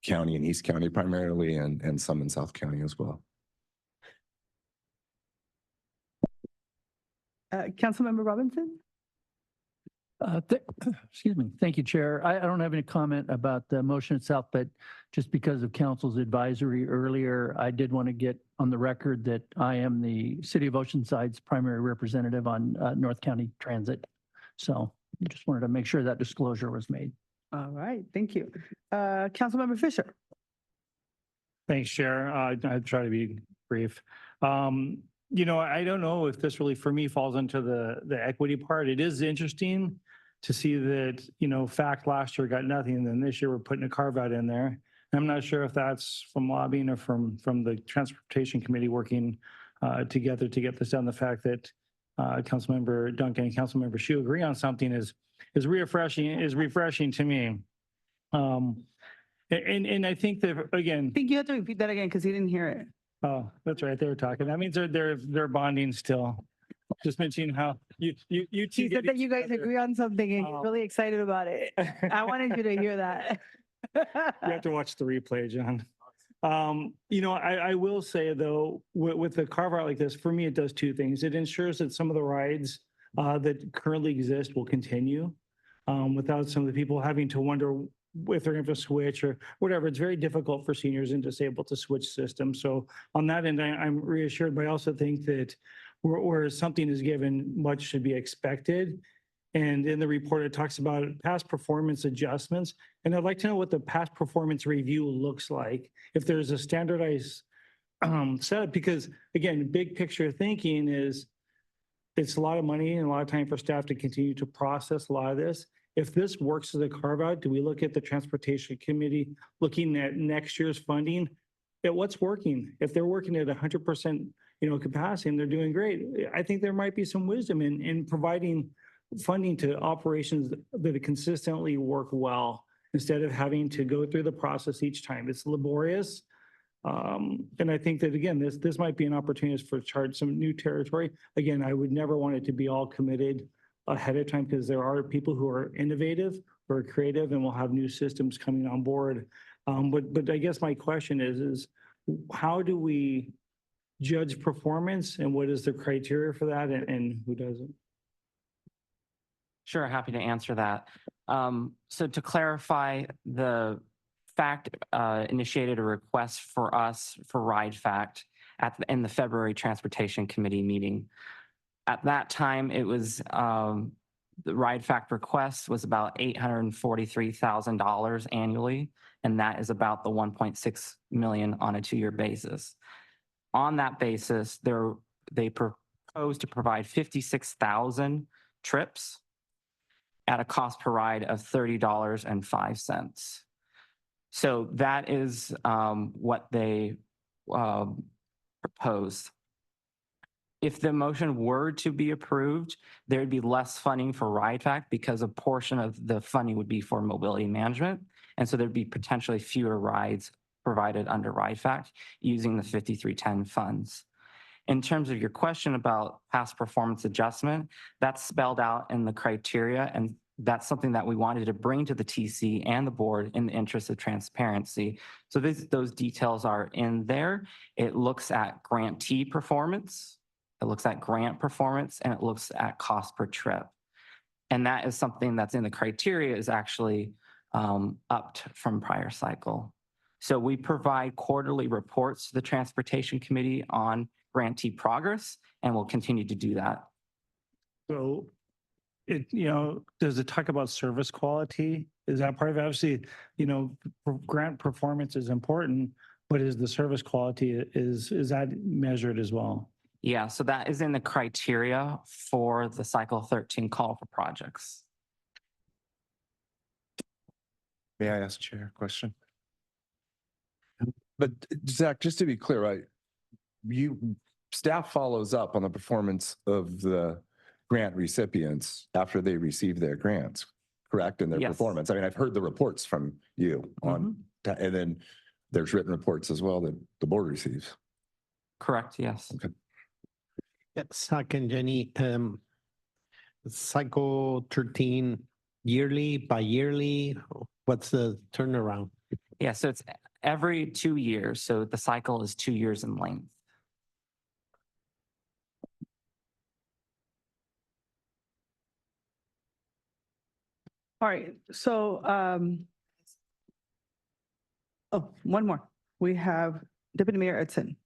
S: County and East County primarily, and some in South County as well.
G: Councilmember Robinson?
H: Excuse me. Thank you, Chair. I don't have any comment about the motion itself, but just because of council's advisory earlier, I did want to get on the record that I am the City of Oceanside's primary representative on North County Transit. So I just wanted to make sure that disclosure was made.
G: All right, thank you. Councilmember Fisher?
U: Thanks, Chair. I'll try to be brief. You know, I don't know if this really, for me, falls into the equity part. It is interesting to see that, you know, FACT last year got nothing, and then this year we're putting a carve out in there. I'm not sure if that's from lobbying or from the Transportation Committee working together to get this done. The fact that Councilmember Duncan and Councilmember Shu agree on something is refreshing to me. And I think that, again,
G: I think you have to repeat that again because he didn't hear it.
U: Oh, that's right. They were talking. That means they're bonding still. Just mentioning how you
G: He said that you guys agree on something and he's really excited about it. I wanted you to hear that.
U: You have to watch the replay, John. You know, I will say though, with the carve out like this, for me, it does two things. It ensures that some of the rides that currently exist will continue without some of the people having to wonder if they're going to switch or whatever. It's very difficult for seniors and disabled to switch systems. So on that end, I'm reassured, but I also think that where something is given, much should be expected. And in the report, it talks about past performance adjustments. And I'd like to know what the past performance review looks like. If there's a standardized setup, because again, big picture thinking is it's a lot of money and a lot of time for staff to continue to process a lot of this. If this works as a carve out, do we look at the Transportation Committee looking at next year's funding at what's working? If they're working at 100%, you know, capacity and they're doing great, I think there might be some wisdom in providing funding to operations that consistently work well instead of having to go through the process each time. It's laborious. And I think that, again, this might be an opportunity for chart some new territory. Again, I would never want it to be all committed ahead of time because there are people who are innovative, who are creative, and will have new systems coming on board. But I guess my question is how do we judge performance and what is the criteria for that and who doesn't?
O: Sure, happy to answer that. So to clarify, the FACT initiated a request for us for Ride FACT in the February Transportation Committee meeting. At that time, it was the Ride FACT request was about $843,000 annually, and that is about the 1.6 million on a 2-year basis. On that basis, they proposed to provide 56,000 trips at a cost per ride of $30.05. So that is what they proposed. If the motion were to be approved, there would be less funding for Ride FACT because a portion of the funding would be for mobility management. And so there'd be potentially fewer rides provided under Ride FACT using the 5310 funds. In terms of your question about past performance adjustment, that's spelled out in the criteria, and that's something that we wanted to bring to the TC and the board in the interest of transparency. So those details are in there. It looks at grantee performance, it looks at grant performance, and it looks at cost per trip. And that is something that's in the criteria is actually upped from prior cycle. So we provide quarterly reports to the Transportation Committee on grantee progress, and we'll continue to do that.
U: So, does it talk about service quality? Is that part of it? Obviously, grant performance is important, but is the service quality, is that measured as well?
O: Yeah, so that is in the criteria for the Cycle 13 call for projects.
S: May I ask Chair a question? But Zach, just to be clear, right, staff follows up on the performance of the grant recipients after they receive their grants, correct? And their
O: Yes.
S: performance. I mean, I've heard the reports from you on, and then there's written reports as well that the board receives.
O: Correct, yes.
S: Okay.
M: Second, Jenny, cycle 13 yearly, bi-yearly, what's the turnaround?
O: Yeah, so it's every 2 years. So the cycle is 2 years in length.
G: All right, so, one more. We have Deputy Mayor Edson.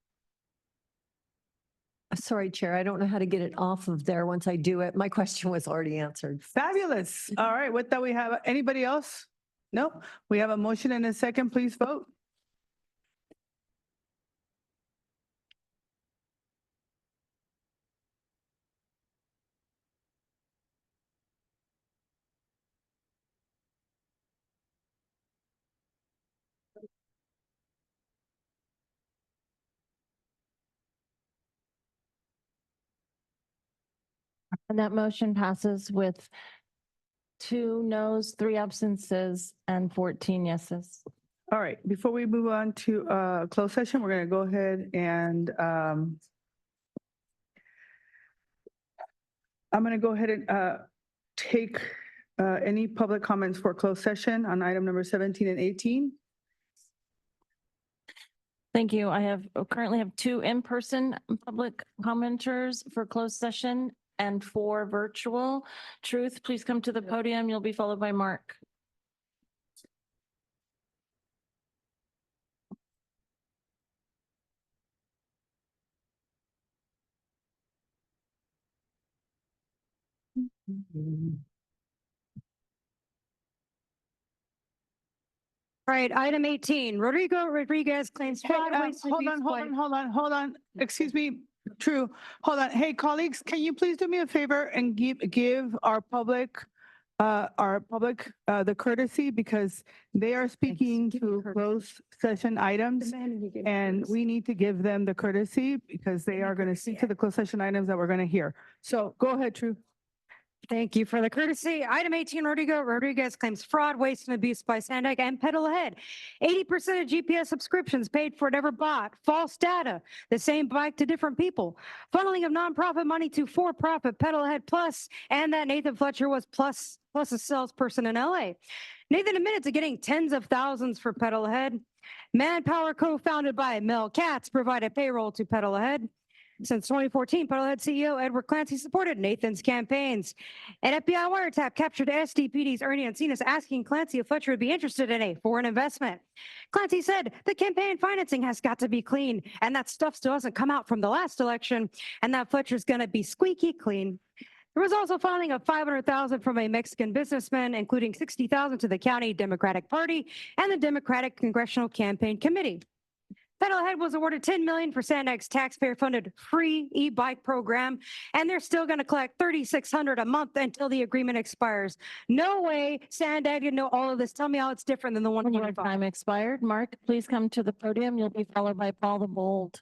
V: Sorry, Chair, I don't know how to get it off of there once I do it. My question was already answered.
G: Fabulous. All right, with that, we have, anybody else? No? We have a motion and a second. Please vote.
F: And that motion passes with 2 noes, 3 absences, and 14 yeses.
G: All right, before we move on to closed session, we're going to go ahead and I'm going to go ahead and take any public comments for closed session on item number 17 and 18.
F: Thank you. I currently have 2 in-person public commenters for closed session and 4 virtual. Truth, please come to the podium. You'll be followed by Mark.
W: All right, item 18, Rodrigo Rodriguez claims fraud.
G: Hold on. Excuse me, True. Hold on. Hey, colleagues, can you please do me a favor and give our public the courtesy, because they are speaking to closed session items, and we need to give them the courtesy because they are going to speak to the closed session items that we're going to hear. So go ahead, True.
W: Thank you for the courtesy. Item 18, Rodrigo Rodriguez claims fraud, waste, and abuse by SANDAG and Pedal Ahead. 80% of GPS subscriptions paid for never bought. False data, the same bike to different people. Funneling of nonprofit money to for-profit Pedal Ahead Plus, and that Nathan Fletcher was plus a salesperson in LA. Nathan admitted to getting tens of thousands for Pedal Ahead. Manpower, co-founded by Mel Katz, provided payroll to Pedal Ahead. Since 2014, Pedal Ahead CEO Edward Clancy supported Nathan's campaigns. An FBI wiretap captured SDPD's Ernie Encinas asking Clancy if Fletcher would be interested in a foreign investment. Clancy said the campaign financing has got to be clean, and that stuff still hasn't come out from the last election, and that Fletcher's going to be squeaky clean. There was also filing of $500,000 from a Mexican businessman, including $60,000 to the county Democratic Party and the Democratic Congressional Campaign Committee. Pedal Ahead was awarded $10 million for SANDAG's taxpayer-funded free e-bike program, and they're still going to collect $3,600 a month until the agreement expires. No way SANDAG didn't know all of this. Tell me how it's different than the one.
F: Your time expired. Mark, please come to the podium. You'll be followed by Paul the Bold.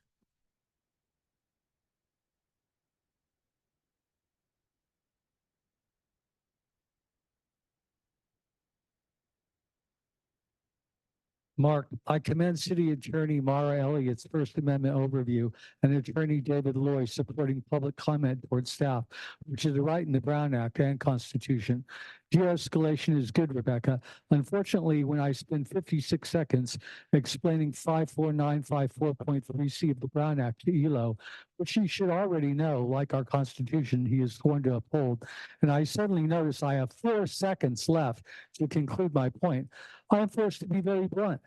H: Mark, I commend City Attorney Mara Elliott's First Amendment overview and Attorney David Loy supporting public comment towards staff, which is a right in the Brown Act and Constitution. De-escalation is good, Rebecca. Unfortunately, when I spend 56 seconds explaining 54954.3C of the Brown Act to ELO, which he should already know, like our Constitution, he is going to uphold, and I suddenly notice I have 4 seconds left to conclude my point, I'm forced to be very blunt.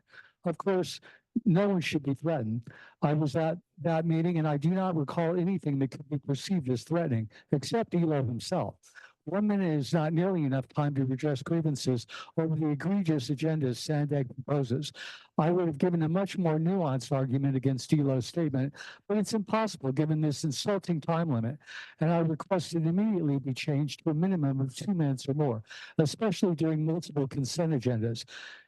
H: Of course, no one should be threatened. I was at that meeting and I do not recall anything that could be perceived as threatening, except ELO himself.
J: 1 minute is not nearly enough time to redress grievances over the egregious agendas SANDAG proposes. I would have given a much more nuanced argument against Delo's statement, but it's impossible given this insulting time limit, and I request it immediately be changed to a minimum of 2 minutes or more, especially during multiple consent agendas.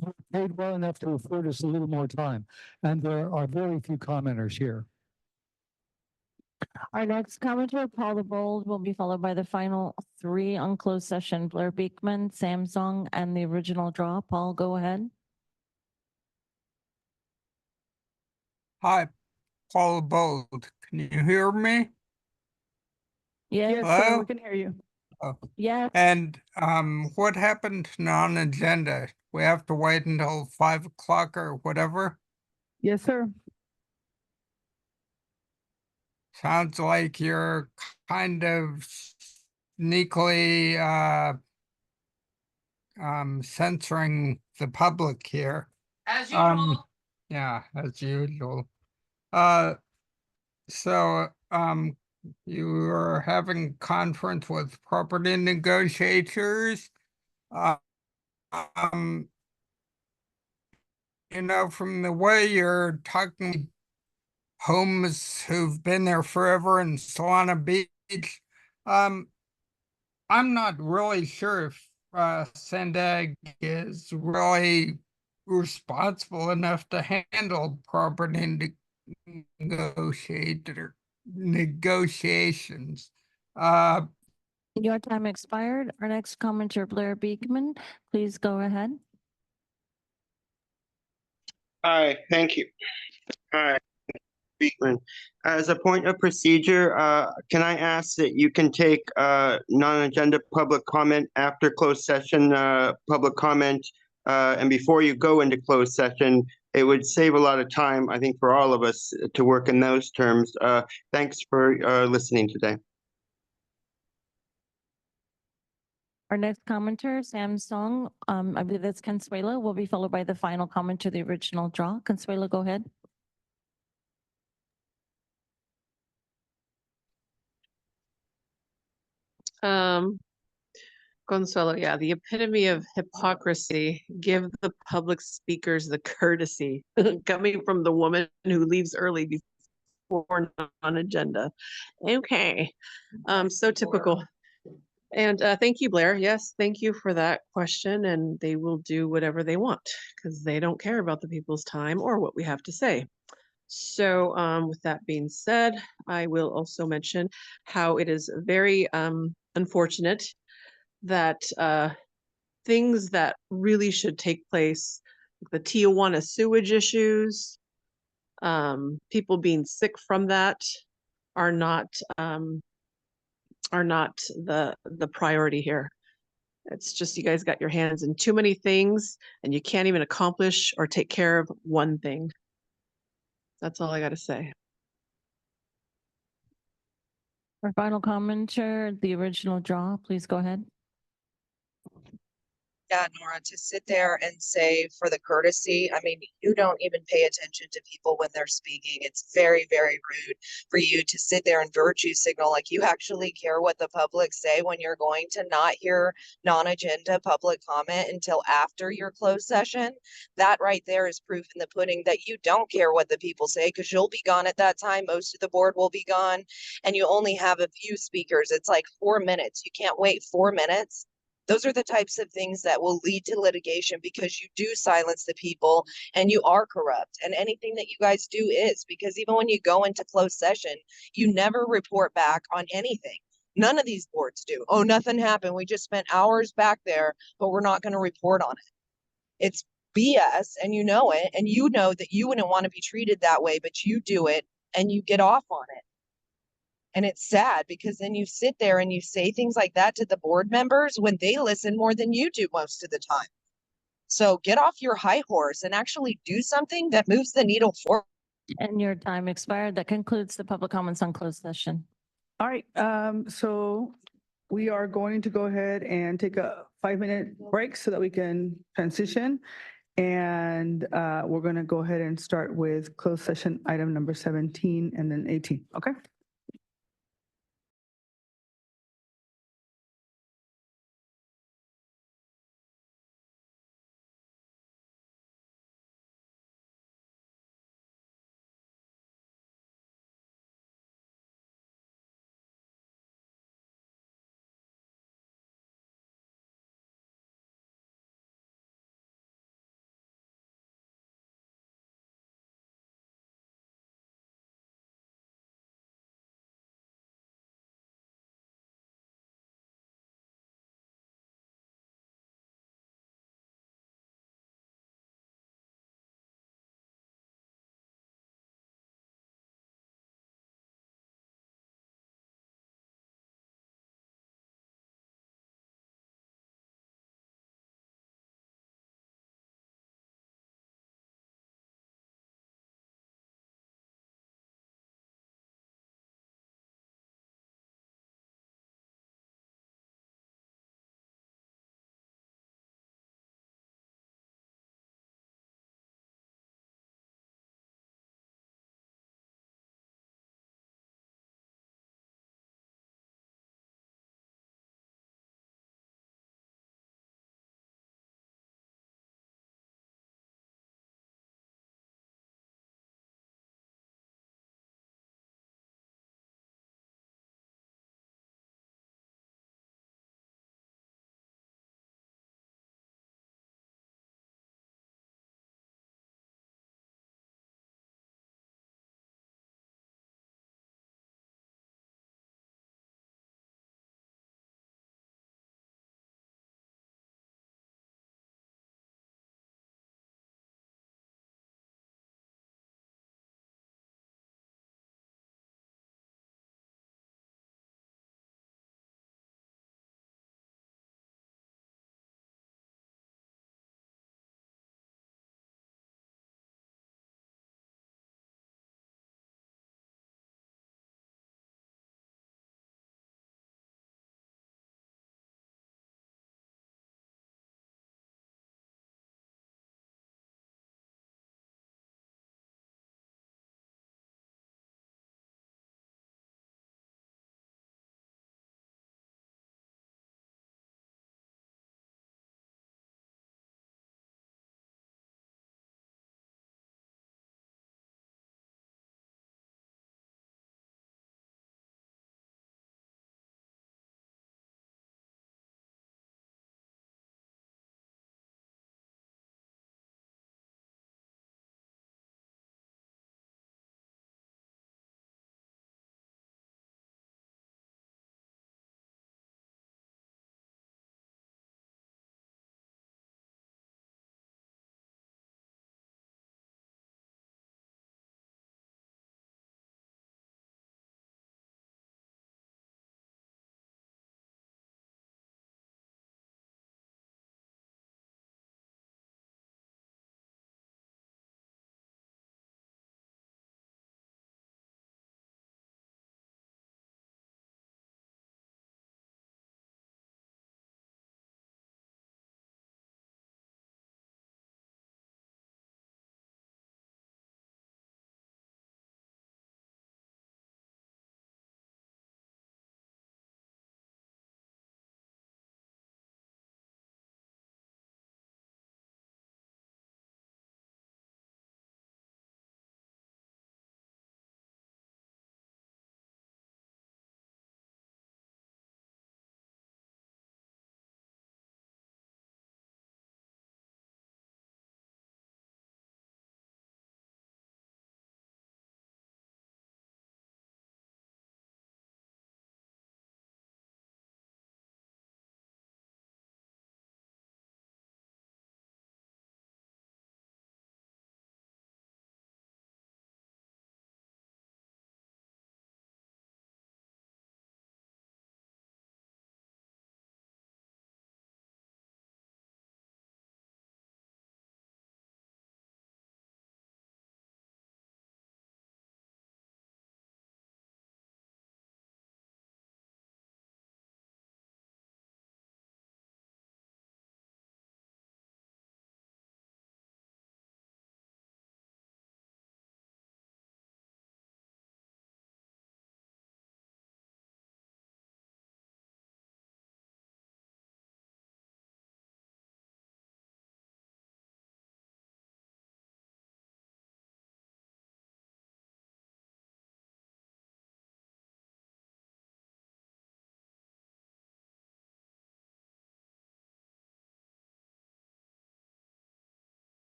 J: You paid well enough to afford us a little more time, and there are very few commenters here.
F: Our next commenter, Paul the Bold, will be followed by the final three on closed session, Blair Beekman, Samsung, and the original draw. Paul, go ahead.
A: Hi, Paul Bold. Can you hear me?
F: Yes,
G: Yes, sir,
A: Hello?
G: we can hear you.
A: Oh.
F: yes.
A: And what happened to non-agenda? We have to wait until 5 o'clock or whatever?
G: Yes, sir.
A: Sounds like you're kind of sneakily censoring the public here.
F: As usual.
A: Yeah, as usual. So you were having conference with property negotiators. You know, from the way you're talking homes who've been there forever in Solana Beach, I'm not really sure if SANDAG is really responsible enough to handle property negotiations.
F: Your time expired. Our next commenter, Blair Beekman, please go ahead.
P: Hi, thank you. Hi, Beekman. As a point of procedure, can I ask that you can take non-agenda public comment after closed session public comment, and before you go into closed session? It would save a lot of time, I think, for all of us to work in those terms. Thanks for listening today.
F: Our next commenter, Samsung, I believe that's Consuelo, will be followed by the final comment to the original draw. Consuelo, go ahead.
Q: Consuelo, yeah, the epitome of hypocrisy. Give the public speakers the courtesy coming from the woman who leaves early before non-agenda. Okay, so typical. And thank you, Blair. Yes, thank you for that question. And they will do whatever they want because they don't care about the people's time or what we have to say. So with that being said, I will also mention how it is very unfortunate that things that really should take place, like the Tijuana sewage issues, people being sick from that, are not the priority here. It's just you guys got your hands in too many things and you can't even accomplish or take care of one thing. That's all I got to say.
F: Our final commenter, the original draw, please go ahead.
K: Yeah, Nora, to sit there and say for the courtesy, I mean, you don't even pay attention to people when they're speaking. It's very, very rude for you to sit there and virtue signal like you actually care what the public say when you're going to not hear non-agenda public comment until after your closed session. That right there is proof in the pudding that you don't care what the people say because you'll be gone at that time. Most of the board will be gone and you only have a few speakers. It's like 4 minutes. You can't wait 4 minutes. Those are the types of things that will lead to litigation because you do silence the people and you are corrupt. And anything that you guys do is, because even when you go into closed session, you never report back on anything. None of these boards do. Oh, nothing happened. We just spent hours back there, but we're not going to report on it. It's BS and you know it. And you know that you wouldn't want to be treated that way, but you do it and you get off on it. And it's sad because then you sit there and you say things like that to the board members when they listen more than you do most of the time. So get off your high horse and actually do something that moves the needle forward.
F: And your time expired. That concludes the public comments on closed session.
G: All right, so we are going to go ahead and take a 5-minute break so that we can transition. And we're going to go ahead and start with closed session item number 17 and then 18. Okay.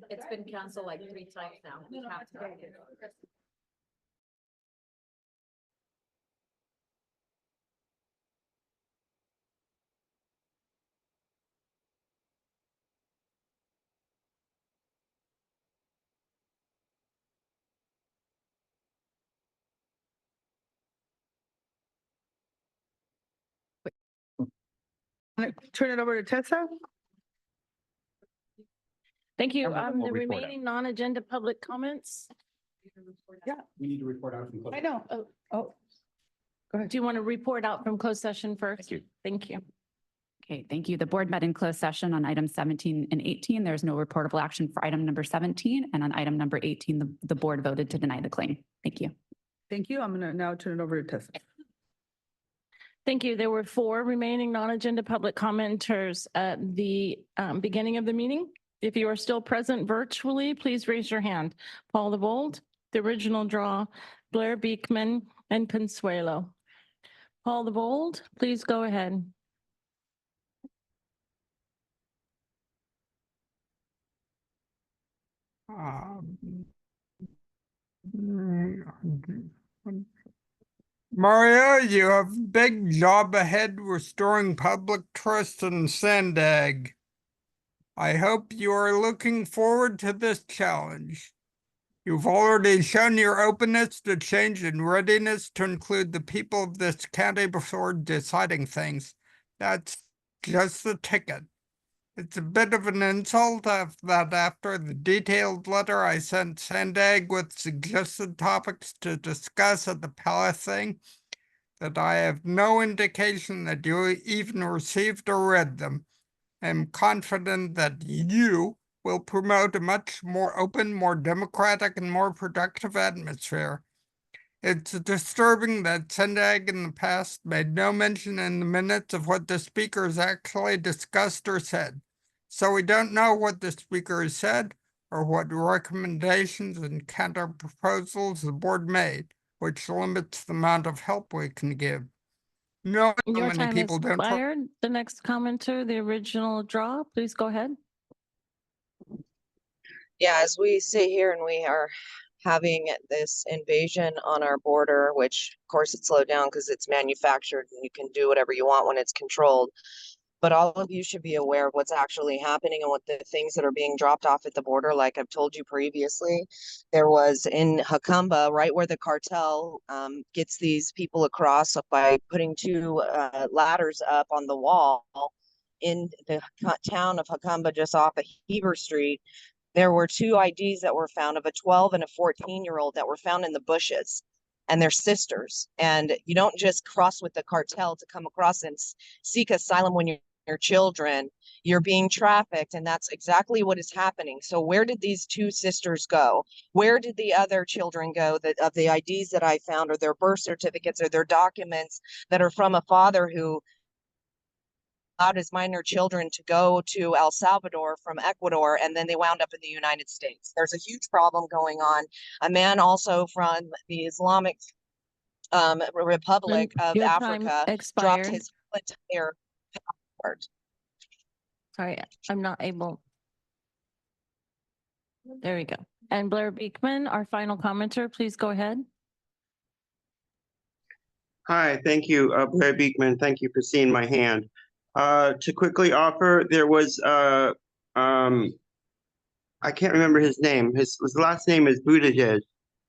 F: It's been canceled like 3 times now. We have to.
G: Turn it over to Tessa.
F: Thank you.
C: We'll
F: The
C: report out.
F: remaining non-agenda public comments.
G: Yeah,
C: We need to report out from.
G: I know. Oh, go ahead.
F: Do you want to report out from closed session first?
C: Thank you.
F: Thank you.
I: Okay, thank you. The board met in closed session on items 17 and 18. There's no reportable action for item number 17. And on item number 18, the board voted to deny the claim. Thank you.
G: Thank you. I'm going to now turn it over to Tessa.
F: Thank you. There were 4 remaining non-agenda public commenters at the beginning of the meeting. If you are still present virtually, please raise your hand. Paul LeVold, the original draw, Blair Beekman, and Consuelo. Paul LeVold, please go ahead.
A: Mario, you have a big job ahead restoring public trust in SANDAG. I hope you are looking forward to this challenge. You've already shown your openness to change and readiness to include the people of this county before deciding things. That's just the ticket. It's a bit of an insult that after the detailed letter I sent SANDAG with suggested topics to discuss at the Palace thing, that I have no indication that you even received or read them. I am confident that you will promote a much more open, more democratic, and more productive atmosphere. It's disturbing that SANDAG in the past made no mention in the minutes of what the speakers actually discussed or said. So we don't know what the speakers said or what recommendations and counter proposals the board made, which limits the amount of help we can give. No, how
F: Your
A: many
F: time
A: people don't.
F: expired. The next commenter, the original draw, please go ahead.
K: Yeah, as we sit here and we are having this invasion on our border, which of course it's slowed down because it's manufactured and you can do whatever you want when it's controlled. But all of you should be aware of what's actually happening and what the things that are being dropped off at the border. Like I've told you previously, there was in Hakamba, right where the cartel gets these people across by putting 2 ladders up on the wall in the town of Hakamba, just off of Heber Street. There were 2 IDs that were found of a 12 and a 14-year-old that were found in the bushes, and they're sisters. And you don't just cross with the cartel to come across and seek asylum when you're children. You're being trafficked, and that's exactly what is happening. So where did these 2 sisters go? Where did the other children go that of the IDs that I found, or their birth certificates, or their documents that are from a father who allowed his minor children to go to El Salvador from Ecuador, and then they wound up in the United States? There's a huge problem going on. A man also from the Islamic Republic of
F: Your time
K: Africa dropped
F: expired.
K: his entire passport.
F: Sorry, I'm not able. There we go. And Blair Beekman, our final commenter, please go ahead.
P: Hi, thank you, Blair Beekman. Thank you for seeing my hand. To quickly offer, there was, I can't remember his name. His last name is Buttigieg.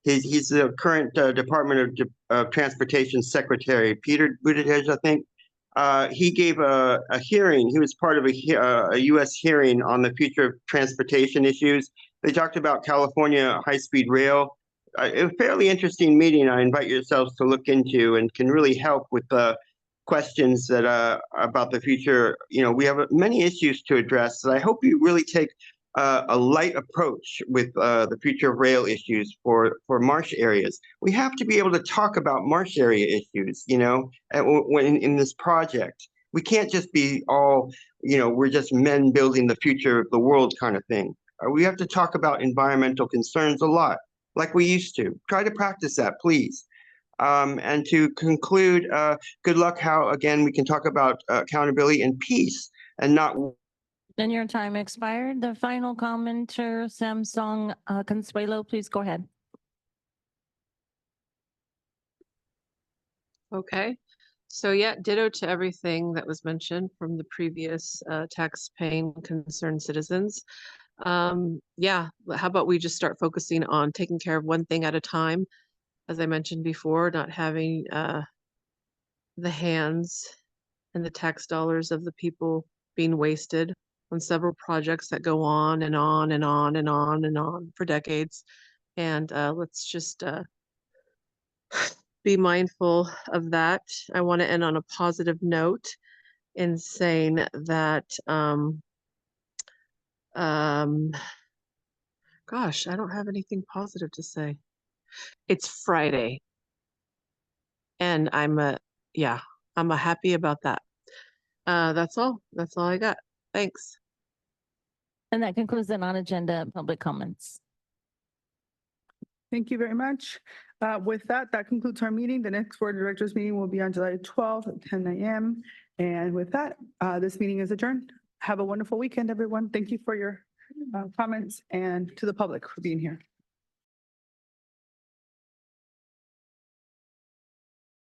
P: He's the current Department of Transportation Secretary, Peter Buttigieg, I think. He gave a hearing. He was part of a U.S. hearing on the future of transportation issues. They talked about California high-speed rail. A fairly interesting meeting I invite yourselves to look into, and can really help with the questions that about the future. You know, we have many issues to address. And I hope you really take a light approach with the future of rail issues for marsh areas. We have to be able to talk about marsh area issues, you know, when in this project. We can't just be all, you know, we're just men building the future of the world kind of thing. We have to talk about environmental concerns a lot, like we used to. Try to practice that, please. And to conclude, good luck how, again, we can talk about accountability and peace, and not
F: Then your time expired. The final commenter, Samsung Consuelo, please go ahead.
Q: Okay, so yeah, ditto to everything that was mentioned from the previous tax-paying concerned citizens. Yeah, how about we just start focusing on taking care of one thing at a time? As I mentioned before, not having the hands and the tax dollars of the people being wasted on several projects that go on and on and on and on and on for decades. And let's just be mindful of that. I want to end on a positive note in saying that, gosh, I don't have anything positive to say. It's Friday. And I'm happy about that. That's all I got. Thanks.
F: And that concludes the non-agenda public comments.
G: Thank you very much. With that, that concludes our meeting. The next board of directors meeting will be on July 12th at 10 a.m. And with that, this meeting is adjourned. Have a wonderful weekend, everyone. Thank you for your comments and to the public for being here.